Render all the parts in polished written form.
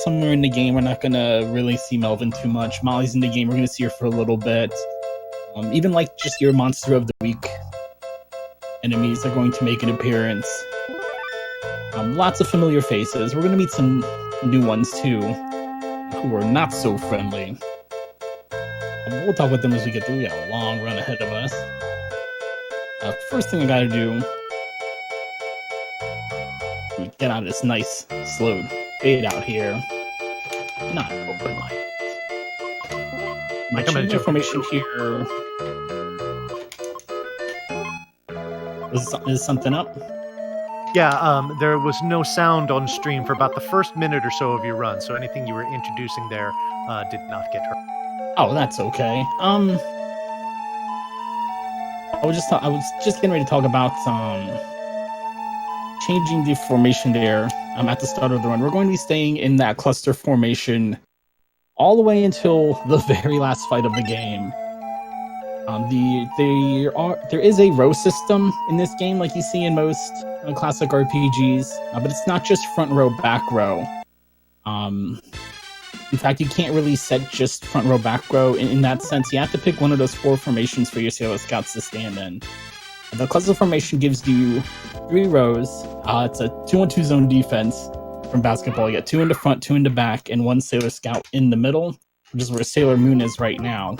somewhere in the game. We're not gonna really see Melvin too much. Molly's in the game. We're gonna see her for a little bit. Even like just your monster of the week enemies are going to make an appearance. Lots of familiar faces. We're gonna meet some new ones too, who are not so friendly. We'll talk about them as we get through. We got a long run ahead of us. First thing I gotta do, we get out of this nice slow fade out here. Not open light. My change information here. Is something up? Yeah, there was no sound on stream for about the first minute or so of your run, so anything you were introducing there did not get heard. Oh, that's okay. I was just getting ready to talk about changing the formation there. At the start of the run. We're going to be staying in that cluster formation all the way until the very last fight of the game. There is a row system in this game, like you see in most classic RPGs, but it's not just front row, back row. In fact, you can't really set just front row, back row in that sense. You have to pick one of those 4 formations for your Sailor Scouts to stand in. The cluster formation gives you 3 rows. It's a 2-on-2 zone defense from basketball. You get 2 in the front, 2 in the back, and 1 Sailor Scout in the middle, which is where Sailor Moon is right now.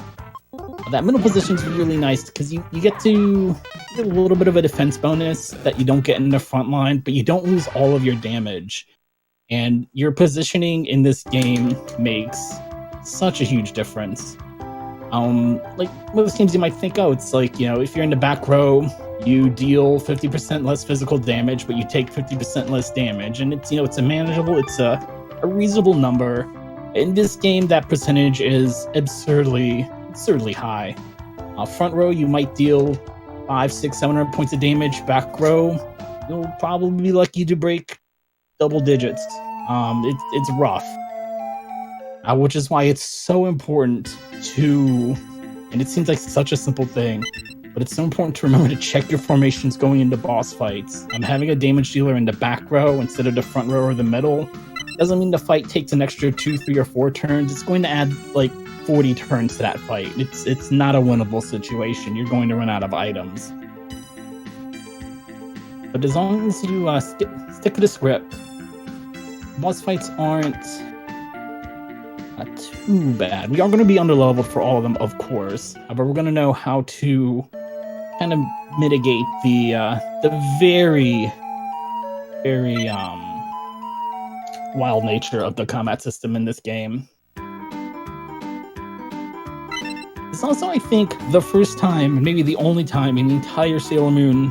That middle position is really nice because you get a little bit of a defense bonus that you don't get in the front line, but you don't lose all of your damage. And your positioning in this game makes such a huge difference. Like most games you might think, oh, it's like, if you're in the back row, you deal 50% less physical damage, but you take 50% less damage. And it's, it's a reasonable number. In this game, that percentage is absurdly high. Front row, you might deal 500, 600, 700 points of damage. Back row, you'll probably be lucky to break double digits. It's rough. Which is why it's so important to, and it seems like such a simple thing, but it's so important to remember to check your formations going into boss fights. Having a damage dealer in the back row instead of the front row or the middle doesn't mean the fight takes an extra 2, 3, or 4 turns. It's going to add like 40 turns to that fight. It's not a winnable situation. You're going to run out of items. But as long as you stick to the script, boss fights aren't too bad. We are going to be underleveled for all of them, of course, but we're going to know how to kind of mitigate the very, very wild nature of the combat system in this game. It's also, I think, the first time, maybe the only time in the entire Sailor Moon,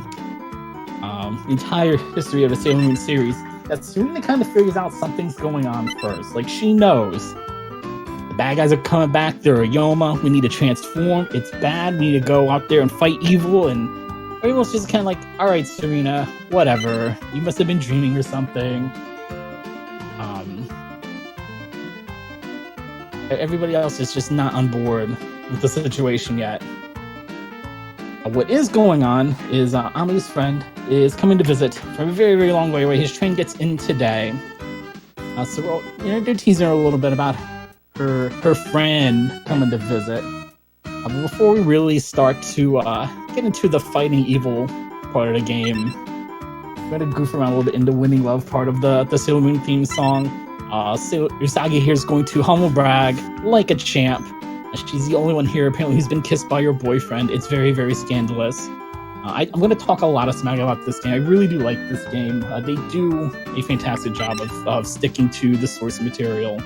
the entire history of the Sailor Moon series, that Tsuna kind of figures out something's going on first. Like, she knows the bad guys are coming back. They're a Yoma. We need to transform. It's bad. We need to go out there and fight evil. And everyone's just kind of like, all right, Serena, whatever. You must have been dreaming or something. Everybody else is just not on board with the situation yet. What is going on is Ami's friend is coming to visit from a very, very long way away. His train gets in today. So they're teasing her a little bit about her friend coming to visit. But before we really start to get into the fighting evil part of the game, we're going to goof around a little bit in the winning love part of the Sailor Moon theme song. Usagi here is going to humble brag like a champ. She's the only one here, apparently, who's been kissed by your boyfriend. It's very, very scandalous. I'm going to talk a lot of smack about this game. I really do like this game. They do a fantastic job of sticking to the source material.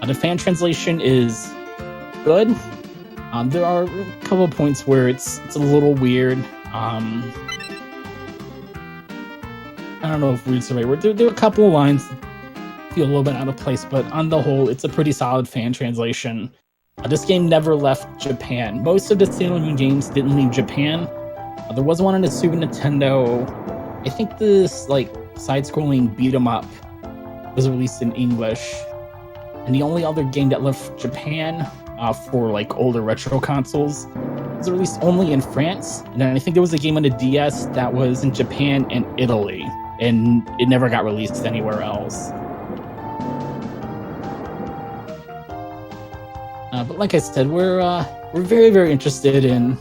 The fan translation is good. There are a couple of points where it's a little weird. I don't know if weird's the right word. There are a couple of lines that feel a little bit out of place, but on the whole, it's a pretty solid fan translation. This game never left Japan. Most of the Sailor Moon games didn't leave Japan. There was one on the Super Nintendo. I think this side-scrolling beat-em-up was released in English. And the only other game that left Japan for older retro consoles was released only in France. And then I think there was a game on the DS that was in Japan and Italy, and it never got released anywhere else. But like I said, we're very, very interested in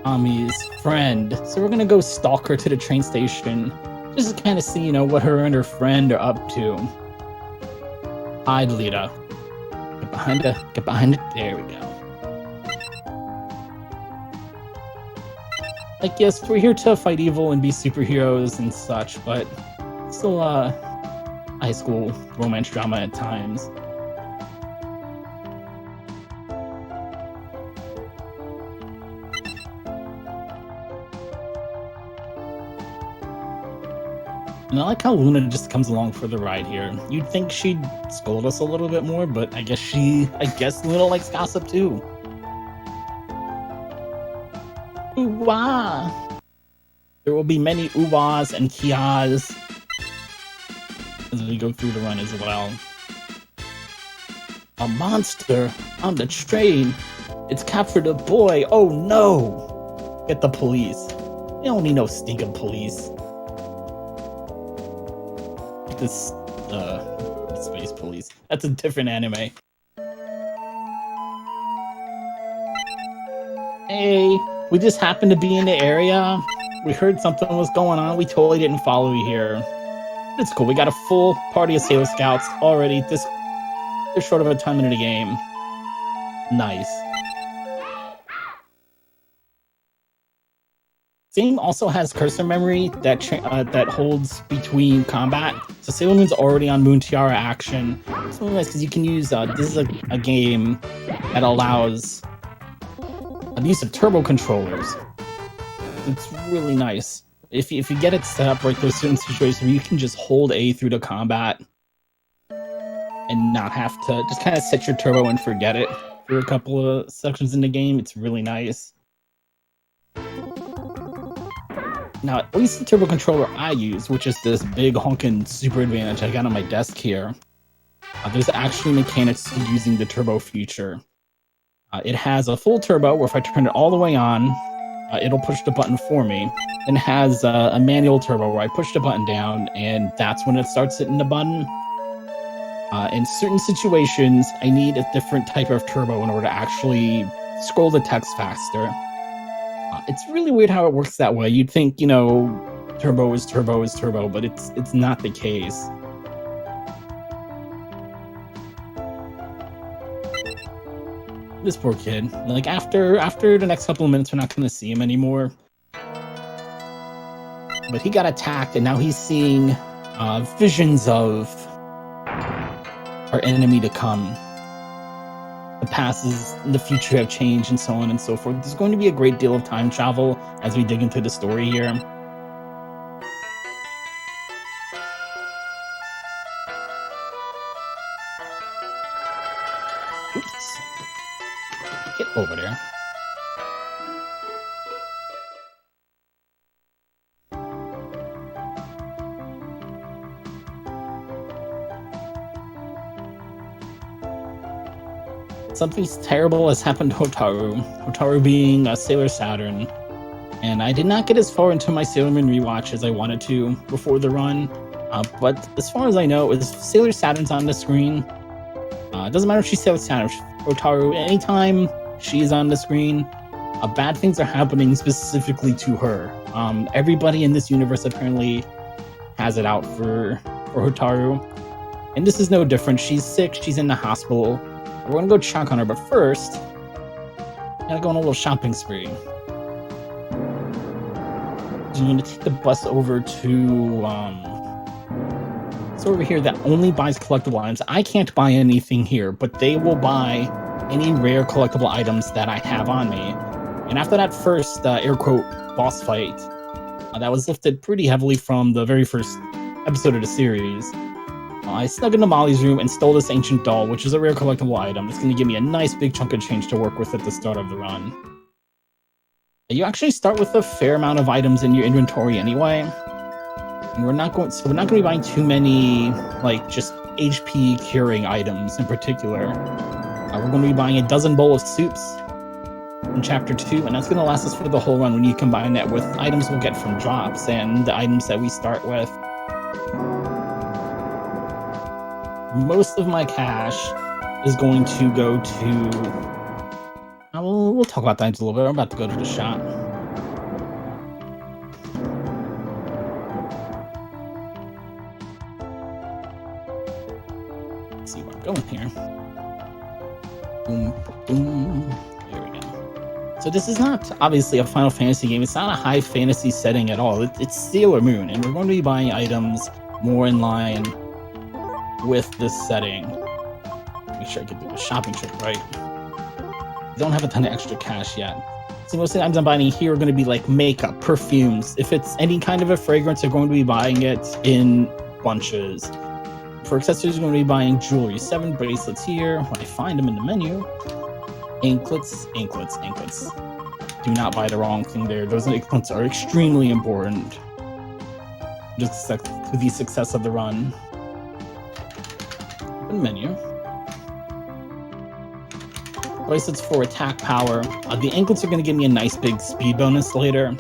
Ami's friend, so we're gonna go stalk her to the train station, just to kind of see, what her and her friend are up to. Hide, Lita. Get behind it. Get behind it. There we go. Like, yes, we're here to fight evil and be superheroes and such, but still, high school romance drama at times. And I like how Luna just comes along for the ride here. You'd think she'd scold us a little bit more, but I guess Luna likes gossip too. Ooh-wah! There will be many ooh-wahs and kias as we go through the run as well. A monster on the train! It's captured a boy! Oh no! Get the police. You don't need no stinking police. This Space Police. That's a different anime. Hey, we just happened to be in the area. We heard something was going on. We totally didn't follow you here. It's cool. We got a full party of Sailor Scouts already. They're short of a time into the game. Nice. Game also has cursor memory that holds between combat. So Sailor Moon's already on Moon Tiara action. It's really nice because you can use, this is a game that allows the use of turbo controllers. It's really nice. If you get it set up right, there's certain situations where you can just hold A through the combat and not have to just kind of set your turbo and forget it for a couple of sections in the game. It's really nice. Now, at least the turbo controller I use, which is this big honkin' super advantage I got on my desk here, there's actually mechanics to using the turbo feature. It has a full turbo, where if I turn it all the way on, it'll push the button for me. Then it has a manual turbo, where I push the button down, and that's when it starts hitting the button. In certain situations, I need a different type of turbo in order to actually scroll the text faster. It's really weird how it works that way. You'd think, turbo is turbo is turbo, but it's not the case. This poor kid. Like, after the next couple of minutes, we're not going to see him anymore. But he got attacked, and now he's seeing visions of our enemy to come. The past and the future have changed, and so on and so forth. There's going to be a great deal of time travel as we dig into the story here. Oops. Get over there. Something terrible has happened to Hotaru. Hotaru being a Sailor Saturn. And I did not get as far into my Sailor Moon rewatch as I wanted to before the run. But as far as I know, if Sailor Saturn's on the screen, it doesn't matter if she's Sailor Saturn, Hotaru, anytime she's on the screen, bad things are happening specifically to her. Everybody in this universe apparently has it out for Hotaru. And this is no different. She's sick, she's in the hospital. We're gonna go check on her, but first, gotta go on a little shopping spree. I'm gonna take the bus over to, it's over here that only buys collectible items. I can't buy anything here, but they will buy any rare collectible items that I have on me. And after that first, air quote, boss fight, that was lifted pretty heavily from the very first episode of the series, I snuck into Molly's room and stole this ancient doll, which is a rare collectible item. It's going to give me a nice big chunk of change to work with at the start of the run. You actually start with a fair amount of items in your inventory anyway. And we're not going to be buying too many, like, just HP curing items in particular. We're going to be buying a dozen bowl of soups in Chapter 2, and that's going to last us for the whole run when you combine that with items we'll get from drops and the items that we start with. Most of my cash is going to go to... we'll talk about that in a little bit. I'm about to go to the shop. Let's see where I'm going here. Boom, boom. There we go. So this is not obviously a Final Fantasy game. It's not a high fantasy setting at all. It's Sailor Moon, and we're going to be buying items more in line with this setting. Make sure I can do the shopping trip right. Don't have a ton of extra cash yet. So most of the items I'm buying here are going to be like makeup, perfumes. If it's any kind of a fragrance, I'm going to be buying it in bunches. For accessories, I'm going to be buying jewelry. 7 bracelets here. When I find them in the menu. Anklets, anklets, anklets. Do not buy the wrong thing there. Those anklets are extremely important. Just to the success of the run. Open menu. Bracelets for attack power. The anklets are going to give me a nice big speed bonus later.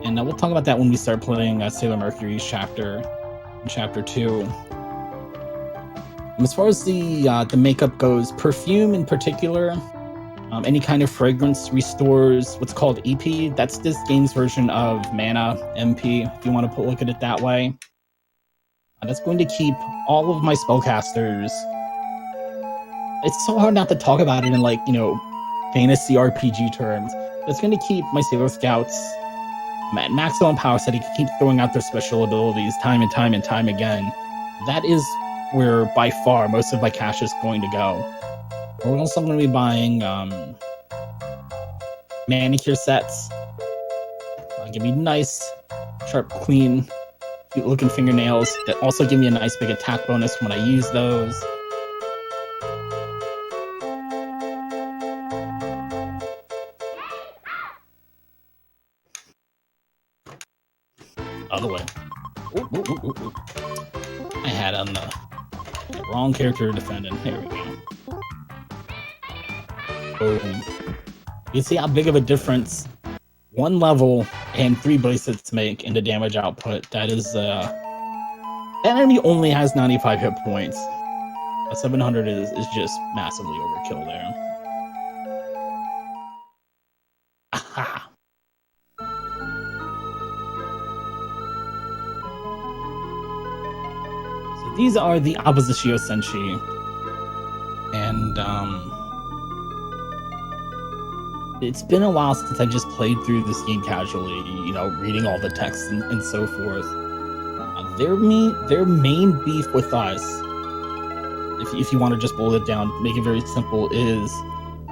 And we'll talk about that when we start playing Sailor Mercury's chapter, in chapter 2. As far as the makeup goes, perfume in particular, any kind of fragrance restores what's called EP. That's this game's version of mana MP, if you want to look at it that way. That's going to keep all of my spellcasters. It's so hard not to talk about it in, like, you know, fantasy RPG terms. It's going to keep my Sailor Scouts at maximum power so they can keep throwing out their special abilities time and time and time again. That is where, by far, most of my cash is going to go. We're also going to be buying manicure sets. Give me nice, sharp, clean, cute-looking fingernails that also give me a nice big attack bonus when I use those. Other way. Ooh, ooh, ooh, ooh. I had on the wrong character defending. There we go. Boom. You see how big of a difference 1 level and 3 bracelets make in the damage output. That is, that enemy only has 95 hit points. 700 is just massively overkill there. Aha! So these are the Oppositio Senshi. And, it's been a while since I just played through this game casually, you know, reading all the texts and so forth. Their main beef with us, if you want to just boil it down, make it very simple, is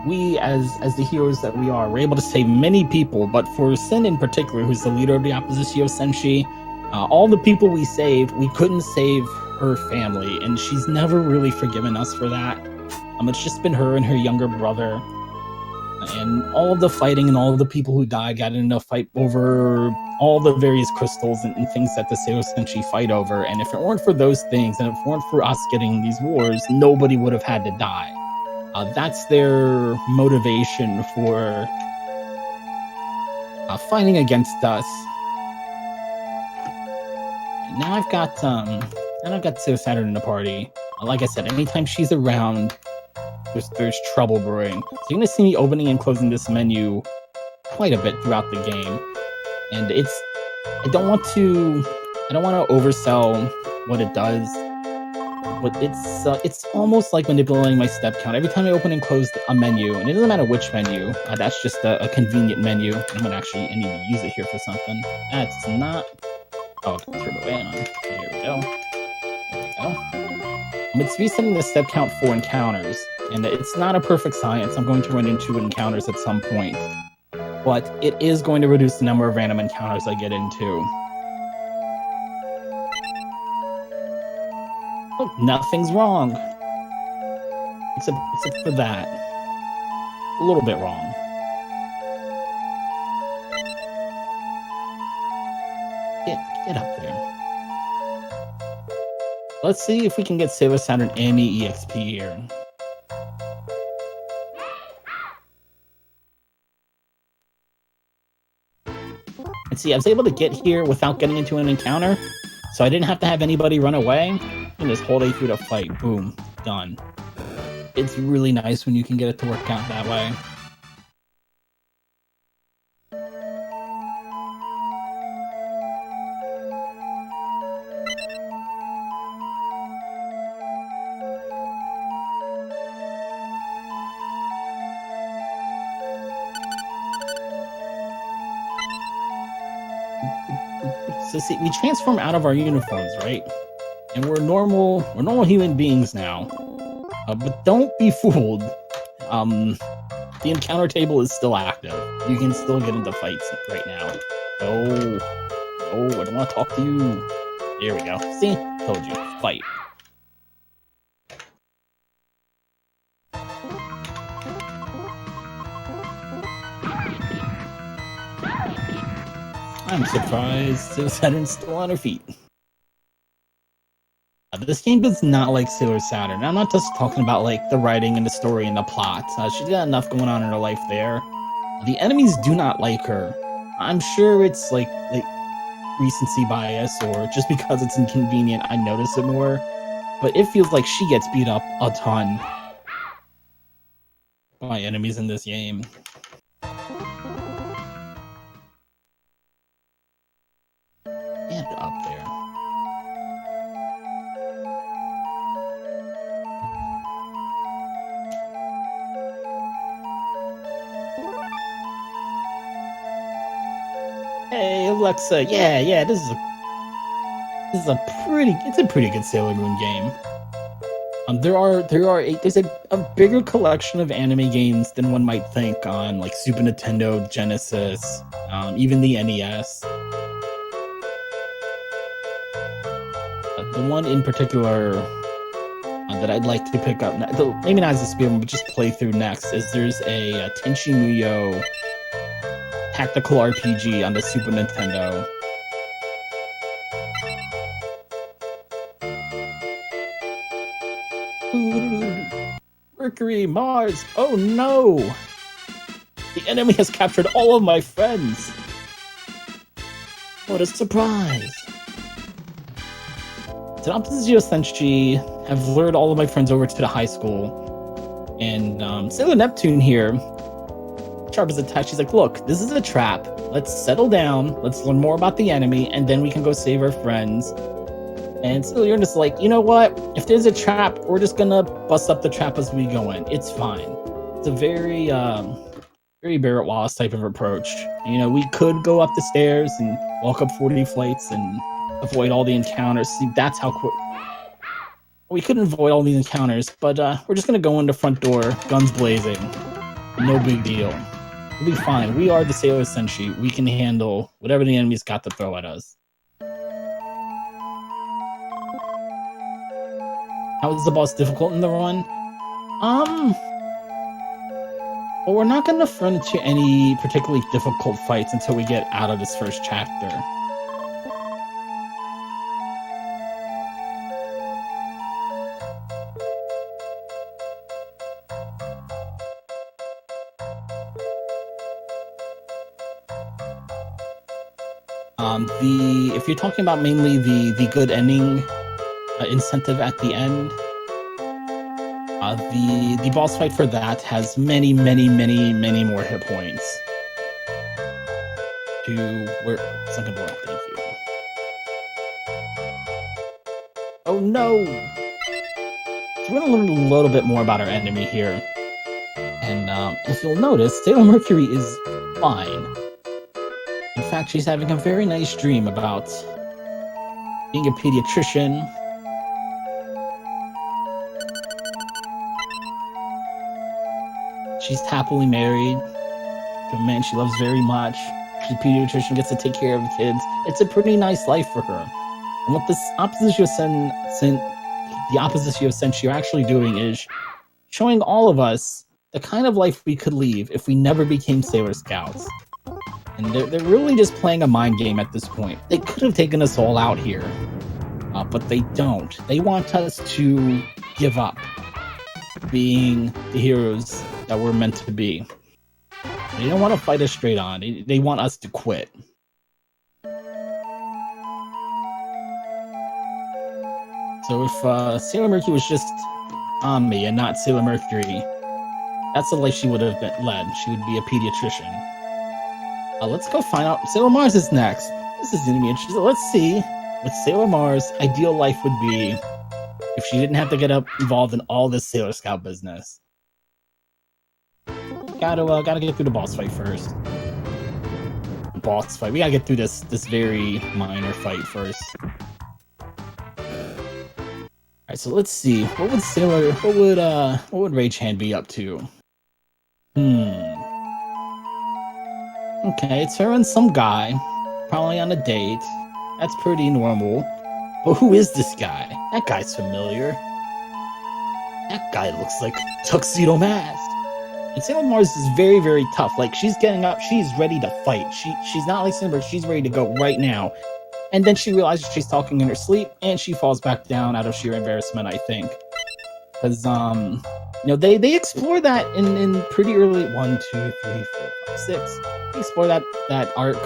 we, as the heroes that we are, we're able to save many people, but for Sin in particular, who's the leader of the Oppositio Senshi, all the people we saved, we couldn't save her family, and she's never really forgiven us for that. It's just been her and her younger brother. And all of the fighting and all of the people who died got in a fight over all the various crystals and things that the Sailor Senshi fight over. And if it weren't for those things, and if it weren't for us getting these wars, nobody would have had to die. That's their motivation for fighting against us. And now I've got Sailor Saturn in the party. Like I said, anytime she's around, there's trouble brewing. So you're gonna see me opening and closing this menu quite a bit throughout the game, and I don't want to oversell what it does, but it's almost like manipulating my step count. Every time I open and close a menu, and it doesn't matter which menu, that's just a convenient menu. I'm gonna actually need to use it here for something. That's not. Oh, turbo A on. There we go. There we go. It's resetting the step count for encounters, and it's not a perfect science. I'm going to run into encounters at some point, but it is going to reduce the number of random encounters I get into. Look, nothing's wrong, except for that. A little bit wrong. Get up there. Let's see if we can get Sailor Saturn any EXP here. And see, I was able to get here without getting into an encounter, so I didn't have to have anybody run away. And just hold A through the fight. Boom. Done. It's really nice when you can get it to work out that way. So see, we transform out of our uniforms, right? And we're normal human beings now. But don't be fooled. The encounter table is still active. You can still get into fights right now. No, I don't want to talk to you. There we go. See? Told you. Fight. I'm surprised Saturn's still on her feet. This game does not like Sailor Saturn. I'm not just talking about like the writing and the story and the plot. She's got enough going on in her life there. The enemies do not like her. I'm sure it's like recency bias or just because it's inconvenient I notice it more. But it feels like she gets beat up a ton by enemies in this game. And up there. Hey Alexa, yeah, this is a pretty good Sailor Moon game. There's a bigger collection of anime games than one might think on like Super Nintendo, Genesis, even the NES. The one in particular that I'd like to pick up, maybe not as a speedrun, but just play through next, is there's a Tenchi Muyo tactical RPG on the Super Nintendo. Mercury, Mars, oh no! The enemy has captured all of my friends! What a surprise! Synopsis Senshi have lured all of my friends over to the high school. And Sailor Neptune here, sharp as a tack, she's like, look, this is a trap. Let's settle down, let's learn more about the enemy, and then we can go save our friends. And Sailor Uranus is like, you know what? If there's a trap, we're just gonna bust up the trap as we go in. It's fine. It's a very Barrett Wallace type of approach. You know, we could go up the stairs and walk up 40 flights and avoid all the encounters. See, that's how quick. We couldn't avoid all these encounters, but we're just gonna go in the front door, guns blazing. No big deal. We'll be fine. We are the Sailor Senshi. We can handle whatever the enemy's got to throw at us. How is the boss difficult in the run? Well, we're not gonna run into any particularly difficult fights until we get out of this first chapter. If you're talking about mainly the good ending incentive at the end, the boss fight for that has many more hit points. Second floor, thank you. Oh no! So we're gonna learn a little bit more about our enemy here, and if you'll notice, Sailor Mercury is fine. In fact, she's having a very nice dream about being a pediatrician. She's happily married to a man she loves very much. She's a pediatrician, gets to take care of the kids. It's a pretty nice life for her. And what this opposition of Senshi are actually doing is showing all of us the kind of life we could lead if we never became Sailor Scouts. And they're really just playing a mind game at this point. They could have taken us all out here, but they don't. They want us to give up being the heroes that we're meant to be. They don't want to fight us straight on. They want us to quit. So if Sailor Mercury was just Ami and not Sailor Mercury. That's the life she would have led. She would be a pediatrician. Let's go find out. Sailor Mars is next. This is gonna be interesting. Let's see what Sailor Mars' ideal life would be if she didn't have to get involved in all this Sailor Scout business. Gotta get through the boss fight first. Boss fight. We gotta get through this very minor fight first. Alright, so let's see. What would Rage Hand be up to? Okay, it's her and some guy. Probably on a date. That's pretty normal. But who is this guy? That guy's familiar. That guy looks like Tuxedo Mask. And Sailor Mars is very, very tough. Like, she's getting up, she's ready to fight. She's not like Simba, she's ready to go right now. And then she realizes she's talking in her sleep, and she falls back down out of sheer embarrassment, I think. Because, they explore that in pretty early 1, 2, 3, 4, 5, 6. They explore that arc,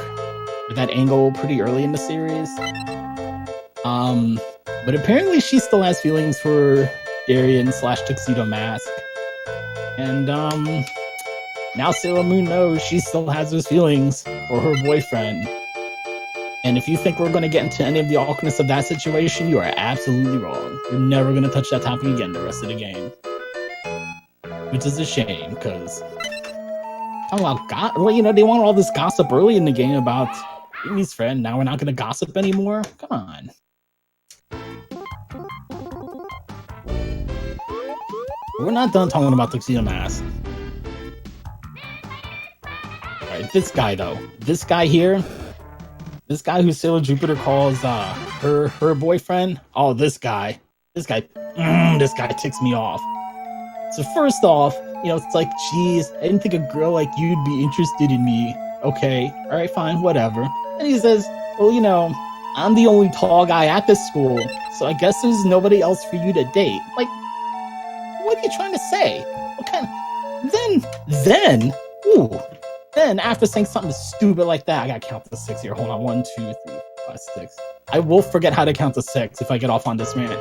or that angle pretty early in the series. But apparently she still has feelings for Darien / Tuxedo Mask. And now Sailor Moon knows she still has those feelings for her boyfriend. And if you think we're going to get into any of the awkwardness of that situation, you are absolutely wrong. We're never going to touch that topic again the rest of the game. Which is a shame, because they want all this gossip early in the game about Amy's friend. Now we're not going to gossip anymore? Come on. We're not done talking about Tuxedo Mask. Alright, this guy though. This guy here. This guy who Sailor Jupiter calls her boyfriend. Oh, this guy. This guy ticks me off. So first off, it's like, geez, I didn't think a girl like you'd be interested in me. Okay, alright, fine, whatever. And he says, well, I'm the only tall guy at this school, so I guess there's nobody else for you to date. Like, what are you trying to say? What kind of... Then, after saying something stupid like that, I gotta count to 6 here. Hold on, 1, 2, 3, 5, 6. I will forget how to count to 6 if I get off on this rant.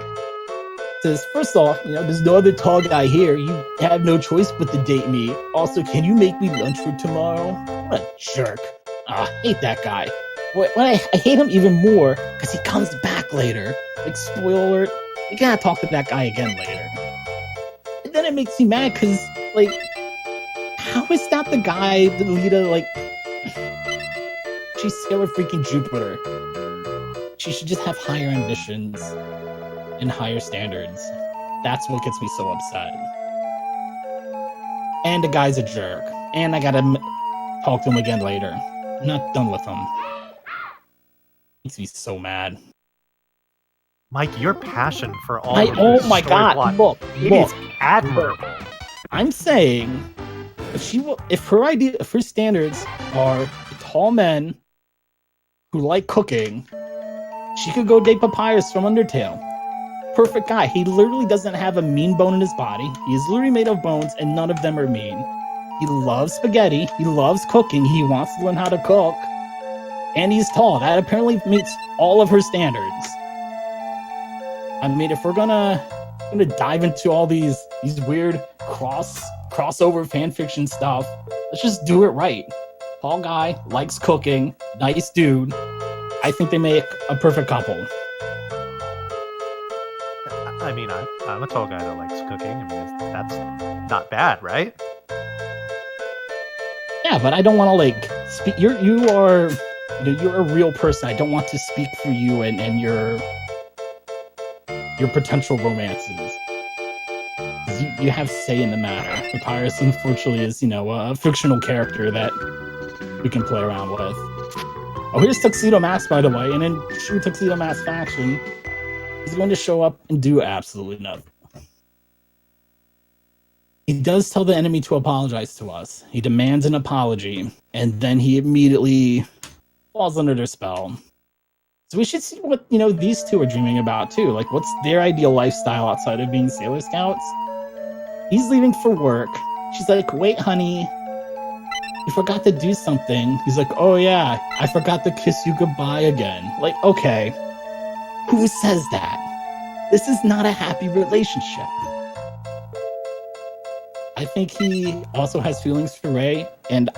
Says, first off, there's no other tall guy here. You have no choice but to date me. Also, can you make me lunch for tomorrow? What a jerk. I hate that guy. I hate him even more because he comes back later. Like, spoiler alert, you gotta talk to that guy again later. And then it makes me mad because, like, how is that the guy that Lita, like, she's Sailor freaking Jupiter. She should just have higher ambitions and higher standards. That's what gets me so upset. And the guy's a jerk. And I gotta talk to him again later. I'm not done with him. Makes me so mad. Mike, your passion for all of oh this my god, plot, it is admirable. I'm saying if her standards are tall men who like cooking, she could go date Papyrus from Undertale. Perfect guy. He literally doesn't have a mean bone in his body. He is literally made of bones, and none of them are mean. He loves spaghetti. He loves cooking. He wants to learn how to cook. And he's tall. That apparently meets all of her standards. I mean, if we're gonna dive into all these weird crossover fanfiction stuff, let's just do it right. Tall guy, likes cooking, nice dude. I think they make a perfect couple. I mean, I'm a tall guy that likes cooking. I mean, that's not bad, right? Yeah, but I don't want to, like, speak. You're a real person. I don't want to speak for you and your potential romances. You have say in the matter. Papyrus, unfortunately, is, a fictional character that we can play around with. Oh, here's Tuxedo Mask, by the way, and in true Tuxedo Mask fashion, he's going to show up and do absolutely nothing. He does tell the enemy to apologize to us. He demands an apology, and then he immediately falls under their spell. So we should see what, these two are dreaming about, too. Like, what's their ideal lifestyle outside of being Sailor Scouts? He's leaving for work. She's like, wait, honey, you forgot to do something. He's like, oh yeah, I forgot to kiss you goodbye again. Like, okay, who says that? This is not a happy relationship. I think he also has feelings for Ray, and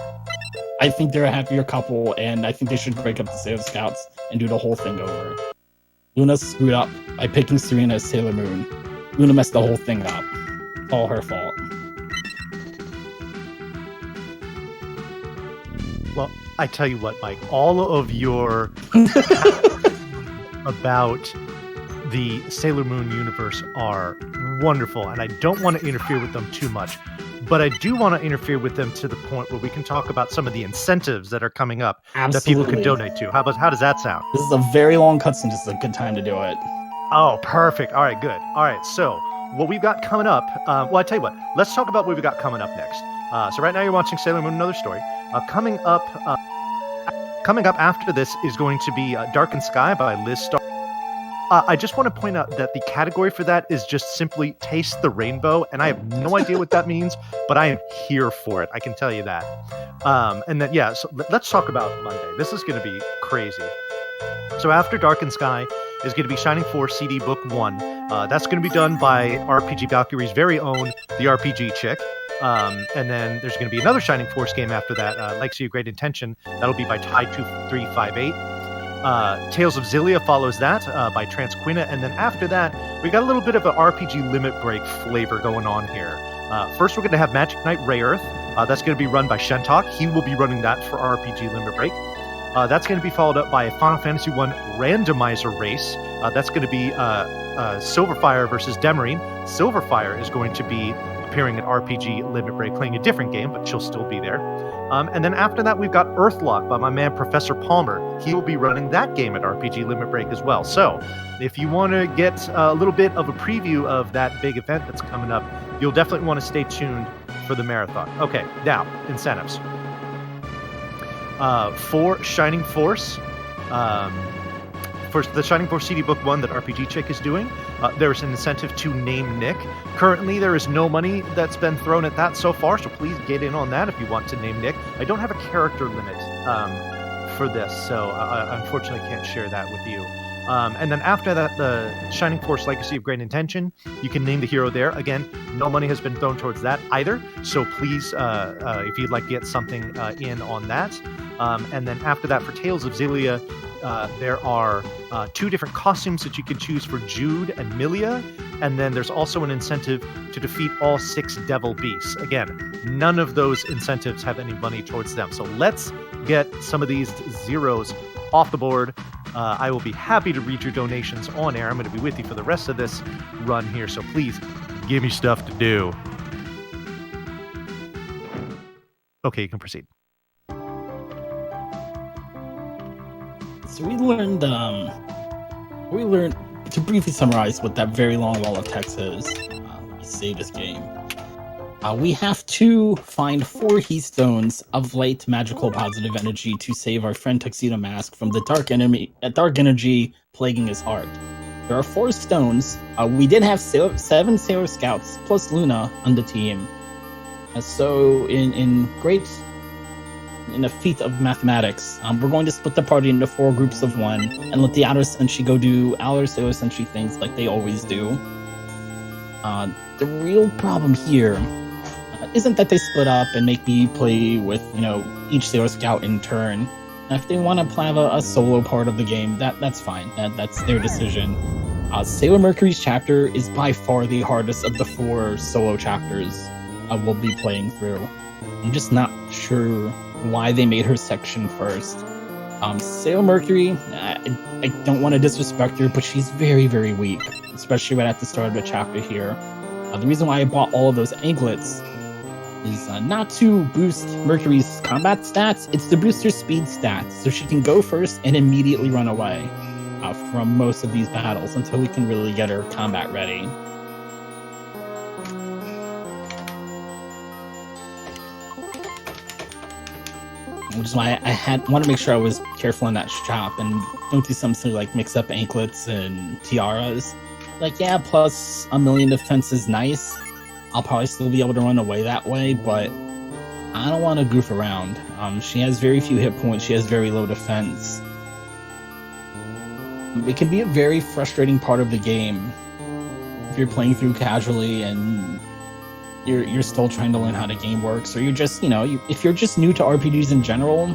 I think they're a happier couple, and I think they should break up the Sailor Scouts and do the whole thing over. Luna screwed up by picking Serena as Sailor Moon. Luna messed the whole thing up. It's all her fault. Well, I tell you what, Mike, all of your about the Sailor Moon universe are wonderful, and I don't want to interfere with them too much, but I do want to interfere with them to the point where we can talk about some of the incentives that are coming up that people can donate to. How does that sound? This is a very long cutscene. This is a good time to do it. Oh, perfect. All right, good. All right, so what we've got coming up, well, I tell you what, let's talk about what we've got coming up next. So right now you're watching Sailor Moon Another Story. Coming up after this is going to be Darkened Sky by Liz Starr. I just want to point out that the category for that is just simply Taste the Rainbow, and I have no idea what that means, but I am here for it. I can tell you that. And then, yeah, so let's talk about Monday. This is going to be crazy. So after Darkened Sky is going to be Shining Force CD Book 1. That's going to be done by RPG Valkyrie's very own, the RPG Chick. And then there's going to be another Shining Force game after that, Legacy of Great Intention. That'll be by Ty2358. Tales of Xillia follows that by Transquina. And then after that, we got a little bit of an RPG Limit Break flavor going on here. First, we're going to have Magic Knight Ray Earth. That's going to be run by Shentok. He will be running that for RPG Limit Break. That's going to be followed up by a Final Fantasy I randomizer race. That's going to be Silverfire versus Demarine. Silverfire is going to be appearing at RPG Limit Break, playing a different game, but she'll still be there. And then after that, we've got Earthlock by my man Professor Palmer. He will be running that game at RPG Limit Break as well. So if you want to get a little bit of a preview of that big event that's coming up, you'll definitely want to stay tuned for the marathon. Okay, now, incentives. For Shining Force, for the Shining Force CD Book 1 that RPG Chick is doing, there's an incentive to name Nick. Currently, there is no money that's been thrown at that so far, so please get in on that if you want to name Nick. I don't have a character limit for this, so I unfortunately can't share that with you. And then after that, the Shining Force Legacy of Great Intention, you can name the hero there. Again, no money has been thrown towards that either, so please, if you'd like to get something in on that. And then after that, for Tales of Xillia, there are 2 different costumes that you can choose for Jude and Milia, and then there's also an incentive to defeat all 6 devil beasts. Again, none of those incentives have any money towards them, so let's get some of these zeros off the board. I will be happy to read your donations on air. I'm going to be with you for the rest of this run here, so please give me stuff to do. Okay, you can proceed. So we learned to briefly summarize what that very long wall of text is. Let me save this game. We have to find 4 heat stones of light, magical, positive energy to save our friend Tuxedo Mask from the dark energy plaguing his heart. There are 4 stones. We did have 7 Sailor Scouts plus Luna on the team. So in a feat of mathematics, we're going to split the party into 4 groups of 1 and let the outer Senshi go do outer Sailor Senshi things like they always do. The real problem here isn't that they split up and make me play with, each Sailor Scout in turn. If they want to have a solo part of the game, that's fine. That's their decision. Sailor Mercury's chapter is by far the hardest of the 4 solo chapters I will be playing through. I'm just not sure why they made her section first. Sailor Mercury, I don't want to disrespect her, but she's very, very weak, especially right at the start of the chapter here. The reason why I bought all of those anklets is not to boost Mercury's combat stats, it's to boost her speed stats, so she can go first and immediately run away from most of these battles until we can really get her combat ready. Which is why I want to make sure I was careful in that shop and don't do something like mix up anklets and tiaras. Like, yeah, plus a million defense is nice. I'll probably still be able to run away that way, but I don't want to goof around. She has very few hit points. She has very low defense. It can be a very frustrating part of the game if you're playing through casually and you're still trying to learn how the game works, or you're just, if you're just new to RPGs in general,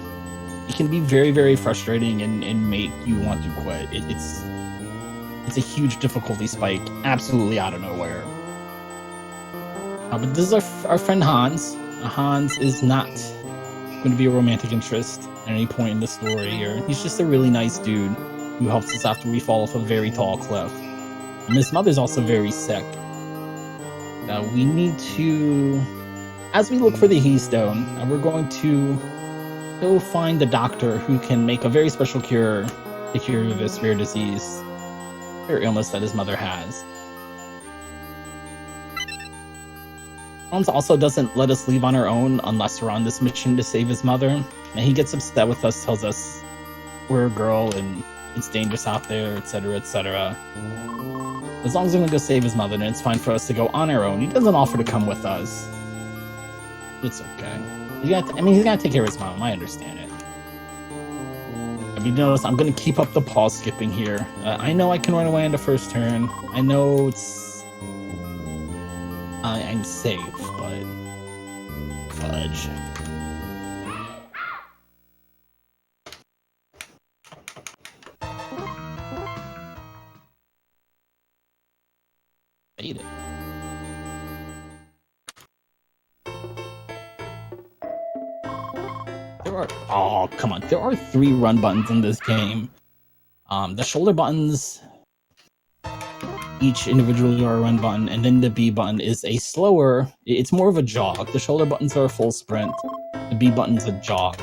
it can be very, very frustrating and make you want to quit. It's a huge difficulty spike, absolutely out of nowhere. But this is our friend Hans. Hans is not going to be a romantic interest at any point in the story here. He's just a really nice dude who helps us after we fall off a very tall cliff. And his mother's also very sick. We need to, as we look for the Heystone, we're going to go find the doctor who can make a very special cure to cure this rare disease, rare illness that his mother has. Hans also doesn't let us leave on our own unless we're on this mission to save his mother. And he gets upset with us, tells us we're a girl and it's dangerous out there, etc., etc. As long as we're going to go save his mother, then it's fine for us to go on our own. He doesn't offer to come with us. It's okay. He's got to take care of his mom. I understand it. If you notice, I'm going to keep up the pause skipping here. I know I can run away on the first turn. I know I'm safe, but fudge. Hate it. Oh, come on. There are 3 run buttons in this game. The shoulder buttons each individually are a run button, and then the B button is a slower, it's more of a jog. The shoulder buttons are a full sprint, the B button's a jog.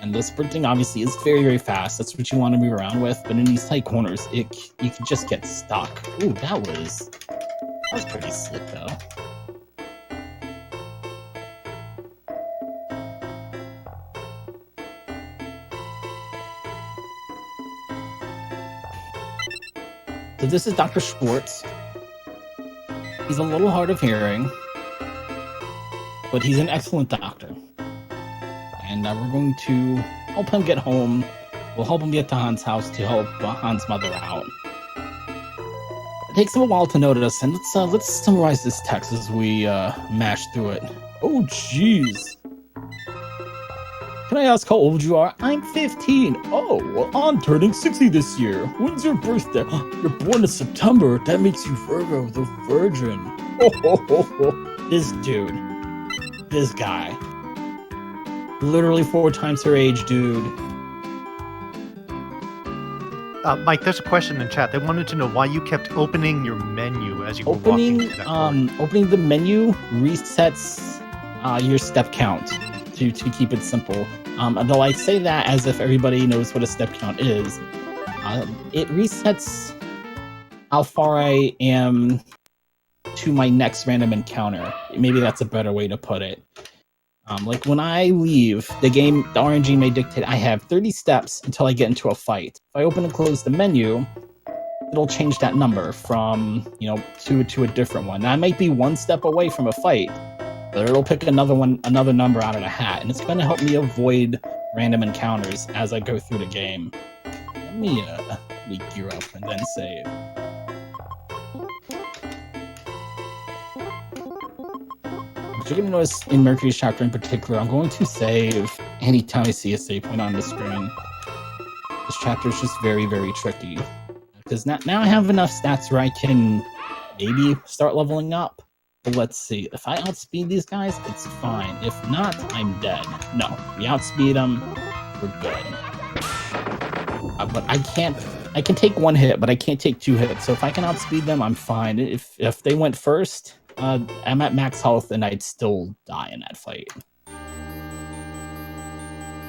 And the sprinting obviously is very, very fast. That's what you want to move around with, but in these tight corners, you can just get stuck. Ooh, that was pretty slick though. So this is Dr. Schwartz. He's a little hard of hearing, but he's an excellent doctor. And we're going to help him get home. We'll help him get to Hans' house to help Hans' mother out. It takes him a while to notice, and let's summarize this text as we mash through it. Oh, jeez. Can I ask how old you are? I'm 15. Oh, well, I'm turning 60 this year. When's your birthday? You're born in September. That makes you Virgo, the Virgin. Oh. This dude. This guy. Literally 4 times her age, dude. Mike, there's a question in chat. They wanted to know why you kept opening your menu as you were walking through that corridor. Opening the menu resets your step count. To keep it simple. Though I say that as if everybody knows what a step count is. It resets how far I am to my next random encounter. Maybe that's a better way to put it. Like when I leave, the RNG may dictate I have 30 steps until I get into a fight. If I open and close the menu, it'll change that number from, to a different one. Now, I might be 1 step away from a fight, but it'll pick another number out of the hat, and it's going to help me avoid random encounters as I go through the game. Let me gear up and then save. What you're going to notice in Mercury's chapter in particular, I'm going to save anytime I see a save point on the screen. This chapter is just very, very tricky. Because now I have enough stats where I can maybe start leveling up. Let's see. If I outspeed these guys, it's fine. If not, I'm dead. No, we outspeed them. We're good. But I can take 1 hit, but I can't take 2 hits. So if I can outspeed them, I'm fine. If they went first, I'm at max health and I'd still die in that fight.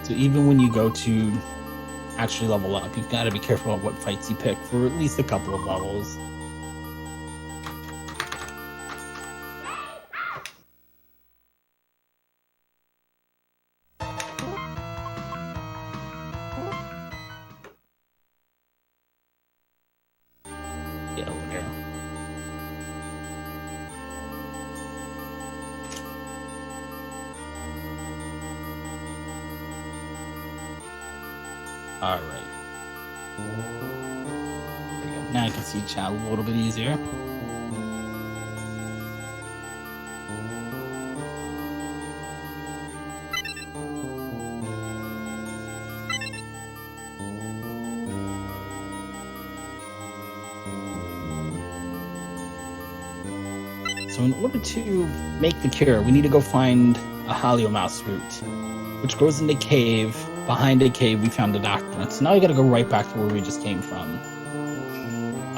So even when you go to actually level up, you've got to be careful of what fights you pick for at least a couple of levels. Alright. Now I can see chat a little bit easier. So in order to make the cure, we need to go find a Haliomouse root, which goes in the cave. Behind the cave, we found the doctor. So now we gotta go right back to where we just came from.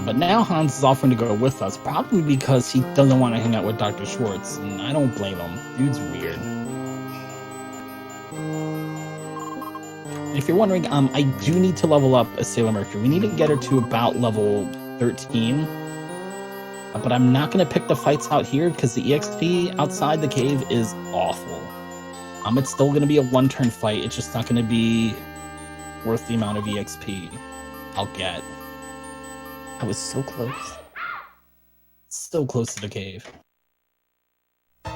But now Hans is offering to go with us, probably because he doesn't want to hang out with Dr. Schwartz, and I don't blame him. Dude's weird. If you're wondering, I do need to level up a Sailor Mercury. We need to get her to about level 13. But I'm not going to pick the fights out here because the EXP outside the cave is awful. It's still going to be a one-turn fight. It's just not going to be worth the amount of EXP I'll get. I was so close. So close to the cave. In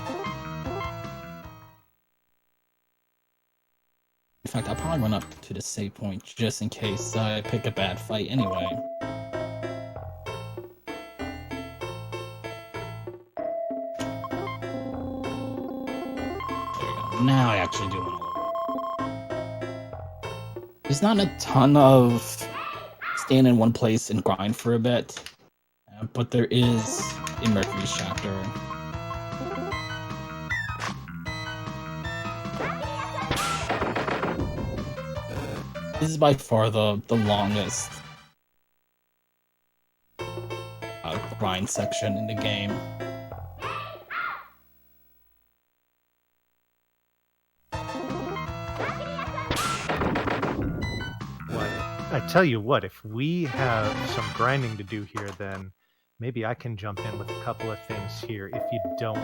fact, I'll probably run up to the save point just in case I pick a bad fight anyway. There we go. Now I actually do want to level. There's not a ton of stand in one place and grind for a bit, but there is a Mercury's chapter. This is by far the longest grind section in the game. I tell you what, if we have some grinding to do here, then maybe I can jump in with a couple of things here, if you don't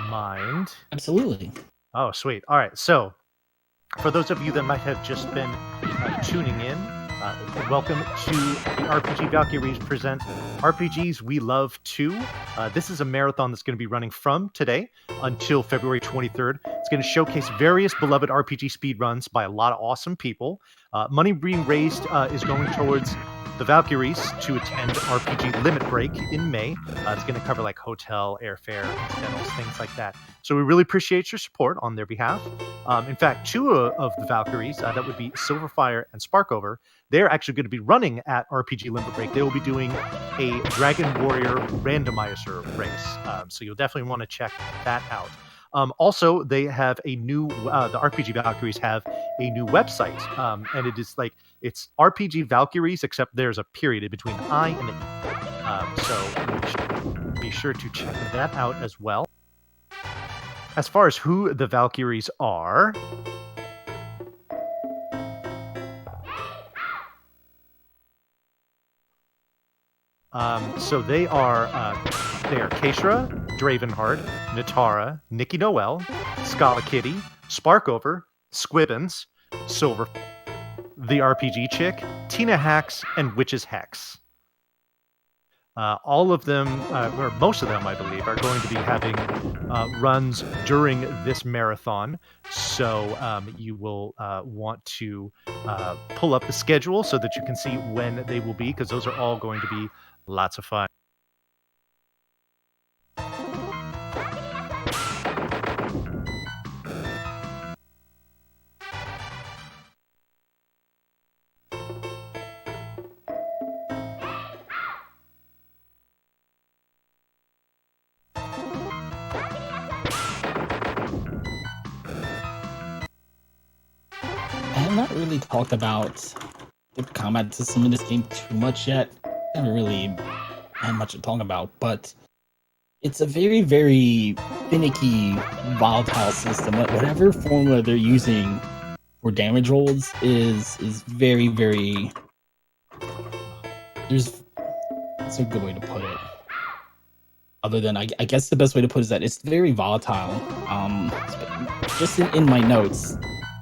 mind. Absolutely. Oh, sweet. All right, so for those of you that might have just been tuning in, welcome to the RPG Valkyries present RPGs We Love 2. This is a marathon that's going to be running from today until February 23rd. It's going to showcase various beloved RPG speedruns by a lot of awesome people. Money being raised is going towards the Valkyries to attend RPG Limit Break in May. It's going to cover like hotel, airfare, incidentals, things like that. So we really appreciate your support on their behalf. In fact, two of the Valkyries, that would be Silverfire and Sparkover, they're actually going to be running at RPG Limit Break. They will be doing a Dragon Warrior randomizer race. So you'll definitely want to check that out. Also, they have a new, the RPG Valkyries have a new website, and it is like, it's RPG Valkyries, except there's a period in between the I and the E. So be sure to check that out as well. As far as who the Valkyries are, so they are Keishra, Dravenheart, Natara, Nikki Noel, Scala Kitty, Sparkover, Squibbins, Silver, the RPG Chick, Tina Hacks, and Witch's Hex. All of them, or most of them, I believe, are going to be having runs during this marathon. So you will want to pull up the schedule so that you can see when they will be, because those are all going to be lots of fun. I have not really talked about the combat system in this game too much yet. I haven't really had much to talk about, but it's a very, very finicky, volatile system. Whatever formula they're using for damage rolls is very, very... That's a good way to put it. Other than, I guess the best way to put it is that it's very volatile. Just in my notes,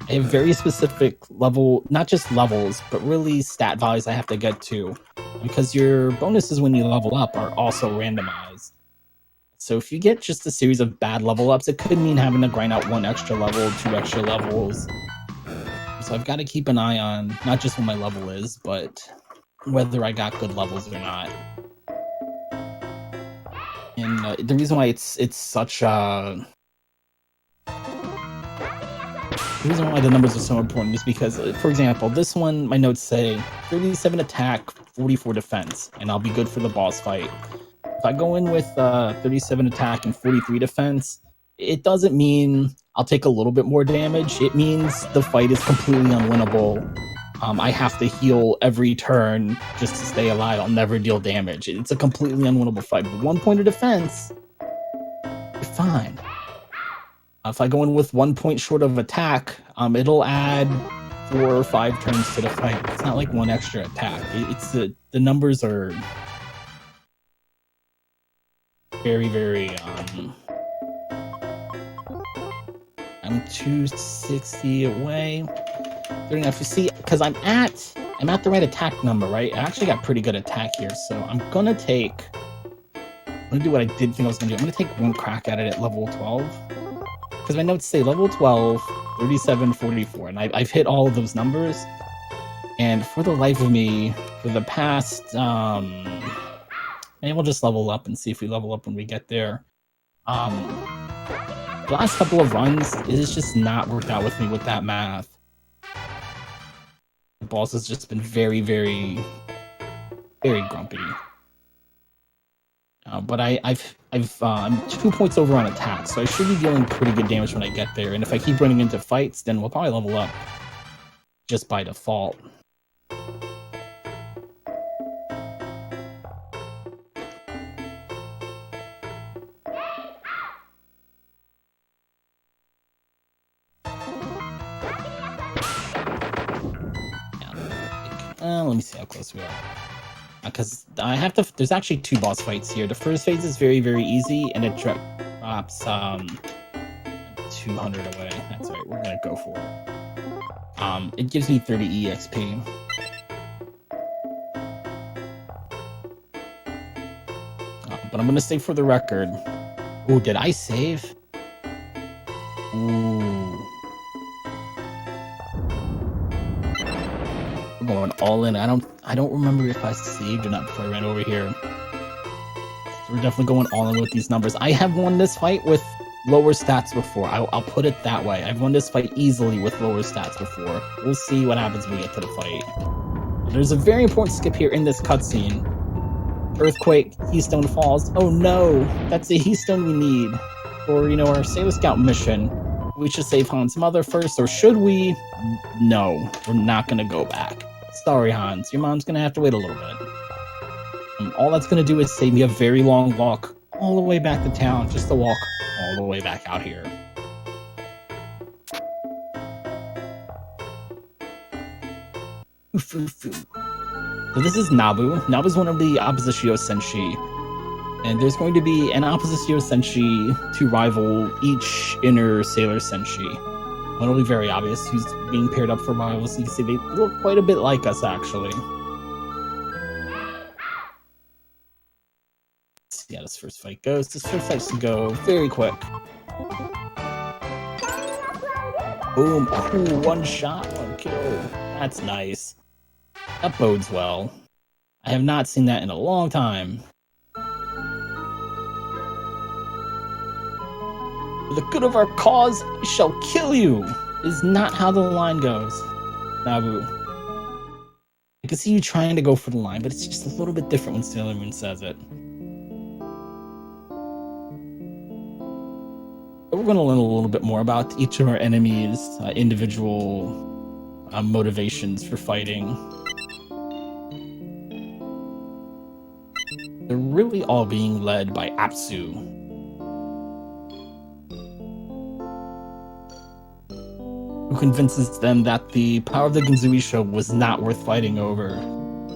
I have very specific level, not just levels, but really stat values I have to get to, because your bonuses when you level up are also randomized. So if you get just a series of bad level ups, it could mean having to grind out 1 extra level, 2 extra levels. So I've got to keep an eye on not just what my level is, but whether I got good levels or not. And the reason why it's such a... The reason why the numbers are so important is because, for example, this one, my notes say 37 attack, 44 defense, and I'll be good for the boss fight. If I go in with 37 attack and 43 defense, it doesn't mean I'll take a little bit more damage. It means the fight is completely unwinnable. I have to heal every turn just to stay alive. I'll never deal damage. It's a completely unwinnable fight. But 1 point of defense, you're fine. If I go in with 1 point short of attack, it'll add 4 or 5 turns to the fight. It's not like 1 extra attack. It's the numbers are very, very. I'm 260 away. 39. You see, because I'm at the right attack number, right? I actually got pretty good attack here, so I'm gonna do what I did think I was gonna do. I'm gonna take 1 crack at it at level 12. Because my notes say level 12, 37, 44, and I've hit all of those numbers. And for the life of me, for the past, maybe we'll just level up and see if we level up when we get there. The last couple of runs, it's just not worked out with me with that math. The boss has just been very, very, very grumpy. But I'm 2 points over on attack, so I should be dealing pretty good damage when I get there. And if I keep running into fights, then we'll probably level up just by default. Let me see how close we are. Because I have to. There's actually 2 boss fights here. The first phase is very, very easy, and it drops 200 away. That's right. We're gonna go for it. It gives me 30 EXP. But I'm gonna save for the record. Oh, did I save? Ooh. We're going all in. I don't remember if I saved or not before I ran over here. So we're definitely going all in with these numbers. I have won this fight with lower stats before. I'll put it that way. I've won this fight easily with lower stats before. We'll see what happens when we get to the fight. There's a very important skip here in this cutscene. Earthquake, Keystone Falls. Oh no, that's the Keystone we need for, our Sailor Scout mission. We should save Han's mother first, or should we? No, we're not gonna go back. Sorry, Hans, your mom's gonna have to wait a little bit. All that's gonna do is save me a very long walk all the way back to town, just to walk all the way back out here. So this is Nabu. Nabu's one of the Oppositio Senshi. And there's going to be an Oppositio Senshi to rival each inner Sailor Senshi. It'll be very obvious who's being paired up for rivals. You can see they look quite a bit like us, actually. Let's see how this first fight goes. This first fight should go very quick. Boom. Ooh, 1 shot, 1 kill. That's nice. That bodes well. I have not seen that in a long time. For the good of our cause, I shall kill you, is not how the line goes. Nabu. I can see you trying to go for the line, but it's just a little bit different when Sailor Moon says it. But we're going to learn a little bit more about each of our enemies' individual motivations for fighting. They're really all being led by Apsu. Who convinces them that the power of the Genzuisha was not worth fighting over.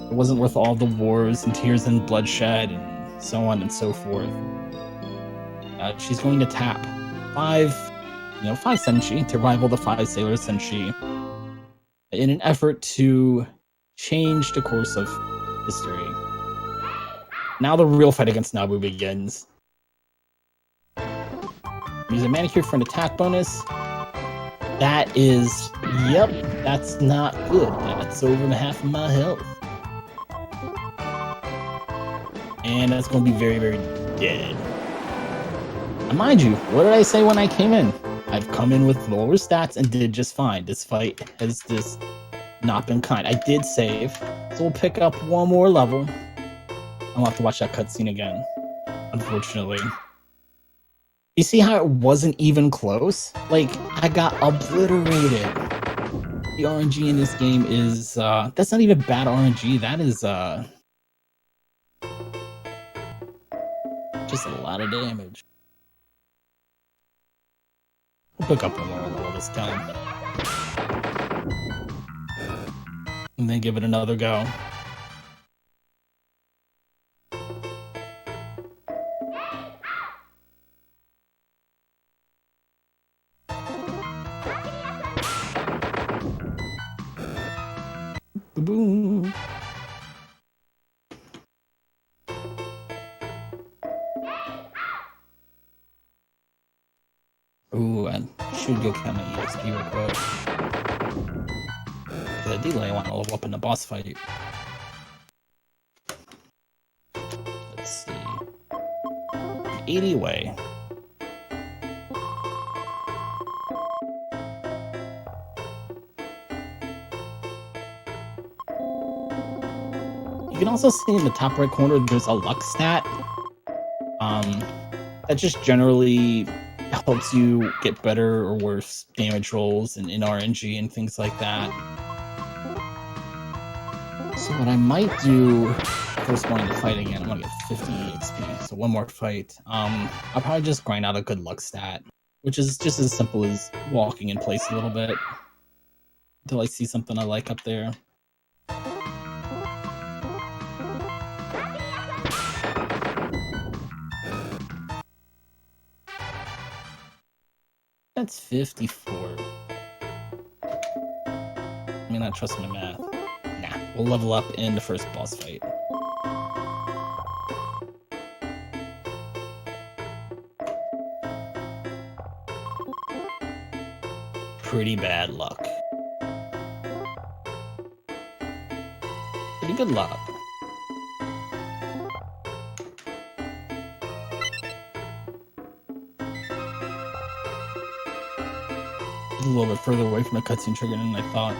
It wasn't worth all the wars and tears and bloodshed and so on and so forth. She's going to tap 5 Senshi to rival the 5 Sailor Senshi in an effort to change the course of history. Now the real fight against Nabu begins. Use a manicure for an attack bonus. That is, yep, that's not good. That's over half of my health. And that's going to be very, very dead. And mind you, what did I say when I came in? I've come in with lower stats and did just fine. This fight has just not been kind. I did save, so we'll pick up 1 more level. I'll have to watch that cutscene again. unfortunately. You see how it wasn't even close? Like, I got obliterated. The RNG in this game is, that's not even bad RNG. That is, just a lot of damage. We'll pick up one more level this time. And then give it another go. Boom. Ooh, I should go count my EXP real quick. Because ideally I want to level up in the boss fight. Let's see. 80 away. You can also see in the top right corner there's a luck stat. That just generally helps you get better or worse damage rolls in RNG and things like that. So what I might do, first going to fight again, I'm gonna get 50 XP, so one more fight. I'll probably just grind out a good luck stat, which is just as simple as walking in place a little bit until I see something I like up there. That's 54. I mean, not trust my math. Nah, we'll level up in the first boss fight. Pretty bad luck. Pretty good luck. A little bit further away from the cutscene trigger than I thought.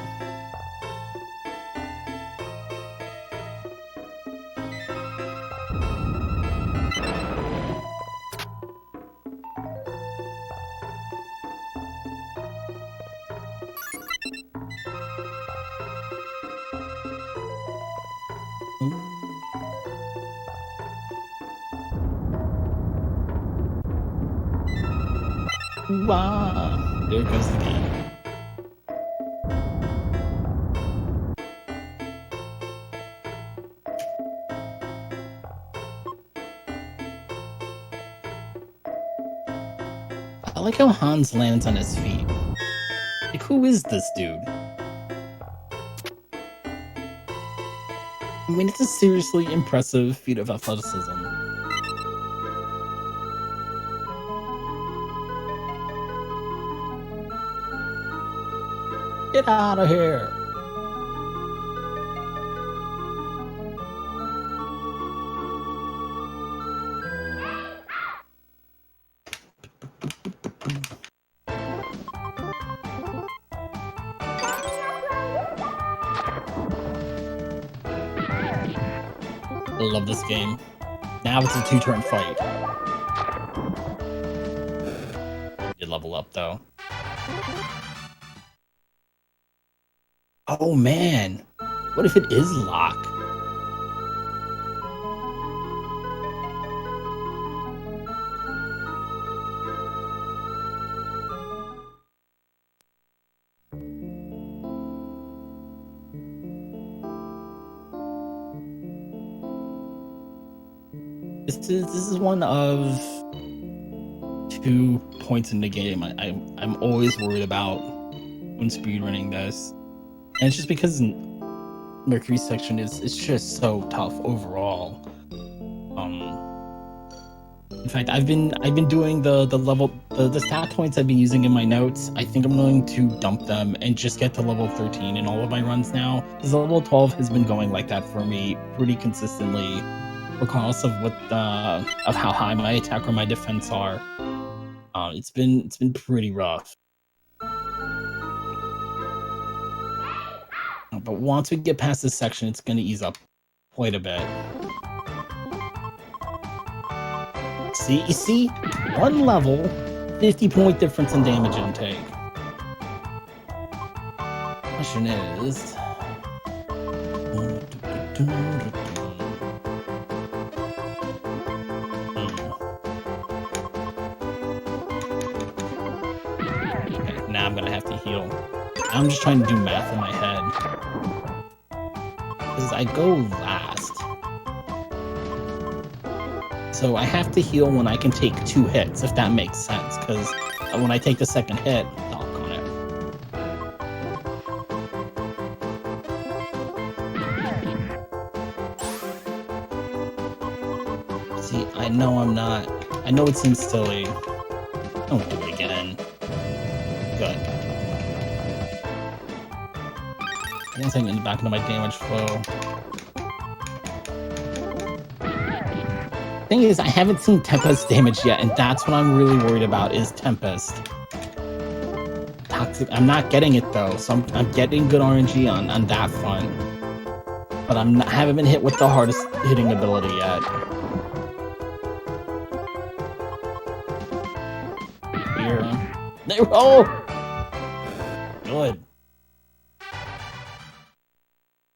Wow, there it goes again. I like how Hans lands on his feet. Like, who is this dude? I mean, it's a seriously impressive feat of athleticism. Get out of here! I love this game. Now it's a 2-turn fight. You level up though. Oh man, what if it is Locke? This is one of 2 points in the game I'm always worried about when speedrunning this. And it's just because Mercury's section is just so tough overall. In fact, I've been doing the stat points I've been using in my notes. I think I'm going to dump them and just get to level 13 in all of my runs now. Because level 12 has been going like that for me pretty consistently, regardless of of how high my attack or my defense are. It's been pretty rough. But once we get past this section, it's going to ease up quite a bit. You see, one level, 50-point difference in damage intake. Question is... Okay, now I'm gonna have to heal. I'm just trying to do math in my head. Because I go last. So I have to heal when I can take 2 hits, if that makes sense. Because when I take the second hit, I'll on it. See, I know I'm not. I know it seems silly. Don't do it again. Good. I guess I can get back into my damage flow. Thing is, I haven't seen Tempest damage yet, and that's what I'm really worried about, is Tempest. Toxic. I'm not getting it though, so I'm getting good RNG on that front. But I haven't been hit with the hardest hitting ability yet. Here. There. Oh! Good.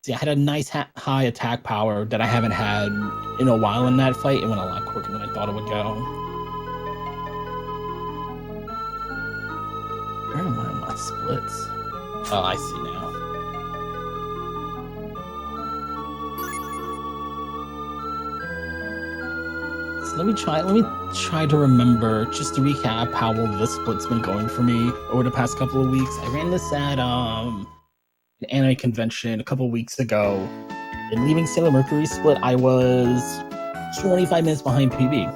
See, I had a nice high attack power that I haven't had in a while in that fight. It went a lot quicker than I thought it would go. Where am I on my splits? Oh, I see now. So let me try to remember, just to recap how well this split's been going for me over the past couple of weeks. I ran this at an anime convention a couple weeks ago. And leaving Sailor Mercury split, I was 25 minutes behind PB.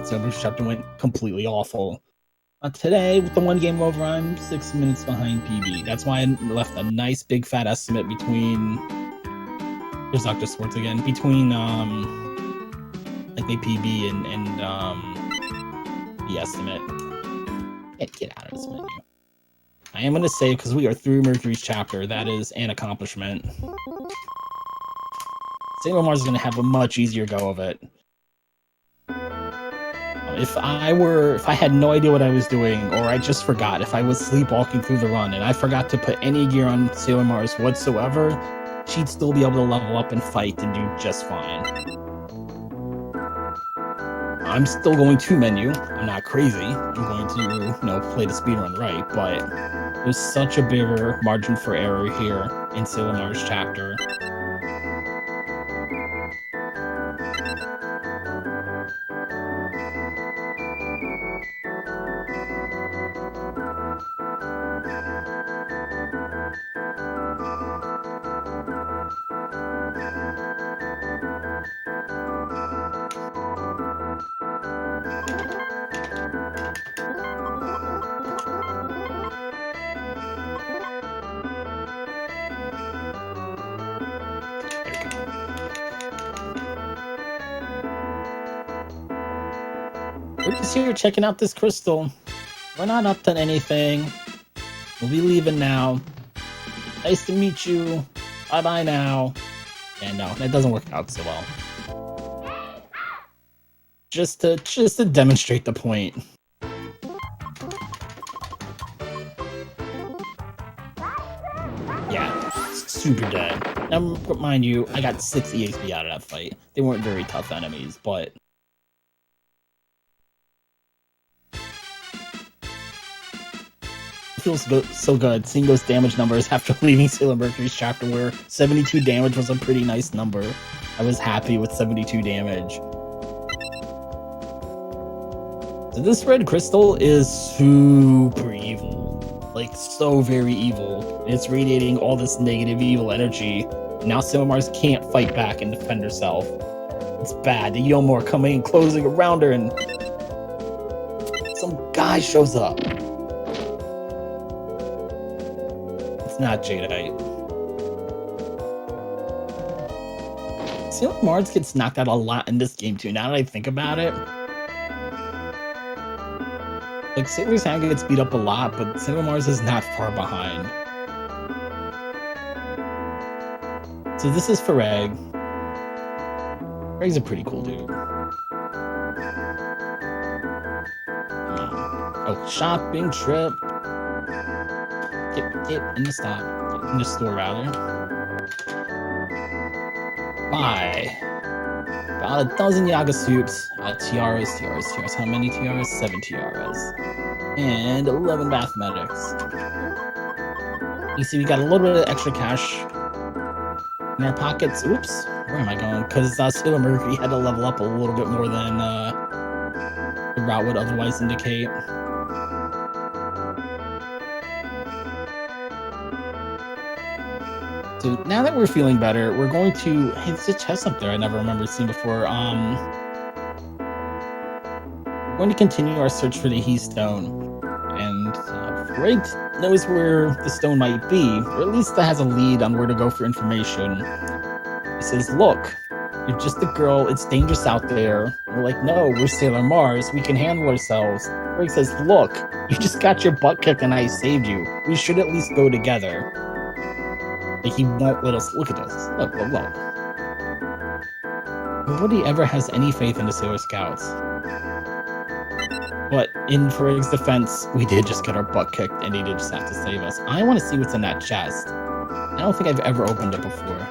So this chapter went completely awful. Today, with the one game over, I'm 6 minutes behind PB. That's why I left a nice big fat estimate between... There's Dr. Sports again. Between, like the PB and the estimate. Can't get out of this menu. I am going to say, because we are through Mercury's chapter, that is an accomplishment. Sailor Mars is going to have a much easier go of it. If I had no idea what I was doing, or I just forgot, if I was sleepwalking through the run and I forgot to put any gear on Sailor Mars whatsoever, she'd still be able to level up and fight and do just fine. I'm still going to menu. I'm not crazy. I'm going to, play the speedrun right, but there's such a bigger margin for error here in Sailor Mars chapter. We're just here checking out this crystal. We're not up to anything. We'll be leaving now. Nice to meet you. Bye-bye now. Yeah, no, that doesn't work out so well. Just to demonstrate the point. Yeah, super dead. Now, mind you, I got 6 EXP out of that fight. They weren't very tough enemies, but... It feels so good seeing those damage numbers after leaving Sailor Mercury's chapter, where 72 damage was a pretty nice number. I was happy with 72 damage. So this red crystal is super evil. Like, so very evil. It's radiating all this negative evil energy. Now Sailor Mars can't fight back and defend herself. It's bad. The Yomo are coming and closing around her, and some guy shows up. Not Jadeite. Sailor Mars gets knocked out a lot in this game too, now that I think about it. Like, Sailor Saga gets beat up a lot, but Sailor Mars is not far behind. So this is Fareg. Fareg's a pretty cool dude. Oh, shopping trip. Get in the stop. Get in the store, rather. Buy about a dozen Yaga soups, tiaras. How many tiaras? 7 tiaras. And 11 mathematics. You see, we got a little bit of extra cash in our pockets. Oops, where am I going? Because Sailor Murphy had to level up a little bit more than the route would otherwise indicate. So now that we're feeling better, we're going to... Hey, there's a chest up there I never remember seeing before. We're going to continue our search for the He Stone. And Frank knows where the stone might be, or at least that has a lead on where to go for information. He says, look, you're just a girl, it's dangerous out there. We're like, no, we're Sailor Mars, we can handle ourselves. Frank says, look, you just got your butt kicked and I saved you. We should at least go together. Like, he won't let us look at us. Look. Nobody ever has any faith in the Sailor Scouts. But in Frank's defense, we did just get our butt kicked and he did just have to save us. I want to see what's in that chest. I don't think I've ever opened it before.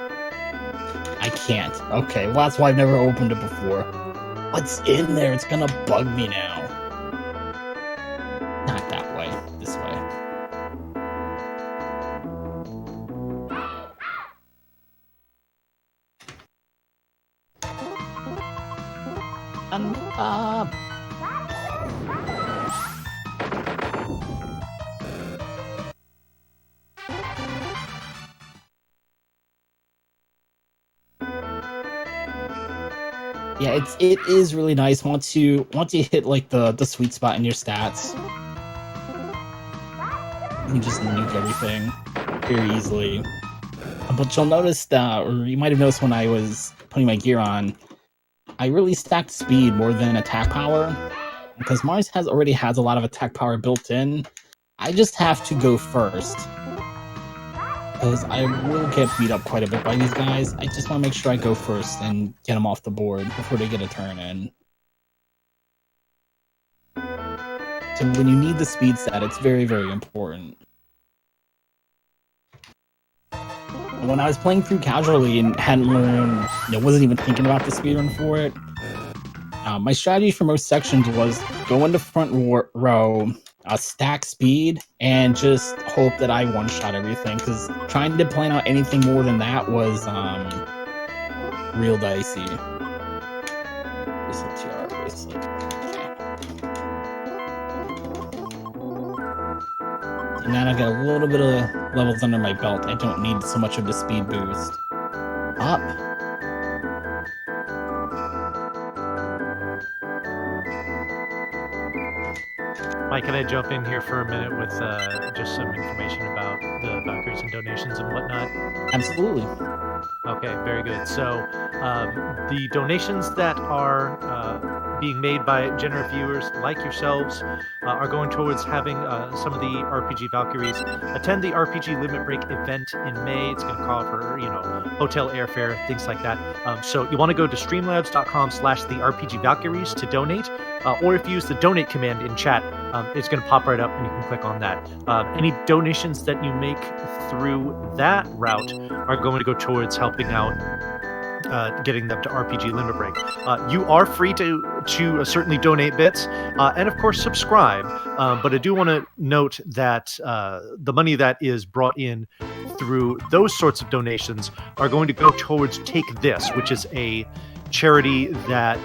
I can't. Okay, well, that's why I've never opened it before. What's in there? It's gonna bug me now. Not that way. This way. Yeah, it is really nice once you hit like the sweet spot in your stats. You can just nuke everything very easily. But you'll notice that, or you might have noticed when I was putting my gear on, I really stacked speed more than attack power. Because Mars already has a lot of attack power built in. I just have to go first. Because I will get beat up quite a bit by these guys. I just want to make sure I go first and get them off the board before they get a turn in. So when you need the speed stat, it's very, very important. When I was playing through casually and hadn't learned, wasn't even thinking about the speedrun for it, my strategy for most sections was go in the front row, stack speed, and just hope that I one-shot everything, because trying to plan out anything more than that was real dicey. Bracelet, TR, bracelet. Okay. And now I've got a little bit of levels under my belt. I don't need so much of the speed boost. Up. Mike, can I jump in here for a minute with just some information about the Valkyries and donations and whatnot? Absolutely. Okay, very good. So the donations that are being made by generous viewers like yourselves are going towards having some of the RPG Valkyries attend the RPG Limit Break event in May. It's going to call for, hotel airfare, things like that. So you want to go to streamlabs.com/the RPG Valkyries to donate, or if you use the donate command in chat, it's going to pop right up and you can click on that. Any donations that you make through that route are going to go towards helping out getting them to RPG Limit Break. You are free to certainly donate bits and of course subscribe, but I do want to note that the money that is brought in through those sorts of donations are going to go towards Take This, which is a charity that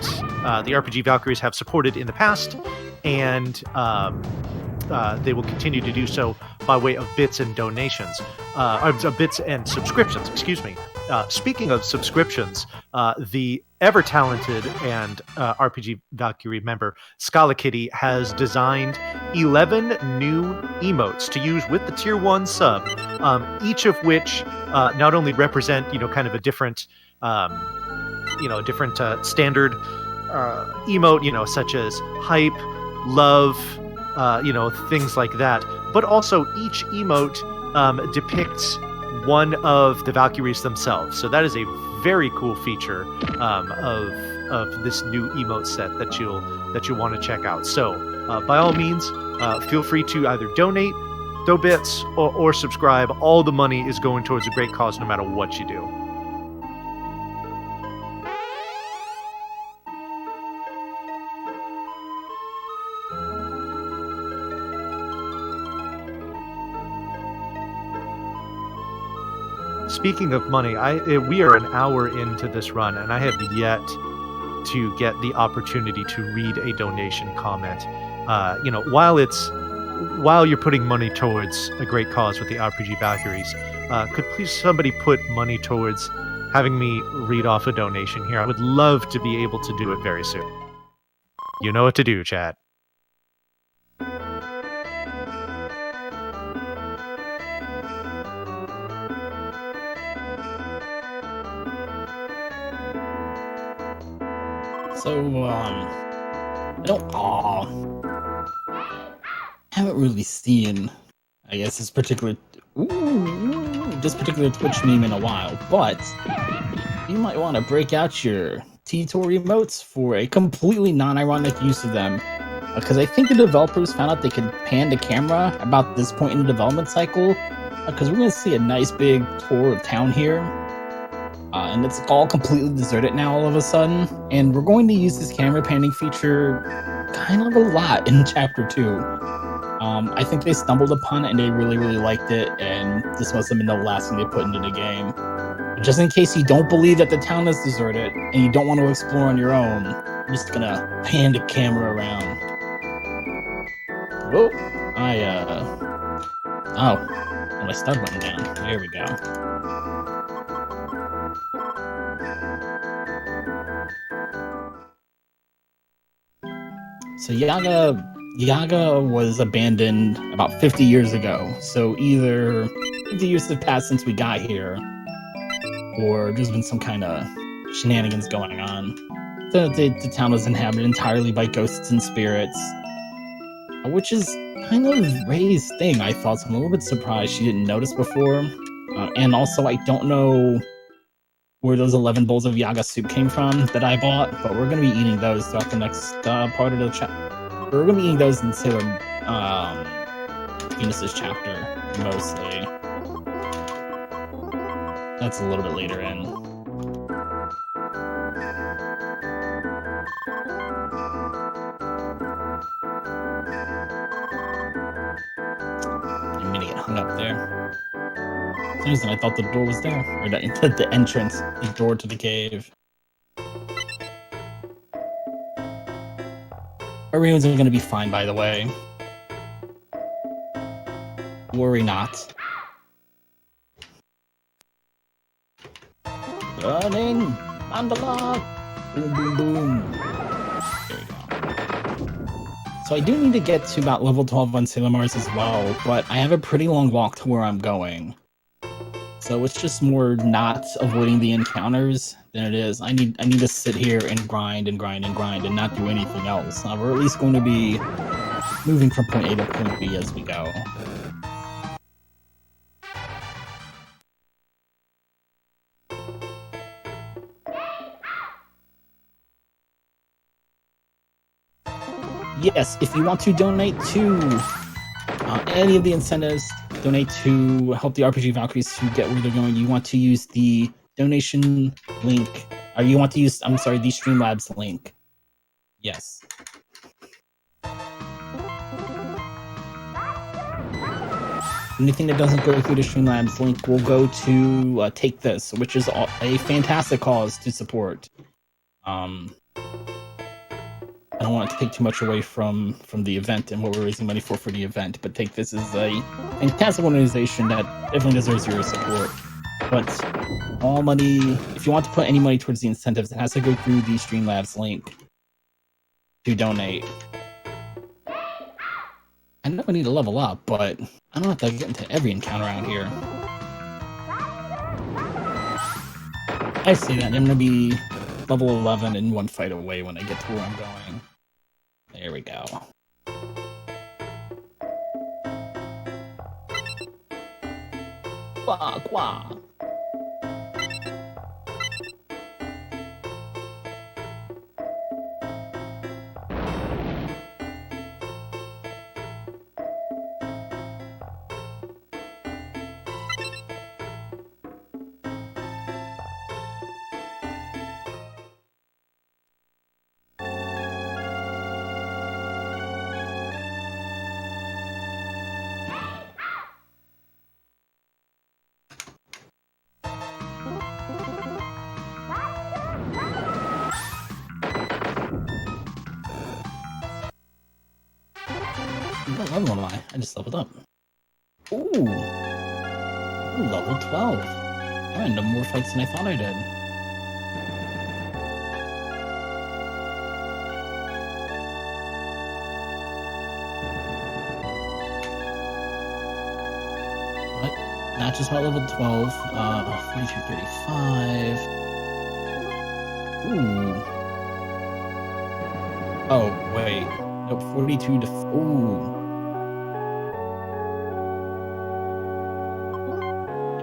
the RPG Valkyries have supported in the past, and they will continue to do so by way of bits and donations, bits and subscriptions, excuse me. Speaking of subscriptions, the ever-talented and RPG Valkyrie member, Scala Kitty, has designed 11 new emotes to use with the Tier 1 sub, each of which not only represent, kind of a different, standard emote, such as hype, love, things like that, but also each emote depicts one of the Valkyries themselves. So that is a very cool feature of of this new emote set that you'll want to check out. So by all means, feel free to either donate, throw bits, or subscribe. All the money is going towards a great cause no matter what you do. Speaking of money, we are an hour into this run, and I have yet to get the opportunity to read a donation comment. While you're putting money towards a great cause with the RPG Valkyries, could please somebody put money towards having me read off a donation here? I would love to be able to do it very soon. You know what to do, chat. So, I haven't really seen, I guess, this particular Twitch meme in a while, but you might want to break out your T-Tor emotes for a completely non-ironic use of them, because I think the developers found out they could pan the camera about this point in the development cycle, because we're going to see a nice big tour of town here. And it's all completely deserted now all of a sudden, and we're going to use this camera panning feature kind of a lot in Chapter 2. I think they stumbled upon it and they really, really liked it, and this must have been the last thing they put into the game. But just in case you don't believe that the town is deserted and you don't want to explore on your own, I'm just gonna pan the camera around. Oh, my stub went down. There we go. So Yaga was abandoned about 50 years ago. So either 50 years have passed since we got here, or there's been some kind of shenanigans going on. The town was inhabited entirely by ghosts and spirits, which is kind of Ray's thing, I thought. So I'm a little bit surprised she didn't notice before. And also, I don't know where those 11 bowls of Yaga soup came from that I bought, but we're going to be eating those throughout the next part of the chapter. We're going to be eating those in Sailor Venus's chapter, mostly. That's a little bit later in. I'm going to get hung up there. For some reason, I thought the door was there, or the entrance, the door to the cave. Everyone's going to be fine, by the way. Worry not. Running! Mandala! Boom, boom, boom. There we go. So I do need to get to about level 12 on Sailor Mars as well, but I have a pretty long walk to where I'm going. So it's just more not avoiding the encounters than it is. I need to sit here and grind and grind and grind and not do anything else. We're at least going to be moving from point A to point B as we go. Yes, if you want to donate to any of the incentives, donate to help the RPG Valkyries to get where they're going, you want to use the donation link, or you want to use, the Streamlabs link. Yes. Anything that doesn't go through the Streamlabs link will go to Take This, which is a fantastic cause to support. I don't want to take too much away from the event and what we're raising money for the event, but Take This is a fantastic organization that definitely deserves your support. But all money, if you want to put any money towards the incentives, it has to go through the Streamlabs link to donate. I know I need to level up, but I don't have to get into every encounter out here. I see that. I'm going to be level 11 and one fight away when I get to where I'm going. There we go. Quah, quah. What level am I? I just leveled up. Ooh, level 12. I had no more fights than I thought I did. What? Not just about level 12. 4235. Ooh. Oh, wait. Nope, 42 to... Ooh.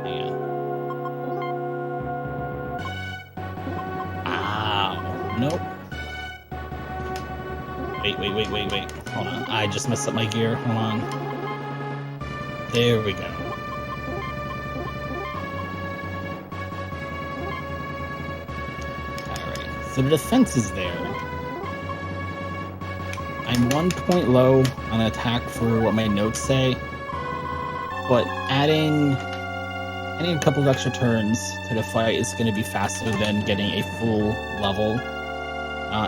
Yeah. Ow. Nope. Wait. Hold on. I just messed up my gear. Hold on. There we go. Alright. So the defense is there. I'm 1 point low on attack for what my notes say, but adding a couple of extra turns to the fight is going to be faster than getting a full level.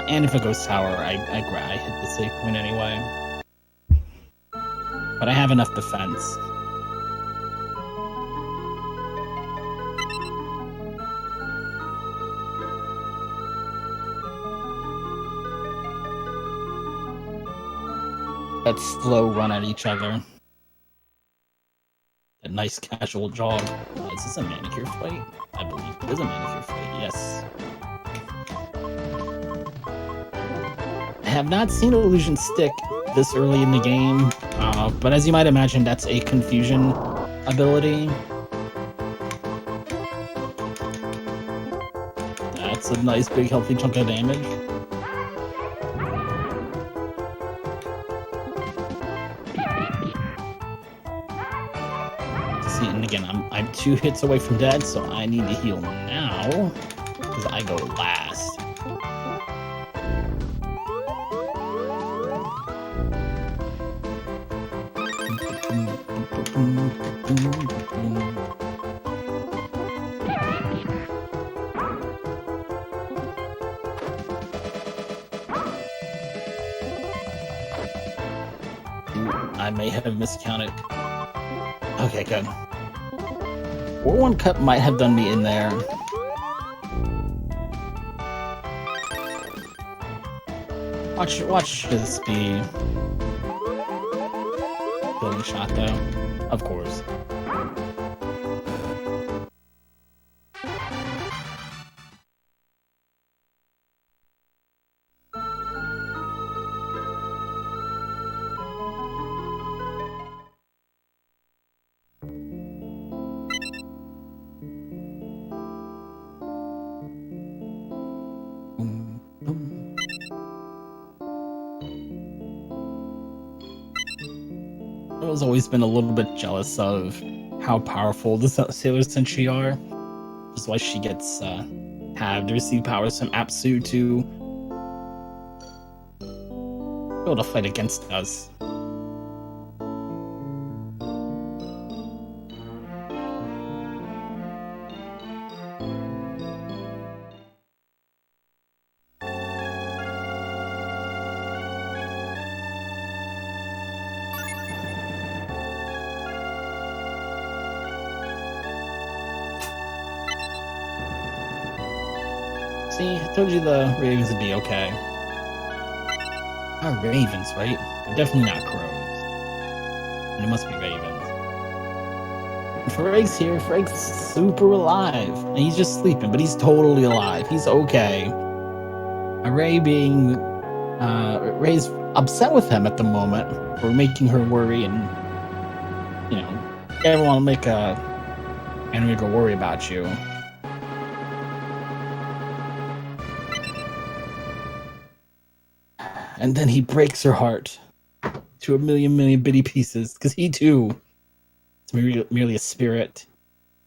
And if it goes tower, I hit the save point anyway. But I have enough defense. Let's slow run at each other. A nice casual jog. Is this a manicure fight? I believe it is a manicure fight, yes. I have not seen Illusion stick this early in the game, but as you might imagine, that's a confusion ability. That's a nice big healthy chunk of damage. See, and again, I'm 2 hits away from dead, so I need to heal now, because I go last. I may have miscounted. Okay, good. 4-1 cut might have done me in there. Watch this be building shot though, of course. I've always been a little bit jealous of how powerful the Sailor Sentry are. That's why she gets have to receive powers from Apsu to be able to fight against us. See, I told you the ravens would be okay. Are ravens, right? They're definitely not crows. And it must be ravens. And Frig's here. Frig's super alive. And he's just sleeping, but he's totally alive. He's okay. Ray's upset with him at the moment for making her worry, and you know, you never want to make a enemy go worry about you. And then he breaks her heart to a million bitty pieces, because he too is merely a spirit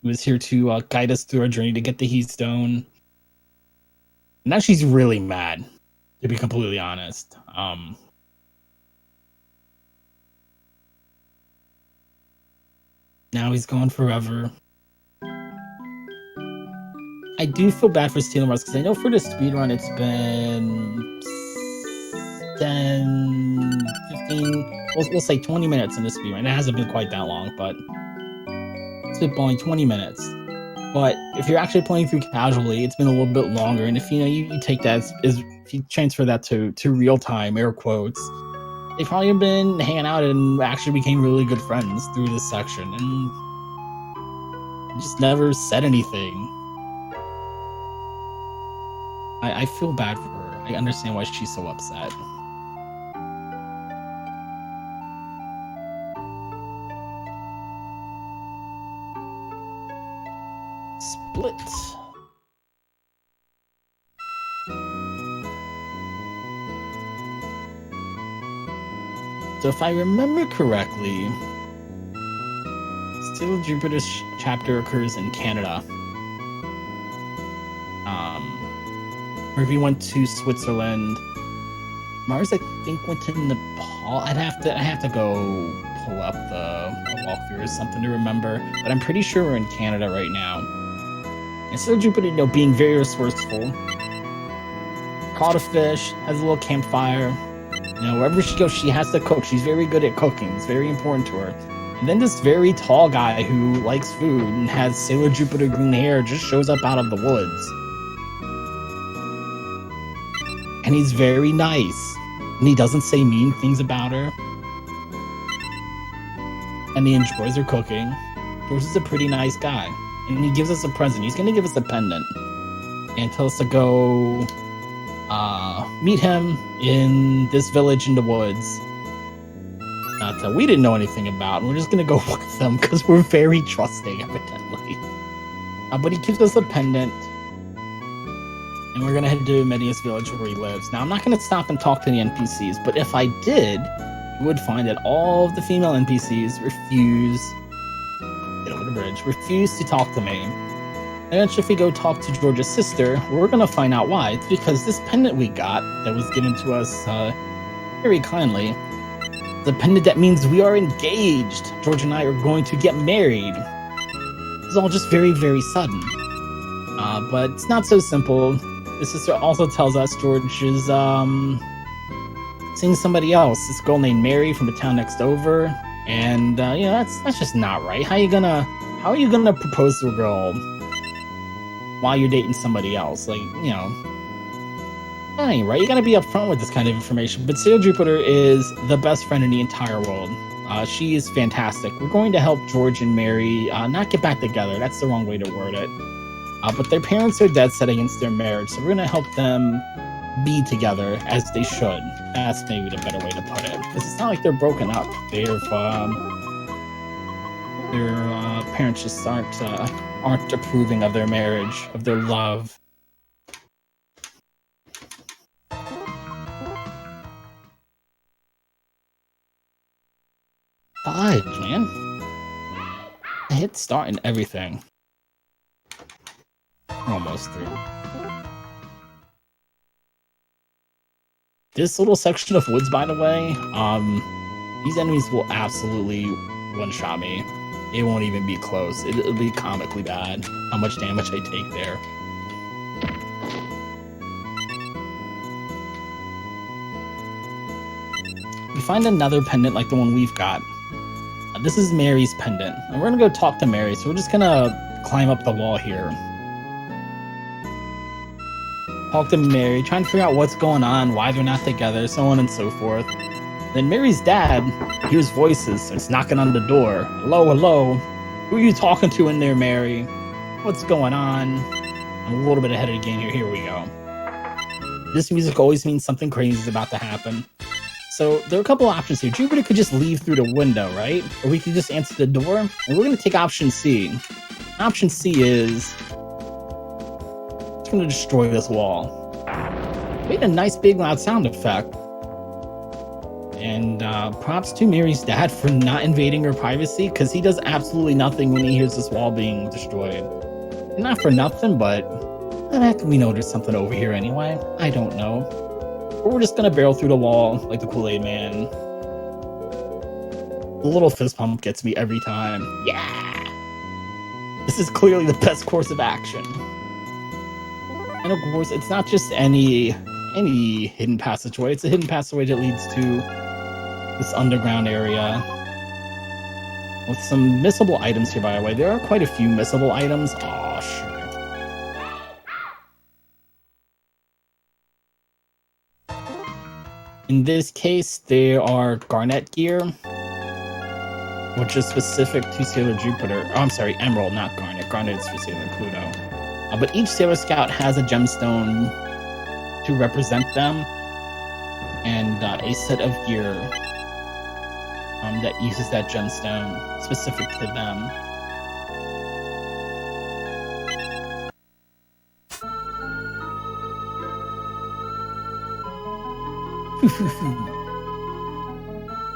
who is here to guide us through our journey to get the Heat Stone. Now she's really mad, to be completely honest. Now he's gone forever. I do feel bad for stealing Mars, because I know for the speedrun it's been 10, 15, we'll say 20 minutes in this speedrun. It hasn't been quite that long, but spitballing 20 minutes. But if you're actually playing through casually, it's been a little bit longer. And if you take that as if you transfer that to real time, air quotes, they've probably been hanging out and actually became really good friends through this section, and just never said anything. I feel bad for her. I understand why she's so upset. Split. So if I remember correctly, Still Jupiter's chapter occurs in Canada. Ruby went to Switzerland. Mars, I think, went to Nepal. I have to go pull up the walkthrough or something to remember, but I'm pretty sure we're in Canada right now. And Still Jupiter, being very resourceful, caught a fish, has a little campfire. Wherever she goes, she has to cook. She's very good at cooking. It's very important to her. And then this very tall guy who likes food and has Sailor Jupiter green hair just shows up out of the woods. And he's very nice. And he doesn't say mean things about her. And he enjoys her cooking. George is a pretty nice guy. And he gives us a present. He's going to give us a pendant. And tell us to go meet him in this village in the woods that we didn't know anything about. And we're just going to go with them because we're very trusting, evidently. But he gives us a pendant. And we're going to head to Medius village where he lives. Now, I'm not going to stop and talk to the NPCs, but if I did, you would find that all of the female NPCs refuse to talk to me. And eventually, if we go talk to George's sister, we're going to find out why. It's because this pendant we got that was given to us very kindly, the pendant that means we are engaged. George and I are going to get married. It's all just very, very sudden. But it's not so simple. The sister also tells us George is seeing somebody else, this girl named Mary from the town next over, and that's just not right. How are you gonna propose to a girl while you're dating somebody else? That ain't right. You gotta be upfront with this kind of information. But Sailor Jupiter is the best friend in the entire world. She is fantastic. We're going to help George and Mary not get back together. That's the wrong way to word it. But their parents are dead set against their marriage, so we're going to help them be together as they should. That's maybe the better way to put it. Because it's not like they're broken up. Their parents just aren't approving of their marriage, of their love. Fudge, man. I hit start and everything. Almost through. This little section of woods, by the way, these enemies will absolutely one-shot me. It won't even be close. It'll be comically bad how much damage I take there. We find another pendant like the one we've got. This is Mary's pendant. And we're gonna go talk to Mary, so we're just gonna climb up the wall here. Talk to Mary, trying to figure out what's going on, why they're not together, so on and so forth. Then Mary's dad hears voices, starts knocking on the door. Hello, hello. Who are you talking to in there, Mary? What's going on? I'm a little bit ahead of the game here. Here we go. This music always means something crazy is about to happen. So there are a couple options here. Jupiter could just leave through the window, right? Or we could just answer the door. And we're going to take option C. Option C is it's going to destroy this wall. Made a nice big loud sound effect. And props to Mary's dad for not invading her privacy, because he does absolutely nothing when he hears this wall being destroyed. Not for nothing, but heck, we know there's something over here anyway. I don't know. Or we're just going to barrel through the wall like the Kool-Aid Man. The little fist pump gets me every time. Yeah! This is clearly the best course of action. And of course, it's not just any hidden passageway. It's a hidden passageway that leads to this underground area with some missable items here, by the way. There are quite a few missable items. Oh, sure. In this case, there are Garnet gear, which is specific to Sailor Jupiter. Oh, I'm sorry, Emerald, not Garnet. Garnet is for Sailor Pluto. But each Sailor Scout has a gemstone to represent them, and a set of gear that uses that gemstone specific to them.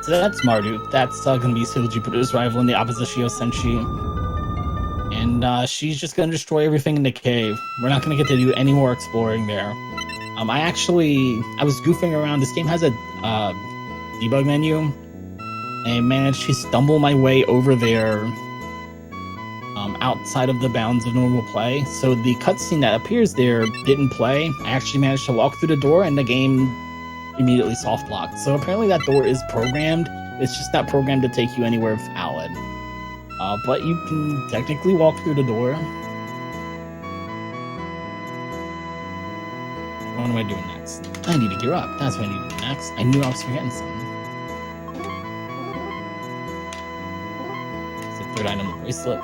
So that's Marduk. That's going to be Sailor Jupiter's rival in the Oppositio Senshi. And she's just going to destroy everything in the cave. We're not going to get to do any more exploring there. I was goofing around. This game has a debug menu. And I managed to stumble my way over there outside of the bounds of normal play. So the cutscene that appears there didn't play. I actually managed to walk through the door and the game immediately soft locked. So apparently that door is programmed. It's just not programmed to take you anywhere valid. But you can technically walk through the door. What am I doing next? I need to gear up. That's what I need to do next. I knew I was forgetting something. It's the third item, the bracelet.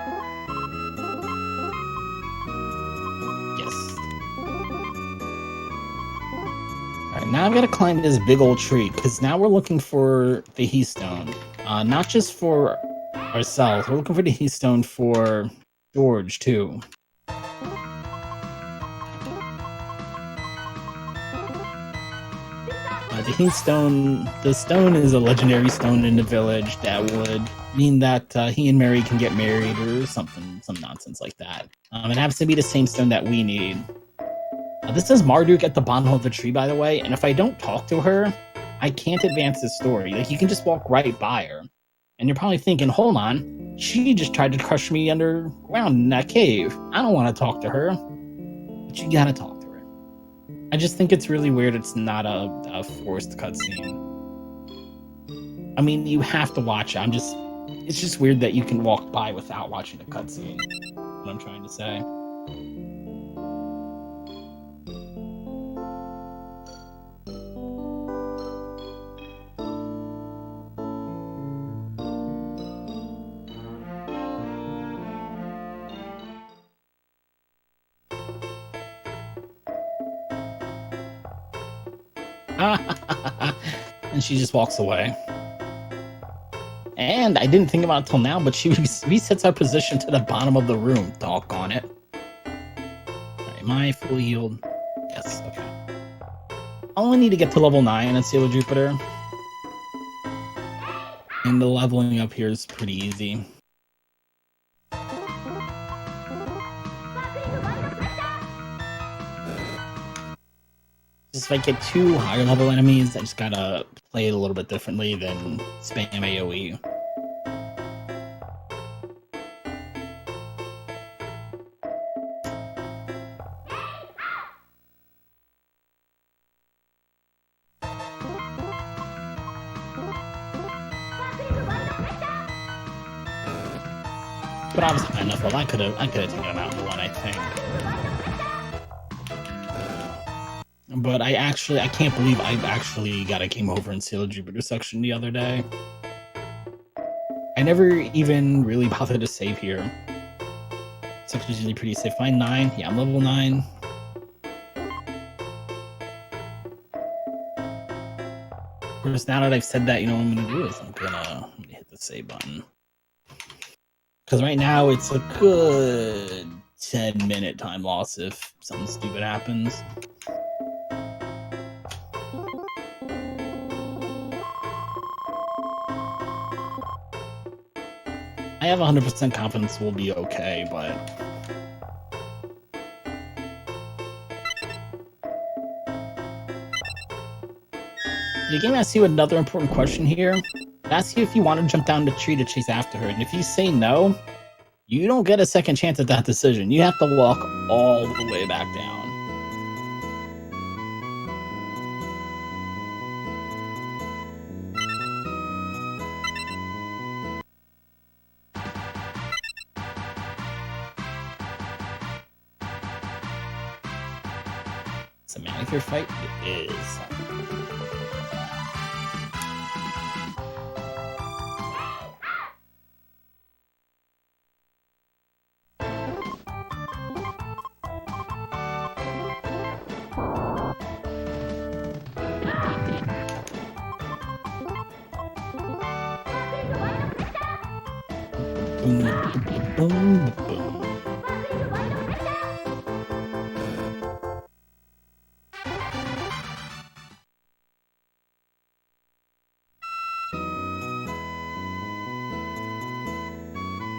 Now I've got to climb this big old tree, because now we're looking for the Heat Stone. Not just for ourselves, we're looking for the Heat Stone for George, too. The Heat Stone, the stone is a legendary stone in the village that would mean that he and Mary can get married or something, some nonsense like that. It happens to be the same stone that we need. This is Marduk at the bottom of the tree, by the way, and if I don't talk to her, I can't advance the story. Like, you can just walk right by her. And you're probably thinking, hold on, she just tried to crush me underground in that cave. I don't want to talk to her. But you gotta talk to her. I just think it's really weird it's not a forced cutscene. I mean, you have to watch it. It's just weird that you can walk by without watching the cutscene. What I'm trying to say. And she just walks away. And I didn't think about it till now, but she resets our position to the bottom of the room. Doggone it. Alright, am I fully healed? Yes, okay. I only need to get to level 9 at Sailor Jupiter. And the leveling up here is pretty easy. Just if I get 2 higher level enemies, I just gotta play it a little bit differently than spam AoE. But obviously not enough level. I could have taken him out in one, I think. But I can't believe I actually got a game over in Sailor Jupiter section the other day. I never even really bothered to save here. Section's usually pretty safe. Fine, 9. Yeah, I'm level 9. Of course, now that I've said that, you know what I'm gonna do is I'm gonna hit the save button. Because right now it's a good 10-minute time loss if something stupid happens. I have 100% confidence we'll be okay, but... The game asks you another important question here. It asks you if you want to jump down the tree to chase after her, and if you say no, you don't get a second chance at that decision. You have to walk all the way back down. It's a manicure fight? It is. Boom, boom, boom.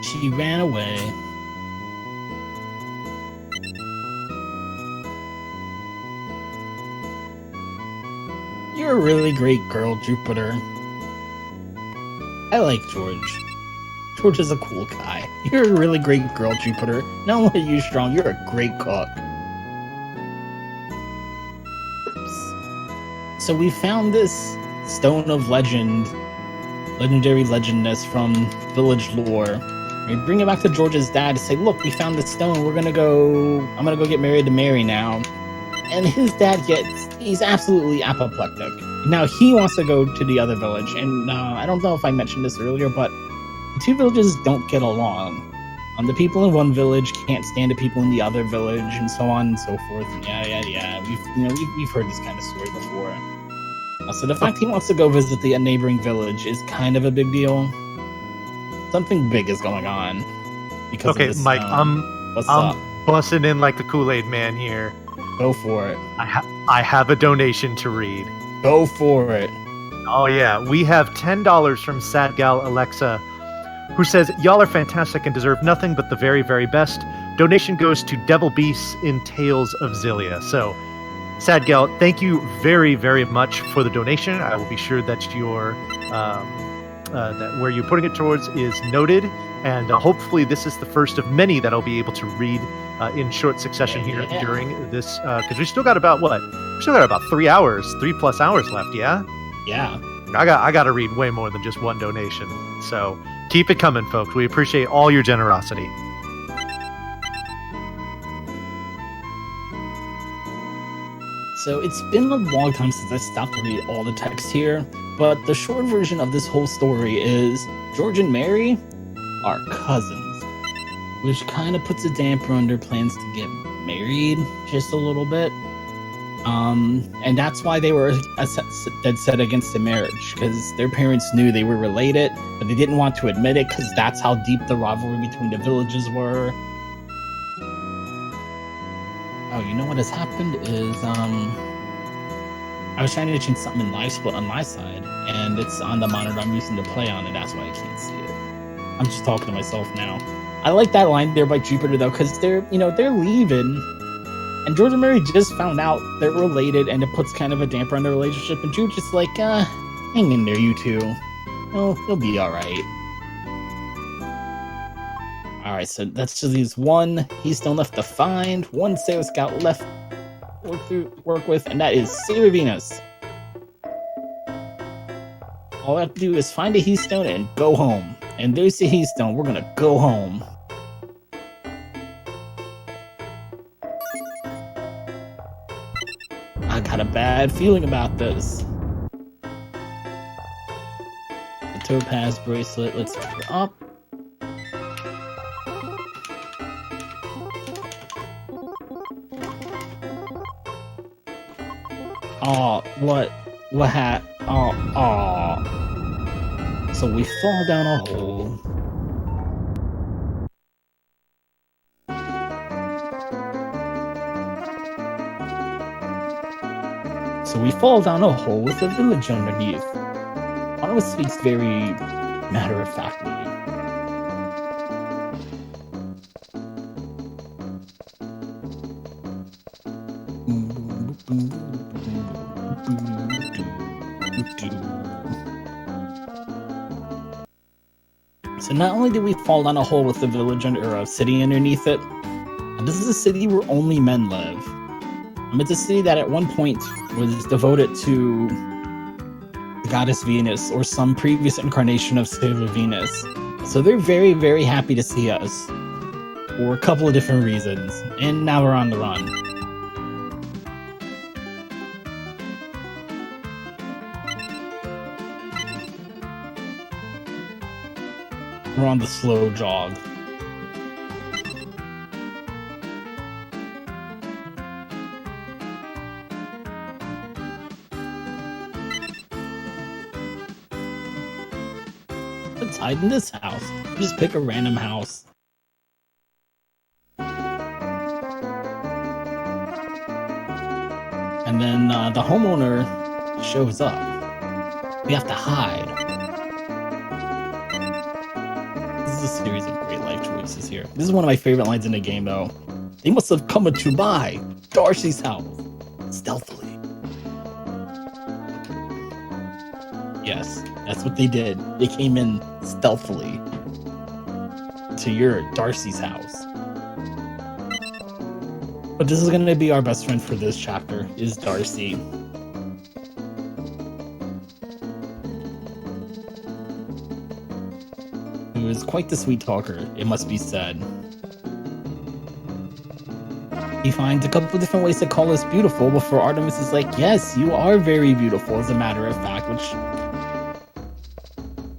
She ran away. You're a really great girl, Jupiter. I like George. George is a cool guy. You're a really great girl, Jupiter. Not only are you strong, you're a great cook. Oops. So we found this Stone of Legend, legendary legendness from village lore. We bring it back to George's dad to say, look, we found this stone. I'm gonna go get married to Mary now. And his dad he's absolutely apoplectic. Now he wants to go to the other village. And I don't know if I mentioned this earlier, but the two villages don't get along. The people in one village can't stand the people in the other village, and so on and so forth. Yeah. We've heard this kind of story before. So the fact he wants to go visit the neighboring village is kind of a big deal. Something big is going on. Because of this, Mike, I'm up? busting in like the Kool-Aid man here. Go for it. I have a donation to read. Go for it. Oh yeah, we have $10 from Sad Gal Alexa, who says, y'all are fantastic and deserve nothing but the very, very best. Donation goes to Devil Beasts in Tales of Zillia. So, Sad Gal, thank you very, very much for the donation. I will be sure that your that where you're putting it towards is noted, and hopefully this is the first of many that I'll be able to read in short succession here during this, because we still got about 3 hours, 3+ hours left. Yeah. I got to read way more than just one donation. So keep it coming, folks. We appreciate all your generosity. So it's been a long time since I stopped to read all the text here, but the short version of this whole story is George and Mary are cousins, which kind of puts a damper on their plans to get married just a little bit. And that's why they were dead set against the marriage, because their parents knew they were related, but they didn't want to admit it because that's how deep the rivalry between the villages were. Oh, you know what has happened is, I was trying to change something in live split on my side, and it's on the monitor I'm using to play on, and that's why I can't see it. I'm just talking to myself now. I like that line there by Jupiter, though, because they're leaving, and George and Mary just found out they're related, and it puts kind of a damper on their relationship, and Jude's just like, hang in there, you two. You'll be alright. Alright, so that's just leaves one. He's still left to find. One Sailor Scout left work with, and that is Sailor Venus. All I have to do is find a Heathstone and go home. And there's the Heathstone. We're gonna go home. I got a bad feeling about this. The Topaz bracelet. Let's pick her up. Oh, what So we fall down a hole. With a village underneath. Arnold speaks very matter-of-factly. So not only did we fall down a hole with the village or a city underneath it, this is a city where only men live. It's a city that at one point was devoted to the goddess Venus or some previous incarnation of Sailor Venus. So they're very, very happy to see us for a couple of different reasons. And now we're on the run. We're on the slow jog. Let's hide in this house. Just pick a random house. And then the homeowner shows up. We have to hide. This is a series of great life choices here. This is one of my favorite lines in the game, though. They must have come to buy Darcy's house stealthily. Yes, that's what they did. They came in stealthily to your Darcy's house. But this is going to be our best friend for this chapter, is Darcy. Who is quite the sweet talker, it must be said. He finds a couple of different ways to call us beautiful before Artemis is like, yes, you are very beautiful, as a matter of fact, which...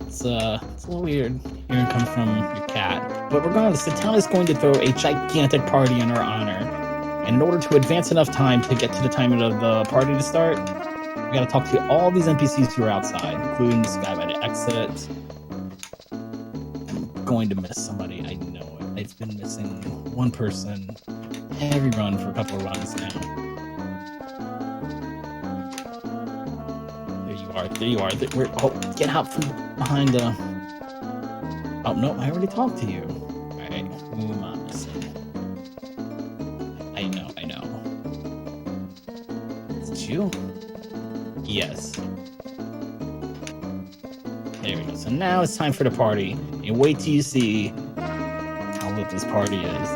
It's a little weird hearing it come from your cat. But regardless, the town is going to throw a gigantic party in our honor. And in order to advance enough time to get to the time of the party to start, we gotta talk to all these NPCs who are outside, including this guy by the exit. I'm going to miss somebody, I know it. I've been missing one person every run for a couple of runs now. There you are. Oh, get out from behind the... Oh, no, I already talked to you. Alright, who am I missing? I know. Is it you? Yes. There we go. So now it's time for the party. And wait till you see how lit this party is.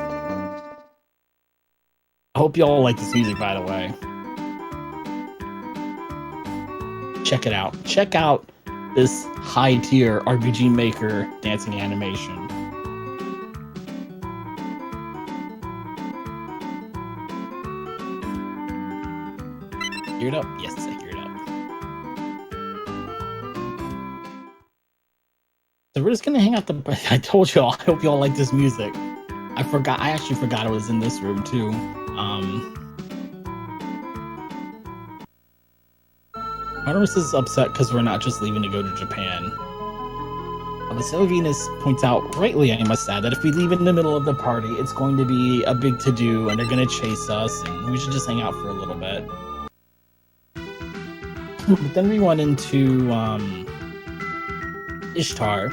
I hope y'all like this music, by the way. Check it out. Check out this high-tier RPG Maker dancing animation. Hear it up? Yes, I hear it up. So we're just gonna hang out I told y'all, I hope y'all like this music. I actually forgot it was in this room too. Artemis is upset because we're not just leaving to go to Japan. But Venus points out, rightly I must add, that if we leave in the middle of the party, it's going to be a big to-do and they're going to chase us and we should just hang out for a little bit. But then we run into Ishtar,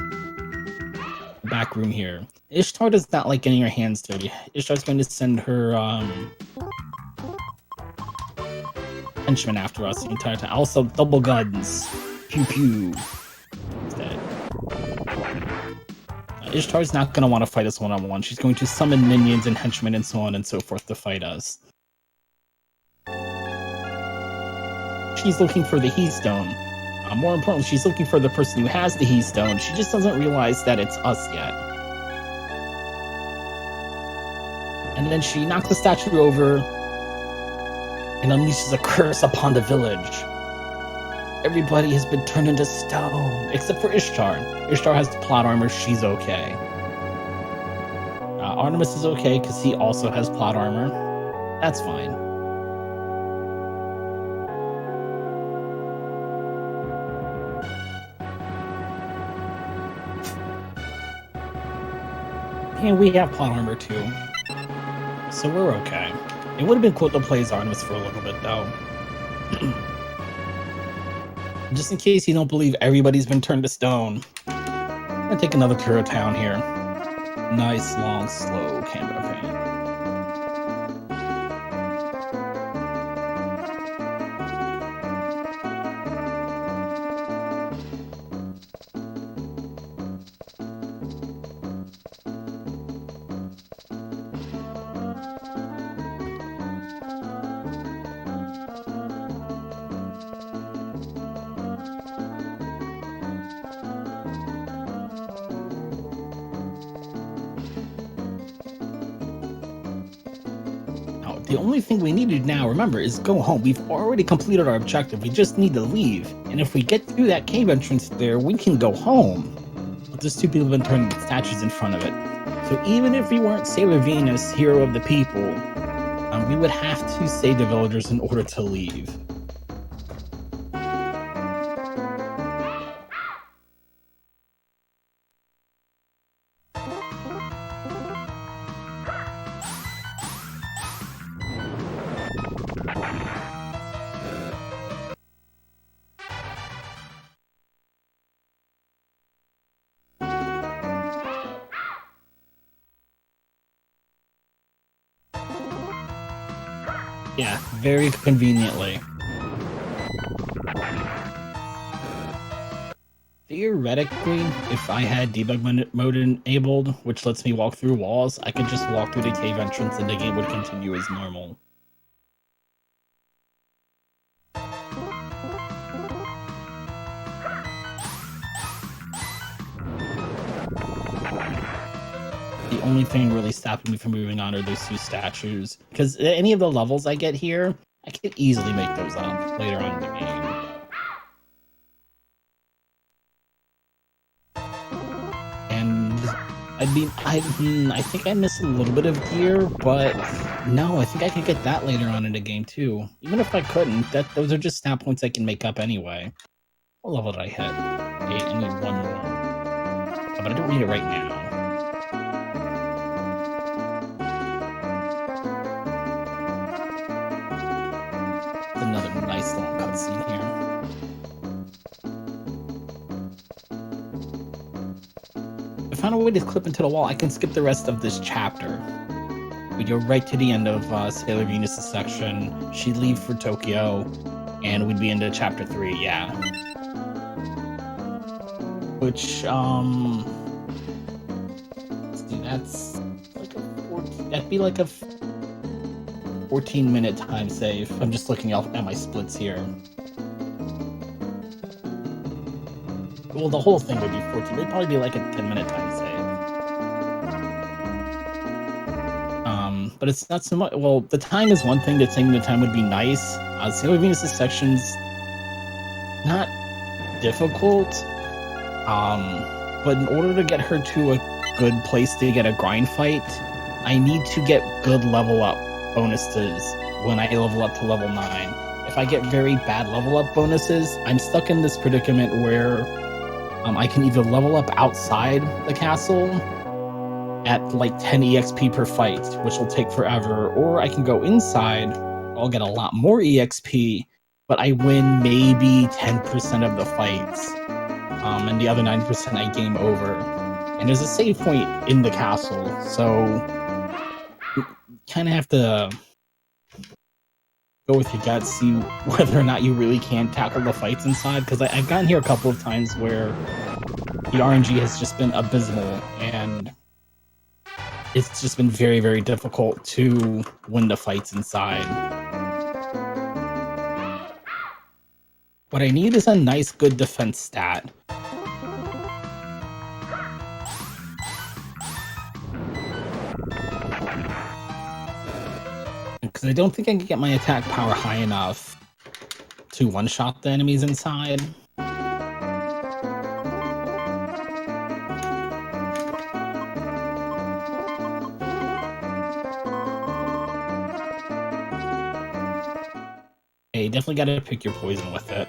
back room here. Ishtar does not like getting her hands dirty. Ishtar's going to send her henchmen after us the entire time. Also, double guns. Pew pew. Instead. Ishtar's not going to want to fight us one-on-one. She's going to summon minions and henchmen and so on and so forth to fight us. She's looking for the He Stone. More importantly, she's looking for the person who has the He Stone. She just doesn't realize that it's us yet. And then she knocks the statue over and unleashes a curse upon the village. Everybody has been turned into stone, except for Ishtar. Ishtar has the plot armor, she's okay. Artemis is okay, because he also has plot armor. That's fine. And we have plot armor too. So we're okay. It would have been cool to play as Artemis for a little bit, though. Just in case you don't believe everybody's been turned to stone, I'm gonna take another tour of town here. Nice, long, slow camera pan. The only thing we need to now, remember, is go home. We've already completed our objective. We just need to leave. And if we get through that cave entrance there, we can go home. just 2 people have been turning statues in front of it. So even if we weren't Sailor Venus, hero of the people, we would have to save the villagers in order to leave. Yeah, very conveniently. Theoretically, if I had debug mode enabled, which lets me walk through walls, I could just walk through the cave entrance and the game would continue as normal. The only thing really stopping me from moving on are those 2 statues. Because any of the levels I get here, I can easily make those up later on in the game. And I think I missed a little bit of gear, but no, I think I could get that later on in the game too. Even if I couldn't, those are just stat points I can make up anyway. What level did I hit? 8, I need 1 more. Oh, but I don't need it right now. Another nice long cutscene here. If I found a way to clip into the wall, I can skip the rest of this chapter. We go right to the end of Sailor Venus' section. She'd leave for Tokyo, and we'd be into chapter 3, yeah. Which, let's see, that's like that'd be like a 14-minute time save. I'm just looking at my splits here. Well, the whole thing would be 14. It'd probably be like a 10-minute time save. But it's not so much. Well, the time is one thing. The saving the time would be nice. Sailor Venus' section's not difficult. But in order to get her to a good place to get a grind fight, I need to get good level up bonuses when I level up to level 9. If I get very bad level up bonuses, I'm stuck in this predicament where I can either level up outside the castle at like 10 EXP per fight, which will take forever, or I can go inside, I'll get a lot more EXP, but I win maybe 10% of the fights, and the other 90% I game over. And there's a save point in the castle, so you kind of have to go with your gut, see whether or not you really can tackle the fights inside, because I've gotten here a couple of times where the RNG has just been abysmal, and it's just been very, very difficult to win the fights inside. What I need is a nice, good defense stat. Because I don't think I can get my attack power high enough to one-shot the enemies inside. You definitely gotta pick your poison with it.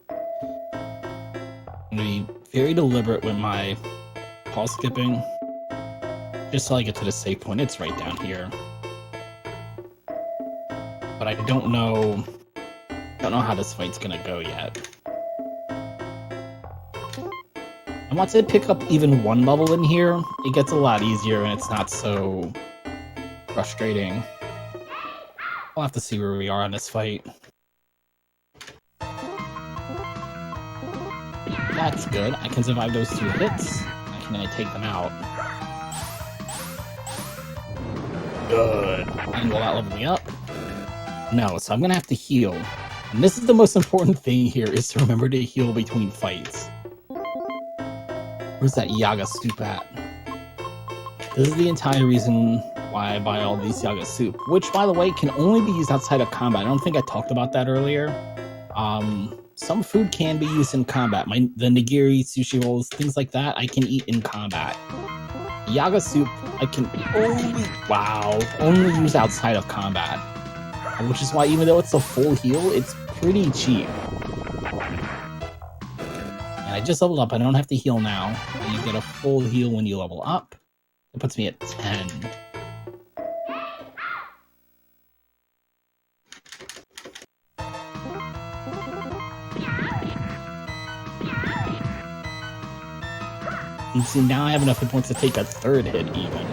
I'm gonna be very deliberate with my pause skipping, just till I get to the save point. It's right down here. But I don't know how this fight's gonna go yet. And once I pick up even 1 level in here, it gets a lot easier and it's not so frustrating. I'll have to see where we are on this fight. That's good. I can survive those 2 hits. I can take them out. Good. And will that level me up? No, so I'm gonna have to heal. And this is the most important thing here, is to remember to heal between fights. Where's that Yaga soup at? This is the entire reason why I buy all these Yaga soup, which, by the way, can only be used outside of combat. I don't think I talked about that earlier. some food can be used in combat. The nigiri, sushi rolls, things like that, I can eat in combat. Yaga soup, I can only use outside of combat. Which is why, even though it's a full heal, it's pretty cheap. And I just leveled up. I don't have to heal now. You get a full heal when you level up. It puts me at 10. And see, now I have enough hit points to take a third hit even.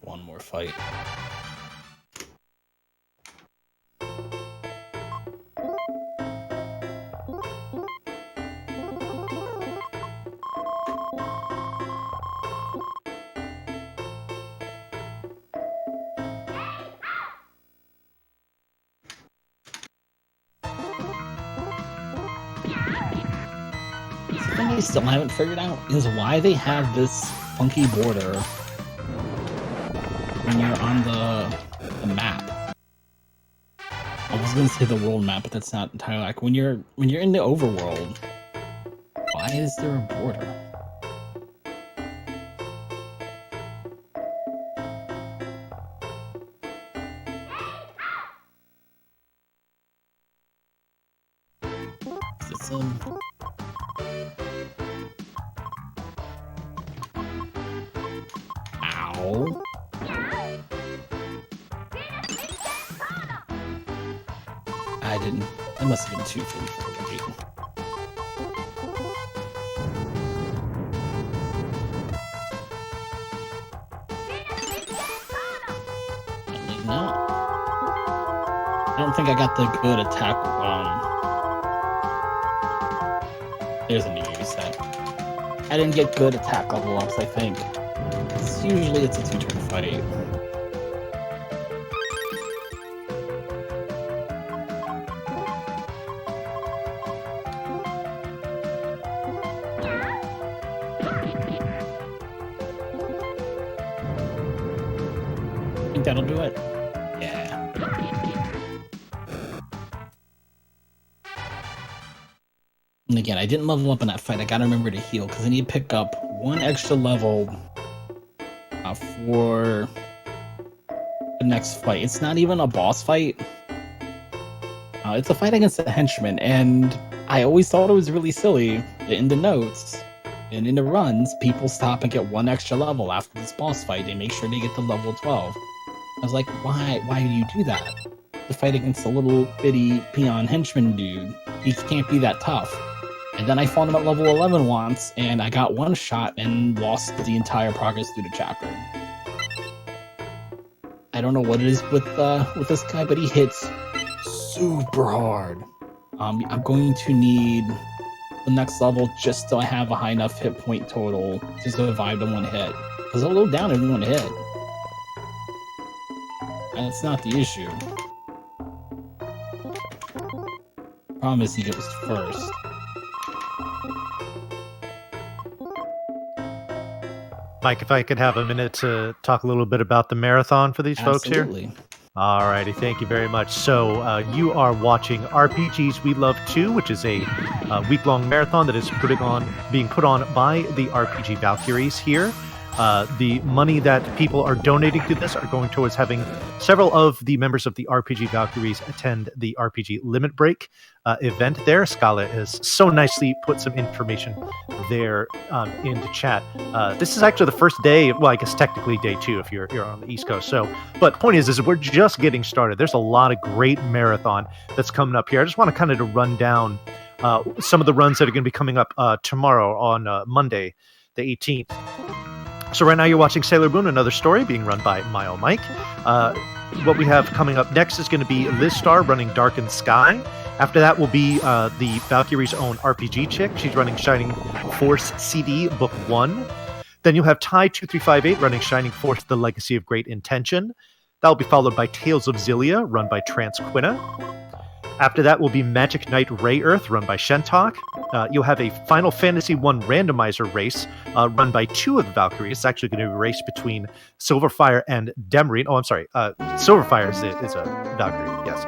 One more fight. Something I still haven't figured out is why they have this funky border when you're on the map. I was gonna say the world map, but that's not entirely like when you're in the overworld. Why is there a border? Is it some... Ow. I didn't. That must have been 244. No. I don't think I got the good attack. There's a new reset. I didn't get good attack level ups, I think. Usually it's a 2-turn fight. Think that'll do it? Yeah. And again, I didn't level up in that fight. I gotta remember to heal, because I need to pick up one extra level for the next fight. It's not even a boss fight. It's a fight against a henchman, and I always thought it was really silly. In the notes and in the runs, people stop and get one extra level after this boss fight. They make sure they get to level 12. I was like, why do you do that? The fight against a little bitty peon henchman dude, he can't be that tough. And then I fought him at level 11 once, and I got one shot and lost the entire progress through the chapter. I don't know what it is with this guy, but he hits super hard. I'm going to need the next level just so I have a high enough hit point total to survive the one hit. Because I'll go down in one hit. And it's not the issue. Problem is he goes first. Mike, if I could have a minute to talk a little bit about the marathon for these folks here. Absolutely. Alrighty, thank you very much. So you are watching RPGs We Love 2, which is a week-long marathon that is being put on by the RPG Valkyries here. The money that people are donating to this are going towards having several of the members of the RPG Valkyries attend the RPG Limit Break event there. Scala has so nicely put some information there into chat. This is actually the first day, well, I guess technically day 2 if you're on the East Coast. So, but the point is we're just getting started. There's a lot of great marathon that's coming up here. I just want to kind of run down some of the runs that are going to be coming up tomorrow on Monday, the 18th. So right now you're watching Sailor Moon, another story being run by MyOhMyke. What we have coming up next is going to be Liz Star running Darkened Sky. After that will be the Valkyrie's own RPG chick. She's running Shining Force CD Book 1. Then you'll have Ty2358 running Shining Force The Legacy of Great Intention. That will be followed by Tales of Xillia, run by Transquina. After that will be Magic Knight Ray Earth, run by Shentok. You'll have a Final Fantasy I randomizer race run by two of the Valkyries. It's actually going to be a race between Silverfire and Demarine. Oh, I'm sorry. Silverfire is a Valkyrie, yes.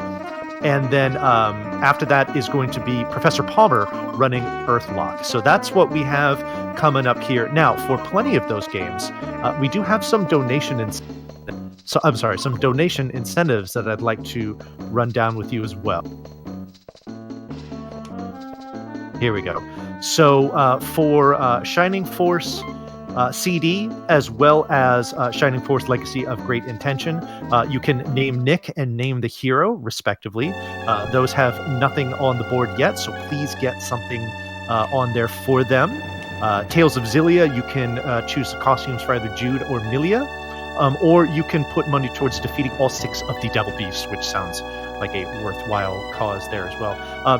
And then after that is going to be Professor Palmer running Earthlock. So that's what we have coming up here. Now, for plenty of those games, we do have some donation some donation incentives that I'd like to run down with you as well. Here we go. So for Shining Force CD, as well as Shining Force Legacy of Great Intention, you can name Nick and name the hero, respectively. Those have nothing on the board yet, so please get something on there for them. Tales of Xillia, you can choose the costumes for either Jude or Milia. Or you can put money towards defeating all 6 of the Devil Beasts, which sounds like a worthwhile cause there as well.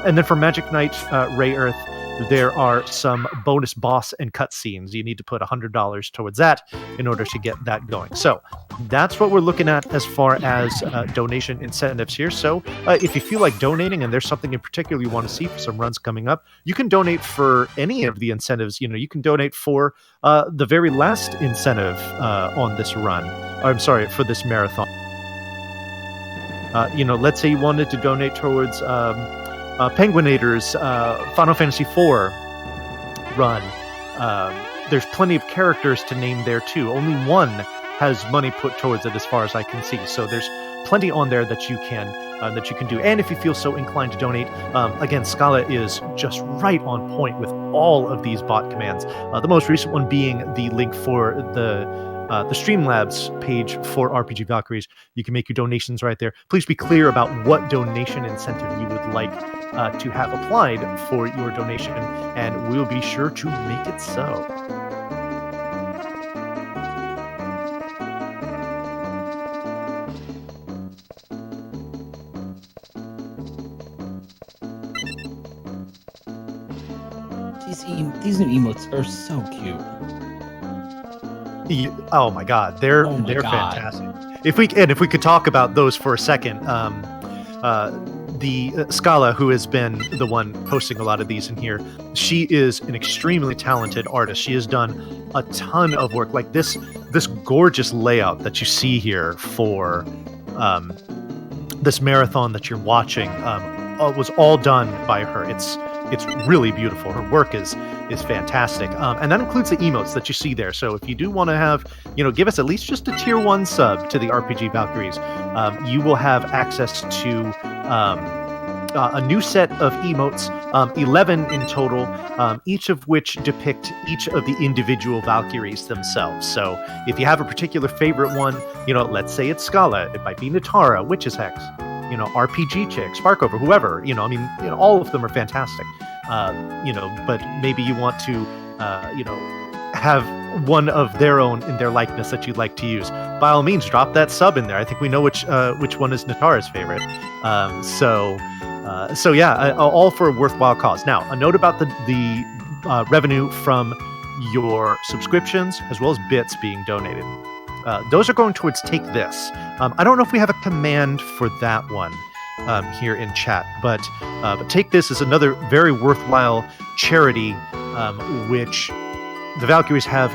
And then for Magic Knight Ray Earth, there are some bonus boss and cutscenes. You need to put $100 towards that in order to get that going. So that's what we're looking at as far as donation incentives here. So if you feel like donating and there's something in particular you want to see for some runs coming up, you can donate for any of the incentives. You know, you can donate for the very last incentive on this run. Or, I'm sorry, for this marathon. Let's say you wanted to donate towards Penguinator's Final Fantasy IV run. There's plenty of characters to name there too. Only one has money put towards it, as far as I can see. So there's plenty on there that you can do. And if you feel so inclined to donate, again, Scala is just right on point with all of these bot commands. The most recent one being the link for the Streamlabs page for RPG Valkyries. You can make your donations right there. Please be clear about what donation incentive you would like to have applied for your donation, and we'll be sure to make it so. These new emotes are so cute. Oh my god, they're fantastic. If we could talk about those for a second, the Scala, who has been the one posting a lot of these in here, she is an extremely talented artist. She has done a ton of work, like this gorgeous layout that you see here for this marathon that you're watching. Was all done by her. It's really beautiful. Her work is fantastic. And that includes the emotes that you see there. So if you do want to have, give us at least just a tier 1 sub to the RPG Valkyries, you will have access to a new set of emotes, 11 in total, each of which depict each of the individual Valkyries themselves. So if you have a particular favorite one, let's say it's Scala, it might be Natara, Witch's Hex, RPG Chick, Sparkover, whoever, all of them are fantastic. But maybe you want to, have one of their own in their likeness that you'd like to use. By all means, drop that sub in there. I think we know which one is Natara's favorite. So yeah, all for a worthwhile cause. Now, a note about the revenue from your subscriptions as well as bits being donated. Those are going towards Take This. I don't know if we have a command for that one here in chat, but Take This is another very worthwhile charity which the Valkyries have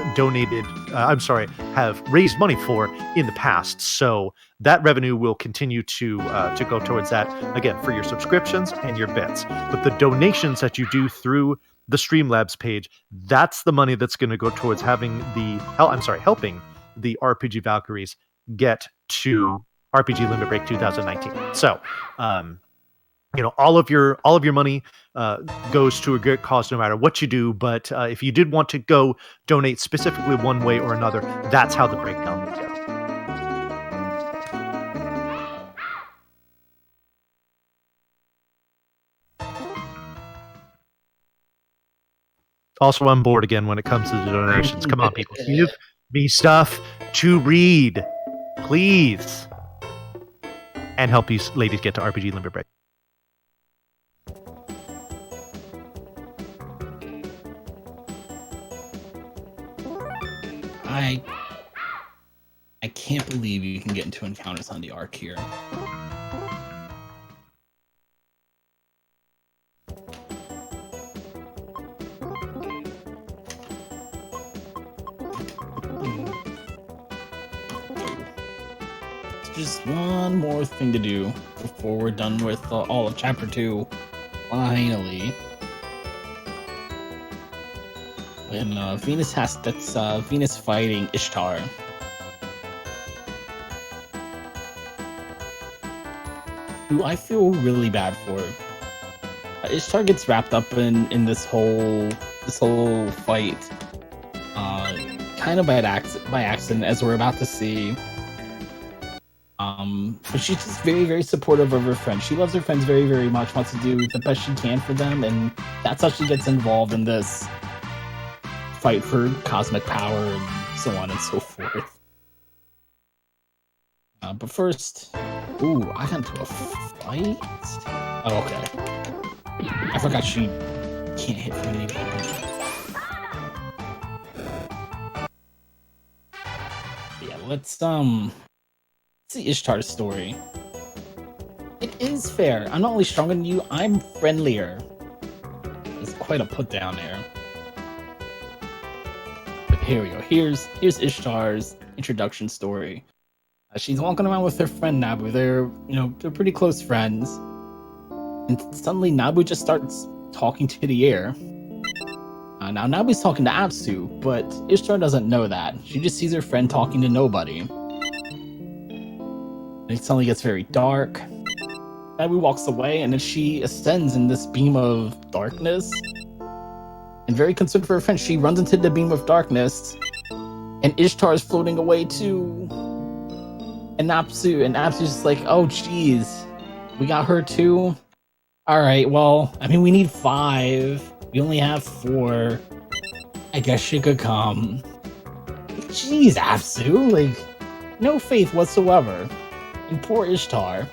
have raised money for in the past. So that revenue will continue to go towards that, again, for your subscriptions and your bits. But the donations that you do through the Streamlabs page, that's the money that's going to go towards helping the RPG Valkyries get to RPG Limit Break 2019. So, all of your money goes to a good cause no matter what you do. But if you did want to go donate specifically one way or another, that's how the breakdown would go. Also on board again when it comes to the donations. Come on, people. me stuff to read, please. And help these ladies get to RPG Limit Break. I can't believe you can get into encounters on the Ark here. Just one more thing to do before we're done with all of Chapter 2. Finally. When Venus Venus fighting Ishtar. Who I feel really bad for. Ishtar gets wrapped up in this whole fight, kind of by accident, as we're about to see. But she's just very, very supportive of her friends. She loves her friends very, very much. Wants to do the best she can for them, and that's how she gets involved in this fight for cosmic power and so on and so forth. But first, ooh, I got into a fight? Oh, okay. I forgot she can't hit from any people. Yeah, let's see Ishtar's story. It is fair. I'm not only stronger than you, I'm friendlier. It's quite a put down there. But here we go. Here's Ishtar's introduction story. She's walking around with her friend Nabu. They're pretty close friends. And suddenly Nabu just starts talking to the air. Now Nabu's talking to Apsu, but Ishtar doesn't know that. She just sees her friend talking to nobody. And it suddenly gets very dark. Nabu walks away, and then she ascends in this beam of darkness. And very concerned for her friend, she runs into the beam of darkness. And Ishtar is floating away too. And Apsu's just like, oh geez, we got her too? Alright, well, I mean, we need 5. We only have 4. I guess she could come. Jeez, Apsu, like, no faith whatsoever. And poor Ishtar.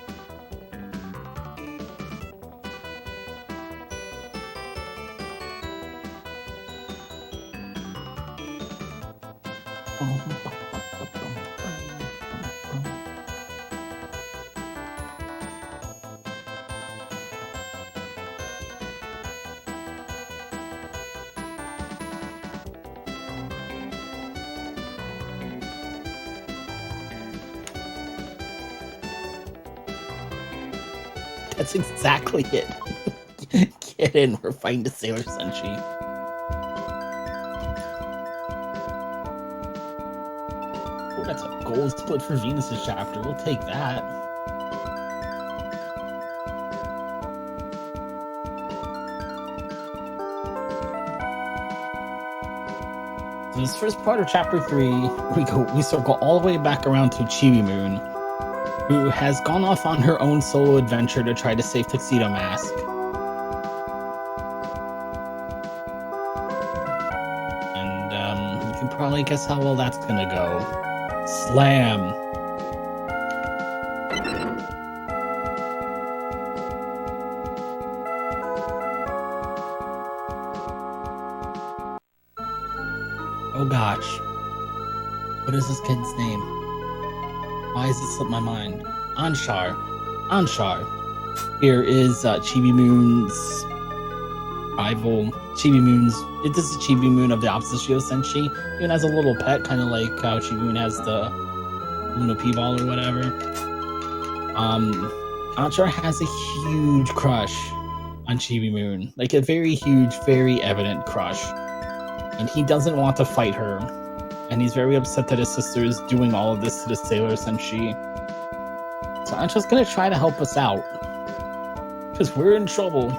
That's exactly it. Get in, we're fighting the Sailor Senshi. Oh, that's a gold split for Venus's chapter. We'll take that. So this first part of chapter 3, we circle all the way back around to Chibi Moon, who has gone off on her own solo adventure to try to save Tuxedo Mask. And you can probably guess how well that's gonna go. Slam! Oh gosh. What is this kid's name? Why has it slipped my mind? Anshar. Here is Chibi Moon's rival. This is Chibi Moon of the opposite Shio Senshi. Even has a little pet, kind of like how Chibi Moon has the Luna P-Ball or whatever. Anshar has a huge crush on Chibi Moon. Like a very huge, very evident crush. And he doesn't want to fight her. And he's very upset that his sister is doing all of this to the Sailor Senshi. So I'm just gonna try to help us out. Because we're in trouble.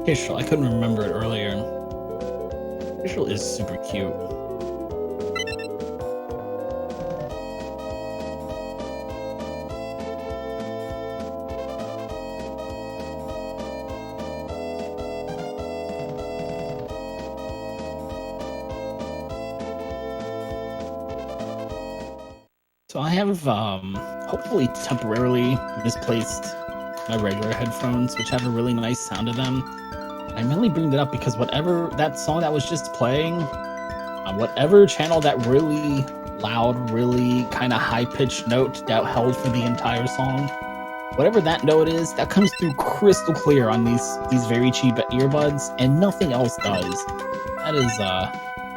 Kishel, I couldn't remember it earlier. Kishel is super cute. So I have hopefully temporarily misplaced my regular headphones, which have a really nice sound to them. I mainly bring that up because whatever that song that was just playing, whatever channel that really loud, really kind of high-pitched note that held for the entire song, whatever that note is, that comes through crystal clear on these very cheap earbuds, and nothing else does.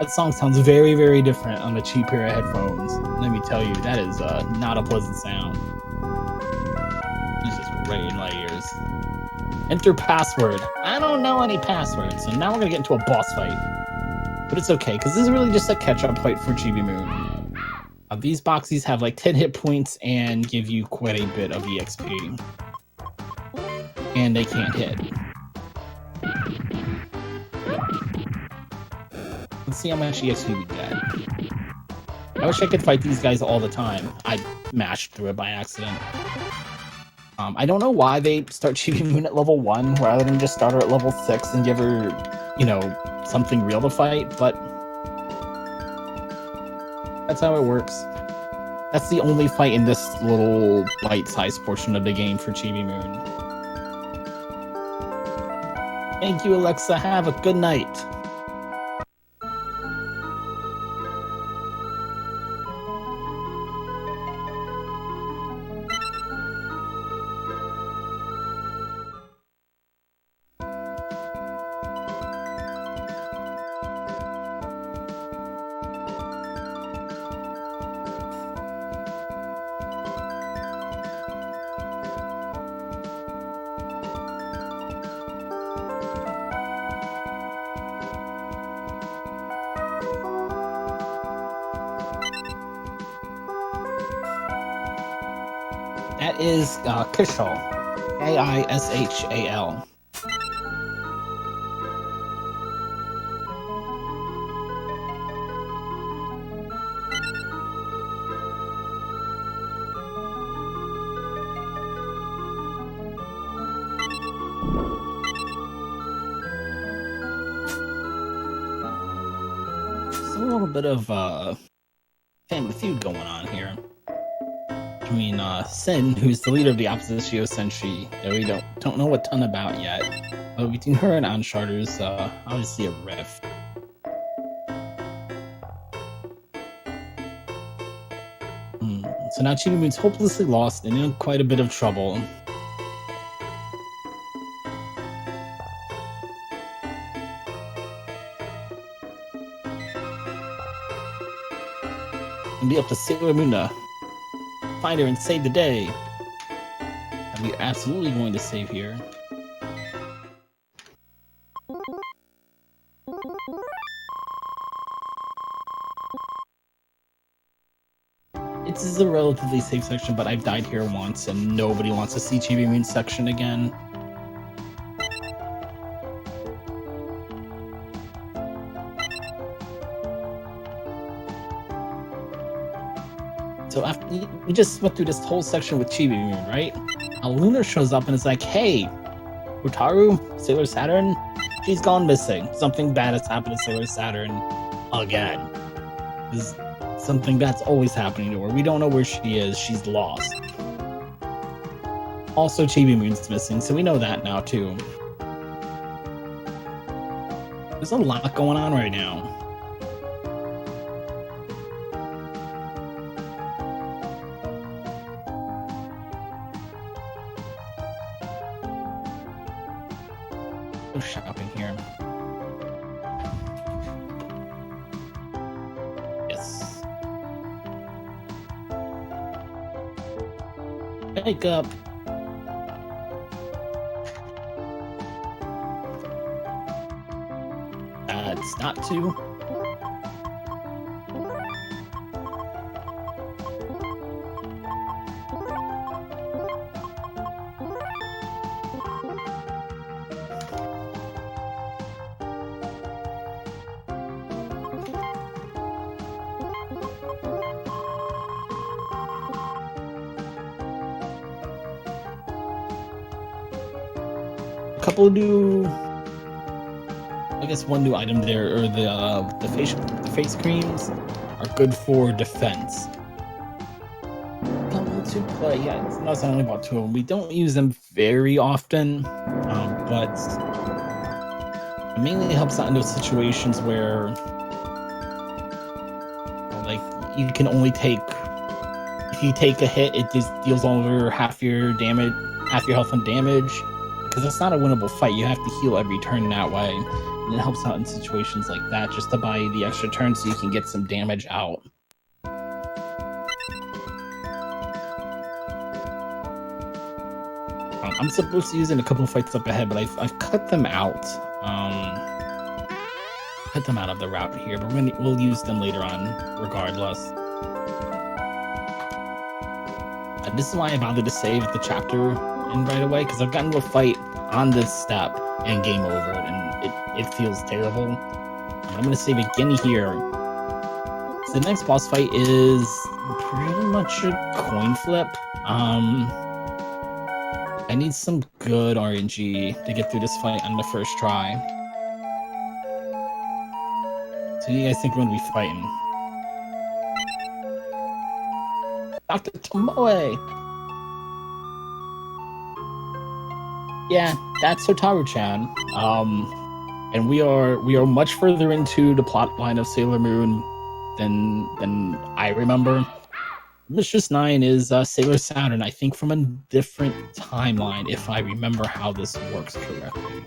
That song sounds very, very different on a cheap pair of headphones. Let me tell you, that is not a pleasant sound. It's just right in my ears. Enter password. I don't know any passwords, so now we're gonna get into a boss fight. But it's okay, because this is really just a catch-up fight for Chibi Moon. These boxies have like 10 hit points and give you quite a bit of EXP. And they can't hit. Let's see how much EXP we get. I wish I could fight these guys all the time. I mashed through it by accident. I don't know why they start Chibi Moon at level 1 rather than just start her at level 6 and give her, you know, something real to fight, but that's how it works. That's the only fight in this little bite-sized portion of the game for Chibi Moon. Thank you, Alexa. Have a good night. That is Kishal. K-I-S-H-A-L. There's a little bit of family feud going on here. Between Sin, who's the leader of the Oppositio Senshi, that we don't know a ton about yet. But between her and Ansharter, there's obviously a rift. So now Chibi Moon's hopelessly lost and in quite a bit of trouble. And be up to Sailor Moon to find her and save the day. And we're absolutely going to save here. This is a relatively safe section, but I've died here once and nobody wants to see Chibi Moon's section again. So after we just went through this whole section with Chibi Moon, right? Lunar shows up and is like, "Hey, Utaru, Sailor Saturn, she's gone missing. Something bad has happened to Sailor Saturn again. There's something that's always happening to her. We don't know where she is. She's lost. Also, Chibi Moon's missing, so we know that now too. There's a lot going on right now." Shopping here. Yes. Makeup. It's not to. couple of new, I guess one new item there, or the face creams are good for defense. Level 2 play, yeah, it's not only about 2 of them. We don't use them very often, but it mainly helps out in those situations where, like, you can only take, if you take a hit, it just deals over half your damage, half your health and damage, because it's not a winnable fight. You have to heal every turn that way, and it helps out in situations like that, just to buy you the extra turn so you can get some damage out. I'm supposed to use it in a couple of fights up ahead, but I've cut them out. Cut them out of the route here, but we'll use them later on, regardless. This is why I bothered to save the chapter in right away, because I've gotten into a fight on this step and game over, and it feels terrible. I'm gonna save again here. So the next boss fight is pretty much a coin flip. I need some good RNG to get through this fight on the first try. So who do you guys think we're going to be fighting? Dr. Tomoe! Yeah, that's Hotaru-chan. And we are much further into the plot line of Sailor Moon than I remember. Mistress 9 is Sailor Saturn, I think from a different timeline, if I remember how this works correctly.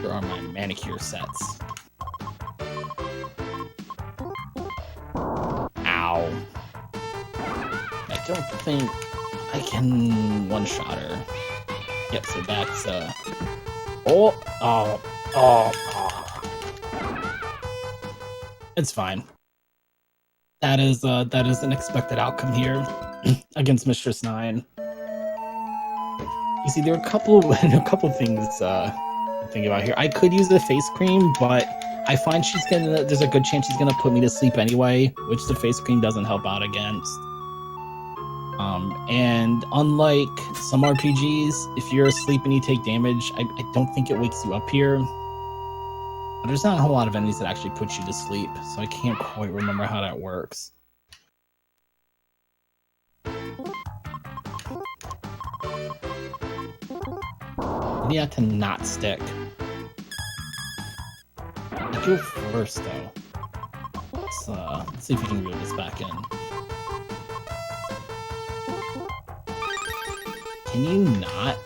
There are my manicure sets. Ow. I don't think I can one-shot her. Yep, so that's, It's fine. That is an expected outcome here against Mistress 9. You see, there are a couple of things to think about here. I could use the face cream, but I find there's a good chance she's gonna put me to sleep anyway, which the face cream doesn't help out against. And unlike some RPGs, if you're asleep and you take damage, I don't think it wakes you up here. But there's not a whole lot of enemies that actually put you to sleep, so I can't quite remember how that works. Maybe I have to not stick. I go first, though. Let's see if we can reel this back in. Can you not?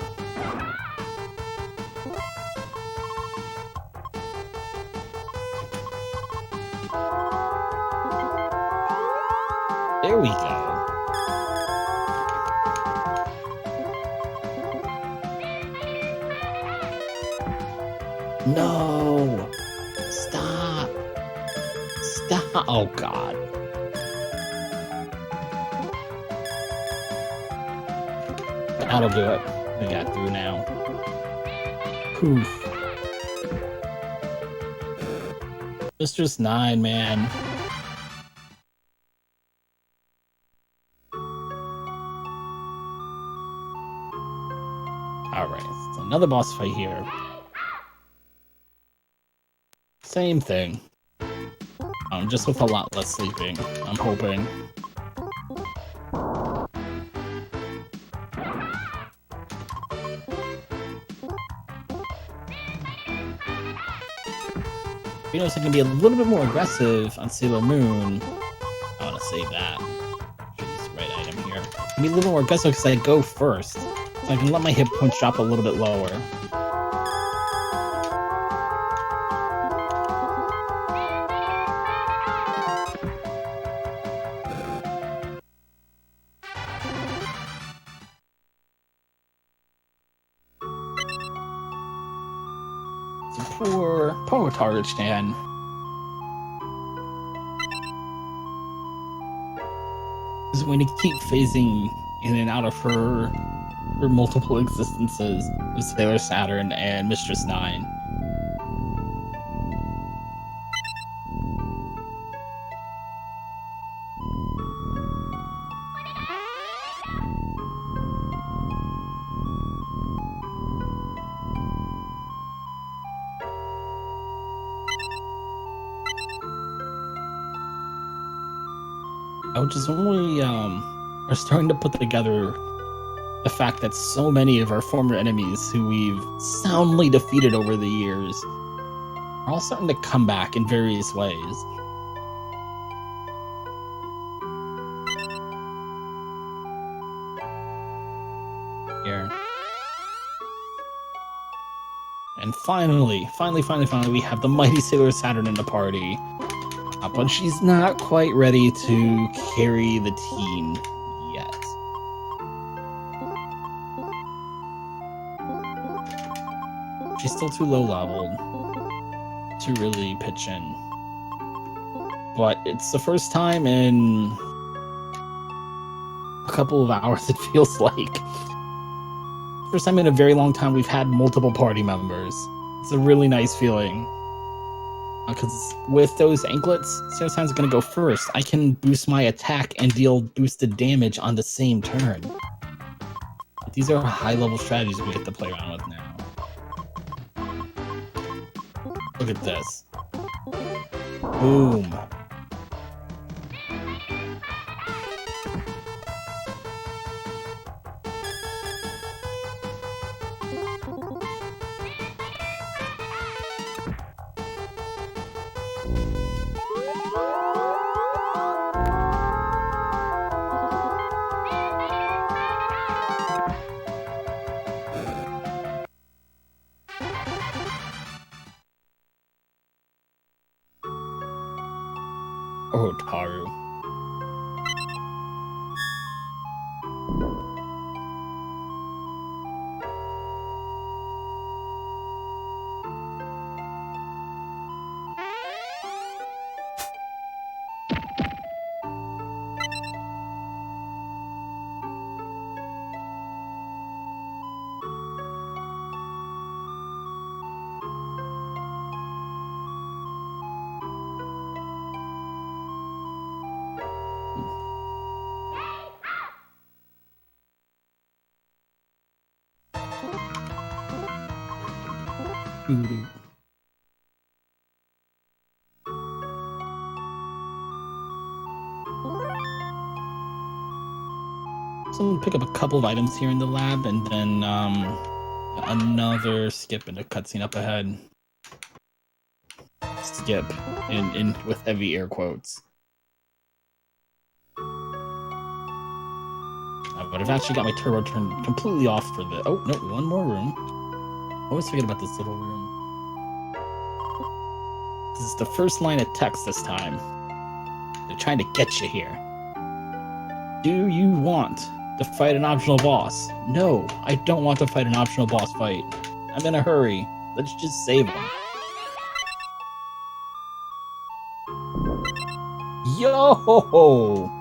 There we go. No! Stop! Stop! Oh, God. That'll do it. We got through now. Poof. Mistress 9, man. Alright, so another boss fight here. Same thing. Just with a lot less sleeping, I'm hoping. You know, so it can be a little bit more aggressive on Sailor Moon. I want to save that. Should use the right item here. It can be a little more aggressive because I go first. So I can let my hit points drop a little bit lower. Poor Hotaru-chan. Is going to keep phasing in and out of her multiple existences of Sailor Saturn and Mistress 9. Just when we are starting to put together the fact that so many of our former enemies who we've soundly defeated over the years are all starting to come back in various ways. Here. And finally, we have the mighty Sailor Saturn in the party. But she's not quite ready to carry the team yet. She's still too low leveled to really pitch in. But it's the first time in a couple of hours, it feels like. First time in a very long time we've had multiple party members. It's a really nice feeling. Because with those anklets, Sailor-san's going to go first. I can boost my attack and deal boosted damage on the same turn. These are high-level strategies we get to play around with now. Look at this. Boom. Oh, Taru. Doo-doo. So I'm gonna pick up a couple of items here in the lab, and then another skip in a cutscene up ahead. Skip in with heavy air quotes. But I've actually got my turbo turned completely off for the. Oh no, one more room. I always forget about this little room. This is the first line of text this time. They're trying to get you here. Do you want to fight an optional boss? No, I don't want to fight an optional boss fight. I'm in a hurry. Let's just save him. Yo!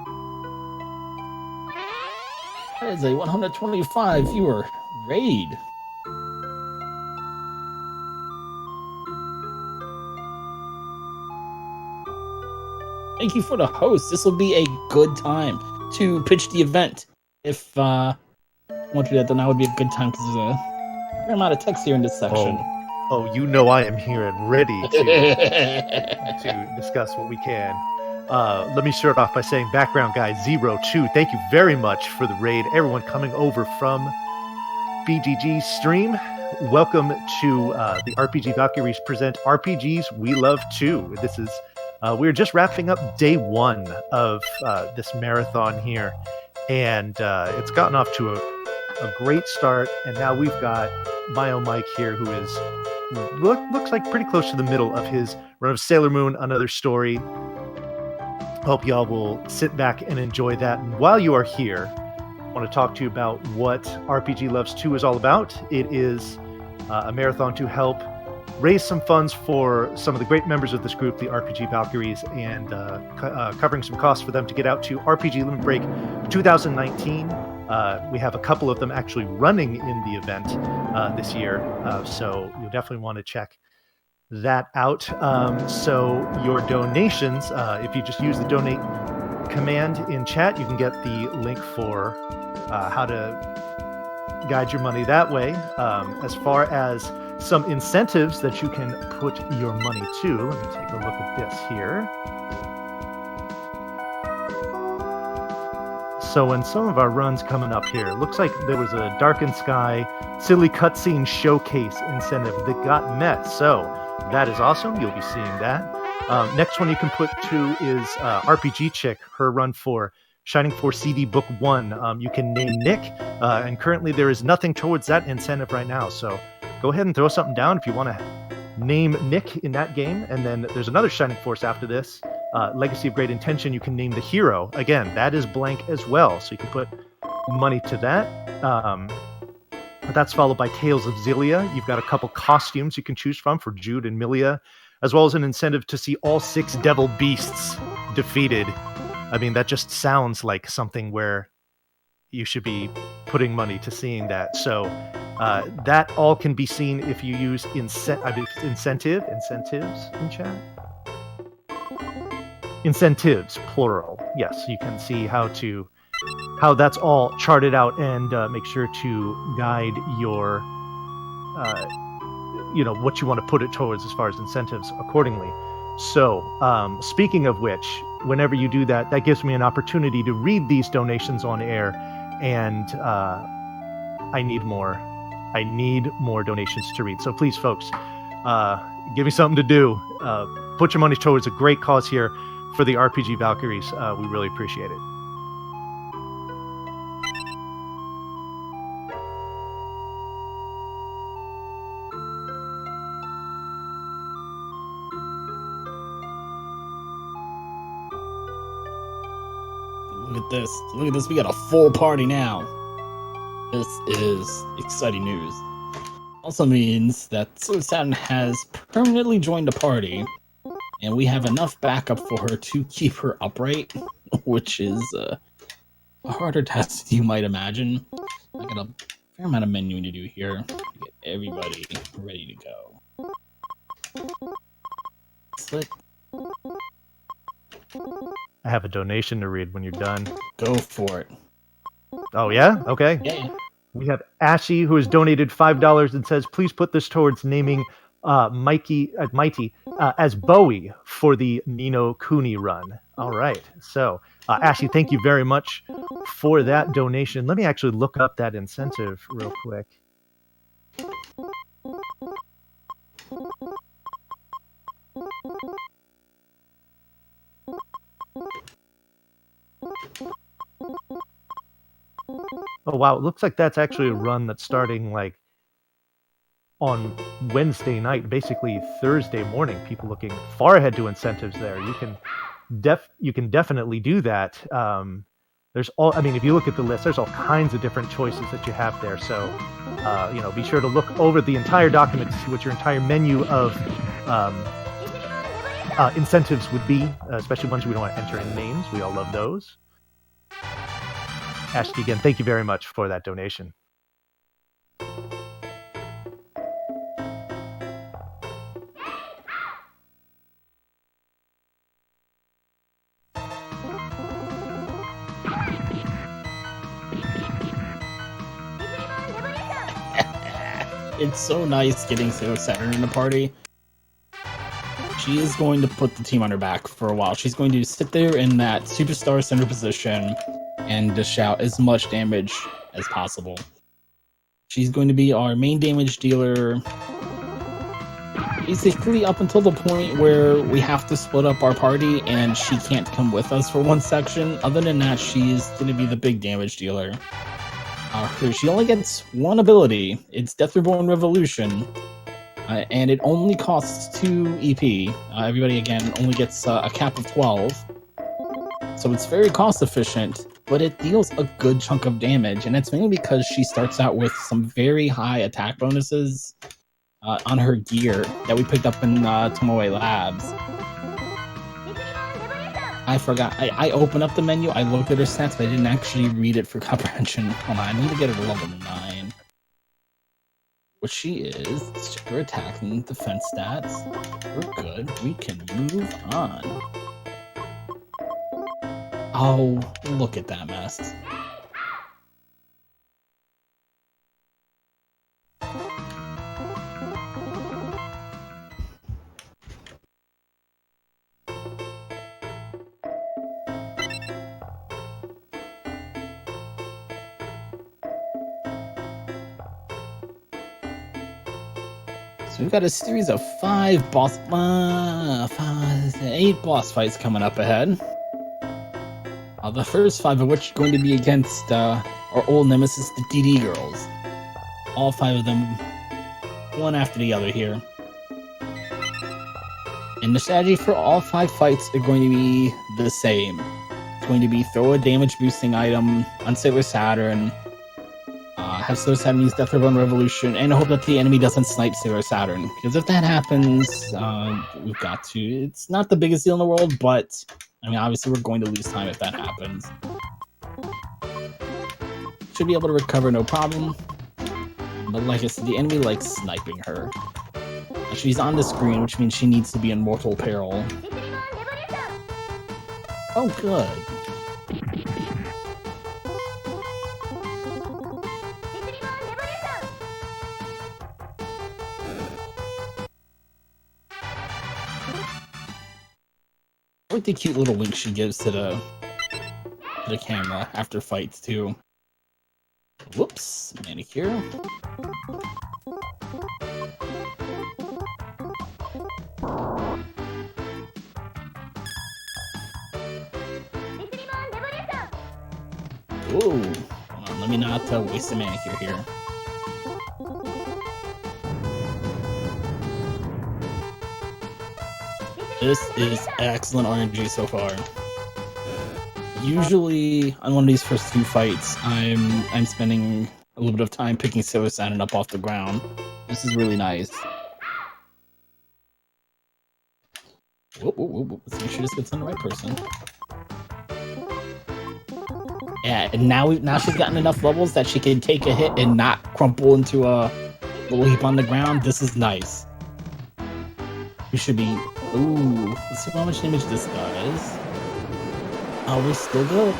That is a 125 viewer raid. Thank you for the host. This will be a good time to pitch the event. If I want to do that, then that would be a good time because there's a fair amount of text here in this section. Oh, you know I am here and ready to discuss what we can. Let me start off by saying, background guy 02, thank you very much for the raid. Everyone coming over from BGG stream, welcome to the RPG Valkyries present RPGs We Love Too. This is we're just wrapping up day one of this marathon here, and it's gotten off to a great start. And now we've got MyOhMyke here, who is looks like pretty close to the middle of his run of Sailor Moon, Another Story. Hope y'all will sit back and enjoy that. And while you are here, I want to talk to you about what RPG Loves 2 is all about. It is a marathon to help raise some funds for some of the great members of this group, the RPG Valkyries, and covering some costs for them to get out to RPG Limit Break 2019. We have a couple of them actually running in the event this year, so you'll definitely want to check that out. So your donations, if you just use the donate command in chat, you can get the link for how to guide your money that way. As far as some incentives that you can put your money to, let me take a look at this here. So in some of our runs coming up here, it looks like there was a Darkened Sky silly cutscene showcase incentive that got met. So that is awesome. You'll be seeing that. Next one you can put to is RPG Chick, her run for Shining Force CD Book 1. You can name Nick, and currently there is nothing towards that incentive right now. So go ahead and throw something down if you want to name Nick in that game. And then there's another Shining Force after this. Legacy of Great Intention, you can name the hero. Again, that is blank as well, so you can put money to that. That's followed by Tales of Xillia. You've got a couple costumes you can choose from for Jude and Milia, as well as an incentive to see all 6 devil beasts defeated. I mean, that just sounds like something where you should be putting money to seeing that. So that all can be seen if you use incentives in chat. Incentives, plural. Yes, you can see how that's all charted out, and make sure to guide your, what you want to put it towards as far as incentives accordingly. So, speaking of which, whenever you do that, that gives me an opportunity to read these donations on air, and I need more donations to read. So please, folks, give me something to do. Put your money towards a great cause here for the RPG Valkyries. We really appreciate it. Look at this, we got a full party now. This is exciting news. Also means that Sword Saturn has permanently joined the party, and we have enough backup for her to keep her upright, which is a harder task than you might imagine. I got a fair amount of menuing to do here to get everybody ready to go. Slit. I have a donation to read when you're done. Go for it. Oh, yeah? Okay. Yeah. We have Ashy, who has donated $5 and says, please put this towards naming Mighty as Bowie for the Nino Cooney run. All right. So, Ashy, thank you very much for that donation. Let me actually look up that incentive real quick. Oh, wow. It looks like that's actually a run that's starting like on Wednesday night, basically Thursday morning. People looking far ahead to incentives there. You can definitely do that. If you look at the list, there's all kinds of different choices that you have there. So, be sure to look over the entire document to see what your entire menu of incentives would be, especially ones we don't want to enter in names. We all love those. Ashley, again, thank you very much for that donation. It's so nice getting Saturn in the party. She is going to put the team on her back for a while. She's going to sit there in that superstar center position and dish out as much damage as possible. She's going to be our main damage dealer, basically up until the point where we have to split up our party and she can't come with us for one section. Other than that, she's going to be the big damage dealer. She only gets one ability. It's Death Reborn Revolution. And it only costs 2 EP. Everybody, again, only gets a cap of 12. So it's very cost efficient, but it deals a good chunk of damage. And it's mainly because she starts out with some very high attack bonuses on her gear that we picked up in Tomoe Labs. I forgot. I opened up the menu, I looked at her stats, but I didn't actually read it for comprehension. Hold on, I need to get her to level 9. What she is, let's check her attack and defense stats. We're good. We can move on. Oh, look at that mess. So we've got a series of 8 boss fights coming up ahead. The first 5 of which are going to be against our old nemesis, the DD girls. All 5 of them, one after the other here. And the strategy for all 5 fights are going to be the same. It's going to be throw a damage boosting item on Sailor Saturn, have Sailor Saturn use Death Reborn Revolution, and hope that the enemy doesn't snipe Sailor Saturn. Because if that happens, we've got to. It's not the biggest deal in the world, but I mean, obviously we're going to lose time if that happens. Should be able to recover no problem. But like I said, the enemy likes sniping her. She's on the screen, which means she needs to be in mortal peril. Oh, good. I like the cute little wink she gives to the camera after fights, too. Whoops, manicure. Whoa, hold on, let me not waste a manicure here. This is excellent RNG so far. Usually on one of these first 2 fights, I'm spending a little bit of time picking Sailor Saturn up off the ground. This is really nice. Whoa. Let's make sure this gets on the right person. Yeah, and now she's gotten enough levels that she can take a hit and not crumple into a little heap on the ground. This is nice. We should be... Ooh, let's see how much damage this does. Oh, we're still good.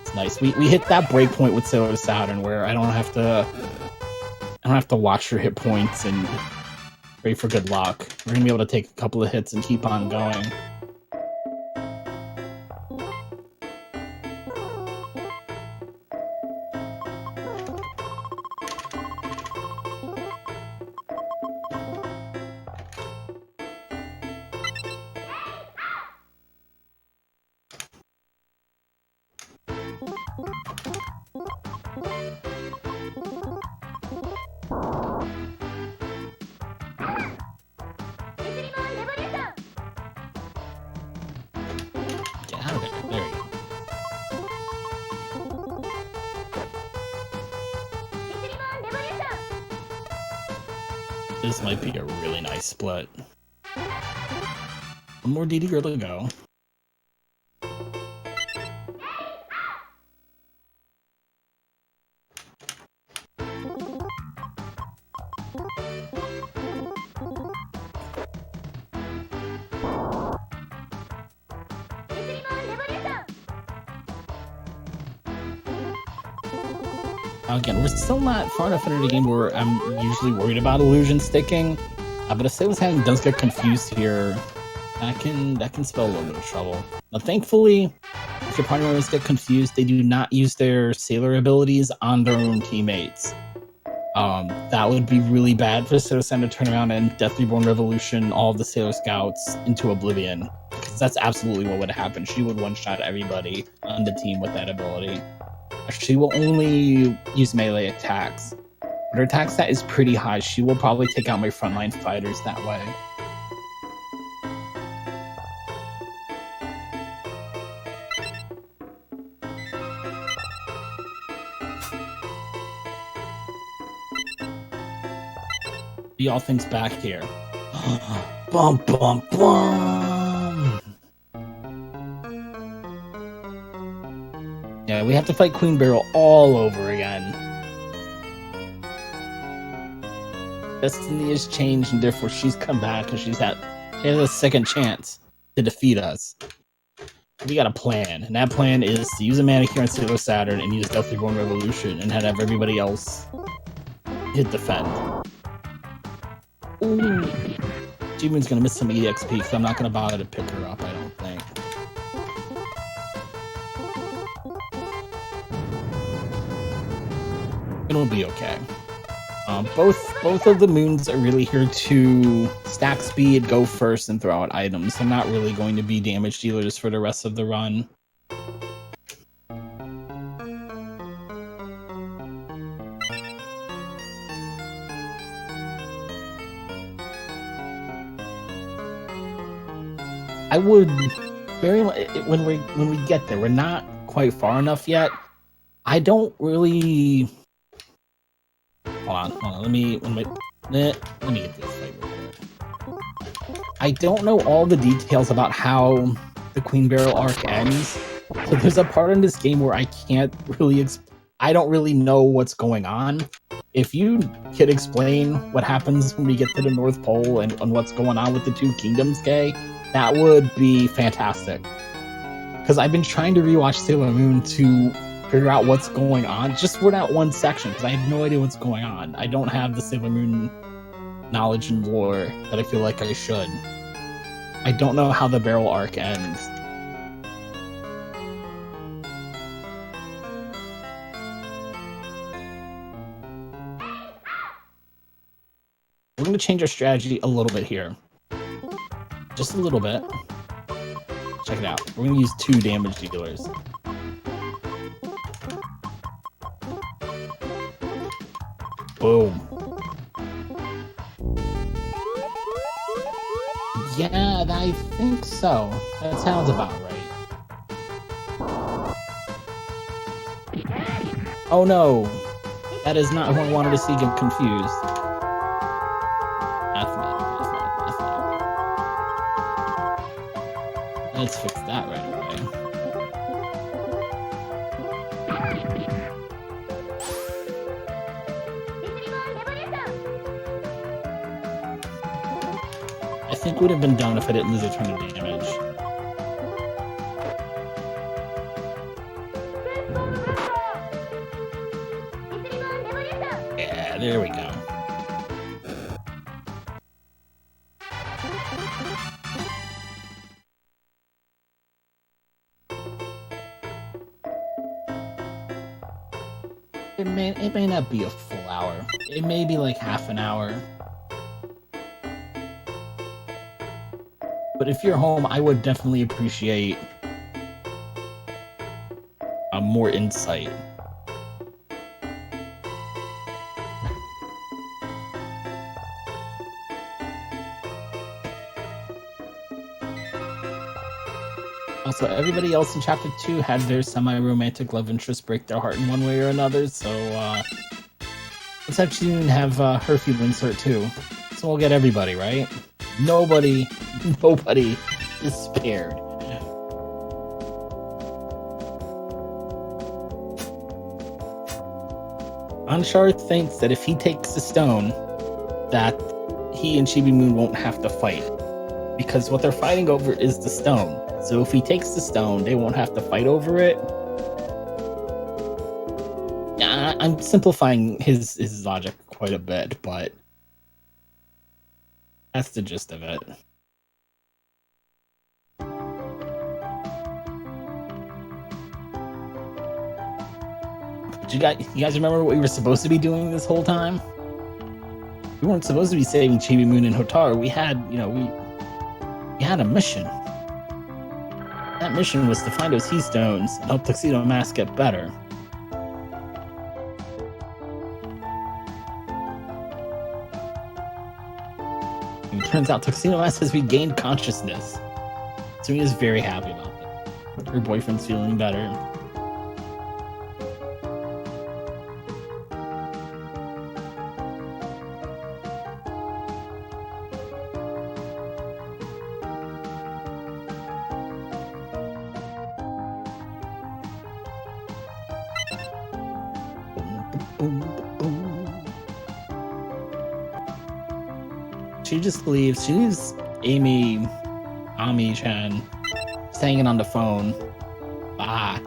It's nice. We hit that breakpoint with Sailor Saturn where I don't have to watch her hit points and pray for good luck. We're gonna be able to take a couple of hits and keep on going. This might be a really nice split. One more DD girl to go. Again, we're still not far enough into the game where I'm usually worried about illusion sticking, but if Sailor Saturn does get confused here, that can spell a little bit of trouble. Now, thankfully, if your party members get confused, they do not use their Sailor abilities on their own teammates. That would be really bad for Sailor Saturn to turn around and Death Reborn Revolution all of the Sailor Scouts into oblivion, because that's absolutely what would happen. She would one-shot everybody on the team with that ability. She will only use melee attacks, but her attack stat is pretty high. She will probably take out my frontline fighters that way. Be all things back here. Bum bum bum. Yeah, we have to fight Queen Beryl all over again. Destiny has changed, and therefore she's come back because she has a second chance to defeat us. We got a plan, and that plan is to use a manicure on Sailor Saturn and use Death Reborn Revolution and have everybody else hit defend. Ooh. Jimin's gonna miss some EXP because I'm not gonna bother to pick her up, I don't think. It'll be okay. Both of the moons are really here to stack speed, go first, and throw out items. They're not really going to be damage dealers for the rest of the run. I would very when we get there, we're not quite far enough yet. I don't really. Hold on. Let me get this right real quick. I don't know all the details about how the Queen Barrel arc ends. So there's a part in this game where I can't really I don't really know what's going on. If you could explain what happens when we get to the North Pole and what's going on with the Two Kingdoms, Kay, that would be fantastic. Because I've been trying to rewatch Sailor Moon to figure out what's going on, just for that one section, because I have no idea what's going on. I don't have the Sailor Moon knowledge and lore that I feel like I should. I don't know how the barrel arc ends. We're going to change our strategy a little bit here. Just a little bit. Check it out. We're going to use 2 damage dealers. Boom. Yeah, I think so. That sounds about right. Oh no! That is not who I wanted to see get confused. Let's fix that right away. I think it would have been done if I didn't lose a turn of damage. Yeah, there we go. It may not be a full hour. It may be like half an hour. But if you're home, I would definitely appreciate more insight. Also, everybody else in Chapter 2 had their semi-romantic love interest break their heart in one way or another, so let's have June have her feelings hurt too. So we'll get everybody, right? Nobody is spared. Anshar thinks that if he takes the stone, that he and Chibi Moon won't have to fight. Because what they're fighting over is the stone. So if he takes the stone, they won't have to fight over it. I'm simplifying his logic quite a bit, but that's the gist of it. But you guys remember what we were supposed to be doing this whole time? We weren't supposed to be saving Chibi Moon and Hotaru. We had, we had a mission. That mission was to find those He Stones and help Tuxedo Mask get better. And it turns out Tuxedo Mask has regained consciousness. So he is very happy about that. Her boyfriend's feeling better. She just leaves. She leaves Ami-chan, just hanging on the phone. Bye.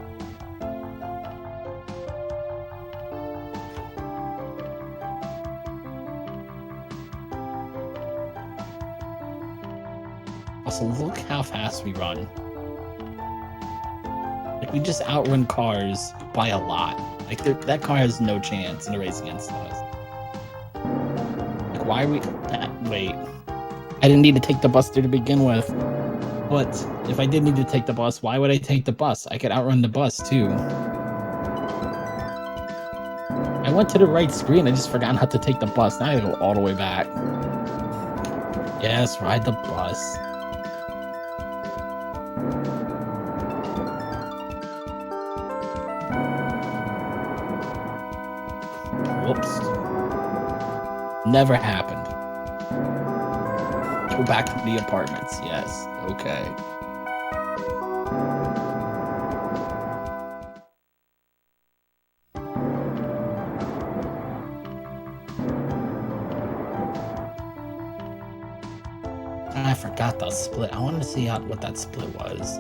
Also, look how fast we run. Like, we just outrun cars by a lot. Like, that car has no chance in a race against us. Like, why are we... wait. I didn't need to take the bus there to begin with. But if I did need to take the bus, why would I take the bus? I could outrun the bus, too. I went to the right screen. I just forgot how to take the bus. Now I gotta go all the way back. Yes, ride the bus. Whoops. Never happened. Go back to the apartments. Yes. Okay. I forgot that split. I wanted to see what that split was.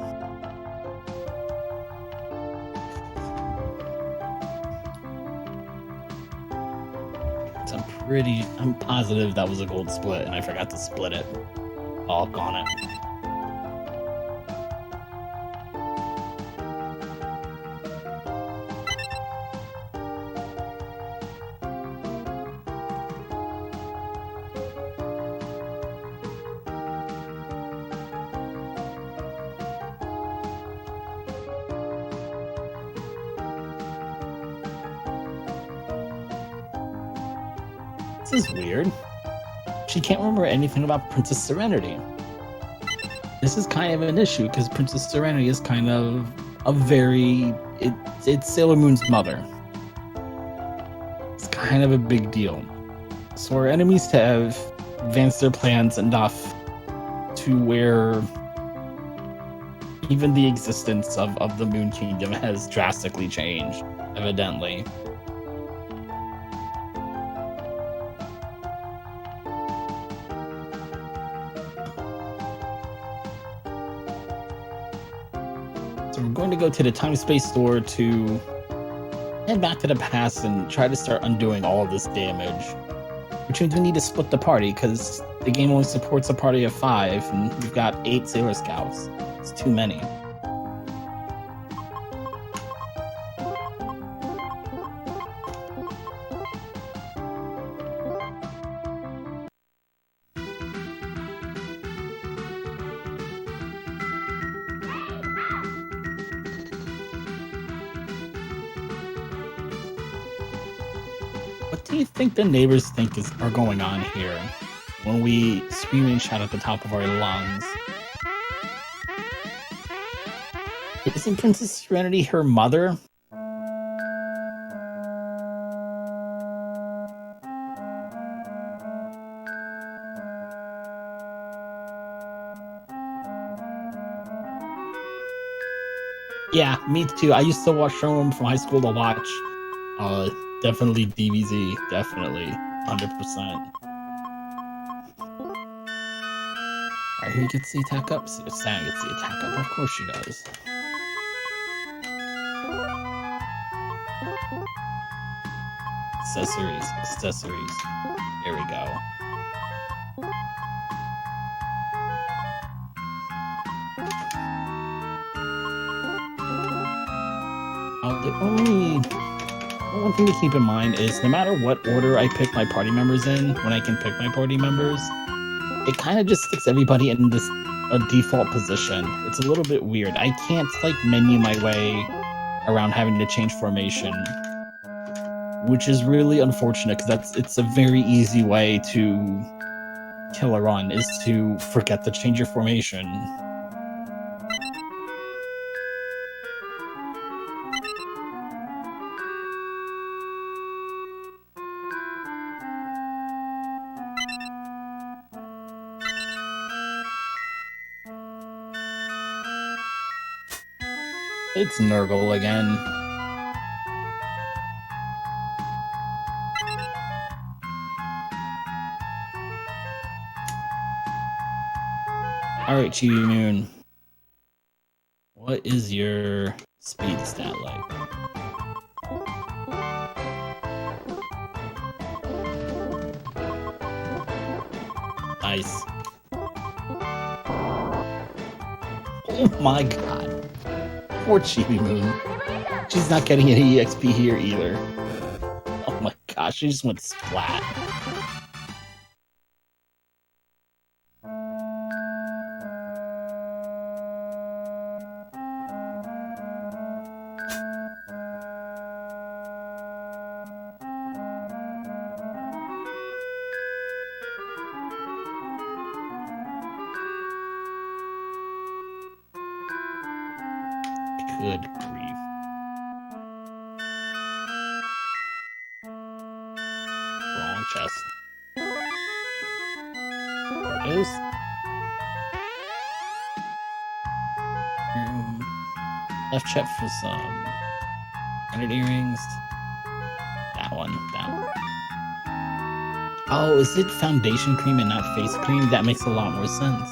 I'm positive that was a gold split and I forgot to split it. Oh, gone it. This is weird. She can't remember anything about Princess Serenity. This is kind of an issue because Princess Serenity is kind of a very... It's Sailor Moon's mother. It's kind of a big deal. So our enemies have advanced their plans enough to where even the existence of the Moon Kingdom has drastically changed, evidently. So we're going to go to the time-space store to head back to the past and try to start undoing all of this damage. Which means we need to split the party, because the game only supports a party of 5, and we've got 8 Sailor Scouts. It's too many. What do you think the neighbors think are going on here when we scream and shout at the top of our lungs? Isn't Princess Serenity her mother? Yeah, me too. I used to watch Showroom from high school to watch. Definitely DBZ. Definitely. 100%. Alright, who gets the attack up? Sam gets the attack up. Of course she does. Accessories. Accessories. There we go. The only one thing to keep in mind is no matter what order I pick my party members in, when I can pick my party members, it kind of just sticks everybody in a default position. It's a little bit weird. I can't like menu my way around having to change formation, which is really unfortunate because it's a very easy way to kill a run is to forget to change your formation. It's Nurgle again. Alright, Chibi Moon. What is your speed stat like? Nice. Oh my god. Poor Chibi Moon. She's not getting any EXP here either. Oh my gosh, she just went splat. Good grief. Wrong chest. There it is. Left check for some hundred earrings. That one. Oh, is it foundation cream and not face cream? That makes a lot more sense.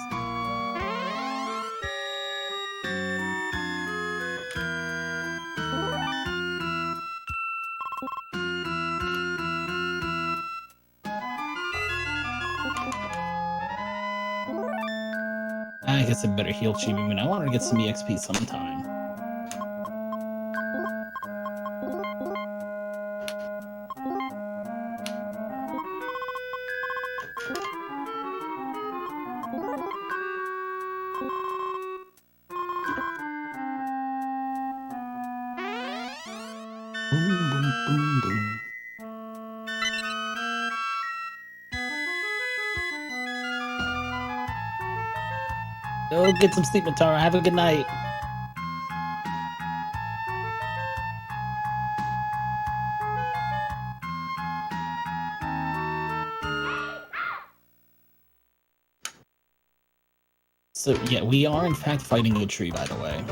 I guess I better heal Chibi Moon. I want her to get some EXP sometime. Boom, boom, boom, boom. Go get some sleep, Matara. Have a good night. So, yeah, we are in fact fighting a tree, by the way.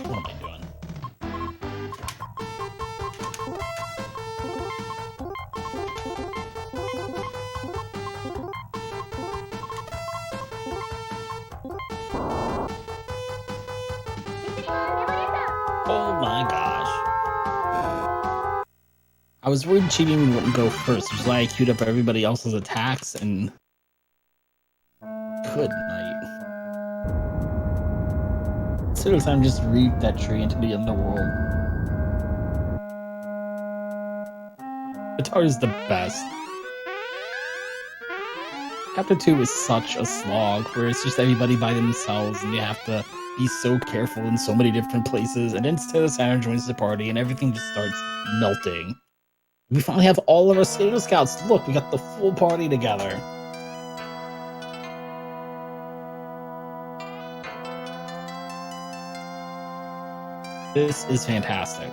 What am I doing? Oh my gosh. I was worried Chibi Moon wouldn't go first, which is why I queued up everybody else's attacks, and good night. Seriously, I'm just reap that tree into the underworld. Atari's the best. Chapter 2 is such a slog, where it's just everybody by themselves, and you have to be so careful in so many different places, and then Saturn joins the party, and everything just starts melting. We finally have all of our Skater Scouts. Look, we got the full party together. This is fantastic.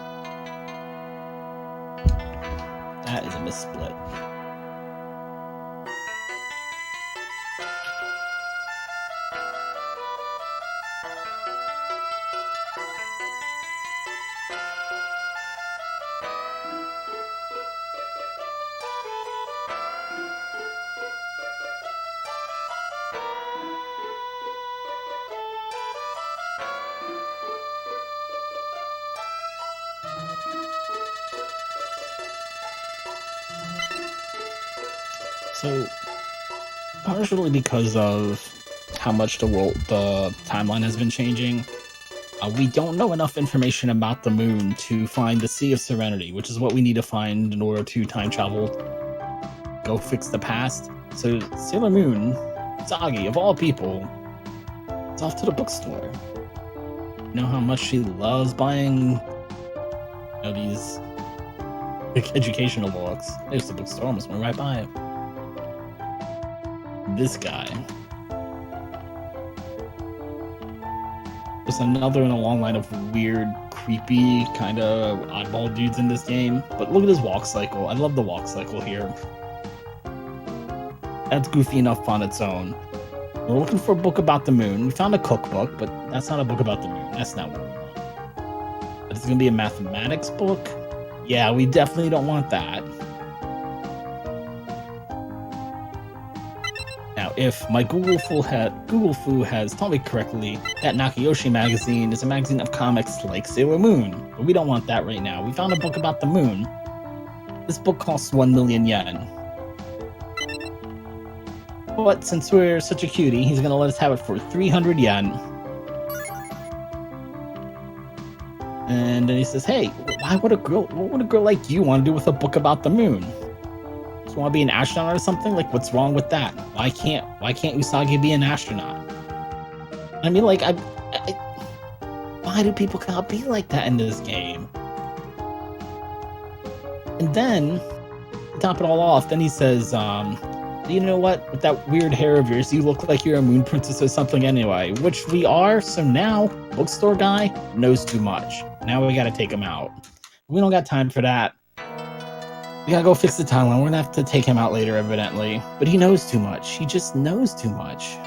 That is a missplit. So, partially because of how much the timeline has been changing, we don't know enough information about the moon to find the Sea of Serenity, which is what we need to find in order to time travel, go fix the past. So Sailor Moon, Sagi, of all people, is off to the bookstore. You know how much she loves buying, these educational books. There's the bookstore, almost went right by it. This guy. There's another in a long line of weird, creepy, kind of oddball dudes in this game. But look at his walk cycle. I love the walk cycle here. That's goofy enough on its own. We're looking for a book about the moon. We found a cookbook, but that's not a book about the moon. That's not what we want. But it's going to be a mathematics book? Yeah, we definitely don't want that. Now, if my Google Fu has told me correctly, that Nakayoshi magazine is a magazine of comics like Sailor Moon, but we don't want that right now. We found a book about the moon. This book costs 1 million yen. But since we're such a cutie, he's gonna let us have it for 300 yen. And then he says, "Hey, what would a girl like you want to do with a book about the moon? Just want to be an astronaut or something? Like, what's wrong with that? Why can't Usagi be an astronaut?" I mean, like, why do people cannot be like that in this game? And then, to top it all off, then he says, You know what? With that weird hair of yours, you look like you're a moon princess or something anyway, which we are. So now, bookstore guy knows too much. Now we gotta take him out. We don't got time for that. We gotta go fix the timeline. We're gonna have to take him out later, evidently. But he knows too much. He just knows too much.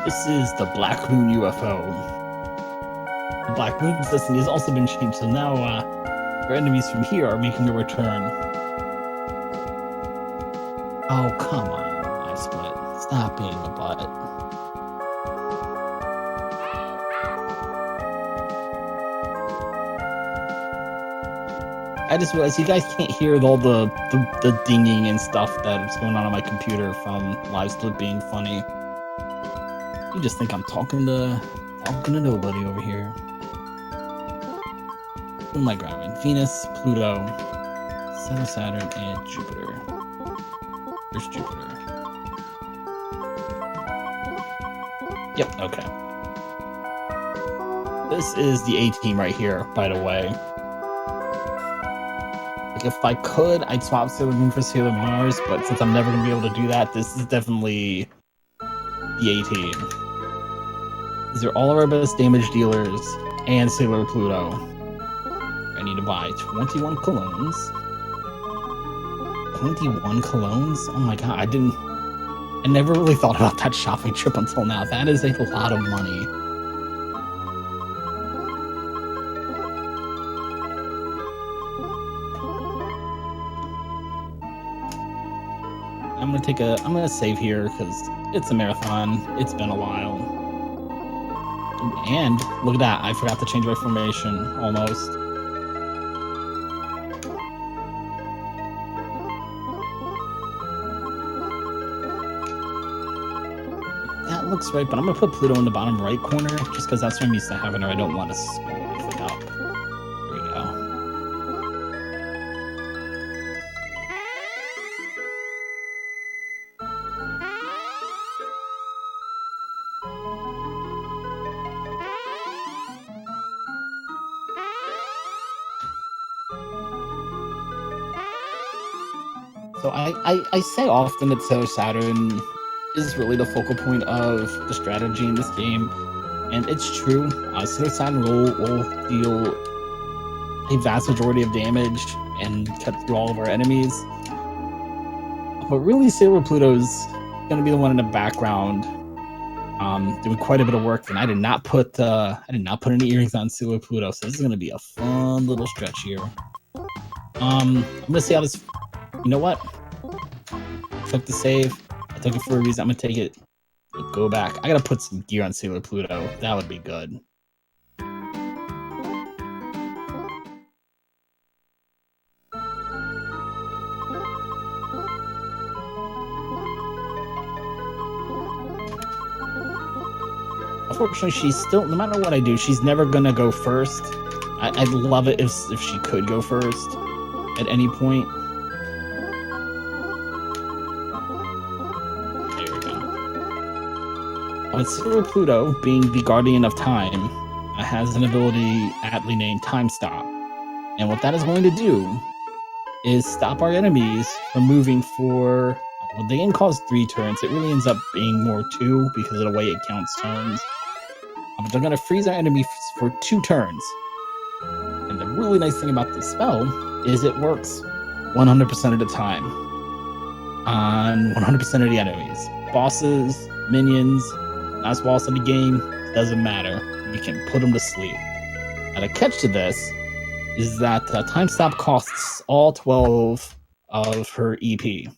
This is the Black Moon UFO. The Black Moon's destiny has also been changed, so now our enemies from here are making a return. Oh, come on, Live Split. Stop being a butt. I just realized you guys can't hear all the dinging and stuff that's going on my computer from Live Split being funny. You just think I'm talking to nobody over here. Who am I grabbing? Venus, Pluto, Saturn, and Jupiter. Where's Jupiter? Yep, okay. This is the A-team right here, by the way. Like, if I could, I'd swap Sailor Moon for Sailor Mars, but since I'm never going to be able to do that, this is definitely the A-team. These are all of our best damage dealers and Sailor Pluto. I need to buy 21 colognes. 21 colognes? Oh my god, I never really thought about that shopping trip until now. That is a lot of money. I'm gonna save here because it's a marathon. It's been a while. And look at that, I forgot to change my formation, almost. That looks right, but I'm gonna put Pluto in the bottom right corner, just because that's what I'm used to having her. I don't want to screw anything up. There we go. So I say often that Sailor Saturn is really the focal point of the strategy in this game, and it's true. Sailor Saturn will deal a vast majority of damage and cut through all of our enemies. But really, Sailor Pluto's going to be the one in the background, doing quite a bit of work. And I did not put any earrings on Sailor Pluto, so this is going to be a fun little stretch here. I'm going to see how this. You know what? I took the save. I took it for a reason. I'm gonna take it. Go back. I gotta put some gear on Sailor Pluto. That would be good. Unfortunately, she's still, no matter what I do, she's never gonna go first. I'd love it if she could go first at any point. But Sailor Pluto, being the guardian of time, has an ability aptly named Time Stop. And what that is going to do is stop our enemies from moving for, well, they can cause 3 turns. It really ends up being more 2 because of the way it counts turns. But they're going to freeze our enemies for 2 turns. And the really nice thing about this spell is it works 100% of the time on 100% of the enemies. Bosses, minions, last boss of the game, doesn't matter. You can put him to sleep. Now the catch to this is that time stop costs all 12 of her EP.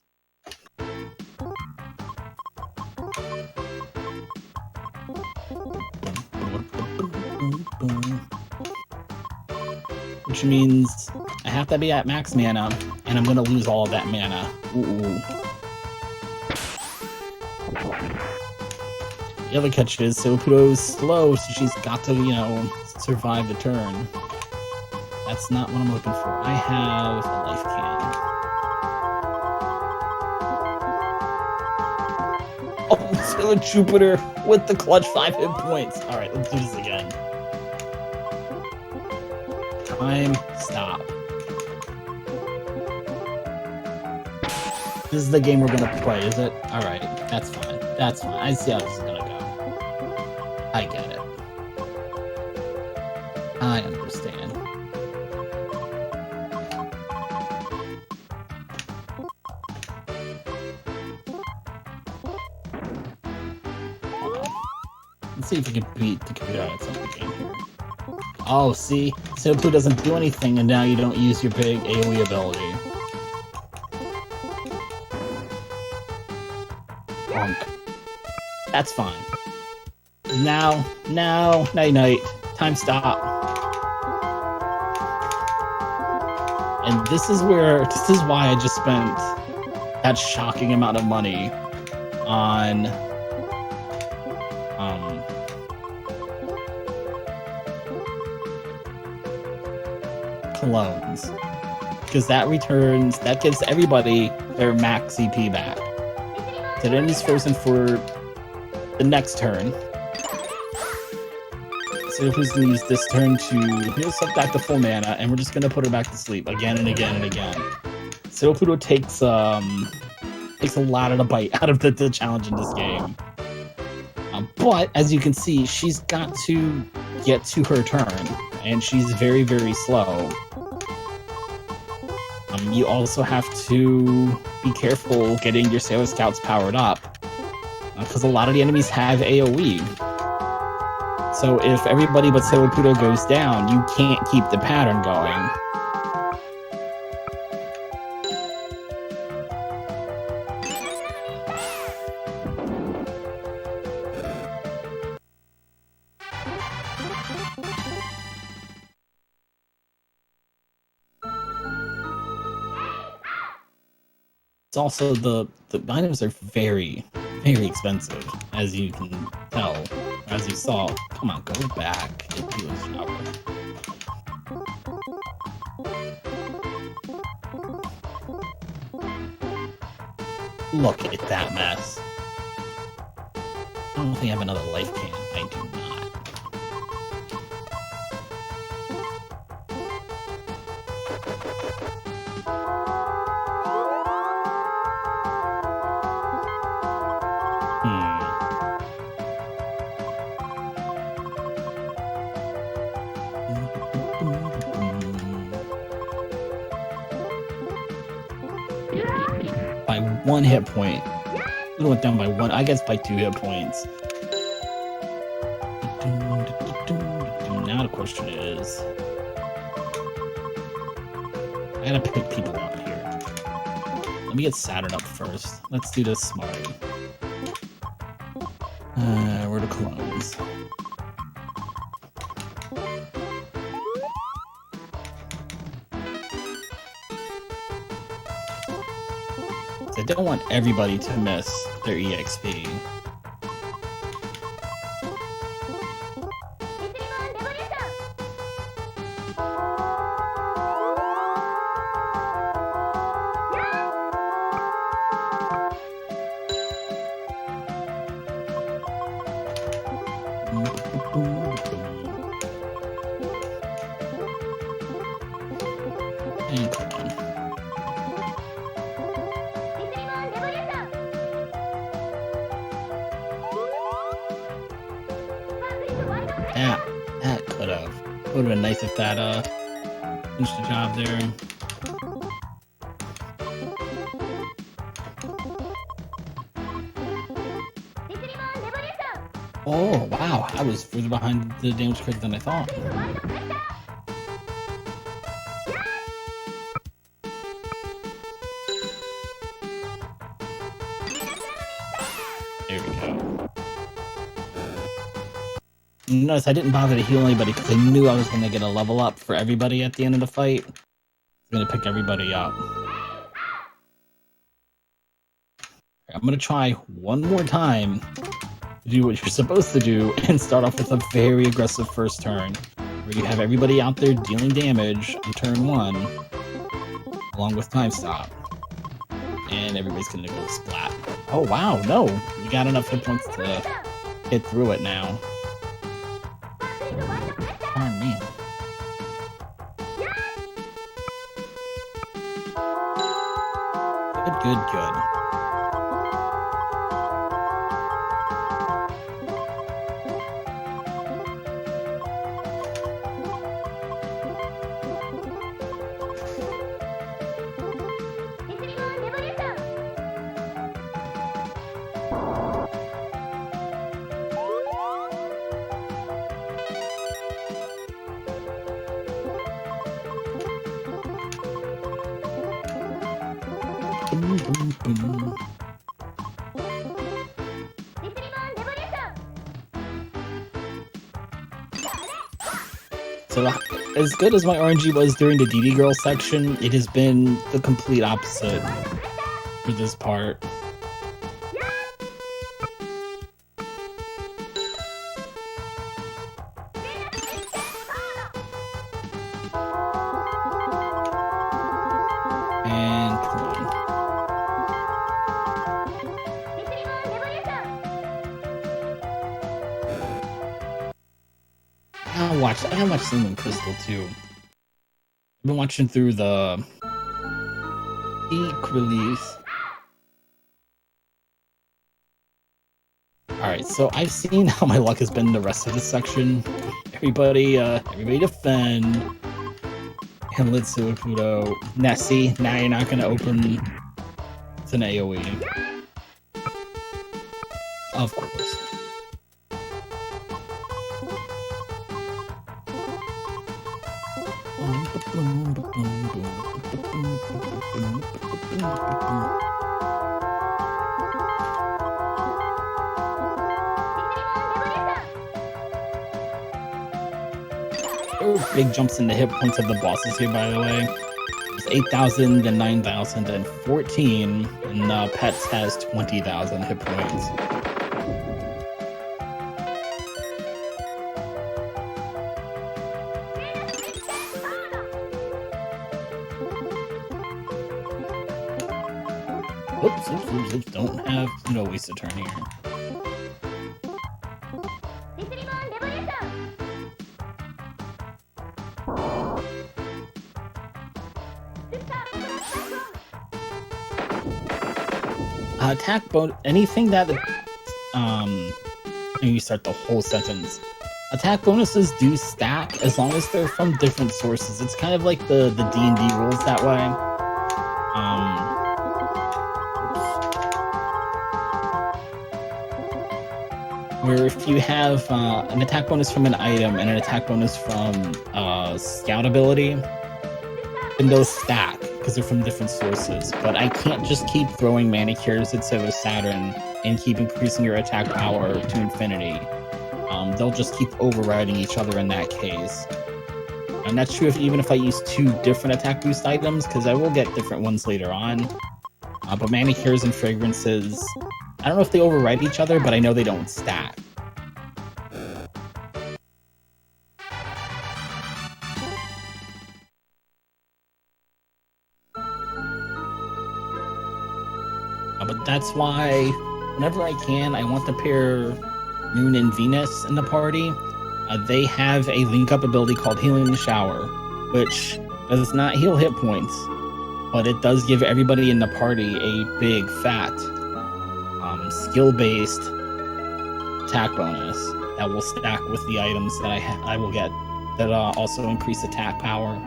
Which means I have to be at max mana, and I'm gonna lose all of that mana. Ooh. The other catch is Seleputo's slow, so she's got to, you know, survive the turn. That's not what I'm looking for. I have a life can. Oh, Sailor Jupiter with the clutch 5 hit points. Alright, let's do this again. Time stop. This is the game we're gonna play, is it? Alright, that's fine. That's fine. I see how this is gonna go. I get it. I understand. Let's see if we can beat the computer at some game here. Oh, see? Seleputo doesn't do anything, and now you don't use your big AoE ability. Bonk. That's fine. Now, night. Time stop. And this is why I just spent that shocking amount of money on colognes, because that gives everybody their max CP back. So then he's frozen for the next turn. So who's gonna use this turn to heal stuff back to full mana, and we're just gonna put her back to sleep again and again and again. Seleputo takes a lot of the bite out of the challenge in this game. But as you can see, she's got to get to her turn, and she's very, very slow. You also have to be careful getting your Sailor Scouts powered up, because a lot of the enemies have AoE. So if everybody but Seleputo goes down, you can't keep the pattern going. It's also the items are very, very expensive, as you can tell, or as you saw. Come on, go back and do a shower. Look at that mess. I don't think I have another life can. I do not. By 1 hit point. It went down by 1, I guess by 2 hit points. Now the question is, I gotta pick people up here. Let me get Saturn up first. Let's do this smart. Where are the clones? I don't want everybody to miss their EXP. And come on. That could have. Would have been nice if that finished the job there. Oh, wow. I was further behind the damage curve than I thought. There we go. Notice I didn't bother to heal anybody because I knew I was going to get a level up for everybody at the end of the fight. I'm going to pick everybody up. I'm going to try one more time to do what you're supposed to do and start off with a very aggressive first turn, where you have everybody out there dealing damage on turn 1, along with time stop. And everybody's going to go splat. Oh, wow, no. You got enough hit points to hit through it now. Darn me. Good. So, as good as my RNG was during the DD Girl section, it has been the complete opposite for this part. And clean. I gotta watch Cinnamon Crystal too. I've been watching through the peak release. Alright, so I've seen how my luck has been in the rest of this section. Everybody defend. And let's do it, Pluto. Nessie, now you're not gonna open. It's an AoE. Of course. There were big jumps in the hit points of the bosses here, by the way. It's 8,000, then 9,000, then 14, and Pets has 20,000 hit points. Oops, don't have no waste of turn here. Attack bonus, anything that, and you start the whole sentence. Attack bonuses do stack as long as they're from different sources. It's kind of like the D&D rules that way. Where if you have an attack bonus from an item and an attack bonus from scout ability, then those stack because they're from different sources. But I can't just keep throwing manicures instead of Saturn and keep increasing your attack power to infinity. They'll just keep overriding each other in that case. And that's true even if I use 2 different attack boost items, because I will get different ones later on. But manicures and fragrances, I don't know if they override each other, but I know they don't stack. But that's why, whenever I can, I want to pair Moon and Venus in the party. They have a link-up ability called Healing the Shower, which does not heal hit points, but it does give everybody in the party a big, fat, skill-based attack bonus that will stack with the items that I will get that also increase attack power.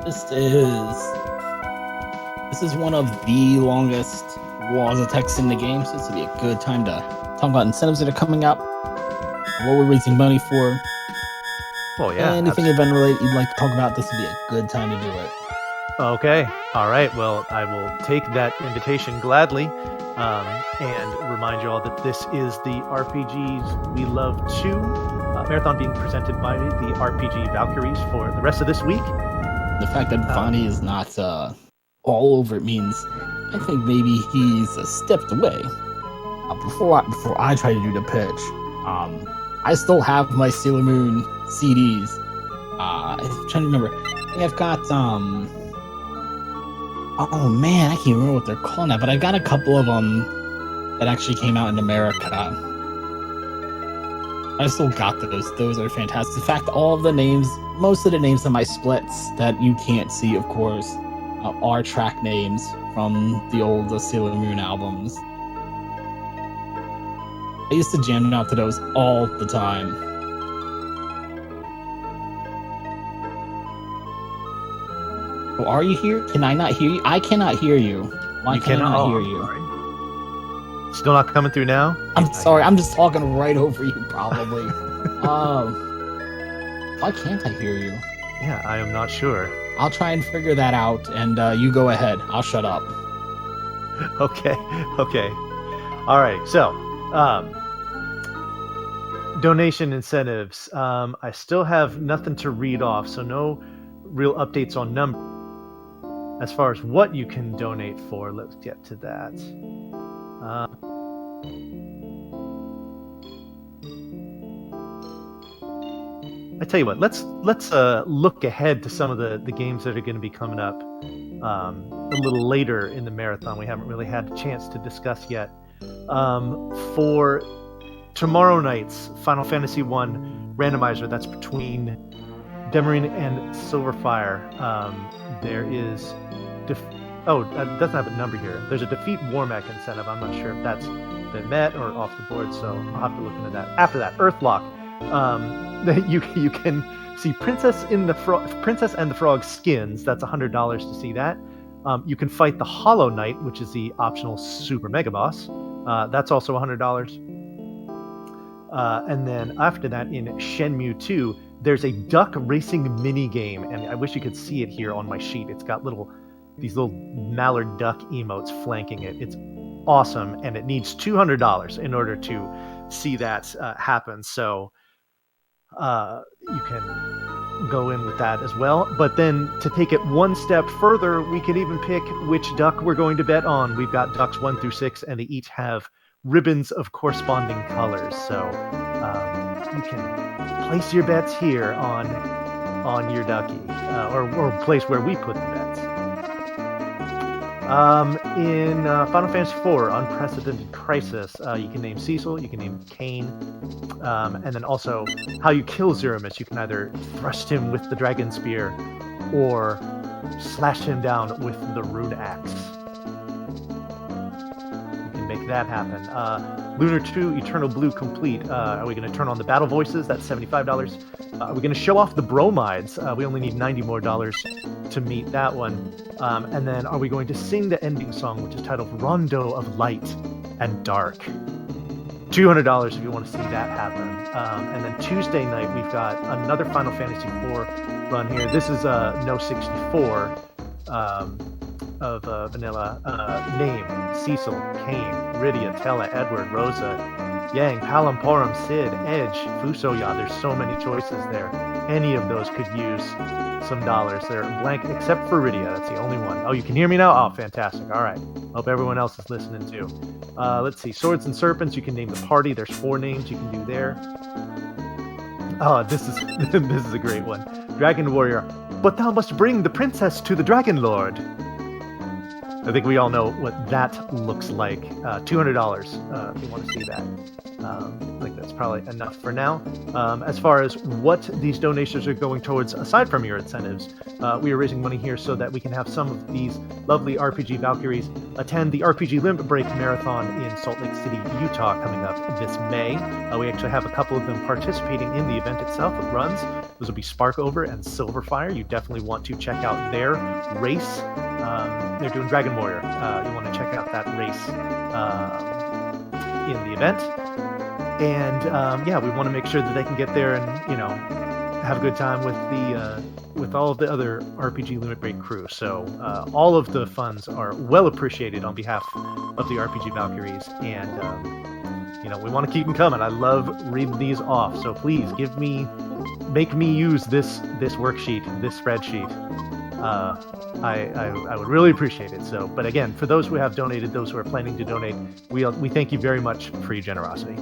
This is one of the longest walls of text in the game, so this would be a good time to talk about incentives that are coming up, what we're raising money for. Oh yeah. Anything event related you'd like to talk about, this would be a good time to do it. Okay. All right. Well, I will take that invitation gladly, and remind you all that this is the RPGs We Love 2 marathon being presented by the RPG Valkyries for the rest of this week. The fact that Vani is not all over it means I think maybe he's stepped away. Before I try to do the pitch, I still have my Sailor Moon CDs. I'm trying to remember. I think I've got oh man, I can't remember what they're called now, but I got a couple of them that actually came out in America. I still got those. Those are fantastic. In fact, most of the names of my splits that you can't see, of course, are track names from the old Sailor Moon albums. I used to jam out to those all the time. Oh, are you here? Can I not hear you? I cannot hear you. Why can I not hear you? Sorry. Still not coming through now? I'm sorry. I'm just talking right over you, probably. Why can't I hear you? Yeah, I am not sure. I'll try and figure that out, and you go ahead. I'll shut up. Okay. All right. So, donation incentives. I still have nothing to read off, so no real updates on number. As far as what you can donate for, let's get to that. I tell you what, let's look ahead to some of the games that are going to be coming up a little later in the marathon. We haven't really had a chance to discuss yet. For tomorrow night's Final Fantasy 1 randomizer, that's between Demarine and Silverfire. There is it doesn't have a number here. There's a defeat Warmack incentive. I'm not sure if that's been met or off the board, so I'll have to look into that. After that, Earthlock. You can see Princess and the Frog skins. That's $100 to see that. You can fight the Hollow Knight, which is the optional Super Mega Boss. That's also $100. And then after that, in Shenmue 2, there's a duck racing mini game, and I wish you could see it here on my sheet. It's got these little mallard duck emotes flanking it. It's awesome, and it needs $200 in order to see that happen. So you can go in with that as well. But then to take it one step further, we can even pick which duck we're going to bet on. We've got ducks 1 through 6, and they each have ribbons of corresponding colors. So you can place your bets here on your ducky, or place where we put the bets. In Final Fantasy IV, Unprecedented Crisis, you can name Cecil, you can name Kain, and then also how you kill Zeramis. You can either thrust him with the Dragon Spear or slash him down with the Rune Axe. You can make that happen. Lunar 2, Eternal Blue Complete. Are we going to turn on the battle voices? That's $75. Are we going to show off the bromides? We only need $90 more to meet that one. And then are we going to sing the ending song, which is titled Rondo of Light and Dark? $200 if you want to see that happen. And then Tuesday night, we've got another Final Fantasy IV run here. This is No 64 of vanilla. Name, Cecil, Kain, Rydia, Tella, Edward, Rosa, Yang, Palamporum, Sid, Edge, Fusoya. There's so many choices there. Any of those could use some dollars. They're blank except for Rydia. That's the only one. Oh, you can hear me now? Oh, fantastic. All right. Hope everyone else is listening too. Let's see. Swords and Serpents. You can name the party. There's 4 names you can do there. Oh, this is this is a great one. Dragon Warrior. But thou must bring the princess to the Dragon Lord. I think we all know what that looks like. $200 if you want to see that. I think that's probably enough for now. As far as what these donations are going towards, aside from your incentives, we are raising money here so that we can have some of these lovely RPG Valkyries attend the RPG Limit Break Marathon in Salt Lake City, Utah, coming up this May. We actually have a couple of them participating in the event itself with runs. Those will be Sparkover and Silverfire. You definitely want to check out their race. They're doing Dragon Warrior. You want to check out that race in the event. And yeah, we want to make sure that they can get there and, you know, have a good time with all of the other RPG Limit Break crew. So all of the funds are well appreciated on behalf of the RPG Valkyries, and you know, we want to keep them coming. I love reading these off, so please make me use this worksheet, this spreadsheet. I would really appreciate it. So, but again, for those who have donated, those who are planning to donate, we thank you very much for your generosity.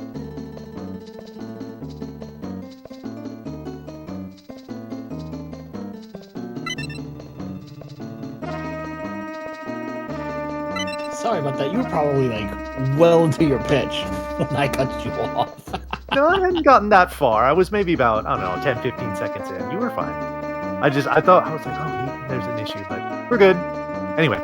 Sorry about that. You were probably like well into your pitch when I cut you off. No, I hadn't gotten that far. I was maybe about, I don't know, 10, 15 seconds in. You were fine. I was like, oh, there's an issue, but we're good. Anyway.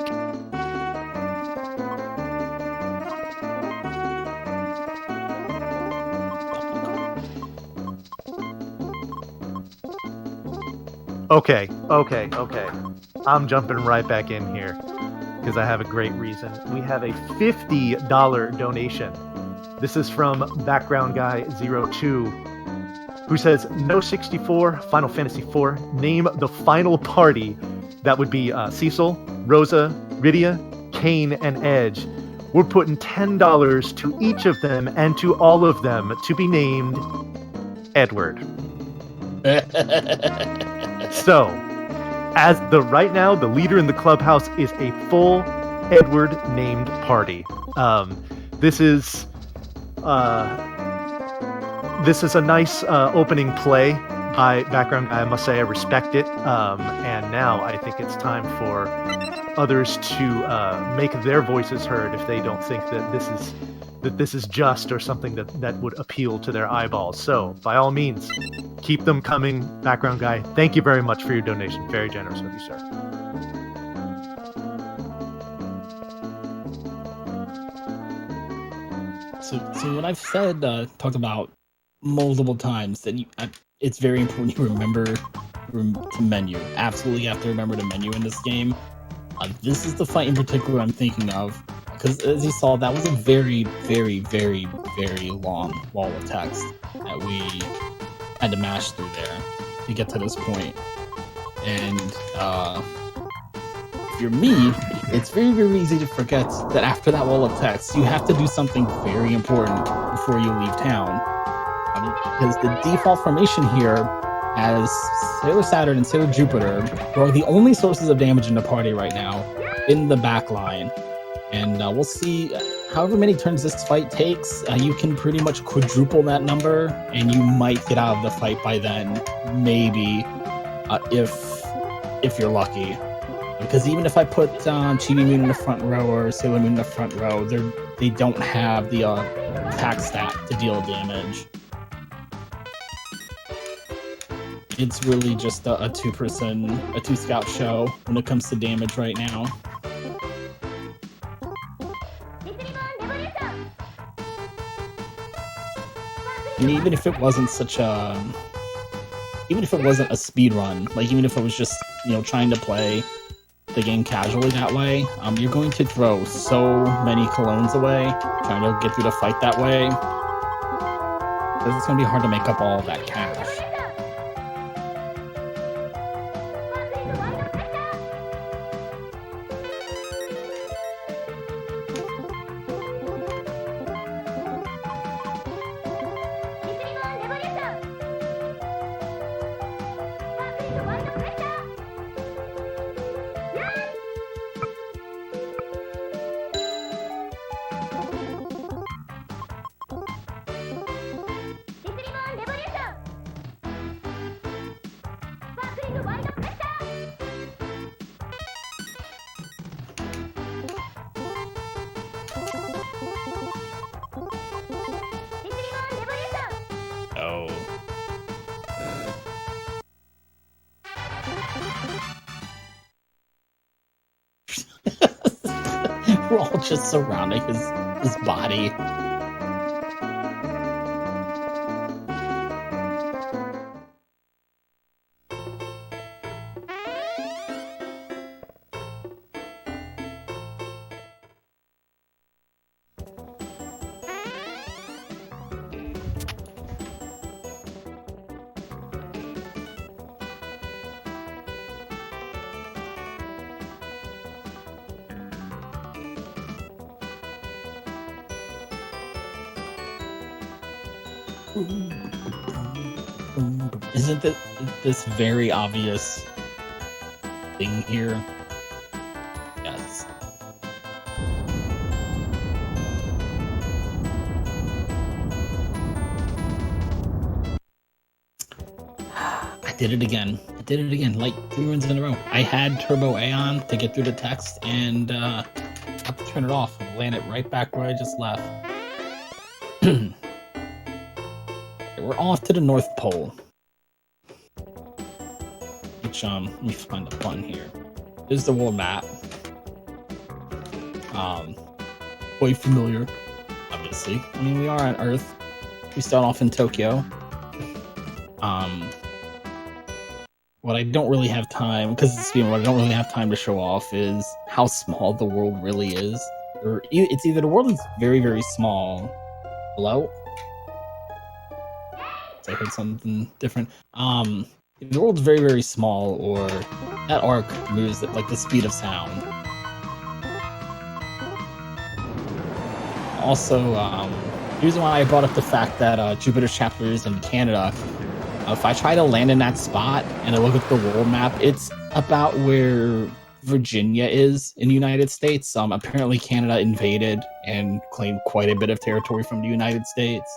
Okay. I'm jumping right back in here because I have a great reason. We have a $50 donation. This is from Background Guy 02, who says, No 64, Final Fantasy IV, name the final party. That would be Cecil, Rosa, Rydia, Kane, and Edge. We're putting $10 to each of them and to all of them to be named Edward. So, as right now, the leader in the clubhouse is a full Edward named party. This is a nice opening play by Background Guy. I must say I respect it. And now I think it's time for others to make their voices heard if they don't think that this is just or something that would appeal to their eyeballs. So, by all means, keep them coming, Background Guy. Thank you very much for your donation. Very generous of you, sir. So what I've said, talked about multiple times, that it's very important you remember to menu. Absolutely have to remember to menu in this game. This is the fight in particular I'm thinking of, because as you saw, that was a very, very, very, very long wall of text that we had to mash through there to get to this point. And if you're me, it's very, very easy to forget that after that wall of text, you have to do something very important before you leave town. Because the default formation here has Sailor Saturn and Sailor Jupiter, who are the only sources of damage in the party right now, in the back line. And we'll see, however many turns this fight takes, you can pretty much quadruple that number, and you might get out of the fight by then, maybe, if you're lucky. Because even if I put Chibi Moon in the front row or Sailor Moon in the front row, they don't have the attack stat to deal damage. It's really just a two-scout show when it comes to damage right now. And even if it wasn't a speed run, like even if it was just, trying to play the game casually that way, you're going to throw so many colognes away trying to get through the fight that way. It's going to be hard to make up all of that cash. just surrounding his body. Isn't this very obvious thing here? Yes. I did it again. Like 3 runs in a row. I had Turbo A on to get through the text and have to turn it off and land it right back where I just left. We're off to the North Pole. Which, let me find the button here. This is the world map. Quite familiar, obviously. I mean, we are on Earth. We start off in Tokyo. What I don't really have time, because it's what I don't really have time to show off is how small the world really is. Or it's either the world is very, very small. Hello? I heard something different. The world's very, very small, or that arc moves at like the speed of sound. Also, the reason why I brought up the fact that Jupiter's chapter is in Canada, if I try to land in that spot and I look at the world map, it's about where Virginia is in the United States. Apparently Canada invaded and claimed quite a bit of territory from the United States.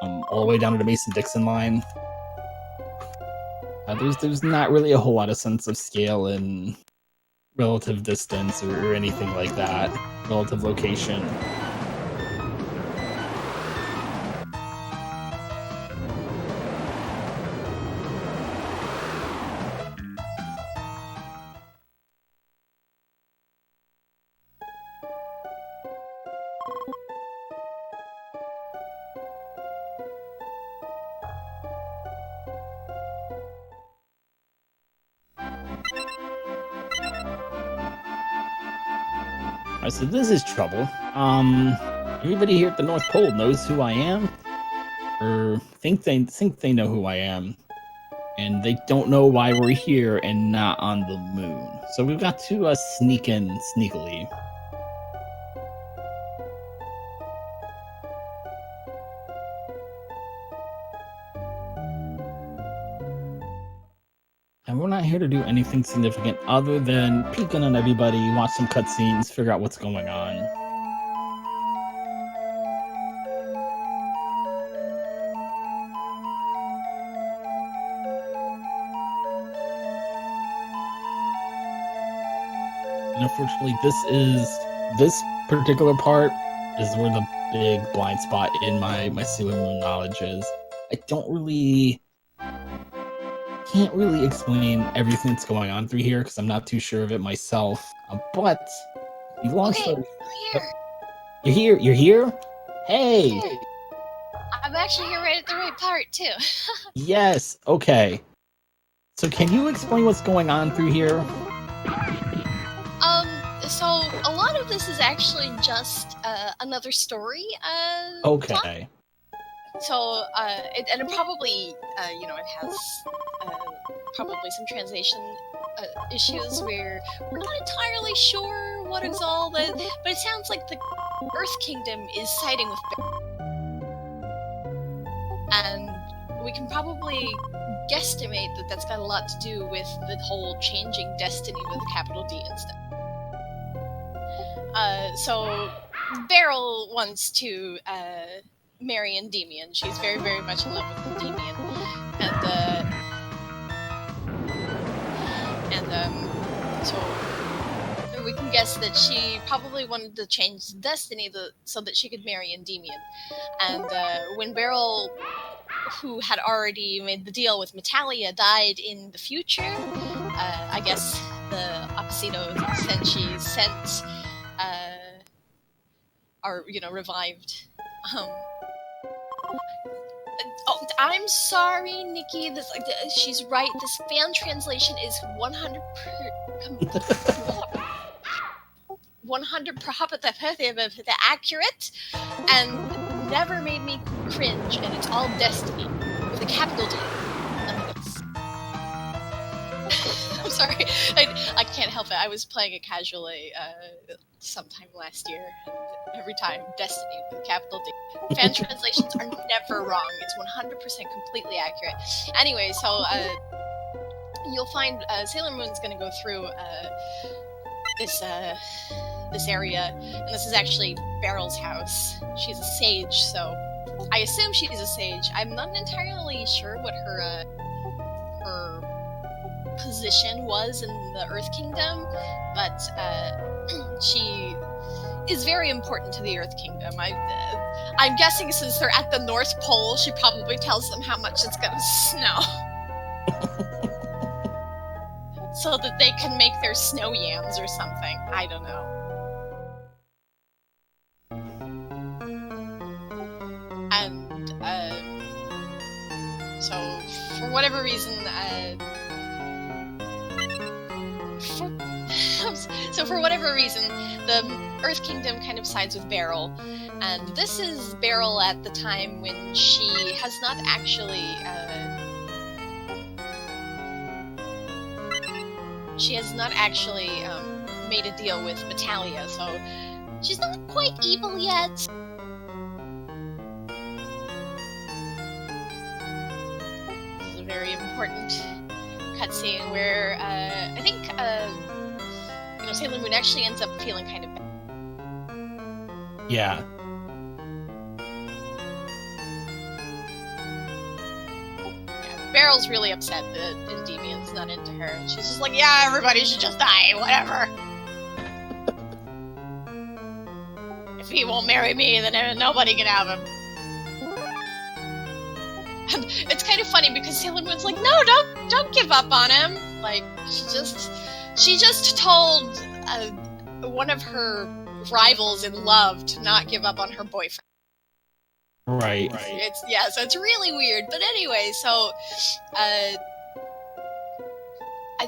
All the way down to the Mason-Dixon line. There's not really a whole lot of sense of scale and relative distance or anything like that. Relative location. Alright, so this is trouble. Everybody here at the North Pole knows who I am, or think they know who I am, and they don't know why we're here and not on the moon. So we've got to sneak in sneakily. And we're not here to do anything significant other than peek in on everybody, watch some cutscenes, figure out what's going on. And unfortunately, this particular part is where the big blind spot in my Sailor Moon knowledge is. I can't really explain everything that's going on through here because I'm not too sure of it myself. But you lost. Okay, I'm You're here. here. You're here. Hey. I'm actually here right at the right part too. Yes. Okay. So can you explain what's going on through here? So a lot of this is actually just another story. Okay. Plot. So, and it probably, it has probably some translation issues where we're not entirely sure what is all that, but it sounds like the Earth Kingdom is siding with and we can probably guesstimate that that's got a lot to do with the whole changing destiny with capital D and stuff. So Beryl wants to marry Endymion. She's very, very much in love with Endymion, so we can guess that she probably wanted to change the destiny so that she could marry Endymion. And when Beryl, who had already made the deal with Metalia, died in the future, I guess the Opposito Senshi sent are revived. Oh, I'm sorry, Nikki. She's right. This fan translation is 100 accurate and never made me cringe. And it's all Destiny with a capital D. I'm sorry. I can't help it. I was playing it casually sometime last year. And every time, Destiny with a capital D. Fan translations are never wrong. It's 100% completely accurate. Anyway, so you'll find Sailor Moon's going to go through this area, and this is actually Beryl's house. She's a sage, so I assume she's a sage. I'm not entirely sure what her position was in the Earth Kingdom, but she is very important to the Earth Kingdom. I'm guessing since they're at the North Pole, she probably tells them how much it's gonna snow. So that they can make their snow yams or something. I don't know. And so for whatever reason, the Earth Kingdom kind of sides with Beryl, and this is Beryl at the time when she has not actually made a deal with Metalia, so she's not quite evil yet. This is a very important cutscene where I think Sailor Moon actually ends up feeling kind of bad. Yeah. Beryl's really upset that Endymion's not into her. She's just like, yeah, everybody should just die, whatever. If he won't marry me, then nobody can have him. And it's kind of funny because Sailor Moon's like, no, don't give up on him. Like, she just told one of her rivals in love to not give up on her boyfriend. Right. So it's really weird. But anyway, so I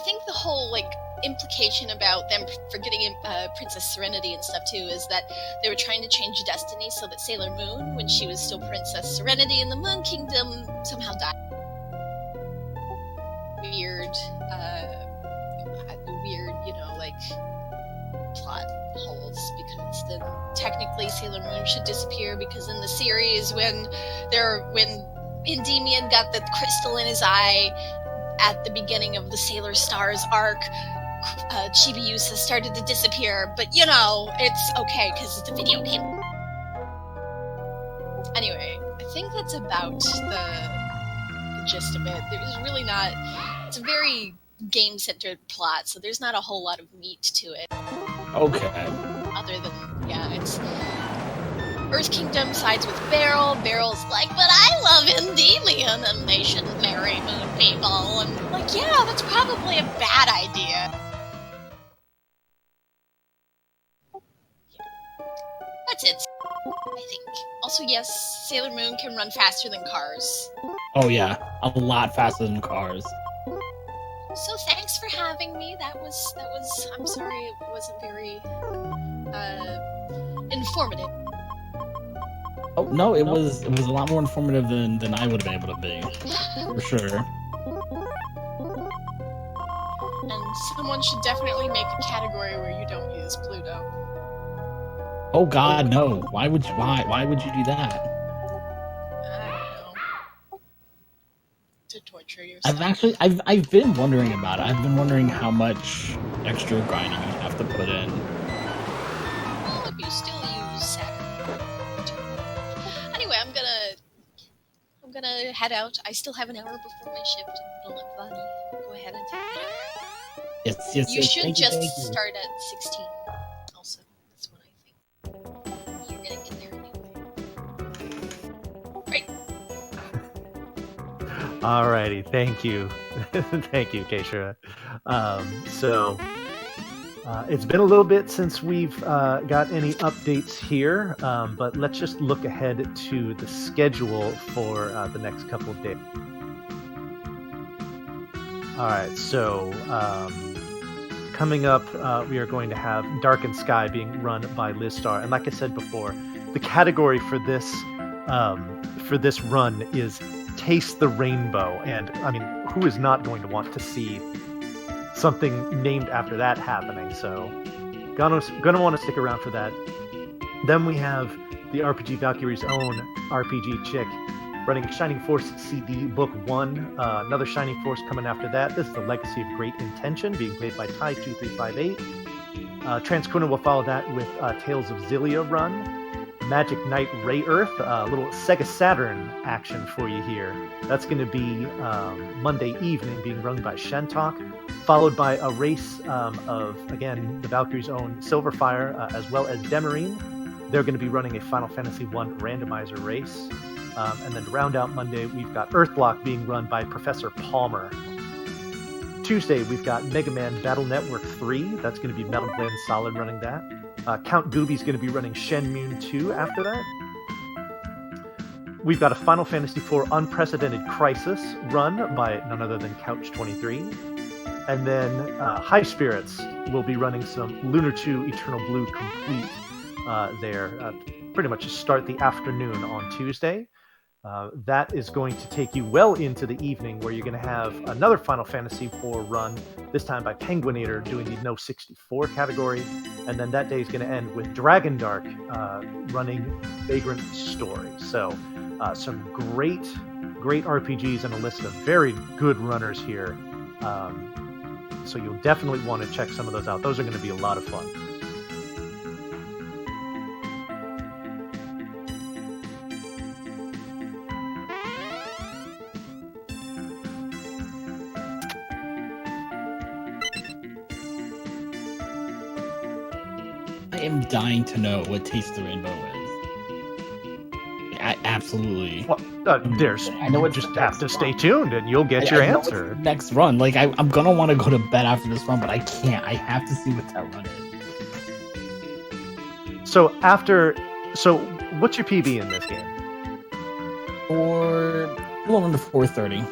think the whole implication about them forgetting Princess Serenity and stuff too is that they were trying to change destiny so that Sailor Moon, when she was still Princess Serenity in the Moon Kingdom, somehow died. Weird, plot holes, because then technically Sailor Moon should disappear, because in the series when Endymion got the crystal in his eye at the beginning of the Sailor Stars arc, Chibiusa started to disappear, but it's okay because it's a video game. Anyway, I think that's about the gist of it. There's really not. It's a very game-centered plot, so there's not a whole lot of meat to it. Okay. Other than, it's Earth Kingdom sides with Beryl. Beryl's like, but I love Endymion and they shouldn't marry moon people. And yeah, that's probably a bad idea. That's it, I think. Also, yes, Sailor Moon can run faster than cars. Oh yeah, a lot faster than cars. So thanks for having me. That was. I'm sorry it wasn't very informative. Oh no, it was a lot more informative than I would have been able to be, for sure. And someone should definitely make a category where you don't use Pluto. Oh God, no! Why would you do that? To torture yourself. I've been wondering about it. I've been wondering how much extra grinding you have to put in. Well, if you still use Saturn. Anyway, I'm gonna head out. I still have an hour before my shift. I'm gonna let Vani go ahead and take it. Yes. You should thank just you. start at 16. Also, that's what I think. You're gonna get there anyway. Right. Alrighty, thank you. Thank you, Keishara. So It's been a little bit since we've got any updates here, but let's just look ahead to the schedule for the next couple of days. All right, so coming up, we are going to have Darkened Sky being run by Liz Starr, and like I said before, the category for this run is Taste the Rainbow, and I mean, who is not going to want to see something named after that happening? So, gonna want to stick around for that. Then we have the RPG Valkyrie's own RPG chick running Shining Force CD Book 1. Another Shining Force coming after that. This is the Legacy of Great Intention, being played by Ty2358. Transcona will follow that with Tales of Zillia run. Magic Knight Ray Earth, a little Sega Saturn action for you here. That's going to be Monday evening, being run by Shentok, followed by a race of, again, the Valkyrie's own Silverfire, as well as Demarine. They're going to be running a Final Fantasy I randomizer race. And then to round out Monday, we've got Earthblock being run by Professor Palmer. Tuesday, we've got Mega Man Battle Network 3. That's going to be Metal Blade Solid running that. Count Gooby's going to be running Shenmue 2 after that. We've got a Final Fantasy IV Unprecedented Crisis run by none other than Couch23. And then High Spirits will be running some Lunar 2 Eternal Blue Complete there, pretty much to start the afternoon on Tuesday. That is going to take you well into the evening, where you're going to have another Final Fantasy IV run, this time by Penguinator, doing the No 64 category. And then that day is going to end with Dragon Dark running Vagrant Story. So some great RPGs and a list of very good runners here. So you'll definitely want to check some of those out. Those are going to be a lot of fun. I am dying to know what Taste the Rainbow is. Absolutely. Well, I know it. Just have to stay tuned, and you'll get your answer. Next run, like I'm gonna want to go to bed after this run, but I can't. I have to see what that run is. So what's your PB in this game? Or a little under 430.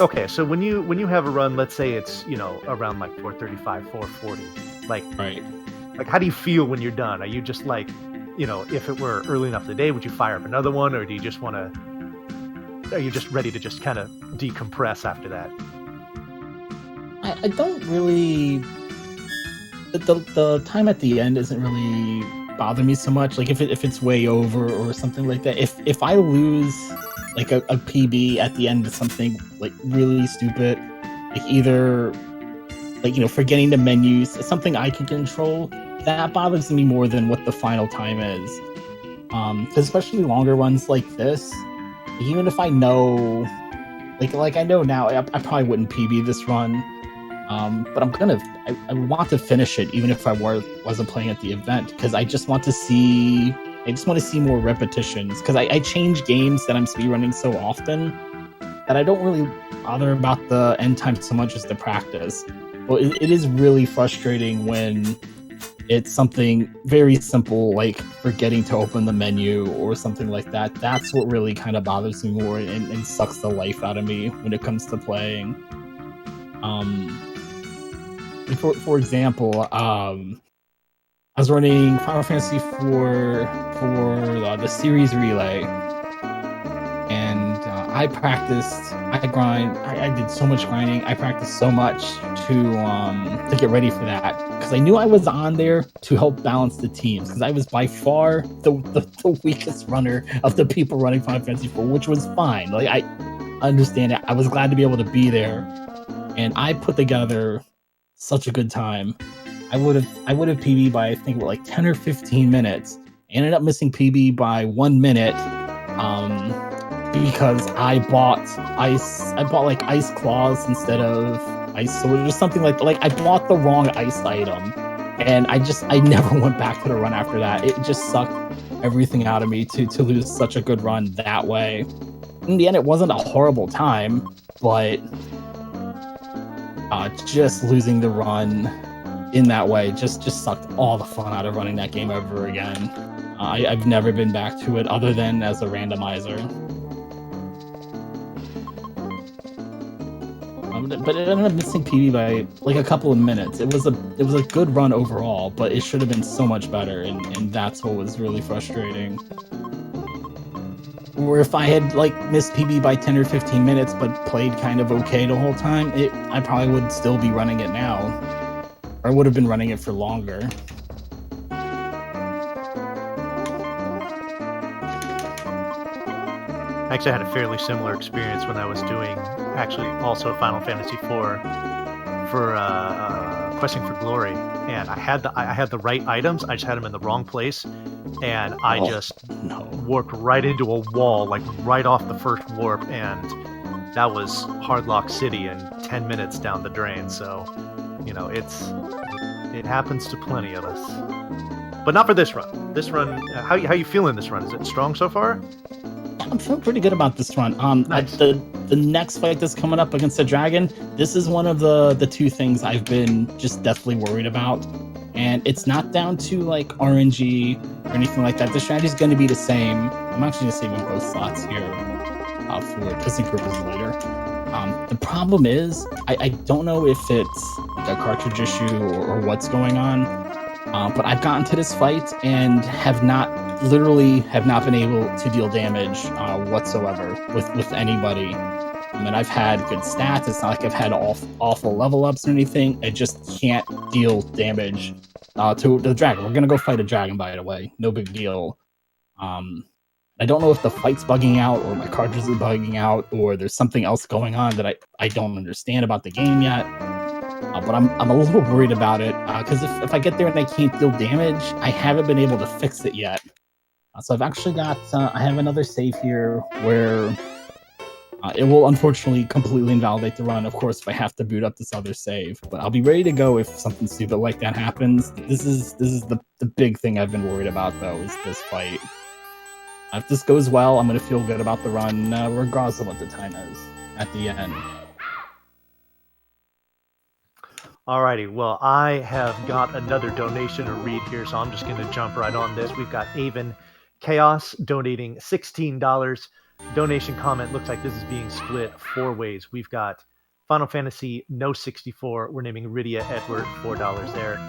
Okay, so when you have a run, let's say it's around like 435, 440, like right. Like, how do you feel when you're done? Are you just like, if it were early enough in the day, would you fire up another one, or do you just want to? Are you just ready to just kind of decompress after that? I don't really. The time at the end doesn't really bother me so much. Like if it's way over or something like that. If I lose like a PB at the end of something like really stupid, like either like forgetting the menus, something I can control, that bothers me more than what the final time is. Because especially longer runs like this, even if I know, like I know now, I probably wouldn't PB this run. But I want to finish it even if I wasn't playing at the event, because I just want to see more repetitions, because I change games that I'm speedrunning so often that I don't really bother about the end time so much as the practice. Well, it is really frustrating when it's something very simple, like forgetting to open the menu or something like that. That's what really kind of bothers me more and sucks the life out of me when it comes to playing. For example, I was running Final Fantasy for the series relay, and I practiced. I did so much grinding. I practiced so much to get ready for that, because I knew I was on there to help balance the teams, because I was by far the weakest runner of the people running Final Fantasy 4, which was fine. Like, I understand it. I was glad to be able to be there, and I put together such a good time. I would have PB by, I think, like 10 or 15 minutes. I ended up missing PB by 1 minute. Because I bought like ice claws instead of ice sword or something like I bought the wrong ice item, and I never went back to the run after that. It just sucked everything out of me to lose such a good run that way. In the end, it wasn't a horrible time, but just losing the run, in that way just sucked all the fun out of running that game over again. I've never been back to it other than as a randomizer. But it ended up missing PB by like a couple of minutes. It was a good run overall, but it should have been so much better, and that's what was really frustrating. Or if I had like missed PB by 10 or 15 minutes but played kind of okay the whole time, I probably would still be running it now. Or I would have been running it for longer. Actually, I had a fairly similar experience when I was doing, actually, also Final Fantasy IV for Questing for Glory, and I had the right items. I just had them in the wrong place, and I just warped right into a wall, like right off the first warp, and that was Hardlock City in 10 minutes down the drain. So, you know, it happens to plenty of us, but not for this run. This run, how you feeling this run? Is it strong so far? I'm feeling pretty good about this run. Nice. The next fight that's coming up against the dragon, this is one of the two things I've been just deathly worried about. And it's not down to like RNG or anything like that. The strategy is going to be the same. I'm actually going to save in both slots here for testing purposes later. The problem is, I don't know if it's like a cartridge issue or what's going on, but I've gotten to this fight and literally have not been able to deal damage whatsoever with anybody. I mean, I've had good stats. It's not like I've had awful level ups or anything. I just can't deal damage to the dragon. We're gonna go fight a dragon, by the way. No big deal. I don't know if the fight's bugging out or my cartridge is bugging out or there's something else going on that I don't understand about the game yet. But I'm a little worried about it because if I get there and I can't deal damage, I haven't been able to fix it yet. So I've actually got, I have another save here where it will unfortunately completely invalidate the run, of course, if I have to boot up this other save. But I'll be ready to go if something stupid like that happens. This is the big thing I've been worried about, though, is this fight. If this goes well, I'm going to feel good about the run, regardless of what the time is at the end. Alrighty, well, I have got another donation to read here, so I'm just going to jump right on this. We've got Avon Chaos donating $16. Donation comment looks like this is being split 4 ways. We've got Final Fantasy No 64. We're naming Rydia Edward, $4 there.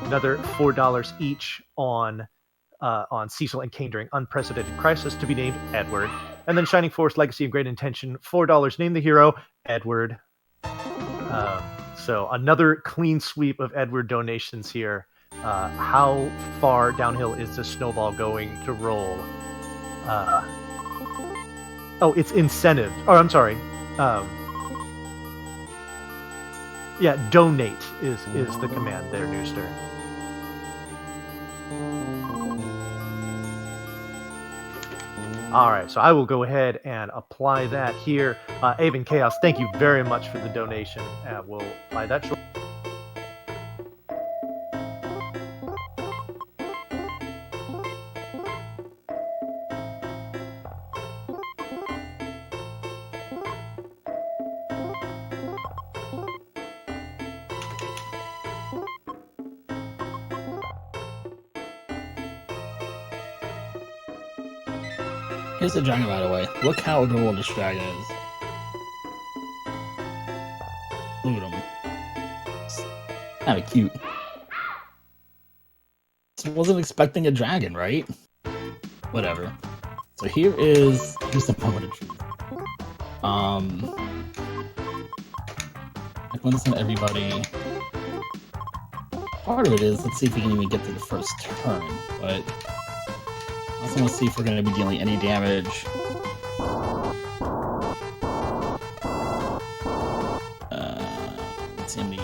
Another $4 each on Cecil and Kane during Unprecedented Crisis, to be named Edward. And then Shining Force Legacy of Great Intention, $4. Name the hero, Edward. So another clean sweep of Edward donations here. How far downhill is the snowball going to roll? It's incentive. Oh, I'm sorry. Yeah, donate is the command there, Nooster. All right, so I will go ahead and apply that here. Avon Chaos, thank you very much for the donation. We'll apply that short. Here's the dragon, by the way. Look how adorable this dragon is. Look at him. Kind of cute. Just wasn't expecting a dragon, right? Whatever. So here's the moment of truth. I want this on everybody. Part of it is, let's see if we can even get to the first turn, but I also want to see if we're going to be dealing any damage. Let's see how many.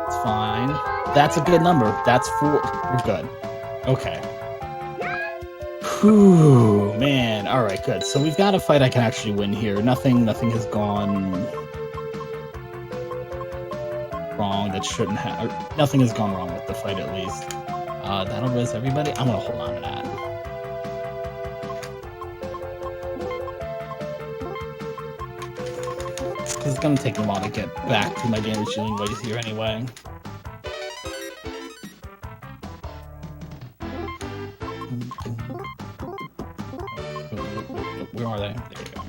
It's fine. That's a good number. That's 4. We're good. Okay. Whew, man. All right, good. So we've got a fight I can actually win here. Nothing has gone wrong that shouldn't have. Nothing has gone wrong with the fight, at least. That'll res everybody. I'm gonna hold on to that. Because gonna take a while to get back to my damage dealing ways here anyway. Where are they? There you go.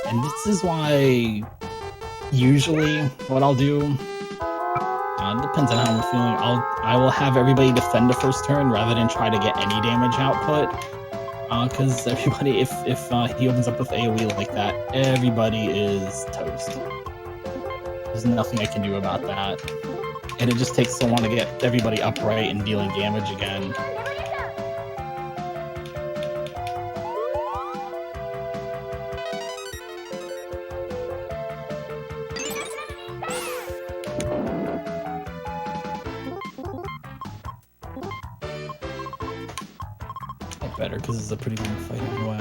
And this is why usually what I'll do, depends on how I'm feeling, I will have everybody defend the first turn rather than try to get any damage output. Because everybody, if he opens up with AoE like that, everybody is toast. There's nothing I can do about that. And it just takes so long to get everybody upright and dealing damage again. Better because it's a pretty long fight anyway.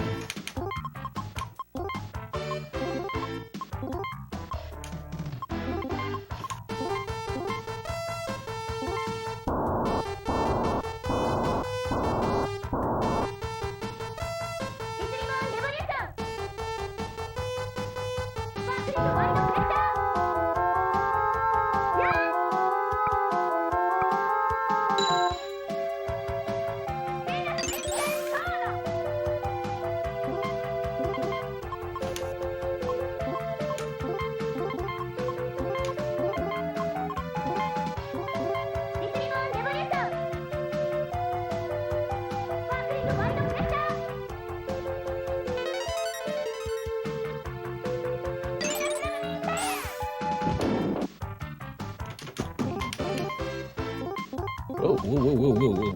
Whoa, whoa, whoa, whoa, whoa, whoa.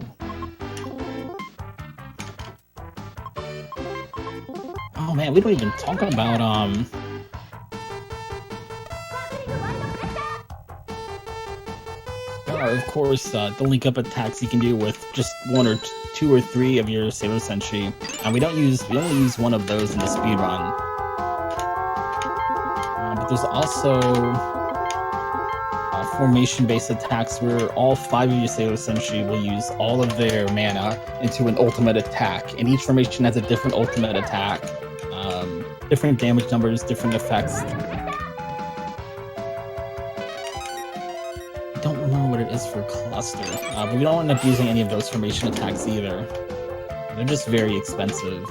Oh man, we don't even talk about, there are, of course, the link-up attacks you can do with just 1 or 2 or 3 of your Sailor Senshi. And we only use 1 of those in the speedrun. But there's also formation-based attacks where all 5 of your Sailor Senshi will use all of their mana into an ultimate attack, and each formation has a different ultimate attack, different damage numbers, different effects. I don't remember what it is for Cluster, but we don't end up using any of those formation attacks either. They're just very expensive.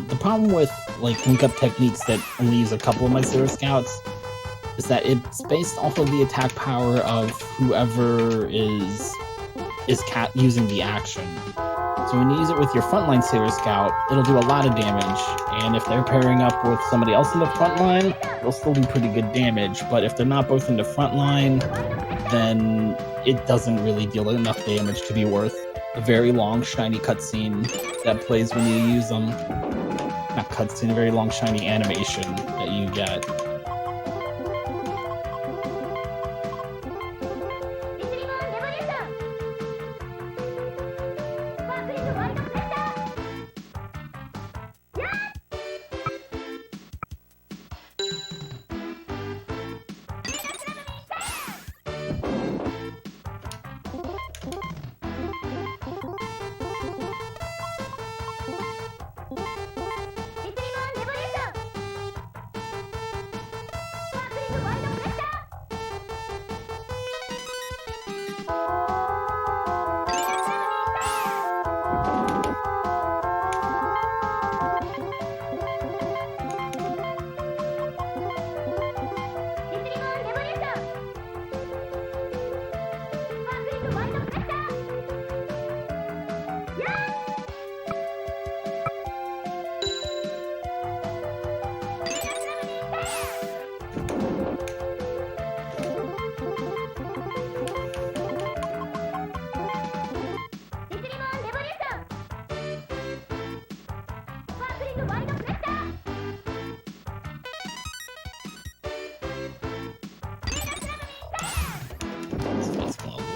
The problem with like link-up techniques that only use a couple of my Sailor Scouts is that it's based off of the attack power of whoever is using the action. So when you use it with your frontline Sailor Scout, it'll do a lot of damage, and if they're pairing up with somebody else in the front line, they'll still do pretty good damage. But if they're not both in the front line, then it doesn't really deal enough damage to be worth a very long shiny cutscene that plays when you use them. Not cutscene, a very long shiny animation that you get.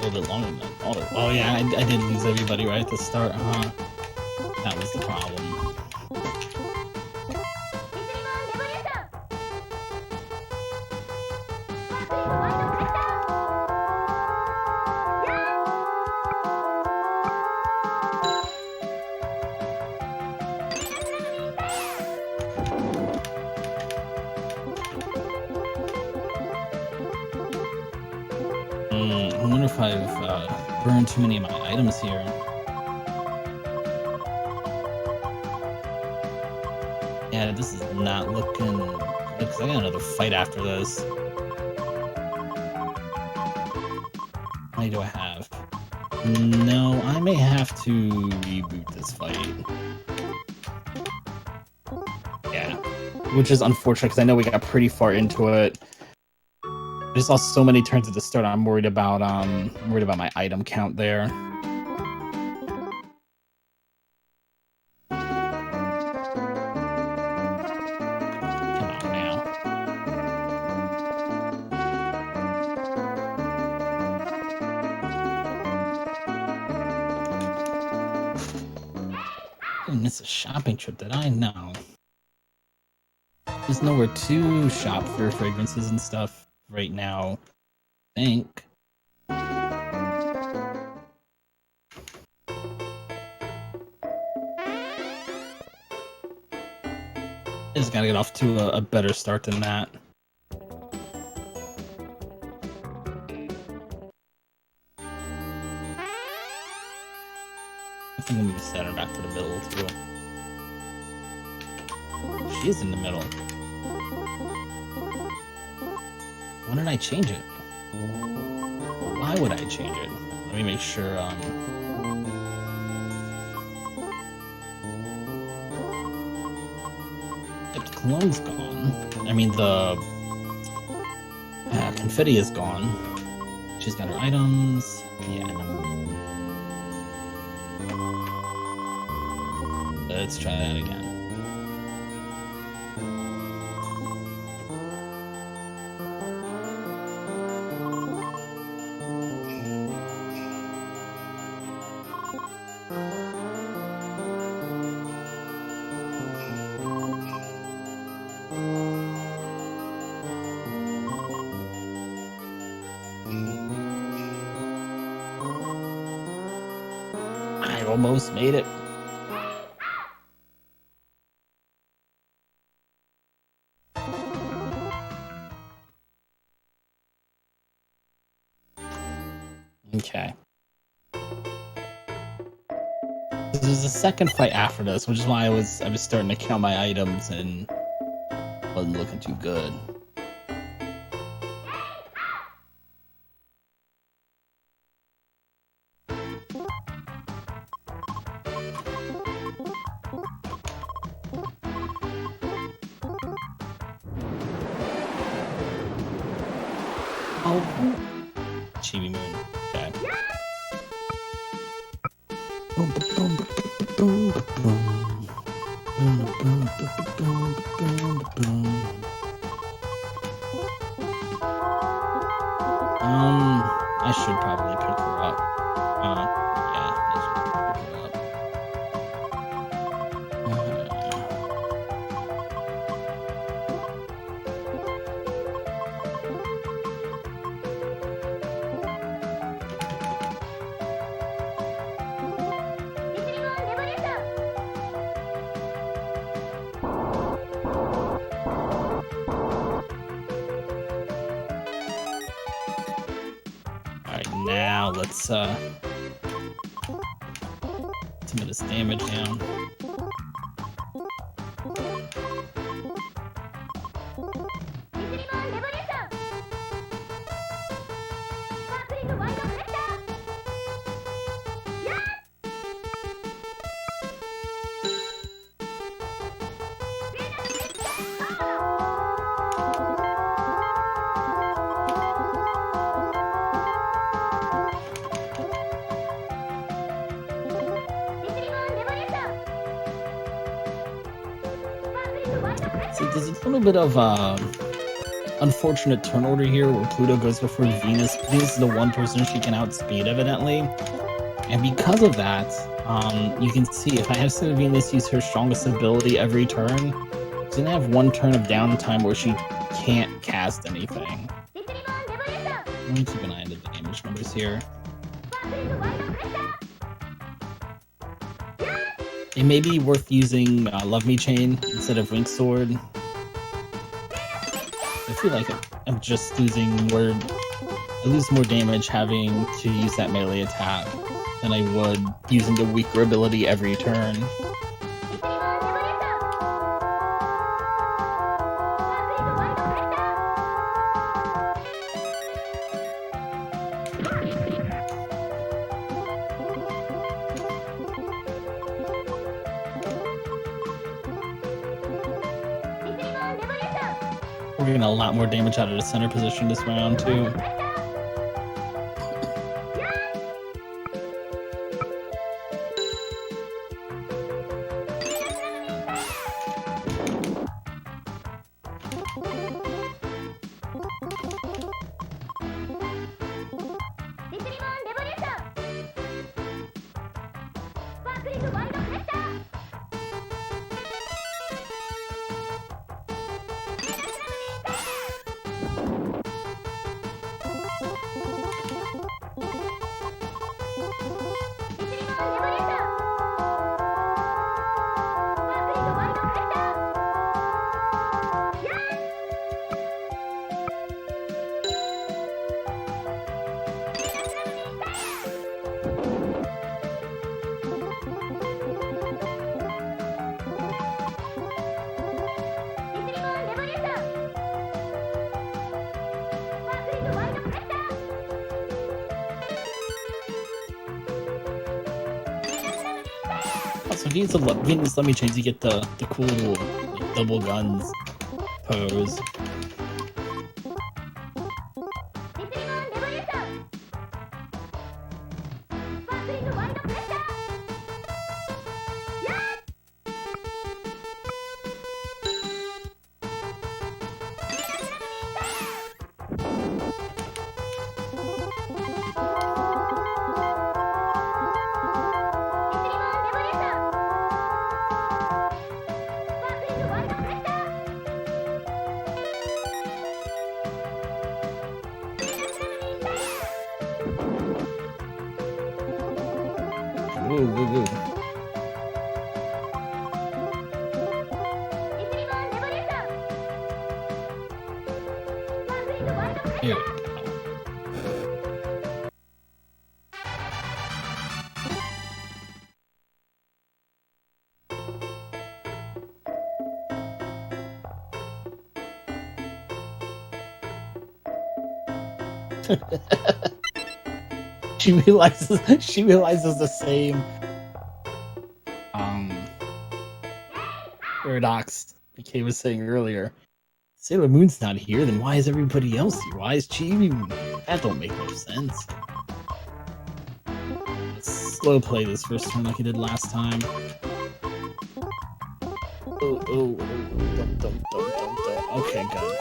little bit longer than I thought. Oh yeah, I did lose everybody right at the start, huh? That was the problem. I wonder if I've burned too many of my items here. Yeah, this is not looking good because I got another fight after this. How many do I have? No, I may have to reboot this fight. Yeah, which is unfortunate because I know we got pretty far into it. I just lost so many turns at the start. I'm worried about my item count there. Come on now. I didn't miss a shopping trip, did I? No. There's nowhere to shop for fragrances and stuff right now, I think. I just gotta get off to a better start than that. I think I'm gonna set her back to the middle too. She is in the middle. When did I change it? Why would I change it? Let me make sure, the cologne's gone. I mean, the confetti is gone. She's got her items. Yeah. Let's try that again. I almost made it. Okay. There's a second fight after this, which is why I was starting to count my items and wasn't looking too good. Oh, Chibi Moon. Okay. I should probably pick her up. Yeah, I should pick her up. Alright, now let's timid this damage down. See, there's a little bit of unfortunate turn order here where Pluto goes before Venus. Venus is the one person she can outspeed, evidently. And because of that, you can see if I have Sin Venus use her strongest ability every turn, she's gonna have one turn of downtime where she can't cast anything. Let me keep an eye on the damage numbers here. It may be worth using Love Me Chain instead of Wink Sword. I feel like I'm just losing more. I lose more damage having to use that melee attack than I would using the weaker ability every turn. We're getting a lot more damage out of the center position this round, too. So Venus Let Me Change, you get the cool little like, double guns pose. Whoa, whoa, whoa. Here we go. She realizes the same paradox Kay was saying earlier. Sailor Moon's not here, then why is everybody else here? Why is Chibi? That don't make no sense. Let's slow play this first turn like he did last time. Oh, don't. Okay, good.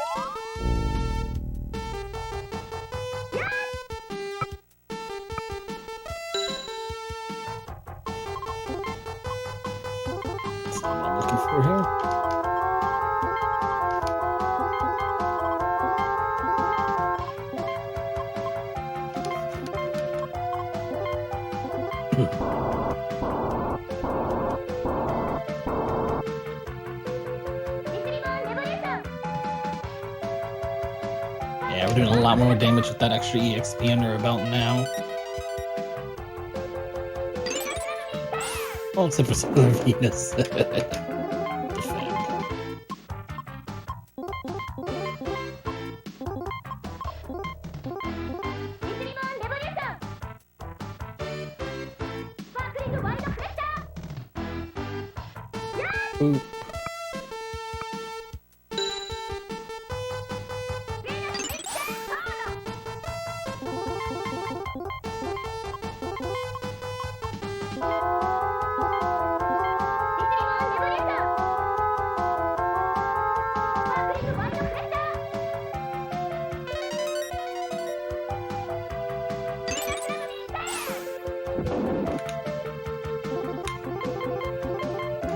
That's not what I'm looking for here. Yeah, we're doing a lot more damage with that extra EXP under our belt now. Well, except for Sailor Venus. Defend. Ooh.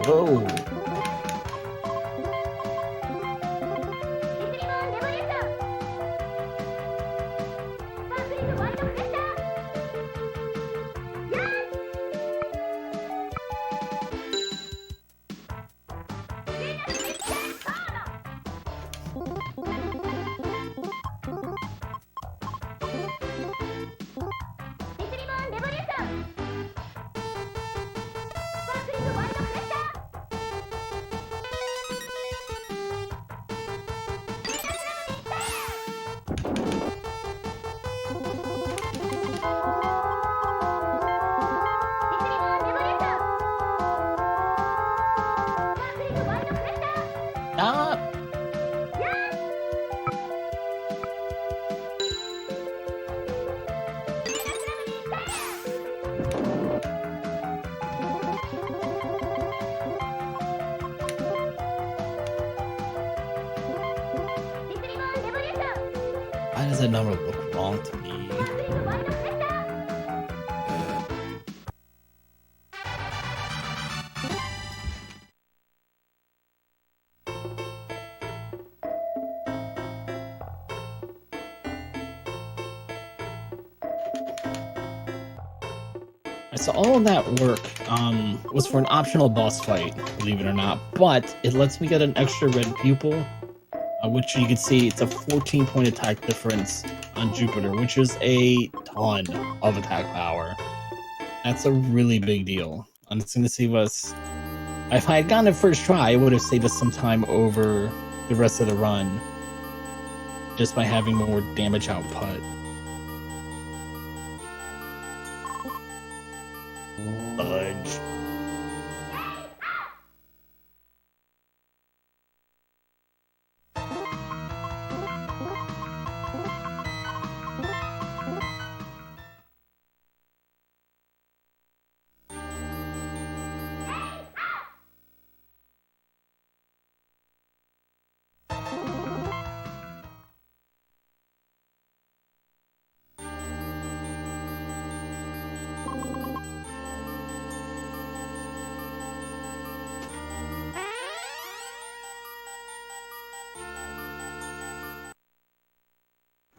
Whoa. Ah. Why does that number look wrong to me? So all of that work was for an optional boss fight, believe it or not, but it lets me get an extra red pupil, which you can see it's a 14-point attack difference on Jupiter, which is a ton of attack power. That's a really big deal. And it's going to save us... If I had gotten it first try, it would have saved us some time over the rest of the run, just by having more damage output. Fudge.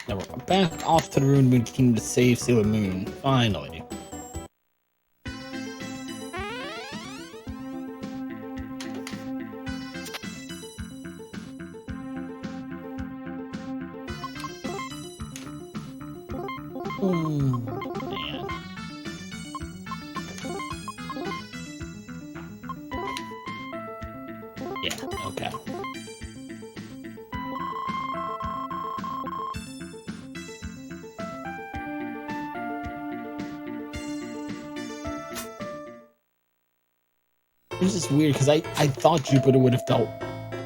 Now we're back off to the Ruined Moon Kingdom to save Sailor Moon, finally. Oh, man. Yeah, okay. It's just weird because I thought Jupiter would have dealt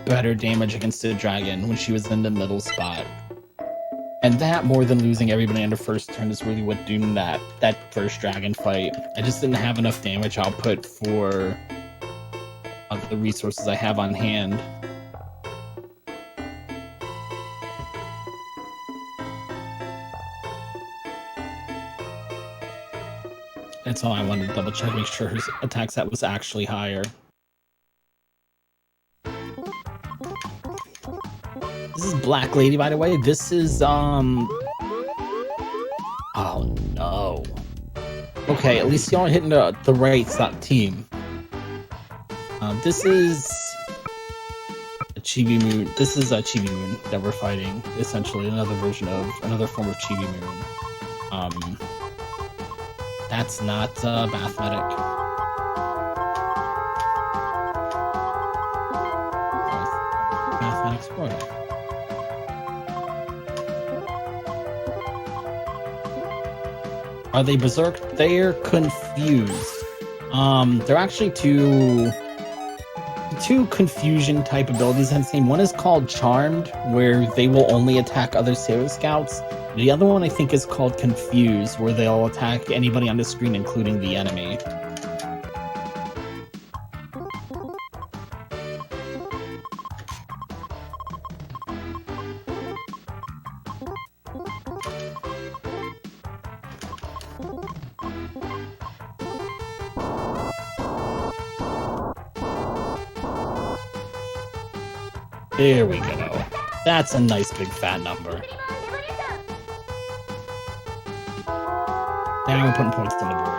better damage against the dragon when she was in the middle spot. And that, more than losing everybody on the first turn, is really what doomed that first dragon fight. I just didn't have enough damage output for the resources I have on hand. That's all I wanted to double check, make sure his attack set was actually higher. This is Black Lady, by the way. This is, oh no. Okay, at least y'all are hitting the right team. This is a Chibi Moon. This is a Chibi Moon that we're fighting, essentially. Another form of Chibi Moon. That's not Bath Medic. Bath Medic Spoiler. Are they Berserk? They're confused. They're actually two confusion type abilities in the same. One is called Charmed, where they will only attack other Sailor Scouts. The other one I think is called Confuse, where they'll attack anybody on the screen, including the enemy. There we go. That's a nice big fat number. Now we're putting points on the board.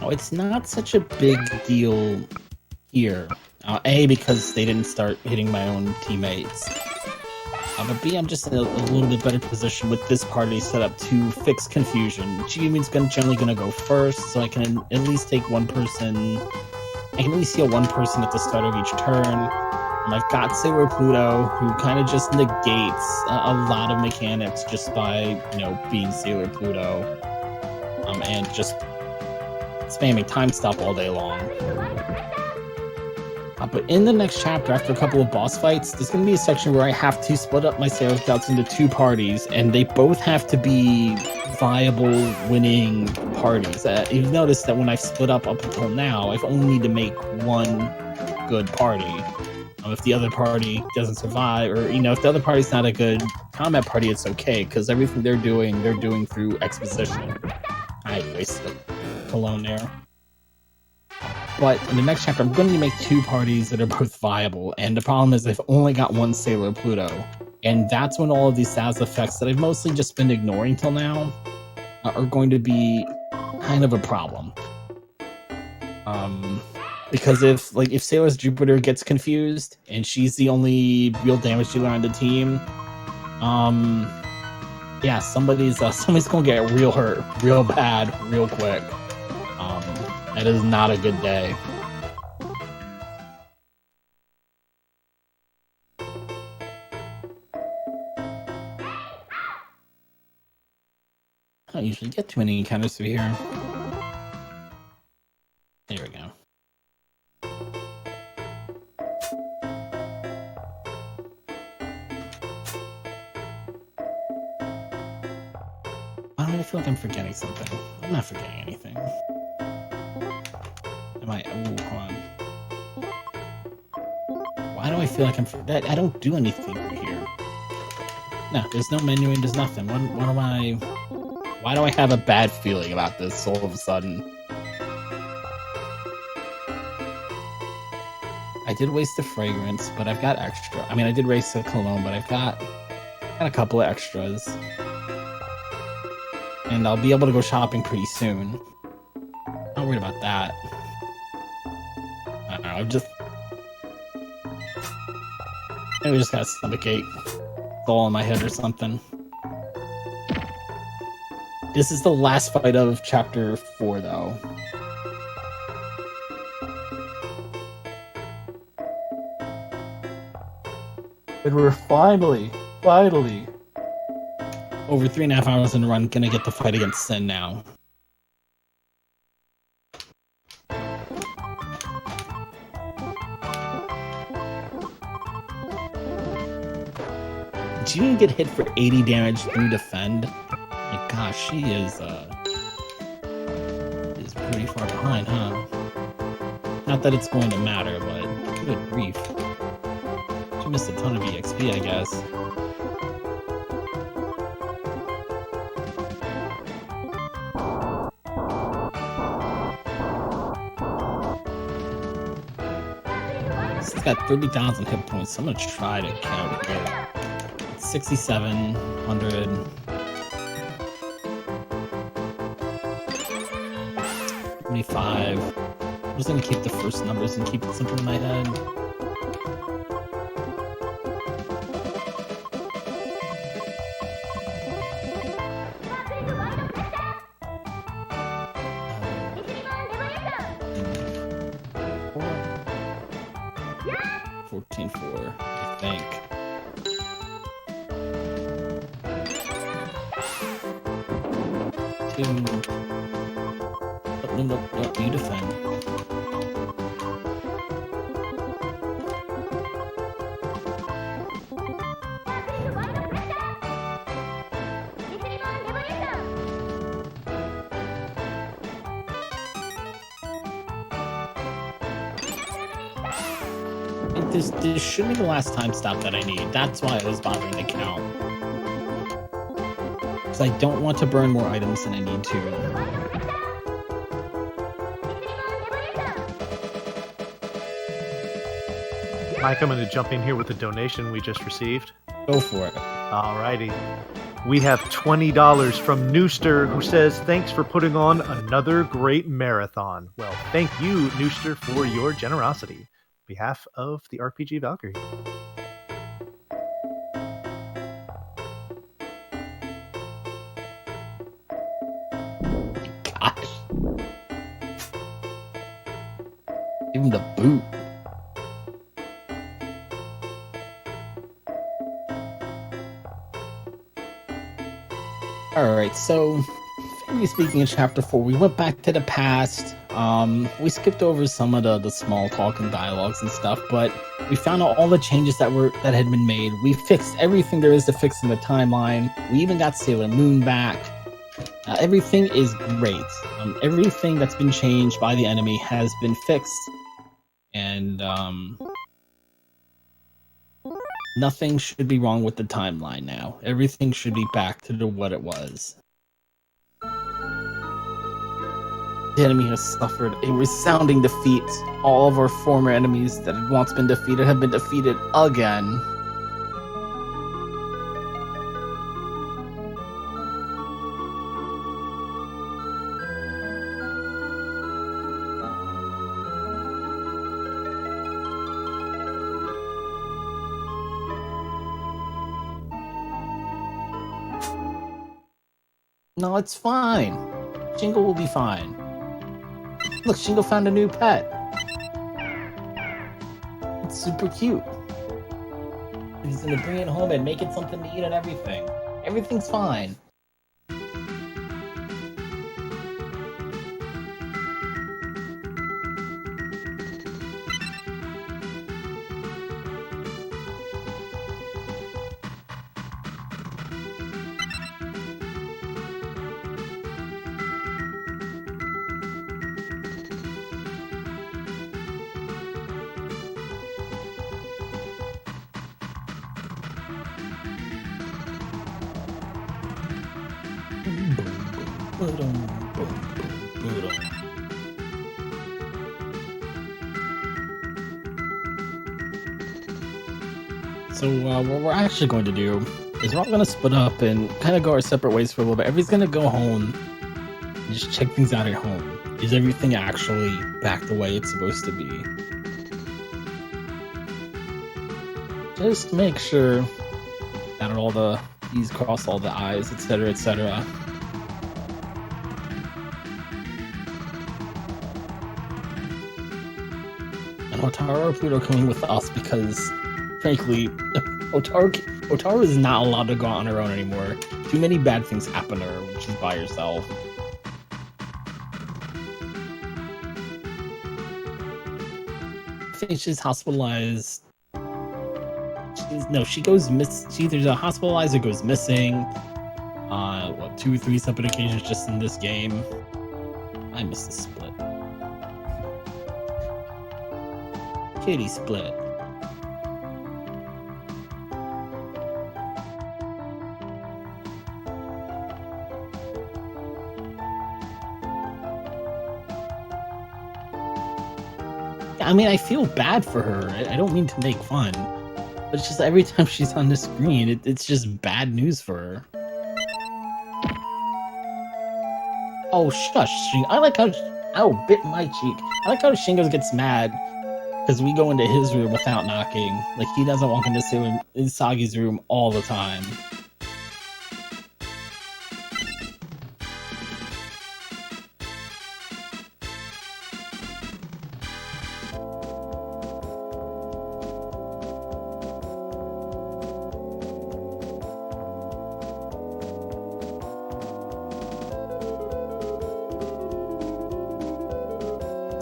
Oh, it's not such a big deal here. A, because they didn't start hitting my own teammates. But B, I'm just in a little bit better position with this party set up to fix confusion. Jimin's generally gonna go first, so I can at least take one person. I can at least heal one person at the start of each turn. I've got Sailor Pluto, who kind of just negates a lot of mechanics just by, being Sailor Pluto. And just spamming time stop all day long. But in the next chapter, after a couple of boss fights, there's going to be a section where I have to split up my Sailor Scouts into two parties, and they both have to be viable, winning parties. You've noticed that when I've split up until now, I've only need to make one good party. If the other party doesn't survive, or, if the other party's not a good combat party, it's okay, because everything they're doing through exposition. I wasted cologne there. But in the next chapter, I'm going to make two parties that are both viable, and the problem is I've only got one Sailor Pluto, and that's when all of these status effects that I've mostly just been ignoring till now are going to be kind of a problem. Because if Sailor's Jupiter gets confused, and she's the only real damage dealer on the team, yeah, somebody's gonna get real hurt, real bad, real quick. That is not a good day. I don't usually get too many encounters through here. There we go. Why do I feel like I'm forgetting something? I'm not forgetting anything. Am I? Oh, hold on. Why do I feel like I'm forgetting? I don't do anything here. No, there's no menuing, there's nothing. What am I? Why do I have a bad feeling about this all of a sudden? I did waste the fragrance, but I've got extra. I mean, I did waste the cologne, but I've got a couple of extras. And I'll be able to go shopping pretty soon. Not worried about that. I don't know, maybe I just got a stomachache. It's all in my head or something. This is the last fight of chapter 4, though. And we're finally, over 3.5 hours in a run, gonna get the fight against Sin now. Did she even get hit for 80 damage through defend? My gosh, she is pretty far behind, huh? Not that it's going to matter, but good grief. She missed a ton of EXP, I guess. It's got 30,000 hit points, so I'm gonna try to count here. 6,700. 25. I'm just gonna keep the first numbers and keep it simple in my head. I think. No, you defend. This should be the last time stop that I need. That's why I was bothering to count. Because I don't want to burn more items than I need to. Mike, I'm going to jump in here with the donation we just received. Go for it. Alrighty. We have $20 from Nooster, who says, thanks for putting on another great marathon. Well, thank you, Nooster, for your generosity. On behalf of the RPG Valkyrie. Gosh. Give him the boot. Alright, so finally speaking of chapter 4, we went back to the past. We skipped over some of the small talk and dialogues and stuff, but we found out all the changes that had been made. We fixed everything there is to fix in the timeline. We even got Sailor Moon back. Everything is great. Everything that's been changed by the enemy has been fixed. And nothing should be wrong with the timeline now. Everything should be back to what it was. The enemy has suffered a resounding defeat. All of our former enemies that had once been defeated have been defeated again. No, it's fine. Shingo will be fine. Look, Shingo found a new pet. It's super cute. He's gonna bring it home and make it something to eat and everything. Everything's fine. So what we're actually going to do is we're all going to split up and kind of go our separate ways for a little bit. Everybody's going to go home and just check things out at home. Is everything actually back the way it's supposed to be? Just make sure that all the T's cross all the I's, etc., etc. And Hotaru and Pluto coming with us because, frankly, Hotaru is not allowed to go out on her own anymore. Too many bad things happen to her when she's by herself. I think she's hospitalized. She goes miss. She either hospitalized or goes missing. 2 or 3 separate occasions just in this game. I missed the split. Kitty split. I mean, I feel bad for her. I don't mean to make fun. But it's just every time she's on the screen, it's just bad news for her. Oh, shush. I like how... Ow, bit my cheek. I like how Shingo gets mad because we go into his room without knocking. Like, he doesn't walk into Sagi's room all the time.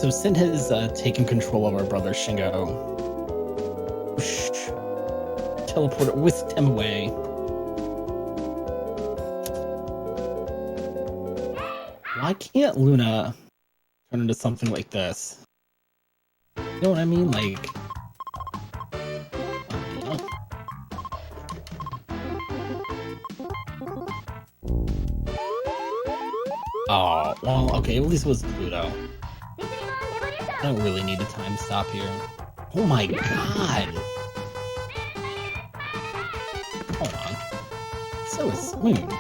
So Sin has taken control of our brother Shingo. Teleported, whisked him away. Why can't Luna turn into something like this? You know what I mean? Like... Oh, well, okay, at least it was Pluto. I don't really need a time stop here. Oh my god! Hold on. So smooth.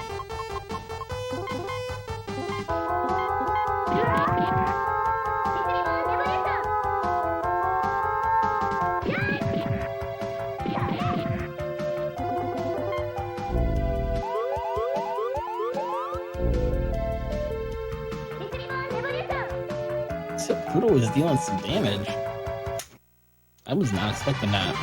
So Pluto was dealing some damage. I was not expecting that.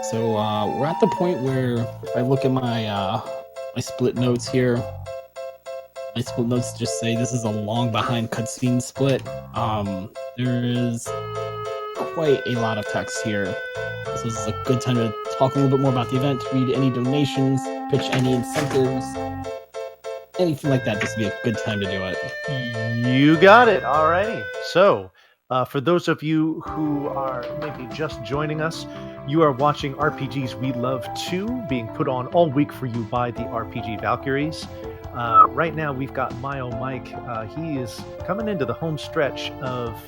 So we're at the point where if I look at my my split notes here, my split notes just say this is a long behind cutscene split. There is quite a lot of text here. So this is a good time to talk a little bit more about the event, read any donations, pitch any incentives, anything like that. This would be a good time to do it. You got it. Alrighty. So, for those of you who are maybe just joining us, you are watching RPGs We Love 2 being put on all week for you by the RPG Valkyries. Right now, we've got MyOhMyke. He is coming into the home stretch of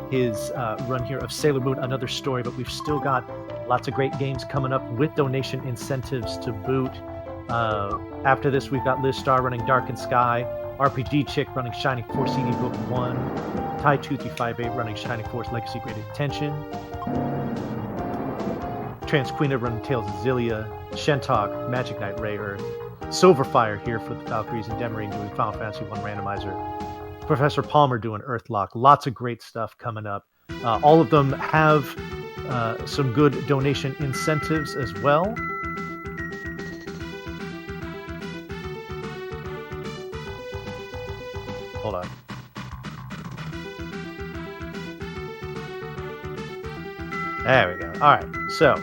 his run here of Sailor Moon, Another Story, but we've still got lots of great games coming up with donation incentives to boot. After this, we've got Liz Star running Dark and Sky, RPG Chick running Shining Force CD Book 1, Tai2358 running Shining Force Legacy Great Attention, Transquina running Tales of Zillia, Shentalk, Magic Knight Ray Earth, Silverfire here for the Valkyries, and Demarine doing Final Fantasy 1 Randomizer, Professor Palmer doing Earthlock. Lots of great stuff coming up. All of them have some good donation incentives as well. Hold on. There we go. All right. So,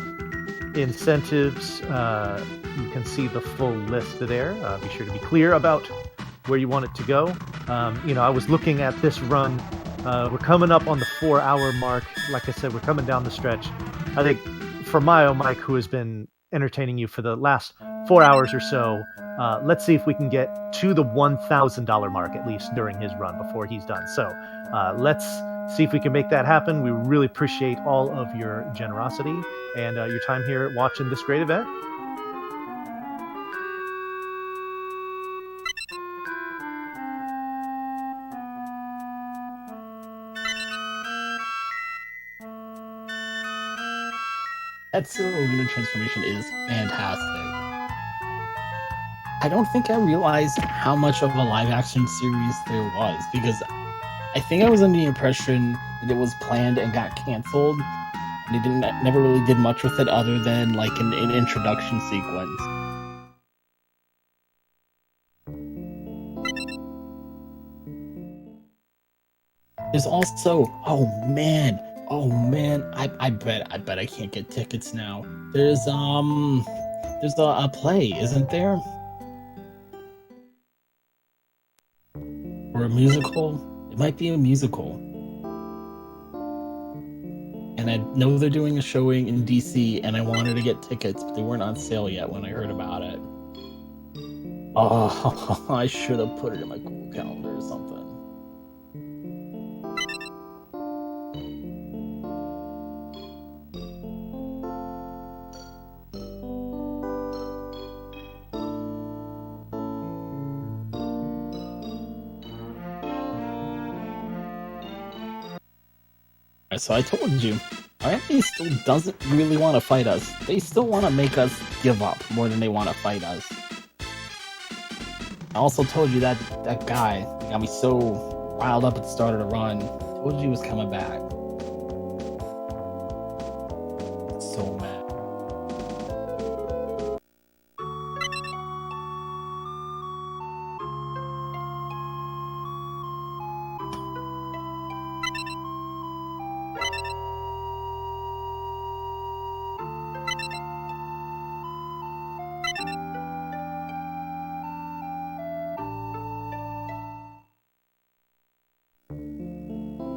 incentives, you can see the full list there. Be sure to be clear about where you want it to go. I was looking at this run. We're coming up on the 4-hour mark. Like I said, we're coming down the stretch. I think for MyOhMyke, who has been entertaining you for the last 4 hours or so, let's see if we can get to the $1,000 mark at least during his run before he's done. So let's see if we can make that happen. We really appreciate all of your generosity and your time here watching this great event. That Sailor Moon transformation is fantastic. I don't think I realized how much of a live-action series there was, because I think I was under the impression that it was planned and got canceled, and they never really did much with it other than like an introduction sequence. There's also, oh man, I bet I can't get tickets now. There's a play, isn't there? Or a musical? It might be a musical. And I know they're doing a showing in DC, and I wanted to get tickets, but they weren't on sale yet when I heard about it. Oh, I should have put it in my Google Calendar or something. So I told you, our enemy still doesn't really want to fight us. They still want to make us give up more than they want to fight us. I also told you that guy got me so riled up at the start of the run. Told you he was coming back. So mad.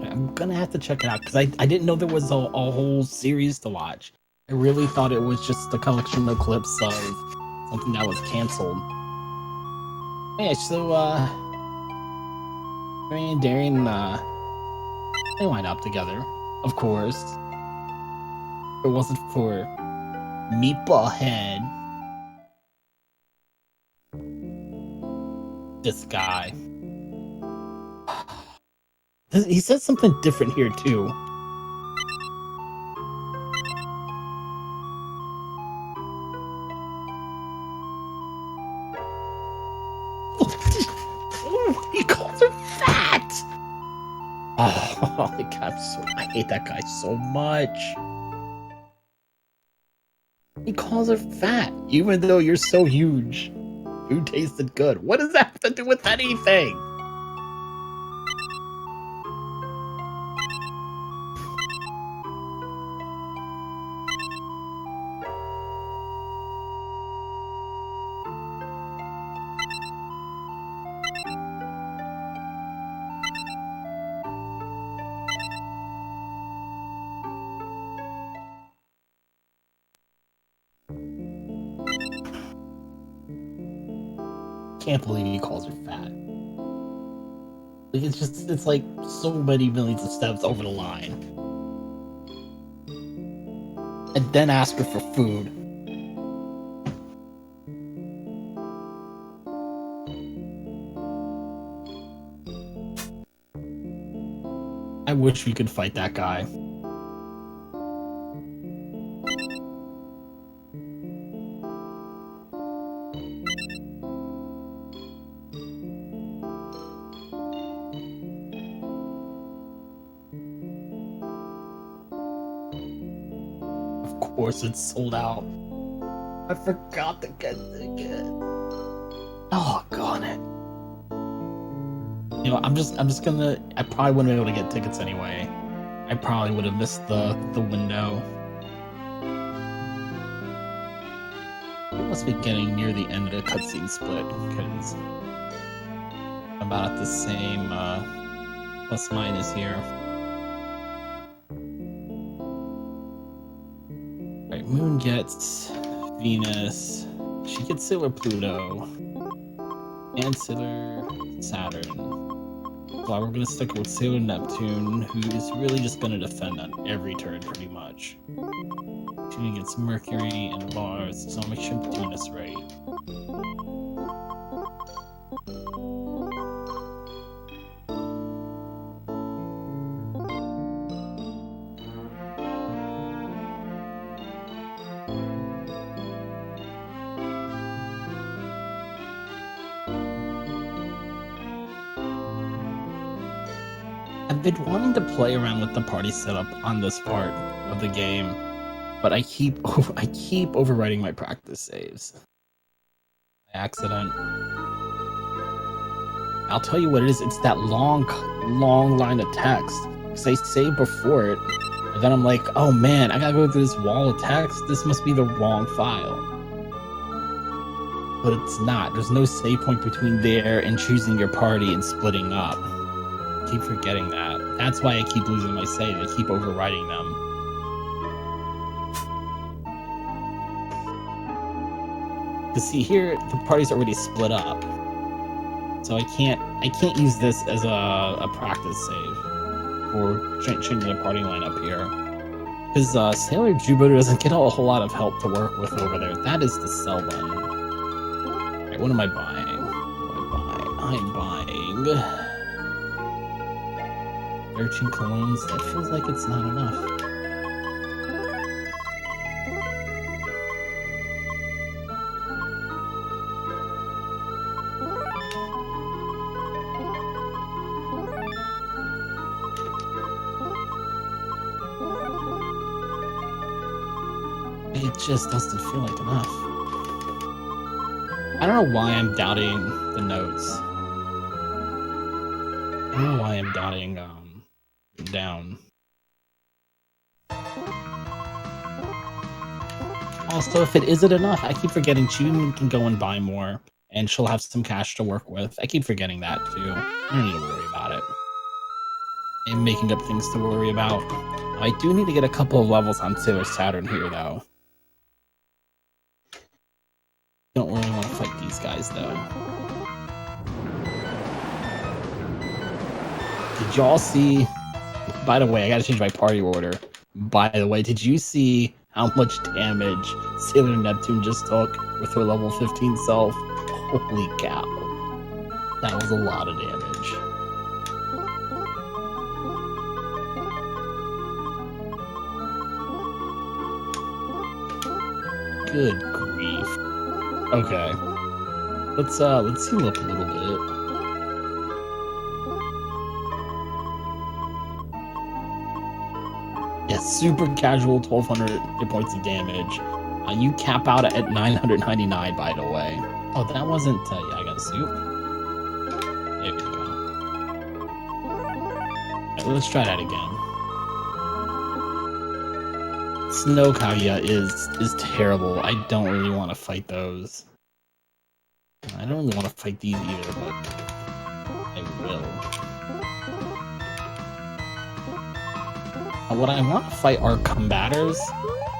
I'm gonna have to check it out because I didn't know there was a whole series to watch. I really thought it was just a collection of clips of something that was canceled. Yeah, so Mary and Darian they wind up together, of course. If it wasn't for Meatball Head, this guy. He said something different here too. He calls her fat. Oh my god, I hate that guy so much. He calls her fat, even though you're so huge. Food tasted good. What does that have to do with anything? Can't believe he calls her fat. Like it's like so many millions of steps over the line. And then ask her for food. I wish we could fight that guy. Of course it's sold out. I forgot to get ticket. Oh, got it. You know, I'm just gonna. I probably wouldn't be able to get tickets anyway. I probably would have missed the window. We must be getting near the end of the cutscene split because I'm about at the same plus minus here. Right, Moon gets Venus. She gets Sailor Pluto and Sailor Saturn. Well, we're gonna stick with Sailor Neptune, who's really just gonna defend on every turn pretty much. She gets Mercury and Mars, so I'll make sure I'm doing this right. I've been wanting to play around with the party setup on this part of the game, but I keep overwriting my practice saves. By accident. I'll tell you what it is. It's that long line of text. Because I saved before it, and then I'm like, oh man, I gotta go through this wall of text. This must be the wrong file. But it's not. There's no save point between there and choosing your party and splitting up. I keep forgetting that. That's why I keep losing my save. I keep overwriting them. Because see here, the party's already split up. So I can't use this as a practice save or changing the party line up here. Because Sailor Jubiter doesn't get a whole lot of help to work with over there. That is the sell button. Alright, what am I buying? I'm buying 13 colognes. That feels like it's not enough. it just doesn't feel like enough. I don't know why I'm doubting the notes. I don't know why I'm doubting down. Also, if it isn't enough, I keep forgetting June can go and buy more, and she'll have some cash to work with. I keep forgetting that too. I don't need to worry about it. I'm making up things to worry about. I do need to get a couple of levels on Sailor Saturn here, though. Don't really want to fight these guys, though. Did y'all see... By the way, I gotta change my party order. By the way, did you see how much damage Sailor Neptune just took with her level 15 self? Holy cow. That was a lot of damage. Good grief. Okay. Let's heal up a little bit. Yeah, super casual 1200 hit points of damage. You cap out at 999, by the way. Oh, that wasn't... yeah, I got a soup. There we go. Right, let's try that again. Snow Kaguya is terrible. I don't really want to fight those. I don't really want to fight these either, but I will. What I want to fight are combaters,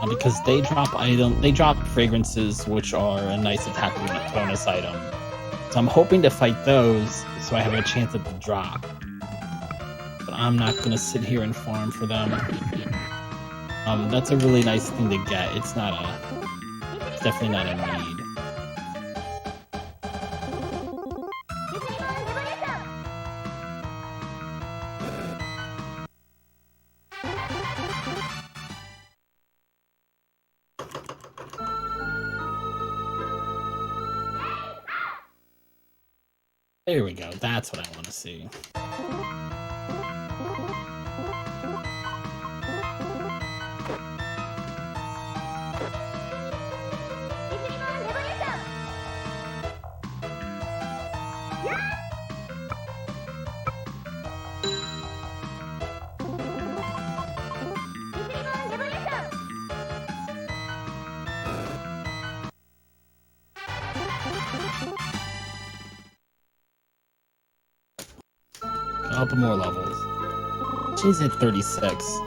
because they drop fragrances, which are a nice attack bonus item. So I'm hoping to fight those, so I have a chance at the drop. But I'm not gonna sit here and farm for them. That's a really nice thing to get. It's definitely not a need. There we go. That's what I want to see. Up more levels. She's at 36.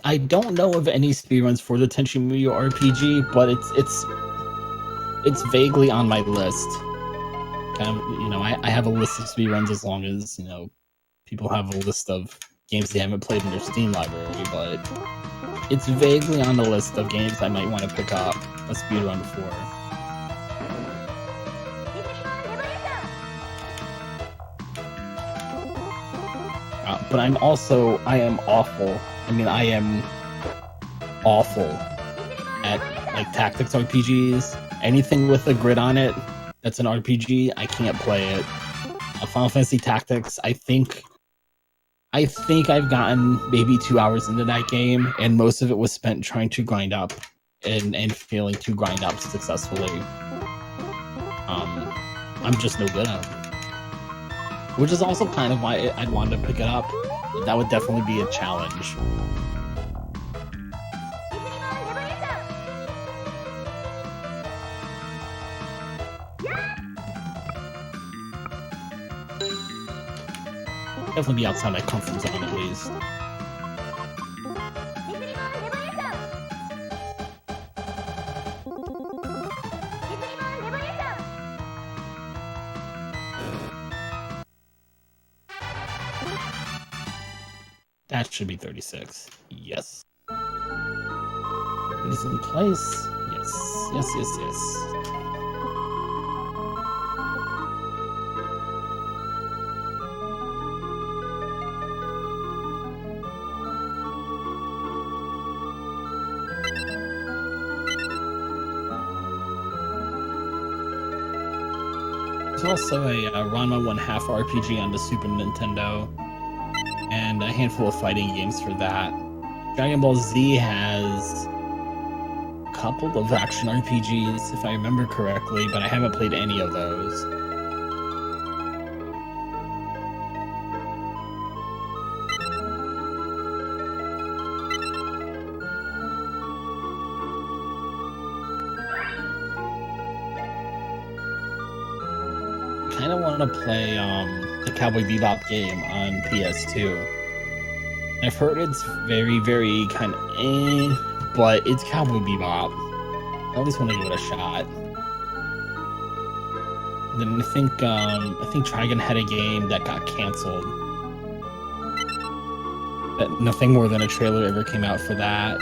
I don't know of any speedruns for the Tenchi Muyo RPG, but it's vaguely on my list. Kind of, I have a list of speedruns as long as, people have a list of games they haven't played in their Steam library, but it's vaguely on the list of games I might want to pick up a speedrun for. But I am awful. I am awful at tactics RPGs. Anything with a grid on it that's an RPG, I can't play it. Final Fantasy Tactics, I think I've gotten maybe 2 hours into that game, and most of it was spent trying to grind up and failing to grind up successfully. I'm just no good at it. Which is also kind of why I'd want to pick it up. That would definitely be a challenge. Definitely be outside my comfort zone at least. That should be 36. Yes. It is in place. Yes. Yes, yes, yes. There's also a Ranma 1/2 RPG on the Super Nintendo, and a handful of fighting games for that. Dragon Ball Z has a couple of action RPGs, if I remember correctly, but I haven't played any of those. I kind of want to play the Cowboy Bebop game on PS2. I've heard it's very, very kind of but it's Cowboy Bebop. I at least want to give it a shot. And then I think Trigun had a game that got canceled. That nothing more than a trailer ever came out for that.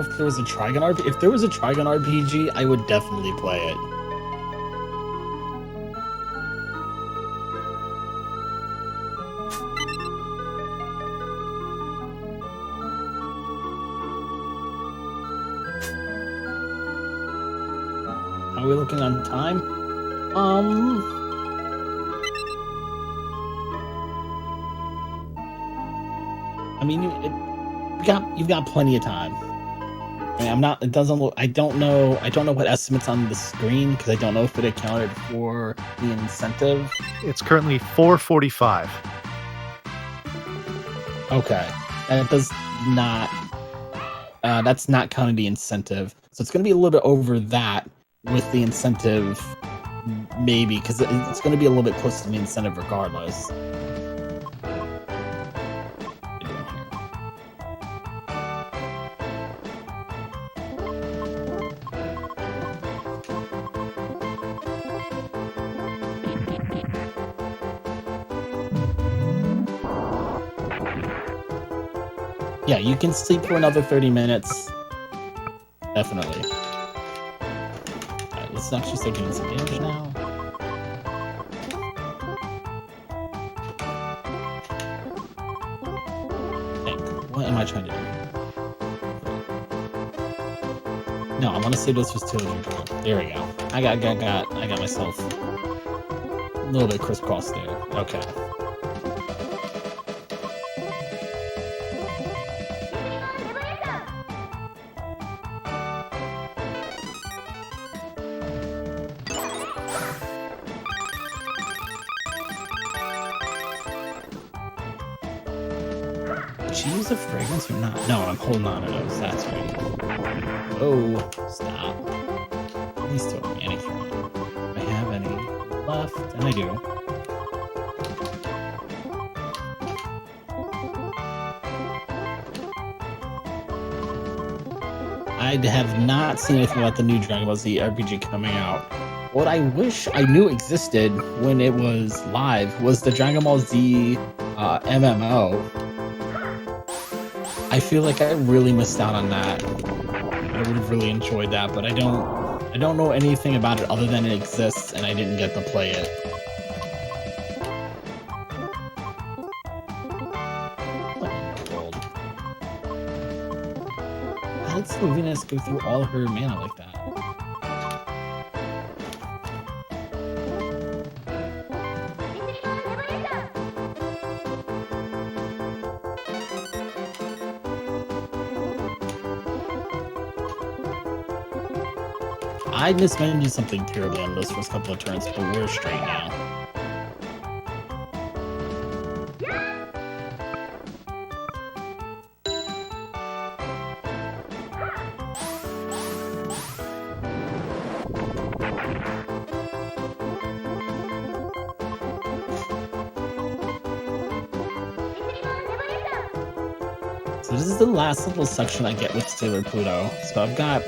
If there was a Trigun RPG, I would definitely play it. How are we looking on time? I mean, you've got plenty of time. I mean, it doesn't look, I don't know what estimates on the screen, because I don't know if it accounted for the incentive. It's currently 4:45. Okay. And it does not, that's not counting the incentive. So it's going to be a little bit over that with the incentive, maybe, because it's going to be a little bit close to the incentive regardless. Yeah, you can sleep for another 30 minutes. Definitely. Alright, let's actually start doing some damage now. What am I trying to do? No, I want to save those for Tillage. There we go. I got myself a little bit crisscrossed there. Okay. Did she use a fragrance or not? No, I'm holding on to those. That's right. Oh, stop. At least do a manicure on it. Do I have any left? And I do. I have not seen anything about the new Dragon Ball Z RPG coming out. What I wish I knew existed when it was live was the Dragon Ball Z MMO. I feel like I really missed out on that. I would have really enjoyed that, but I don't know anything about it other than it exists, and I didn't get to play it. How did Sylvanus go through all her mana like that? I mismanaged something terribly on those first couple of turns, but we're straight now. So this is the last little section I get with Sailor Pluto. So I've got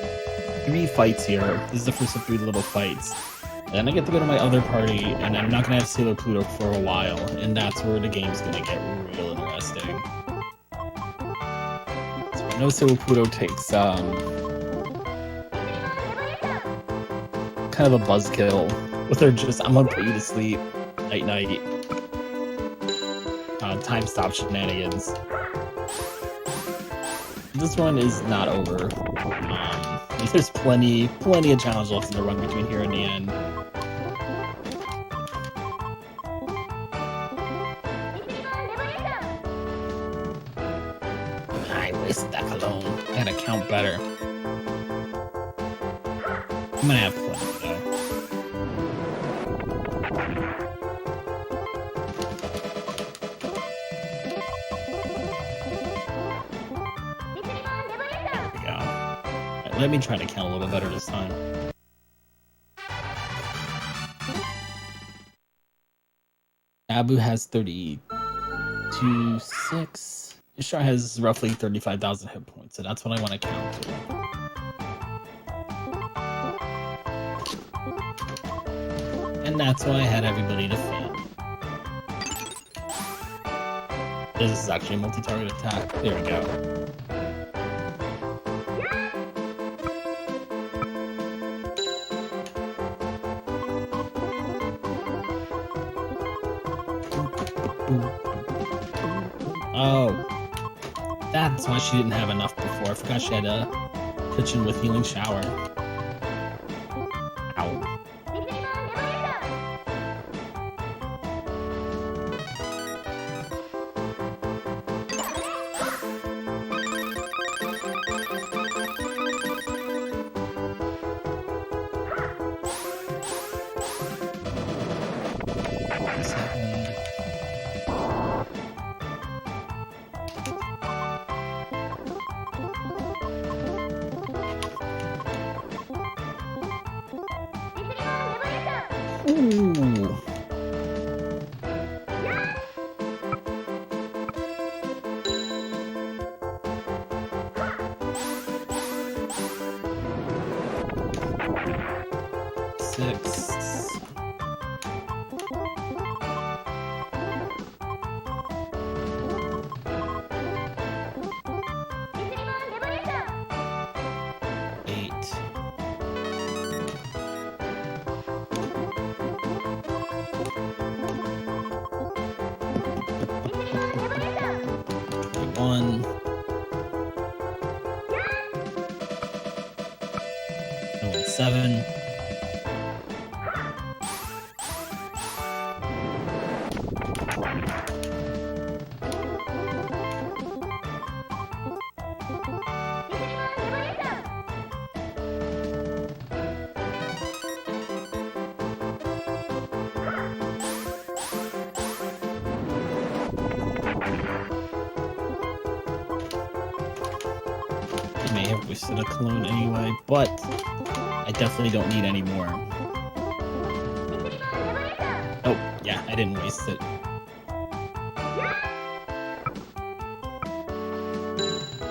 3 fights here. This is the first of 3 little fights. Then I get to go to my other party, and I'm not gonna have Sailor Pluto for a while, and that's where the game's gonna get real interesting. So I know Sailor Pluto takes kind of a buzzkill with her just I'm gonna put you to sleep night. Time stop shenanigans. This one is not over. There's plenty of challenge left in the run between here and the end. I wasted that cologne. I gotta count better. I'm gonna have plenty though. Let me try to count a little bit better this time. Abu has 32,600. Ishar has roughly 35,000 hit points, so that's what I want to count to. And that's why I had everybody to fail. This is actually a multi-target attack. There we go. Oh, that's why she didn't have enough before. I forgot she had a kitchen with healing shower. Ow. Ooh. Six. One. And 7. I may have wasted a clone anyway, but I definitely don't need any more. Oh, yeah, I didn't waste it.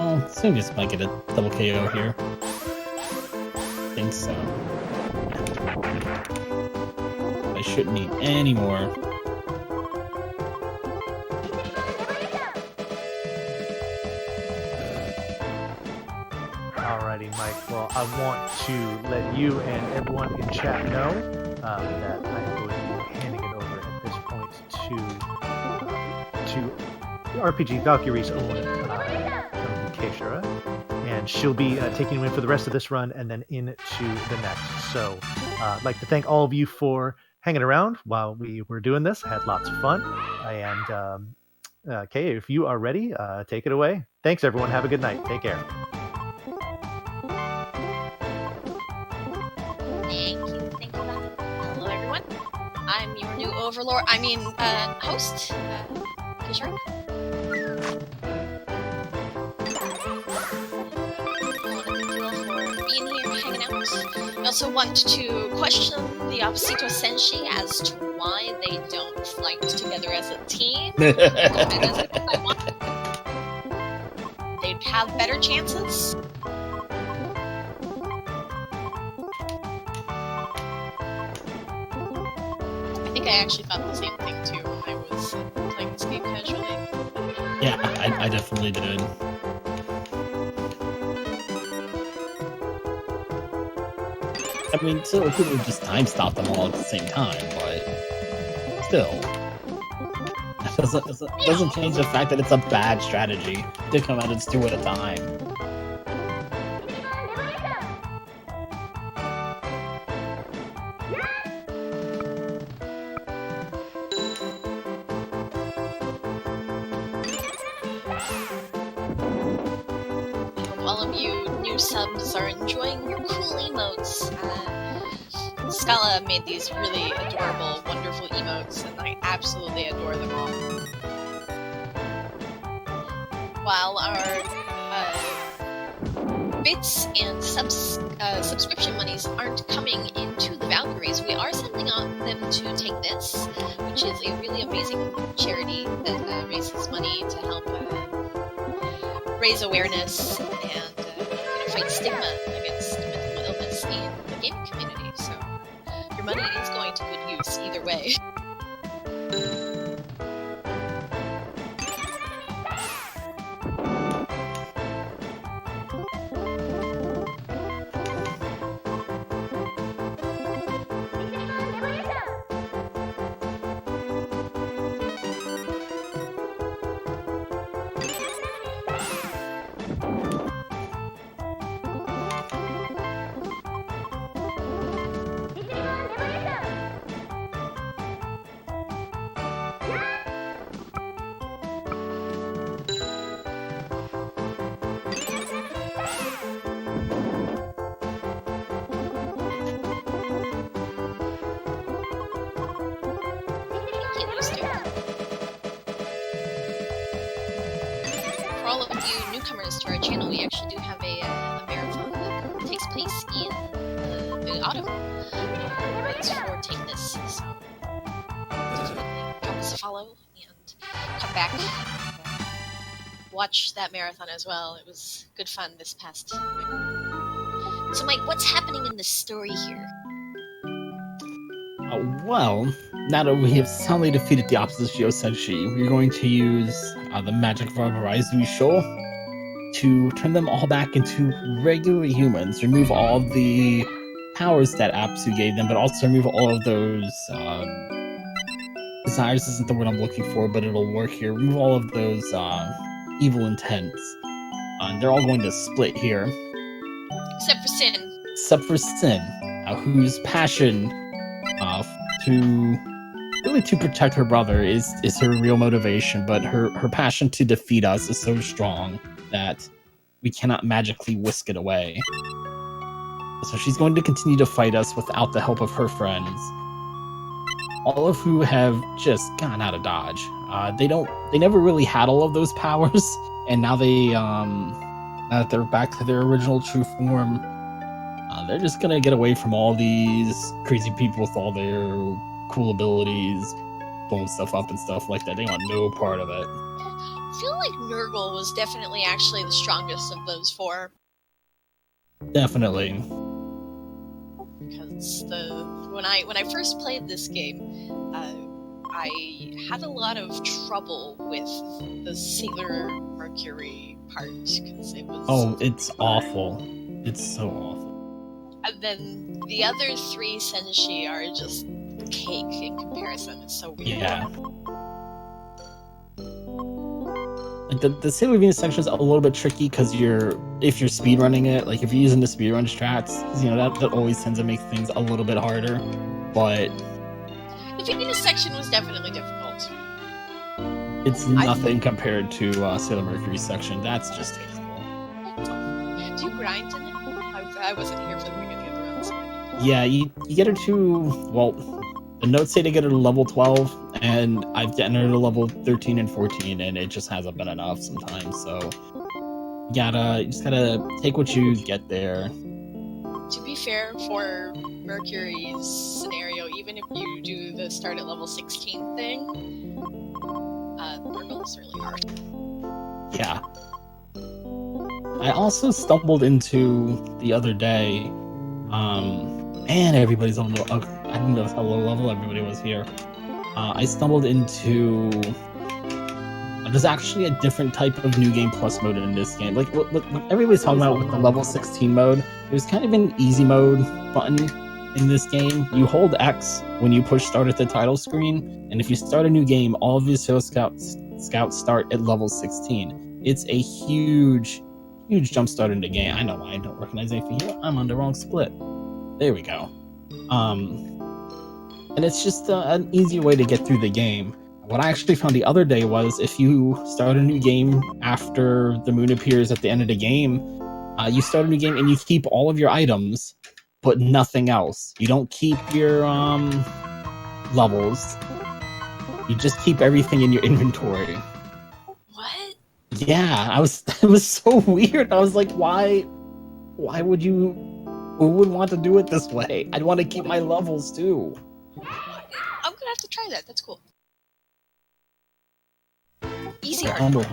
Oh, Sylvius might get a double KO here. I think so. I shouldn't need any more. Alrighty, Mike. Well, I want to let you and everyone in chat know that I'm going to be handing it over at this point to RPG Valkyrie's own Keishara, and she'll be taking you in for the rest of this run and then into the next. So I'd like to thank all of you for hanging around while we were doing this. I had lots of fun. And Kay, if you are ready, take it away. Thanks, everyone. Have a good night. Take care. Thank you. Hello, everyone. I'm your new overlord. Host, Kishore. Being here, hanging out. I also want to question the Opposito Senshi as to why they don't fight together as a team. They have better chances. I think I actually thought the same thing too when I was playing this game casually. Yeah, I definitely did. I mean, so it could have just time stopped them all at the same time, but still. That doesn't change the fact that it's a bad strategy to come out and just 2 at a time. All of you new subs are enjoying your cool emotes. Scala made these really adorable, wonderful emotes, and I absolutely adore them all. While our bits and subscription monies aren't coming into the Valkyries, we are sending on them to Take This, which is a really amazing charity that raises money to help raise awareness and fight stigma against mental illness in the gaming community. So your money is going to good use either way. For all of you newcomers to our channel, we actually do have a marathon that takes place in the autumn. It's for Take This, so definitely drop us a follow and come back and watch that marathon as well. It was good fun this past week. So Mike, what's happening in this story here? Well, now that we have soundly defeated the opposite Senshi, we're going to use the magic of our Horizon Show to turn them all back into regular humans, remove all of the powers that Apsu gave them, but also remove all of those desires isn't the word I'm looking for, but it'll work here. Remove all of those evil intents. They're all going to split here. Except for Sin. Except for Sin, whose passion to protect her brother is her real motivation, but her passion to defeat us is so strong that we cannot magically whisk it away. So she's going to continue to fight us without the help of her friends, all of who have just gone out of dodge. They never really had all of those powers, and now now that they're back to their original true form, they're just gonna get away from all these crazy people with all their cool abilities, blowing stuff up and stuff like that. They want no part of it. I feel like Nurgle was definitely actually the strongest of those 4. Definitely. Because when I first played this game, I had a lot of trouble with the Sailor Mercury part because it was. Oh, it's awful. It's so awful. And then the other 3 Senshi are just cake in comparison. It's so weird. Yeah. Like the Sailor Venus section is a little bit tricky because if you're speedrunning it, like if you're using the speedrun strats, that always tends to make things a little bit harder. But the Venus section was definitely difficult. It's nothing compared to Sailor Mercury's section. That's just tasteful. Do you grind in it? I wasn't here for the beginning of the run, so yeah, you get her to, well, the notes say to get her to level 12, and I've gotten her to level 13 and 14, and it just hasn't been enough sometimes, so you just gotta take what you get there. To be fair, for Mercury's scenario, even if you do the start at level 16 thing, Nurgle is really hard. Yeah. I also stumbled into the other day. Man, everybody's on low. I didn't know how low level everybody was here. I stumbled into. There's actually a different type of New Game Plus mode in this game. Like what everybody's talking about with the level 16 mode, there's kind of an easy mode button in this game. You hold X when you push start at the title screen, and if you start a new game, all of your Sailor Scouts start at level 16. It's a huge jump start in the game. I know why I don't recognize anything here. I'm on the wrong split. There we go. And it's just an easier way to get through the game. What I actually found the other day was if you start a new game after the moon appears at the end of the game, you start a new game and you keep all of your items, but nothing else. You don't keep your levels. You just keep everything in your inventory. What? Yeah, it was so weird. I was like, why would you? Who would want to do it this way? I'd want to keep my levels too. I'm gonna have to try that. That's cool. Easy art. Humble.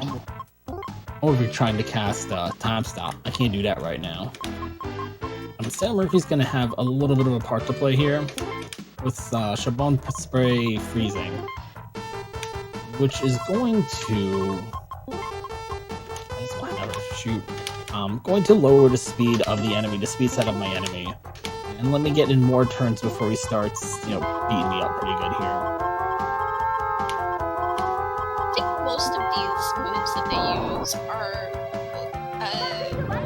Or we're trying to cast Time Stop. I can't do that right now. Sailor Murphy's gonna have a little bit of a part to play here with Charbon Spray Freezing, which is going to going to lower the speed of the enemy, the speed set of my enemy, and let me get in more turns before he starts, beating me up pretty good here. I think most of these moves that they use are,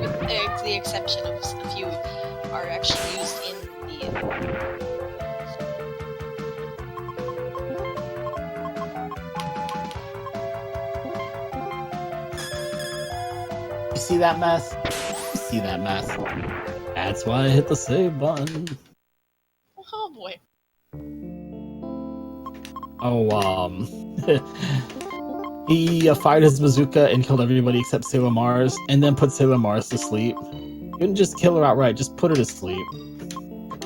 with the exception of a few, are actually used in the. You see that mess? You see that mess? That's why I hit the save button. Oh boy. He fired his bazooka and killed everybody except Sailor Mars, and then put Sailor Mars to sleep. You didn't just kill her outright, just put her to sleep.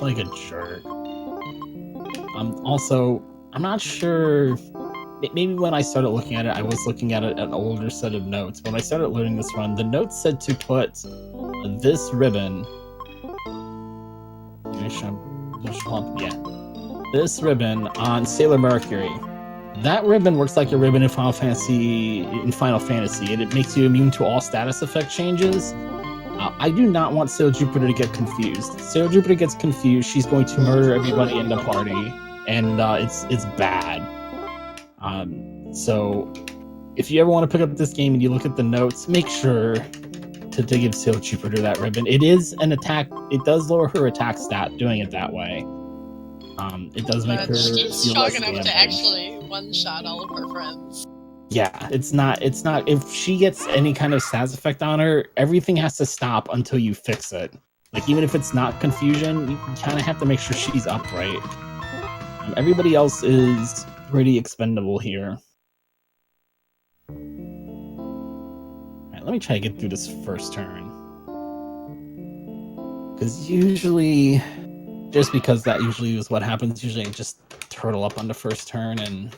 Like a jerk. Also, I'm not sure. Maybe when I started looking at it, I was looking at an older set of notes. When I started learning this run, the notes said to put this ribbon. This ribbon on Sailor Mercury. That ribbon works like a ribbon in Final Fantasy, and it makes you immune to all status effect changes. I do not want Sailor Jupiter to get confused. Sailor Jupiter gets confused, she's going to murder everybody in the party, and it's bad. So if you ever want to pick up this game and you look at the notes, make sure to give Sailor Jupiter that ribbon. It is an attack. It does lower her attack stat doing it that way. It does make her She's feel strong less enough damage. to actually one-shot all of her friends. Yeah, it's not. If she gets any kind of status effect on her, everything has to stop until you fix it. Like, even if it's not confusion, you kind of have to make sure she's upright. Everybody else is pretty expendable here. Alright, let me try to get through this first turn. Because usually, just because that usually is what happens, usually I just turtle up on the first turn and...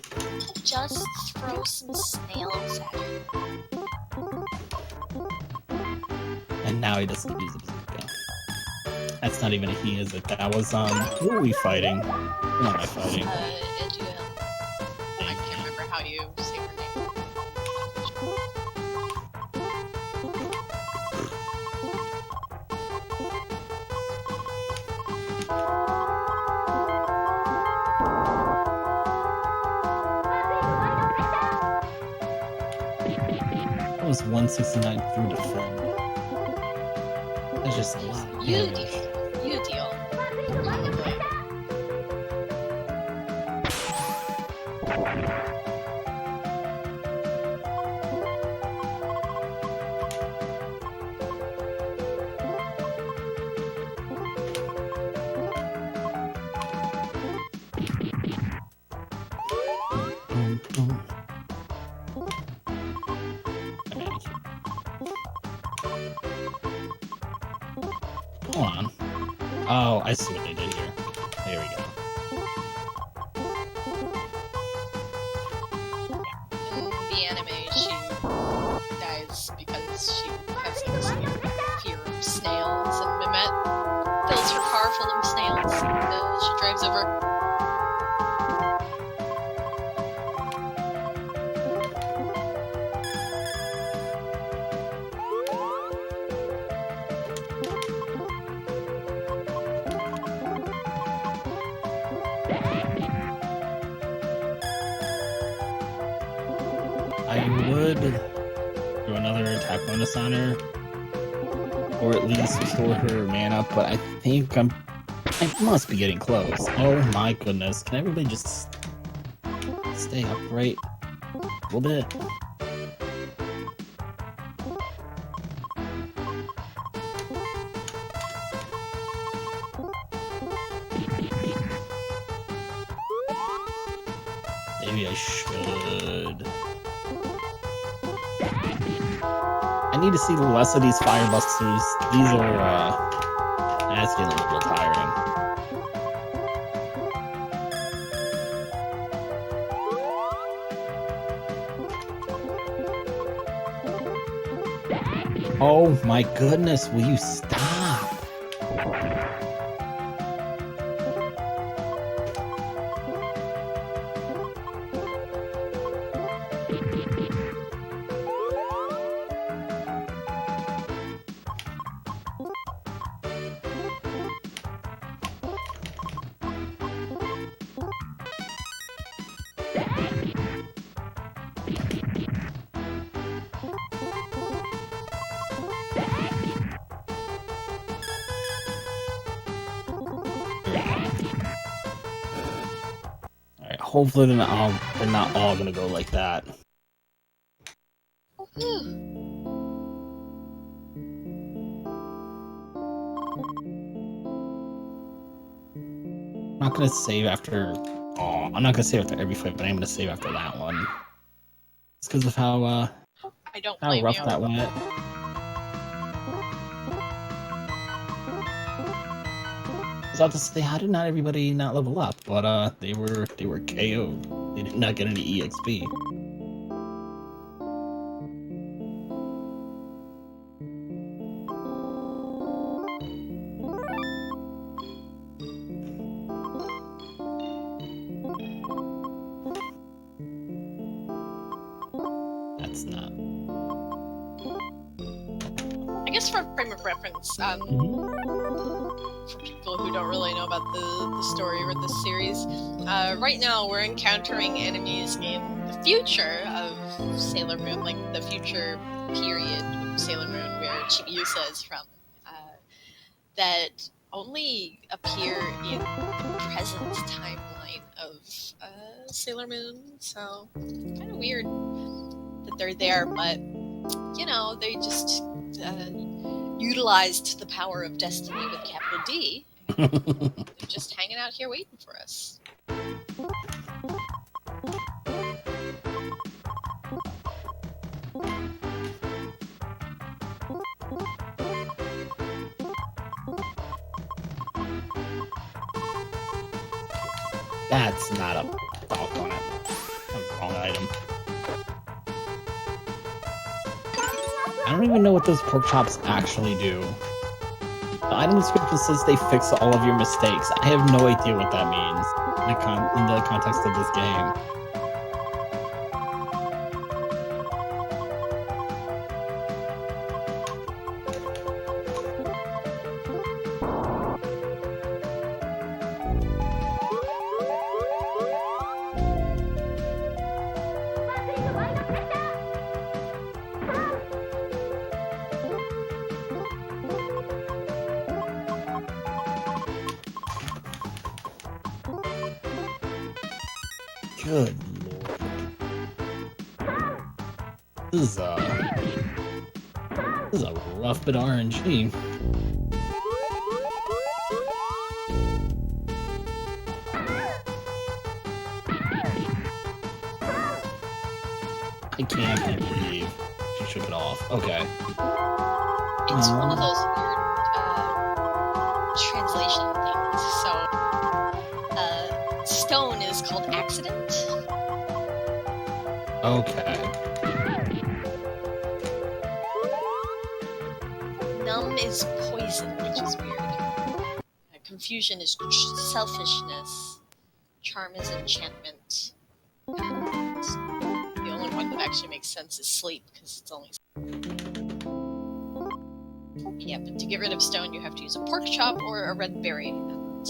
Just throw some snails at her. And now he doesn't use the bazooka. That's not even a he, is it? That was, who are we fighting? Who am I fighting? Eduel. I can't remember how you say her name. That was 169 through defend. That's just a lot of damage. You deal. Probably. Hold on. Oh, I see what they did here. There we go. In the anime, she dies because she has like a severe whatever. I would do another attack bonus on her, or at least restore her mana, but I think I must be getting close. Oh my goodness, can everybody just stay upright a little bit? Maybe I should. I need to see less of these firebusters. These are, that's getting a little tiring. Oh my goodness, will you stop? Alright, hopefully they're not all gonna go like that. I'm not gonna save after. Oh, I'm not gonna save after every fight, but I'm gonna save after that one. It's because of how I don't blame rough you. that went. I was about to say, how did not everybody not level up? But they were KO'd. They did not get any EXP. That's not. I guess for frame of reference, for people who don't really know about the story or the series, right now we're encountering enemies in the future of Sailor Moon, like the future period of Sailor Moon, where Chibiusa is from, that only appear in the present timeline of Sailor Moon, so kind of weird that they're there, but you know, they just utilized the power of destiny with capital D. They're just hanging out here waiting for us. That's not a doggone it. That was the wrong item. I don't even know what those pork chops actually do. The item description says they fix all of your mistakes. I have no idea what that means in the context of this game. Good lord. This is a rough bit of RNG. I can't believe she shook it off. Okay. It's one of those weird translation things. So, stone is called accident. Okay. Numb is poison, which is weird. confusion is selfishness. Charm is enchantment. And the only one that actually makes sense is sleep, because it's only... Yeah, but to get rid of stone, you have to use a pork chop or a red berry. And,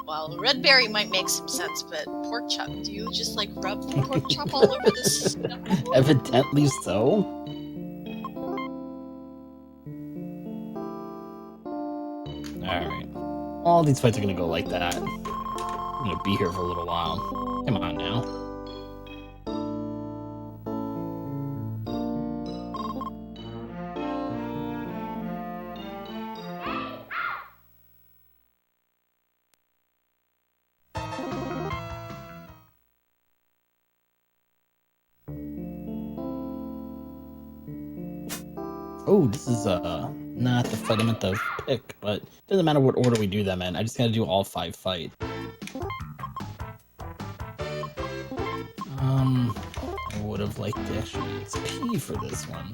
well, red berry might make some sense, but pork chop, do you just, like, rub the pork chop all over this stone? Evidently so. Alright. All these fights are gonna go like that. I'm gonna be here for a little while. Come on now. Oh, this is not the fight I meant to pick, but it doesn't matter what order we do them in. I just gotta do all 5 fights. I would have liked to actually use P for this one.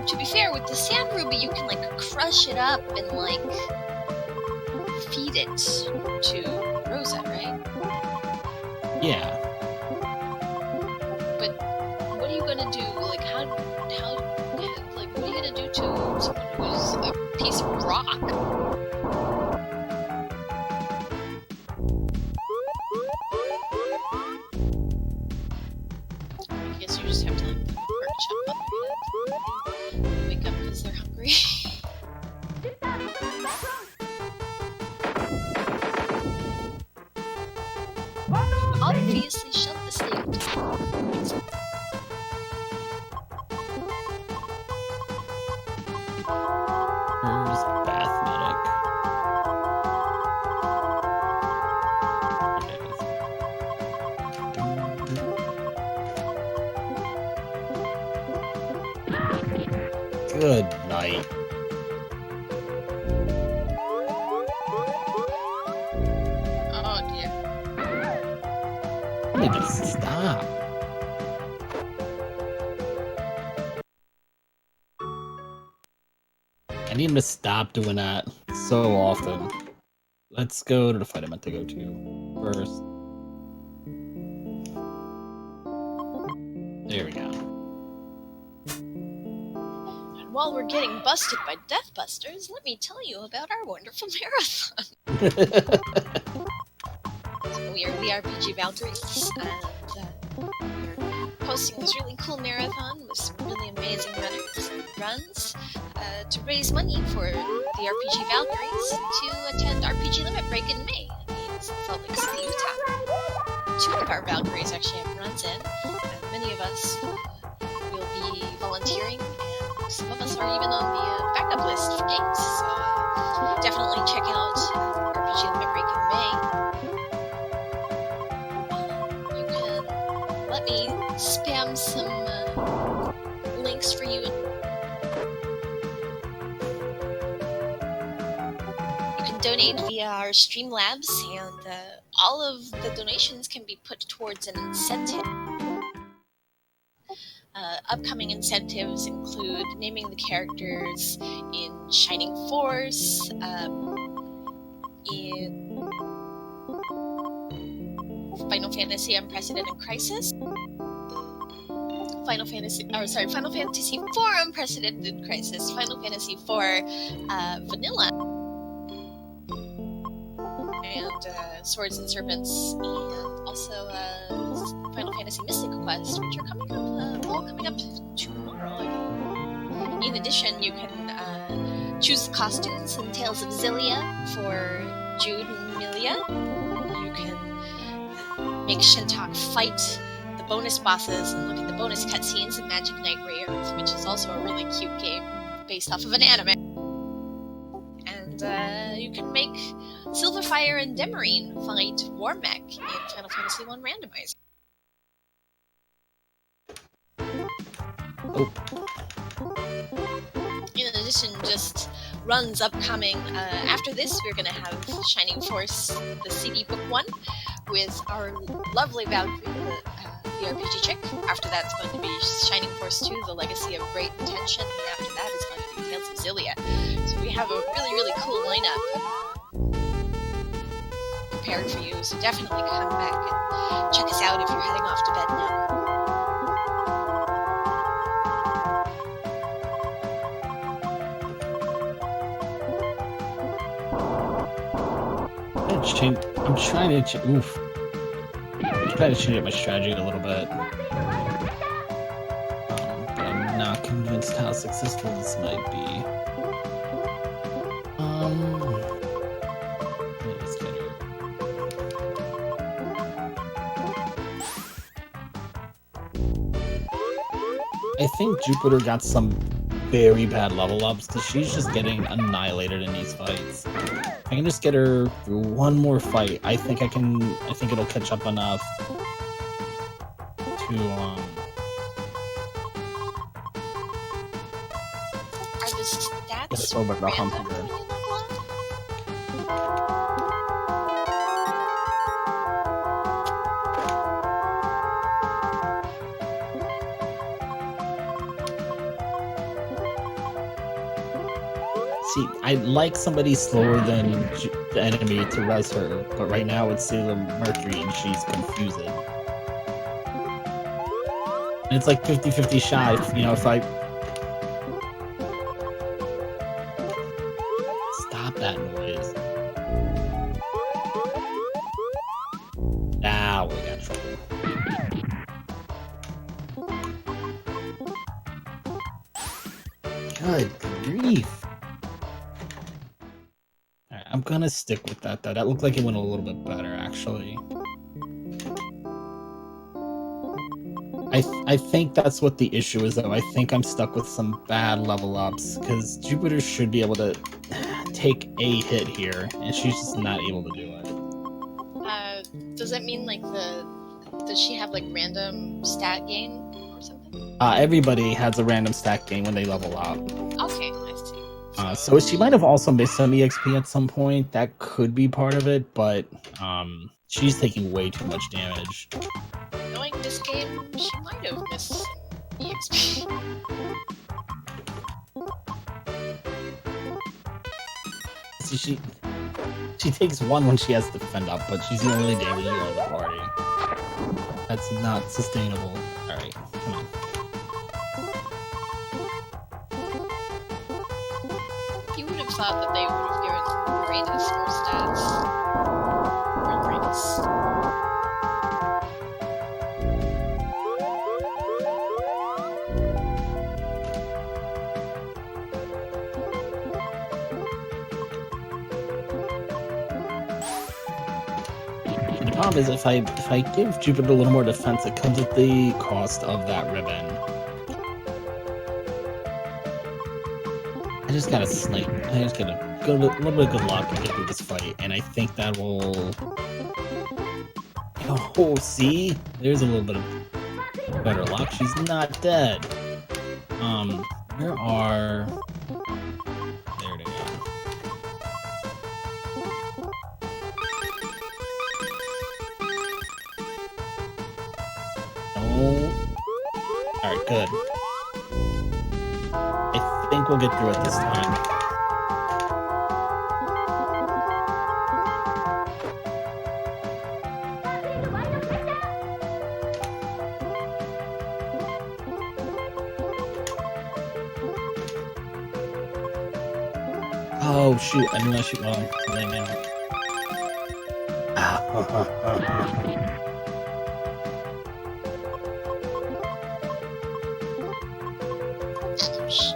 To be fair, with the sand ruby, you can, like, crush it up and, like, feed it to Rosa, right? Yeah. But what are you gonna do? Like, like, what are you gonna do to someone who's a piece of rock? I guess you just have to, like, put a pork chop on their head. Wake up because they're hungry. Obviously shut the snake down. Where's Bath Medic? Good night. Oh dear. I need to stop. I need him to stop doing that so often. Let's go to the fight I meant to go to first. There we go. While we're getting busted by Deathbusters, let me tell you about our wonderful marathon. So we are the RPG Valkyries, and we're posting this really cool marathon with some really amazing runs to raise money for the RPG Valkyries to attend RPG Limit Break in May in Salt Lake City, Utah. 2 of our Valkyries actually have runs in, and many of us will be volunteering. Some of us are even on the backup list for games, so definitely check out RPG Limit Break in May. You can let me spam some links for you. You can donate via our Streamlabs, and all of the donations can be put towards an incentive. Upcoming incentives include naming the characters in Shining Force, in Final Fantasy Unprecedented Crisis, Final Fantasy IV Unprecedented Crisis, Final Fantasy IV Vanilla, and Swords and Serpents, and also Final Fantasy Mystic Quest, which are coming up, all coming up tomorrow. In addition, you can choose the costumes in Tales of Xillia for Jude and Milia. You can make Shintok fight the bonus bosses and look at the bonus cutscenes in Magic Knight Rayearth, which is also a really cute game based off of an anime. And you can make Silverfire and Demarine fight Warmech in Final Fantasy I Randomizer. Oh. In addition, just runs upcoming. After this, we're going to have Shining Force, the CD Book 1, with our lovely Valkyrie, the RPG chick. After that's going to be Shining Force 2, the Legacy of Great Intention. And after that is going to be Tales of Xillia. So we have a really, really cool lineup prepared for you. So definitely come back and check us out if you're heading off to bed now. I'm trying to change up my strategy a little bit. But I'm not convinced how successful this might be. Let's get her. I think Jupiter got some very bad level ups because she's just getting annihilated in these fights. I can just get her through one more fight. I think it'll catch up enough to Are the stats get us over the hump random here. when you level up? See, I'd like somebody slower than the enemy to res her, but right now it's Sailor Mercury and she's confusing. And it's like 50-50 shot, you know, if I... Stop that noise. Now we got trouble. Good grief. Alright, I'm gonna stick with that though. That looked like it went a little bit better actually. I think that's what the issue is though. I think I'm stuck with some bad level ups because Jupiter should be able to take a hit here and she's just not able to do it. Does that mean like does she have like random stat gain or something? Everybody has a random stat gain when they level up. Okay, I see. So she might have also missed some EXP at some point. That could be part of it, but she's taking way too much damage. Knowing this game, she might have missed some EXP. See, she takes one when she has to defend up, but she's the only damage dealer in the party. That's not sustainable. Alright, come on. You would have thought that they would have given Greatest more stats. Or Greatest. The problem is if I give Jupiter a little more defense, it comes at the cost of that ribbon. I just gotta snipe. I just gotta go a little bit of good luck and get through this fight, and I think that will. Oh, see, there's a little bit of better luck. She's not dead. Where are? There they go. Oh. All right, good. I think we'll get through it this time. Oh shoot, I didn't shoot well. Lay down. Ouch.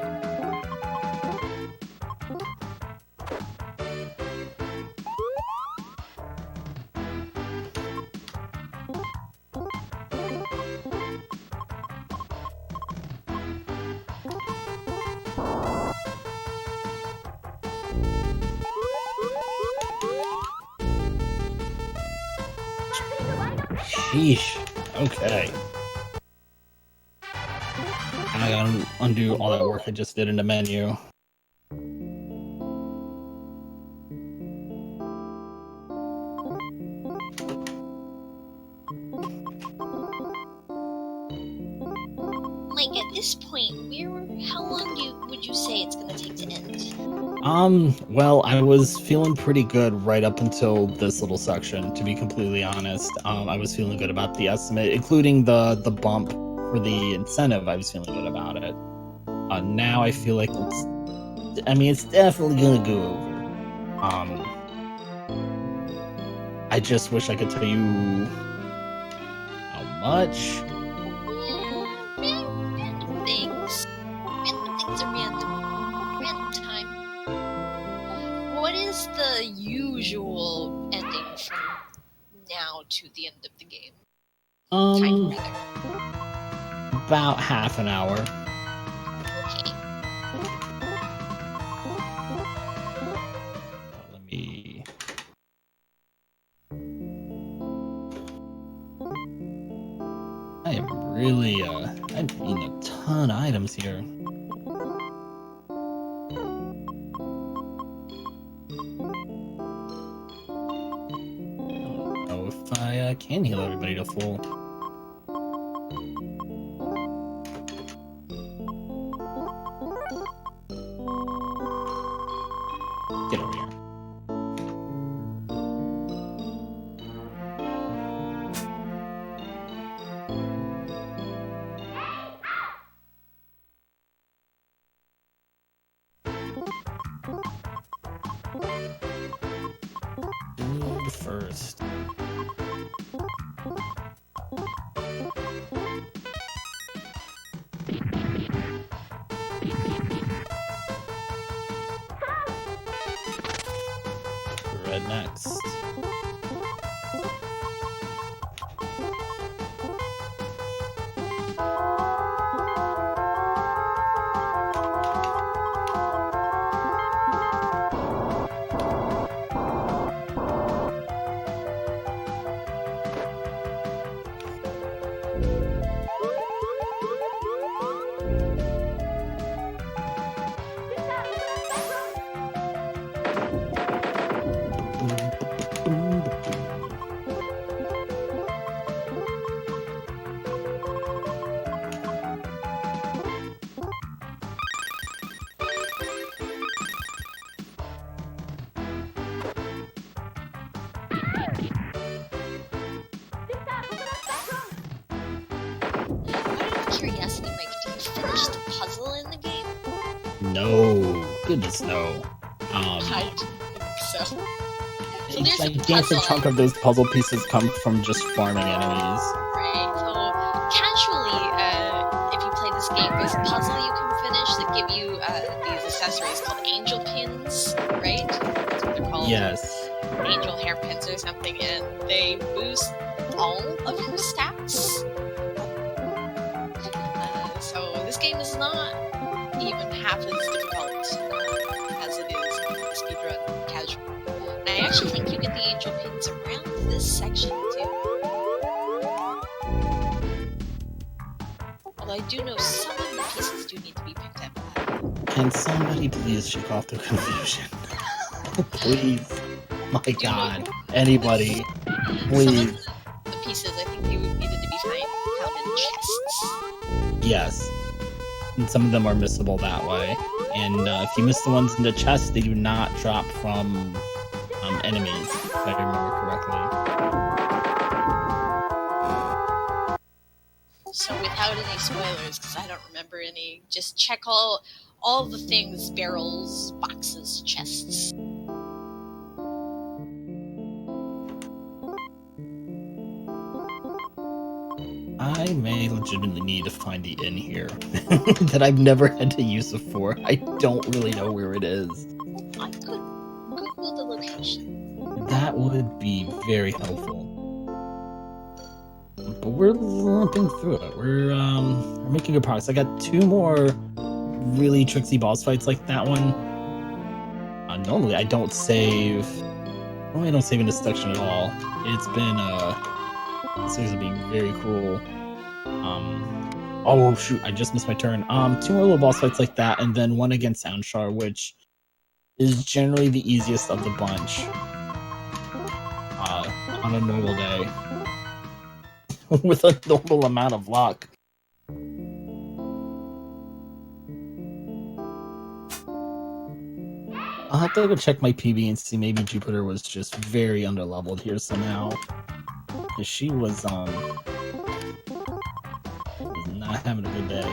Sheesh. Okay. I gotta undo all that work I just did in the menu. Mike, at this point, how long would you say it's gonna take to end? Well, I was feeling pretty good right up until this little section, to be completely honest. I was feeling good about the estimate, including the bump for the incentive. I was feeling good about it. Now I feel like it's definitely gonna go over. I just wish I could tell you how much. Random things. Random things are random. Random time. What is the usual ending from now to the end of the game? Time breather. About half an hour. Okay. Let me. I am really I'm eating a ton of items here. I don't know if I can heal everybody to full. Get over here. Food first. Red next. Curiosity, Mike, do you finish the puzzle in the game? No, goodness no. I don't think so. So A there's a gigantic puzzle. chunk of those puzzle pieces come from just farming enemies. Right. So casually, if you play this game, there's a puzzle you can finish that give you these accessories called angel pins, right? That's what they're called. Yes. Angel hairpins or something, and they boost all of your stats. So this game is not even half as difficult as it is in the speedrun casual. And I actually think you get the angel pins around this section too. Although I do know some of the pieces do need to be picked up. Can somebody please shake off the confusion? Please. My god. Anybody. Please. Some of the pieces I think they would needed to be found in chests. Yes. And some of them are missable that way. And if you miss the ones in the chest, they do not drop from enemies, if I remember correctly. So without any spoilers, because I don't remember any, just check all the things: barrels, boxes, chests. I may legitimately need to find the inn here that I've never had to use before. I don't really know where it is. I could Google the location. That would be very helpful. But we're limping through it. We're making good progress. I got 2 more really tricksy boss fights like that one. Normally I don't save. Normally I don't save in this section at all. It's been This is being very cruel. Oh shoot, I just missed my turn. 2 more little boss fights like that, and then one against Soundshar, which is generally the easiest of the bunch. On a normal day. With a normal amount of luck. I'll have to go check my PB and see maybe Jupiter was just very underleveled here somehow. Cause she was not having a good day.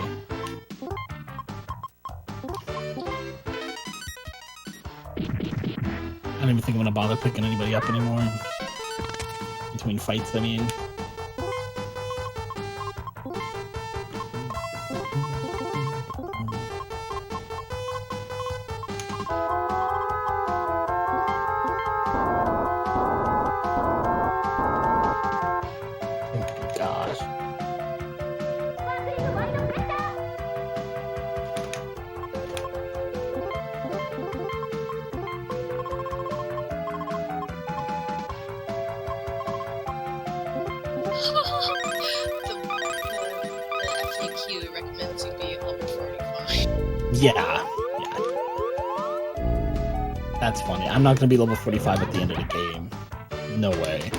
I don't even think I'm gonna bother picking anybody up anymore. Between fights, I mean. The FAQ recommends you be level 45. Yeah. That's funny. I'm not gonna be level 45 at the end of the game. No way.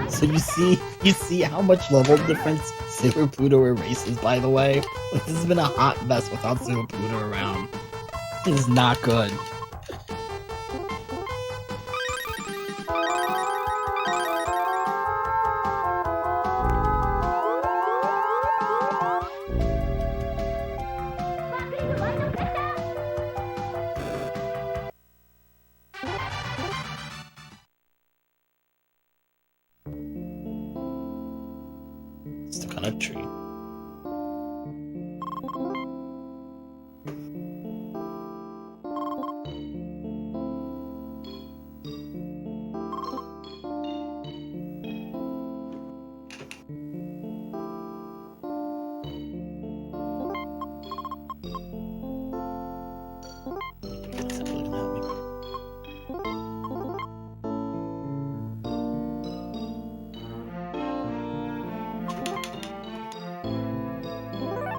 So you see how much level difference Sailor Pluto erases, by the way? Like, this has been a hot mess without Sailor Pluto around. This is not good. Stuck on a tree.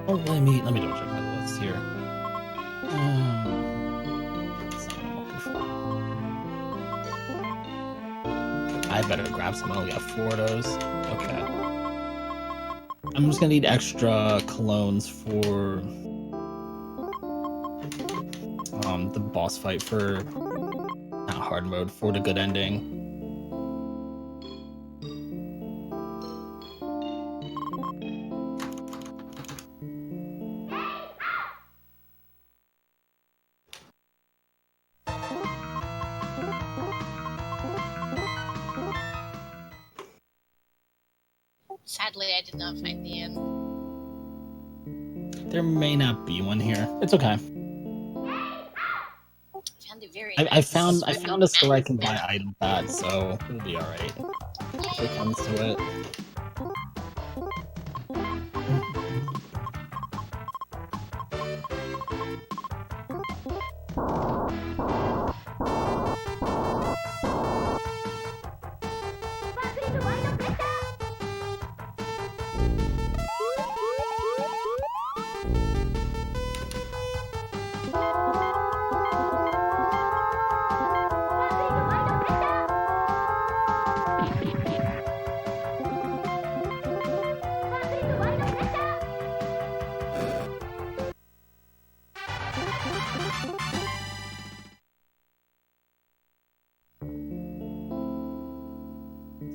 Oh, let me double check my list here. That's not what I'm looking for. I better grab some. I only got 4 of those. Okay. I'm just gonna need extra colognes for the boss fight for not hard mode for the good ending. Sadly, I did not find the end. There may not be one here. It's okay. Found a very I nice found a store I can buy map. items at, so it'll be alright. If it comes to it.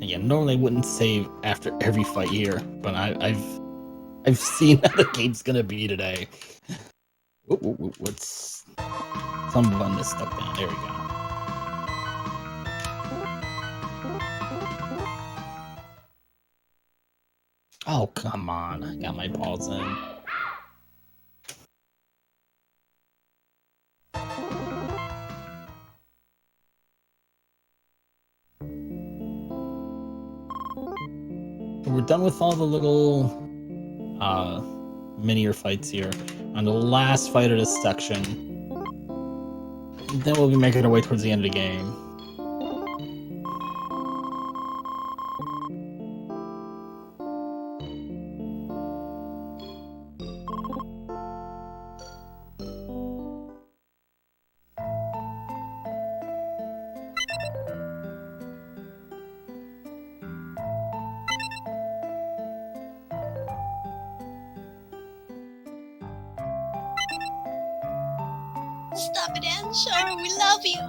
Yeah, normally I wouldn't save after every fight here, but I've seen how the game's gonna be today. What's some button is stuck down? There we go. Oh come on! I got my balls in. We're done with all the little minier fights here. On the last fight of this section, then we'll be making our way towards the end of the game. Stop it, Anshar. We love you.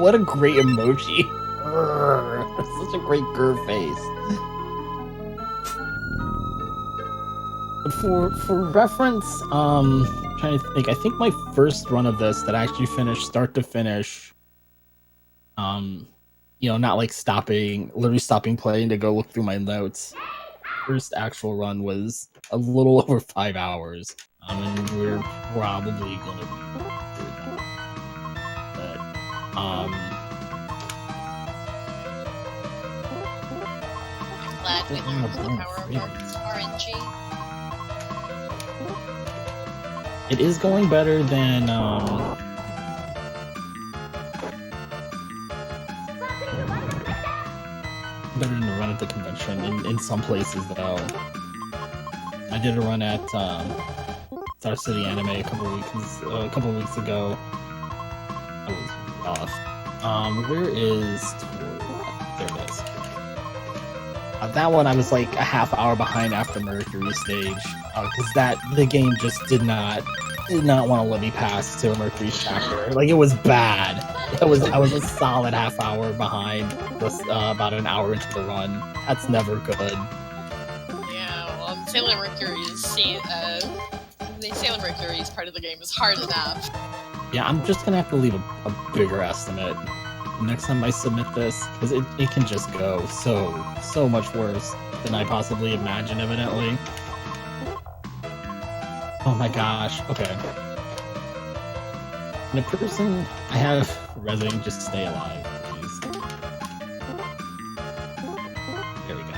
What a great emoji. Such a great grr face. For reference, trying to think, I think my first run of this that I actually finished start to finish, you know, not like literally stopping playing to go look through my notes. First actual run was a little over 5 hours. And we're probably gonna be through that. But, I'm glad we learned the power of RNG. it is going better than better than the run at the convention in some places though. I did a run at Star City Anime a couple weeks ago. That was rough. Where is there it is. That one I was like a half hour behind after Mercury stage because the game just did not want to let me pass to a Mercury chapter. Like it was bad. I was a solid half hour behind, about an hour into the run. That's never good. Yeah, well, Sailor Mercury's the Sailor Mercury's part of the game is hard enough. Yeah, I'm just gonna have to leave a bigger estimate next time I submit this because it can just go so much worse than I possibly imagined. Evidently. Oh my gosh. Okay. The person I have resident, just stay alive, please. There we go.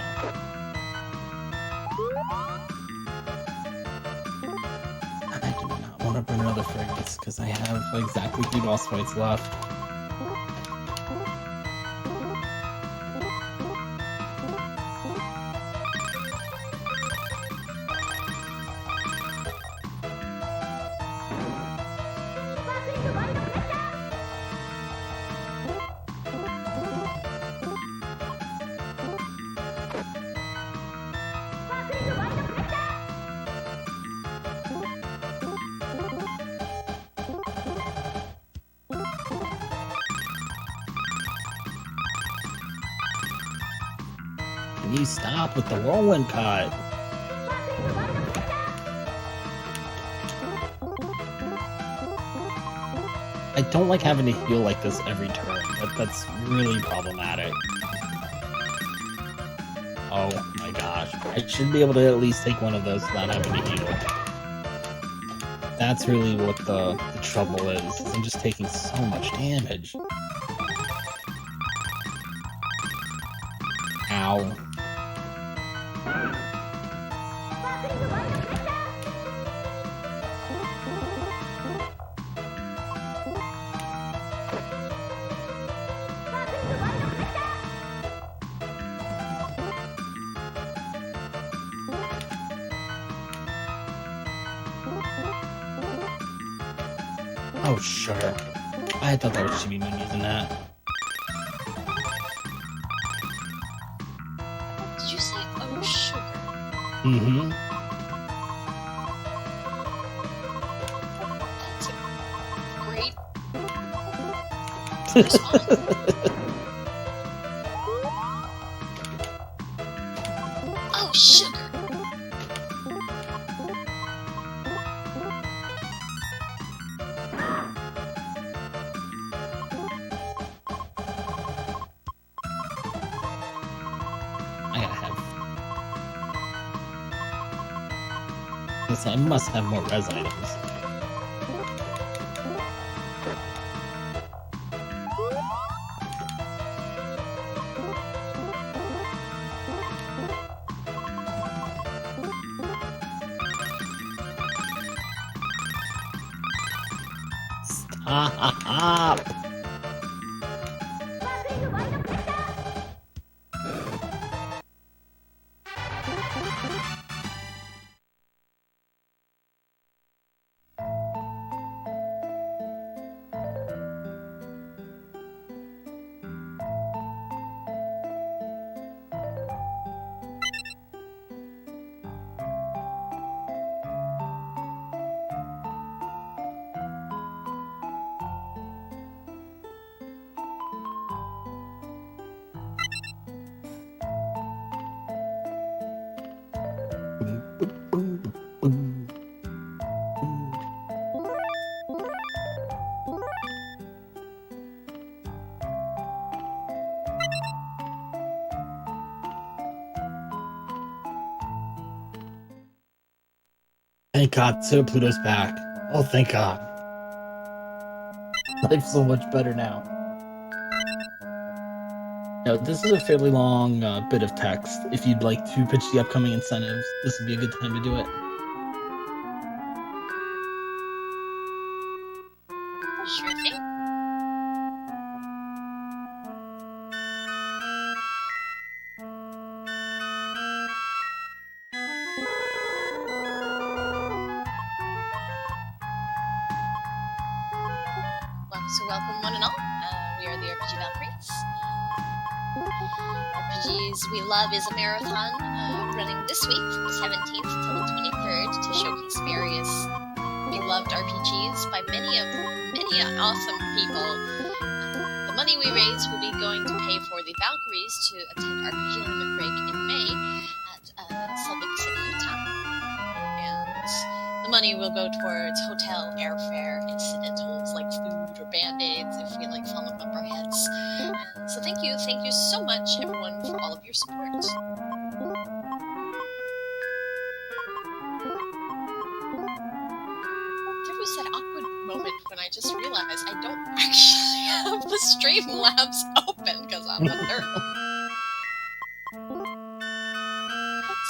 I do not want to burn another fragments because I have exactly 3 boss fights left. Can you stop with the whirlwind cut? I don't like having to heal like this every turn. That's really problematic. Oh my gosh. I should be able to at least take one of those without having to heal. That's really what the trouble is. I'm just taking so much damage. Ow. Oh, sure. I thought that was Chibi Moon using that. Did you say, oh, sugar? Mm-hmm. That's a great response. Oh, sugar. I must have more res items. ha ha ha! Thank God, Sailor Pluto's back. Oh, thank God. Life's so much better now. Now, this is a fairly long bit of text. If you'd like to pitch the upcoming incentives, this would be a good time to do it. Sure thing. So welcome one and all. We are the RPG Valkyries. RPGs We Love is a marathon running this week from the 17th till the 23rd to showcase various beloved RPGs by many awesome people. The money we raise will be going to pay for the Valkyries to attend RPG Limit Break in May at Salt Lake City, Utah. And the money will go towards hotel, airfare, incidentals like food or band-aids if we like fall above our heads. So thank you so much everyone for all of your support. There was that awkward moment when I just realized I don't actually have the Streamlabs open because I'm a nerd.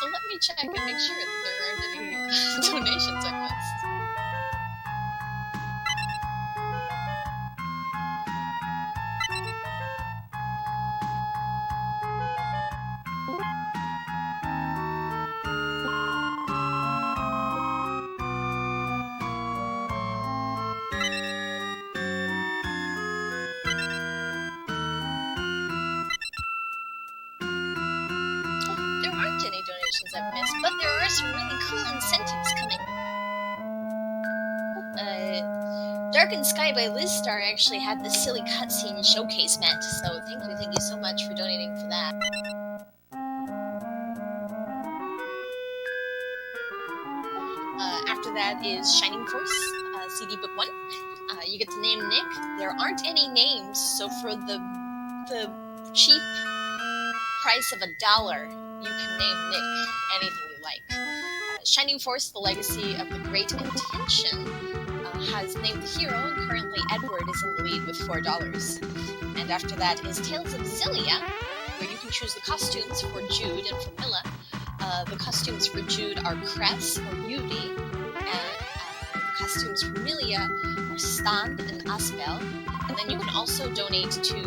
So let me check and make sure that there aren't any donations I missed. There aren't any donations I've missed, but there are some really cool incentives coming. Dark and Sky by Liz Star actually had this silly cutscene showcase meant, so thank you so much for donating for that. After that is Shining Force, CD Book 1. You get to name Nick. There aren't any names, so for the cheap price of $1, you can name Nick anything you like. Shining Force, The Legacy of the Great Intention, has named the hero, and currently Edward is in the lead with $4. And after that is Tales of Zillia, where you can choose the costumes for Jude and for Milla. The costumes for Jude are Cress or Yudi, and the costumes for Milia are Stand and Aspel. And then you can also donate to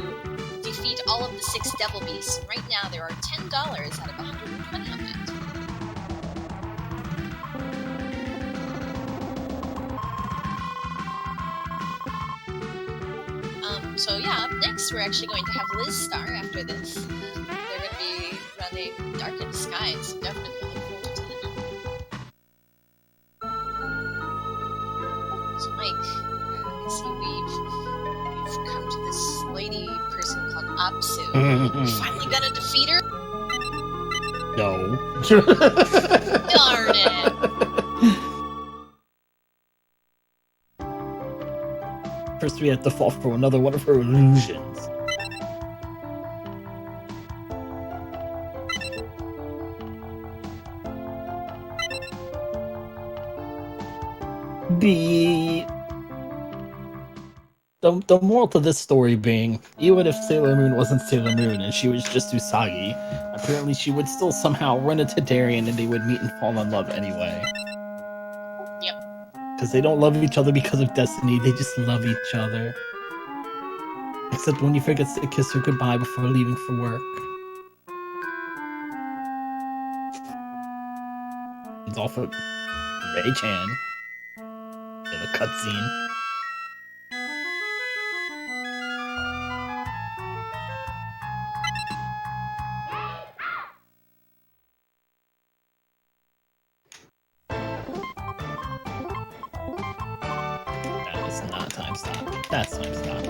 defeat all of the 6 devil beasts. And right now there are $10 out of 120 of it. So yeah, up next we're actually going to have Liz Star after this. They're going to be running Dark and Sky, so definitely look forward to that. So Mike, I see we've come to this lady person called Apsu. You finally gonna defeat her? No. Darn it! First, we have to fall for another one of her illusions. The moral to this story being, even if Sailor Moon wasn't Sailor Moon and she was just Usagi, apparently she would still somehow run into Darien and they would meet and fall in love anyway. Yep. Because they don't love each other because of destiny. They just love each other. Except when he forgets to kiss her goodbye before leaving for work. It's all for Ray-chan. In the cutscene. That is not time stop. That's time stop.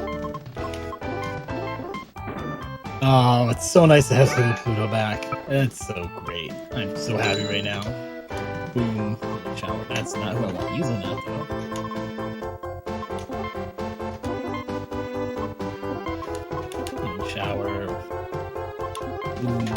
Oh, it's so nice to have Silly Pluto back. It's so great. I'm so happy right now. Boom. Shower. That's not who I want using that though. Boom, shower. Boom.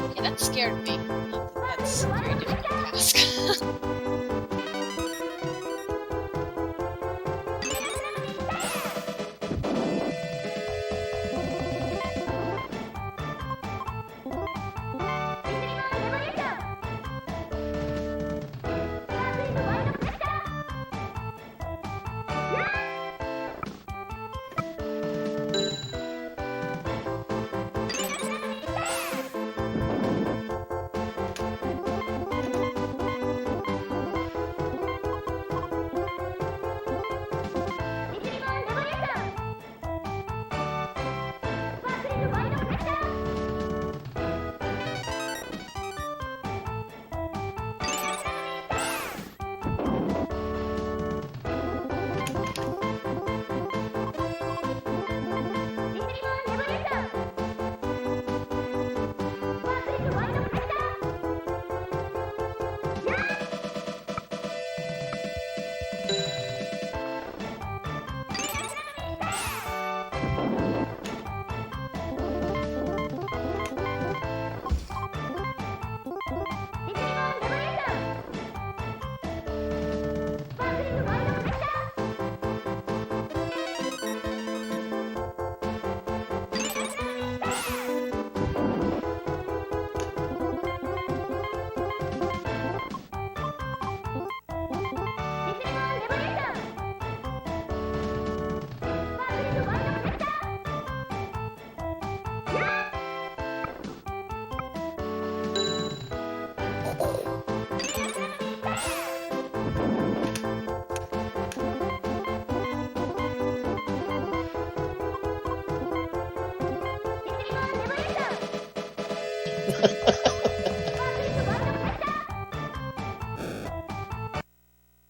Okay, that scared me. That's a very difficult task.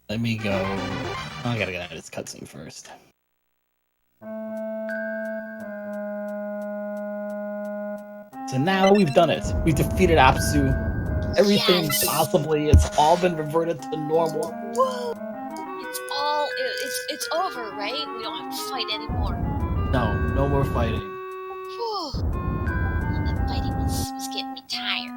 Let me go. Oh, I gotta get out of this cutscene first. So now we've done it. We've defeated Apsu. Everything Yes! possibly. It's all been reverted to normal. Woo! It's over, right? We don't have to fight anymore. No, no more fighting. Whew. That fighting was getting me tired.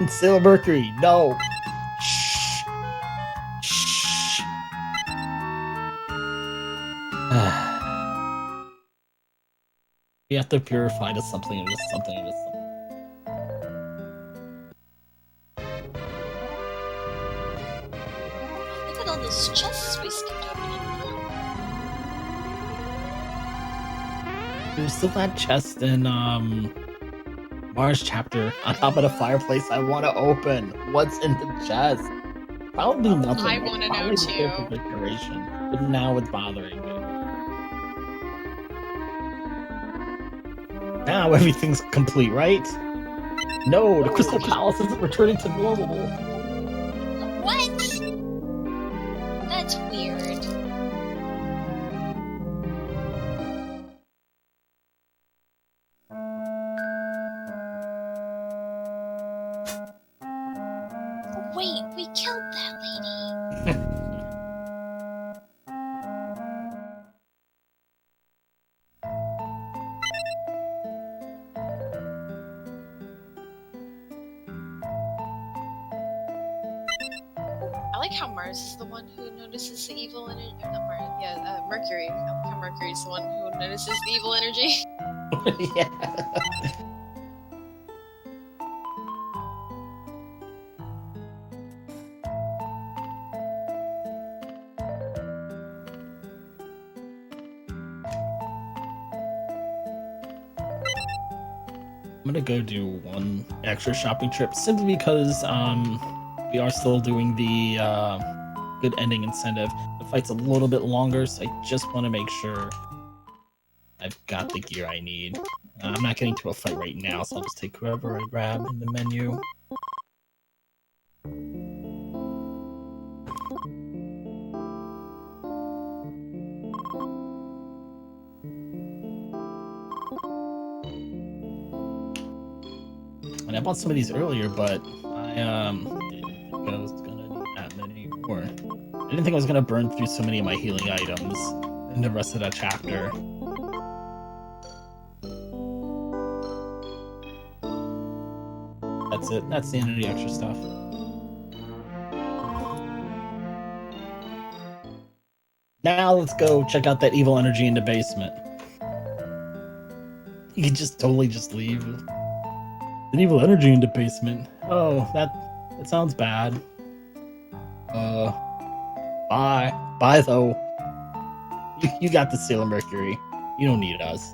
Sailor Mercury, no. Shh. Shh. have to purify to something, to something, to something. Look at all those chests we skipped opening. There's still that chest in Mars chapter on top of the fireplace I want to open. What's in the chest? Probably nothing. I want to know too. Decoration, but now it's bothering me. Now everything's complete, right? No, the Crystal Palace isn't returning to normal. What? That's weird. Wait, we killed that lady. I like how Mars is the one who notices the evil energy. Not Mars, yeah, Mercury. I like how Mercury's the one who notices the evil energy. Yeah. I'm gonna go do one extra shopping trip simply because we are still doing the good ending incentive. The fight's a little bit longer, so I just want to make sure I've got the gear I need. I'm not getting to a fight right now, so I'll just take whoever I grab in the menu. And I bought some of these earlier, but I didn't think I was gonna need that many more. I didn't think I was gonna burn through so many of my healing items in the rest of that chapter. That's it. That's the end of the extra stuff. Now let's go check out that evil energy in the basement. You can just totally just leave. An evil energy in the basement. Oh, that sounds bad. Bye. Bye though. You got the Sailor Mercury. You don't need us.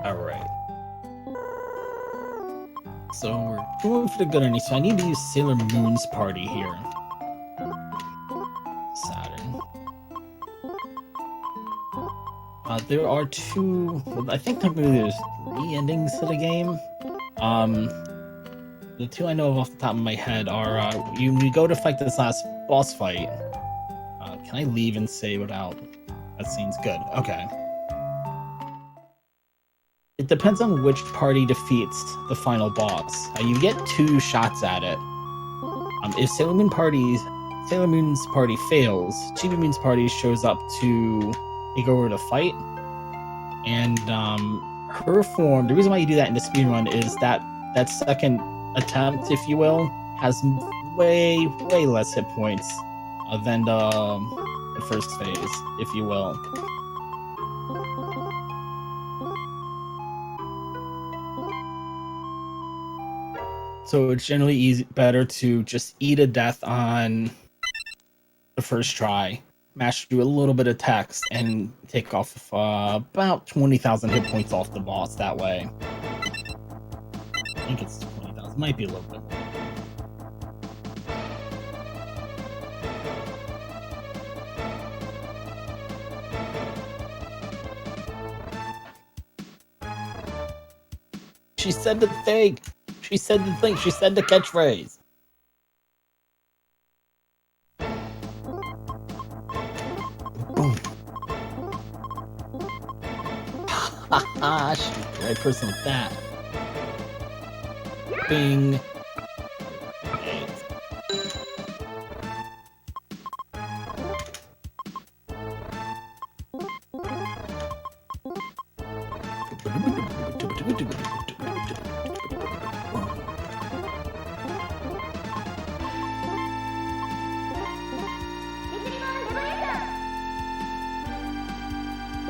Alright. So we're going for the good ending, so I need to use Sailor Moon's party here. Saturn. There are two, well, I think technically there's 3 endings to the game. The 2 I know of off the top of my head are, you go to fight this last boss fight. Can I leave and say without? That seems good. Okay. It depends on which party defeats the final boss. You get 2 shots at it. If Sailor Moon's party fails, Chibi Moon's party shows up to take over the fight. And her form, the reason why you do that in the speedrun is that second attempt, if you will, has way less hit points than the first phase, if you will. So it's generally better to just eat a death on the first try, mash through a little bit of text, and take off about 20,000 hit points off the boss that way. I think it's 20,000, might be a little bit more. She said the thing! She said the thing! She said the catchphrase! ha! She's the right person with that. Bing. Okay.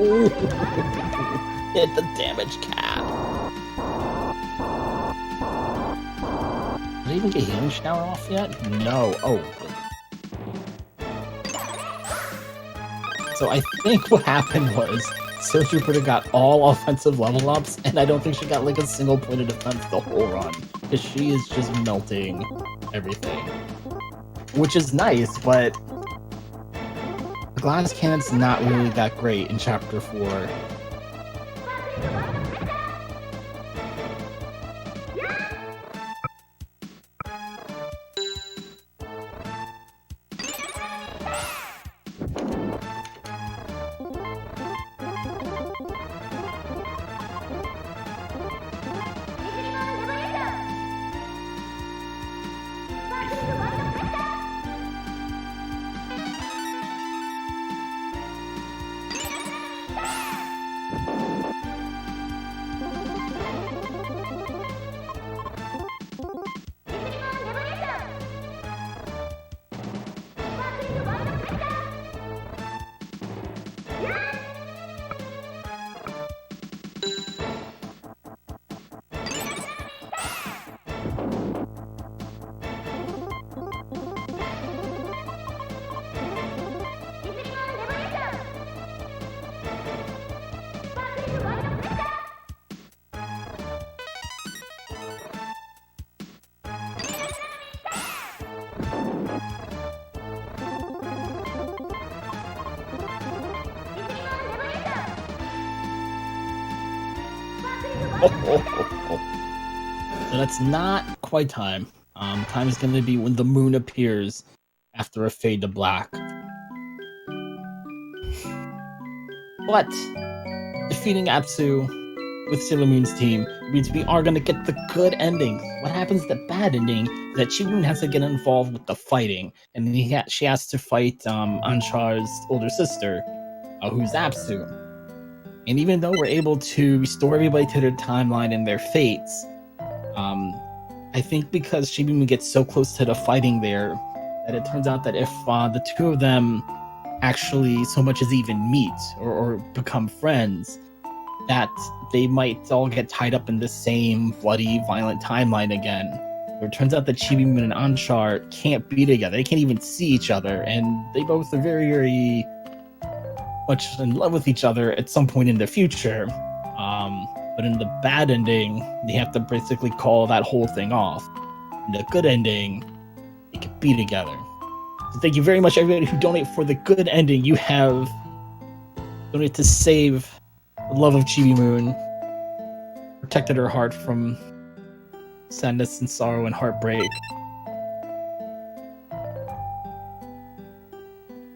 Ooh. Hit the damage cap. Did I even get healing shower off yet? No. Oh. So I think what happened was Sir Jupiter got all offensive level ups, and I don't think she got like a single point of defense the whole run, because she is just melting everything. Which is nice, but the glass cannon's not really that great in Chapter 4. So that's not quite time. Time is going to be when the moon appears after a fade to black. But defeating Apsu with Sailor Moon's team means we are going to get the good ending. What happens the bad ending is that Chibi-Moon has to get involved with the fighting, and she has to fight Anshar's older sister, who's Apsu. And even though we're able to restore everybody to their timeline and their fates, I think because Chibi-Moon gets so close to the fighting there, that it turns out that if the two of them actually so much as even meet or become friends, that they might all get tied up in the same bloody, violent timeline again. It turns out that Chibi-Moon and Anshar can't be together. They can't even see each other, and they both are very, very much in love with each other at some point in the future. But in the bad ending, they have to basically call that whole thing off. In the good ending, they can be together. So thank you very much, everybody who donate for the good ending. You have donated to save the love of Chibi-Moon, protected her heart from sadness and sorrow and heartbreak.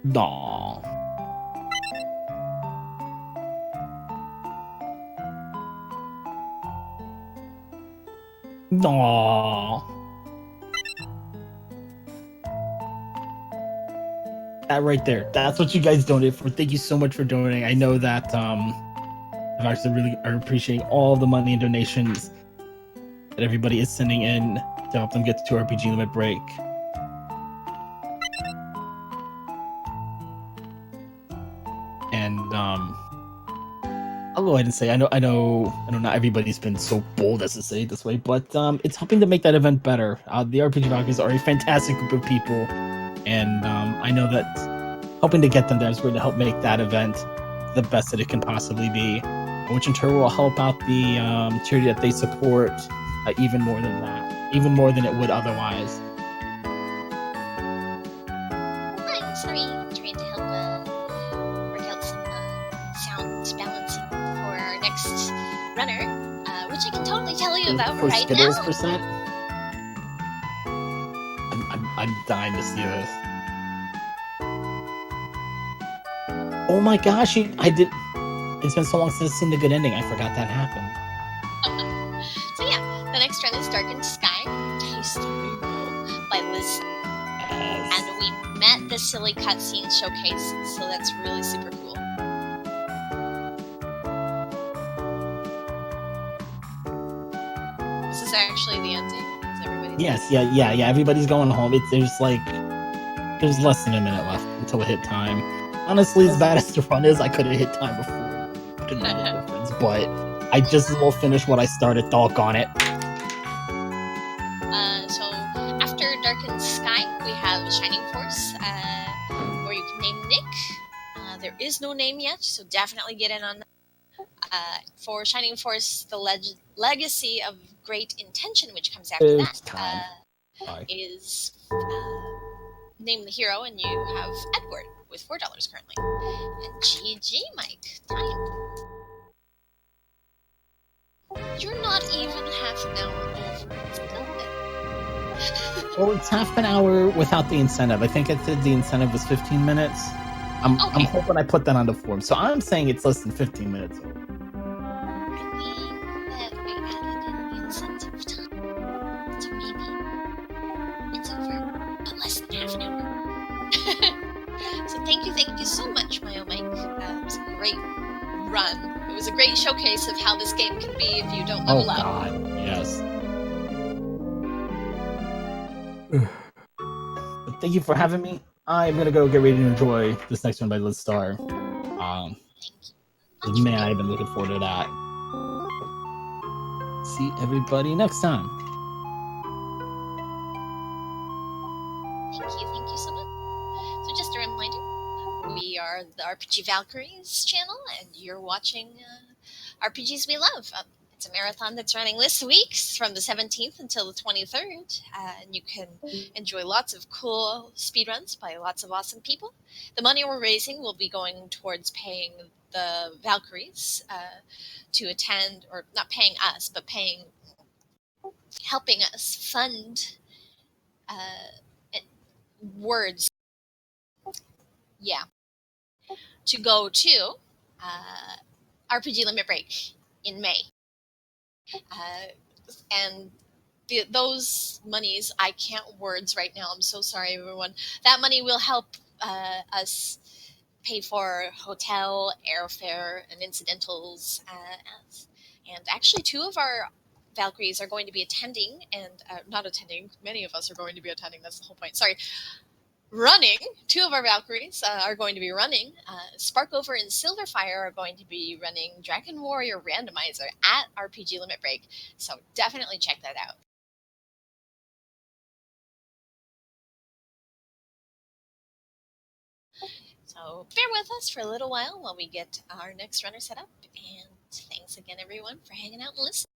Aww. Aww. That right there. That's what you guys donated for. Thank you so much for donating. I know that I've actually really are appreciating all the money and donations that everybody is sending in to help them get to RPG Limit Break. And I'll go ahead and say I know not everybody's been so bold as to say it this way, but it's helping to make that event better. The RPG Rockers are a fantastic group of people, and I know that helping to get them there is going to help make that event the best that it can possibly be, which in turn will help out the charity that they support even more than that, even more than it would otherwise. I'm sorry, trying to help work out some sound balancing for our next runner, which I can totally tell you about For right Skittles now. percent? I'm dying to see this. Oh my gosh, I It's been so long since I've seen the good ending. I forgot that happened. So yeah, the next run is Darkened Sky, Taste the Rainbow by Liz. Yes. And we met the silly cutscene showcase, so that's really super cool. This is actually the ending. Is everybody? Yes, yeah. Everybody's going home. There's less than a minute left until we hit time. Honestly, as bad as the run is, I could have hit time before. Couldn't make a difference, but I just as well finish what I started. Doggone it. So after Darkened Sky, we have Shining Force, where you can name Nick. There is no name yet, so definitely get in on that. For Shining Force, the Legacy of Great Intention, which comes after It's that, time. is name the hero, and you have Edward with $4 currently. And GG, Mike. Time. You're not even half an hour over. It's good. Well, it's half an hour without the incentive. I think it said the incentive was 15 minutes. I'm hoping I put that on the form. So I'm saying it's less than 15 minutes. I think that I added in the incentive time. So maybe it's over, but less than half an hour. So thank you so much, MyOhMyke. It was a great run. It was a great showcase of how this game can be if you don't level up. God, yes. But thank you for having me. I'm gonna go get ready to enjoy this next one by Liz Star. Man, I've been looking forward to that. See everybody next time. Thank you so much. So just a reminder, we are the RPG Valkyries channel, and you're watching RPGs we love. It's a marathon that's running this week from the 17th until the 23rd, and you can enjoy lots of cool speedruns by lots of awesome people. The money we're raising will be going towards paying the Valkyries to attend, or not paying us, but helping us fund words. Yeah. To go to RPG Limit Break in May. And those monies, I can't words right now. I'm so sorry, everyone. That money will help us pay for hotel, airfare, and incidentals. And actually, 2 of our Valkyries are going to be attending, and not attending. Many of us are going to be attending. That's the whole point. Sorry. Running. 2 of our Valkyries are going to be running. Sparkover and Silverfire are going to be running Dragon Warrior Randomizer at RPG Limit Break. So definitely check that out. So bear with us for a little while we get our next runner set up. And thanks again, everyone, for hanging out and listening.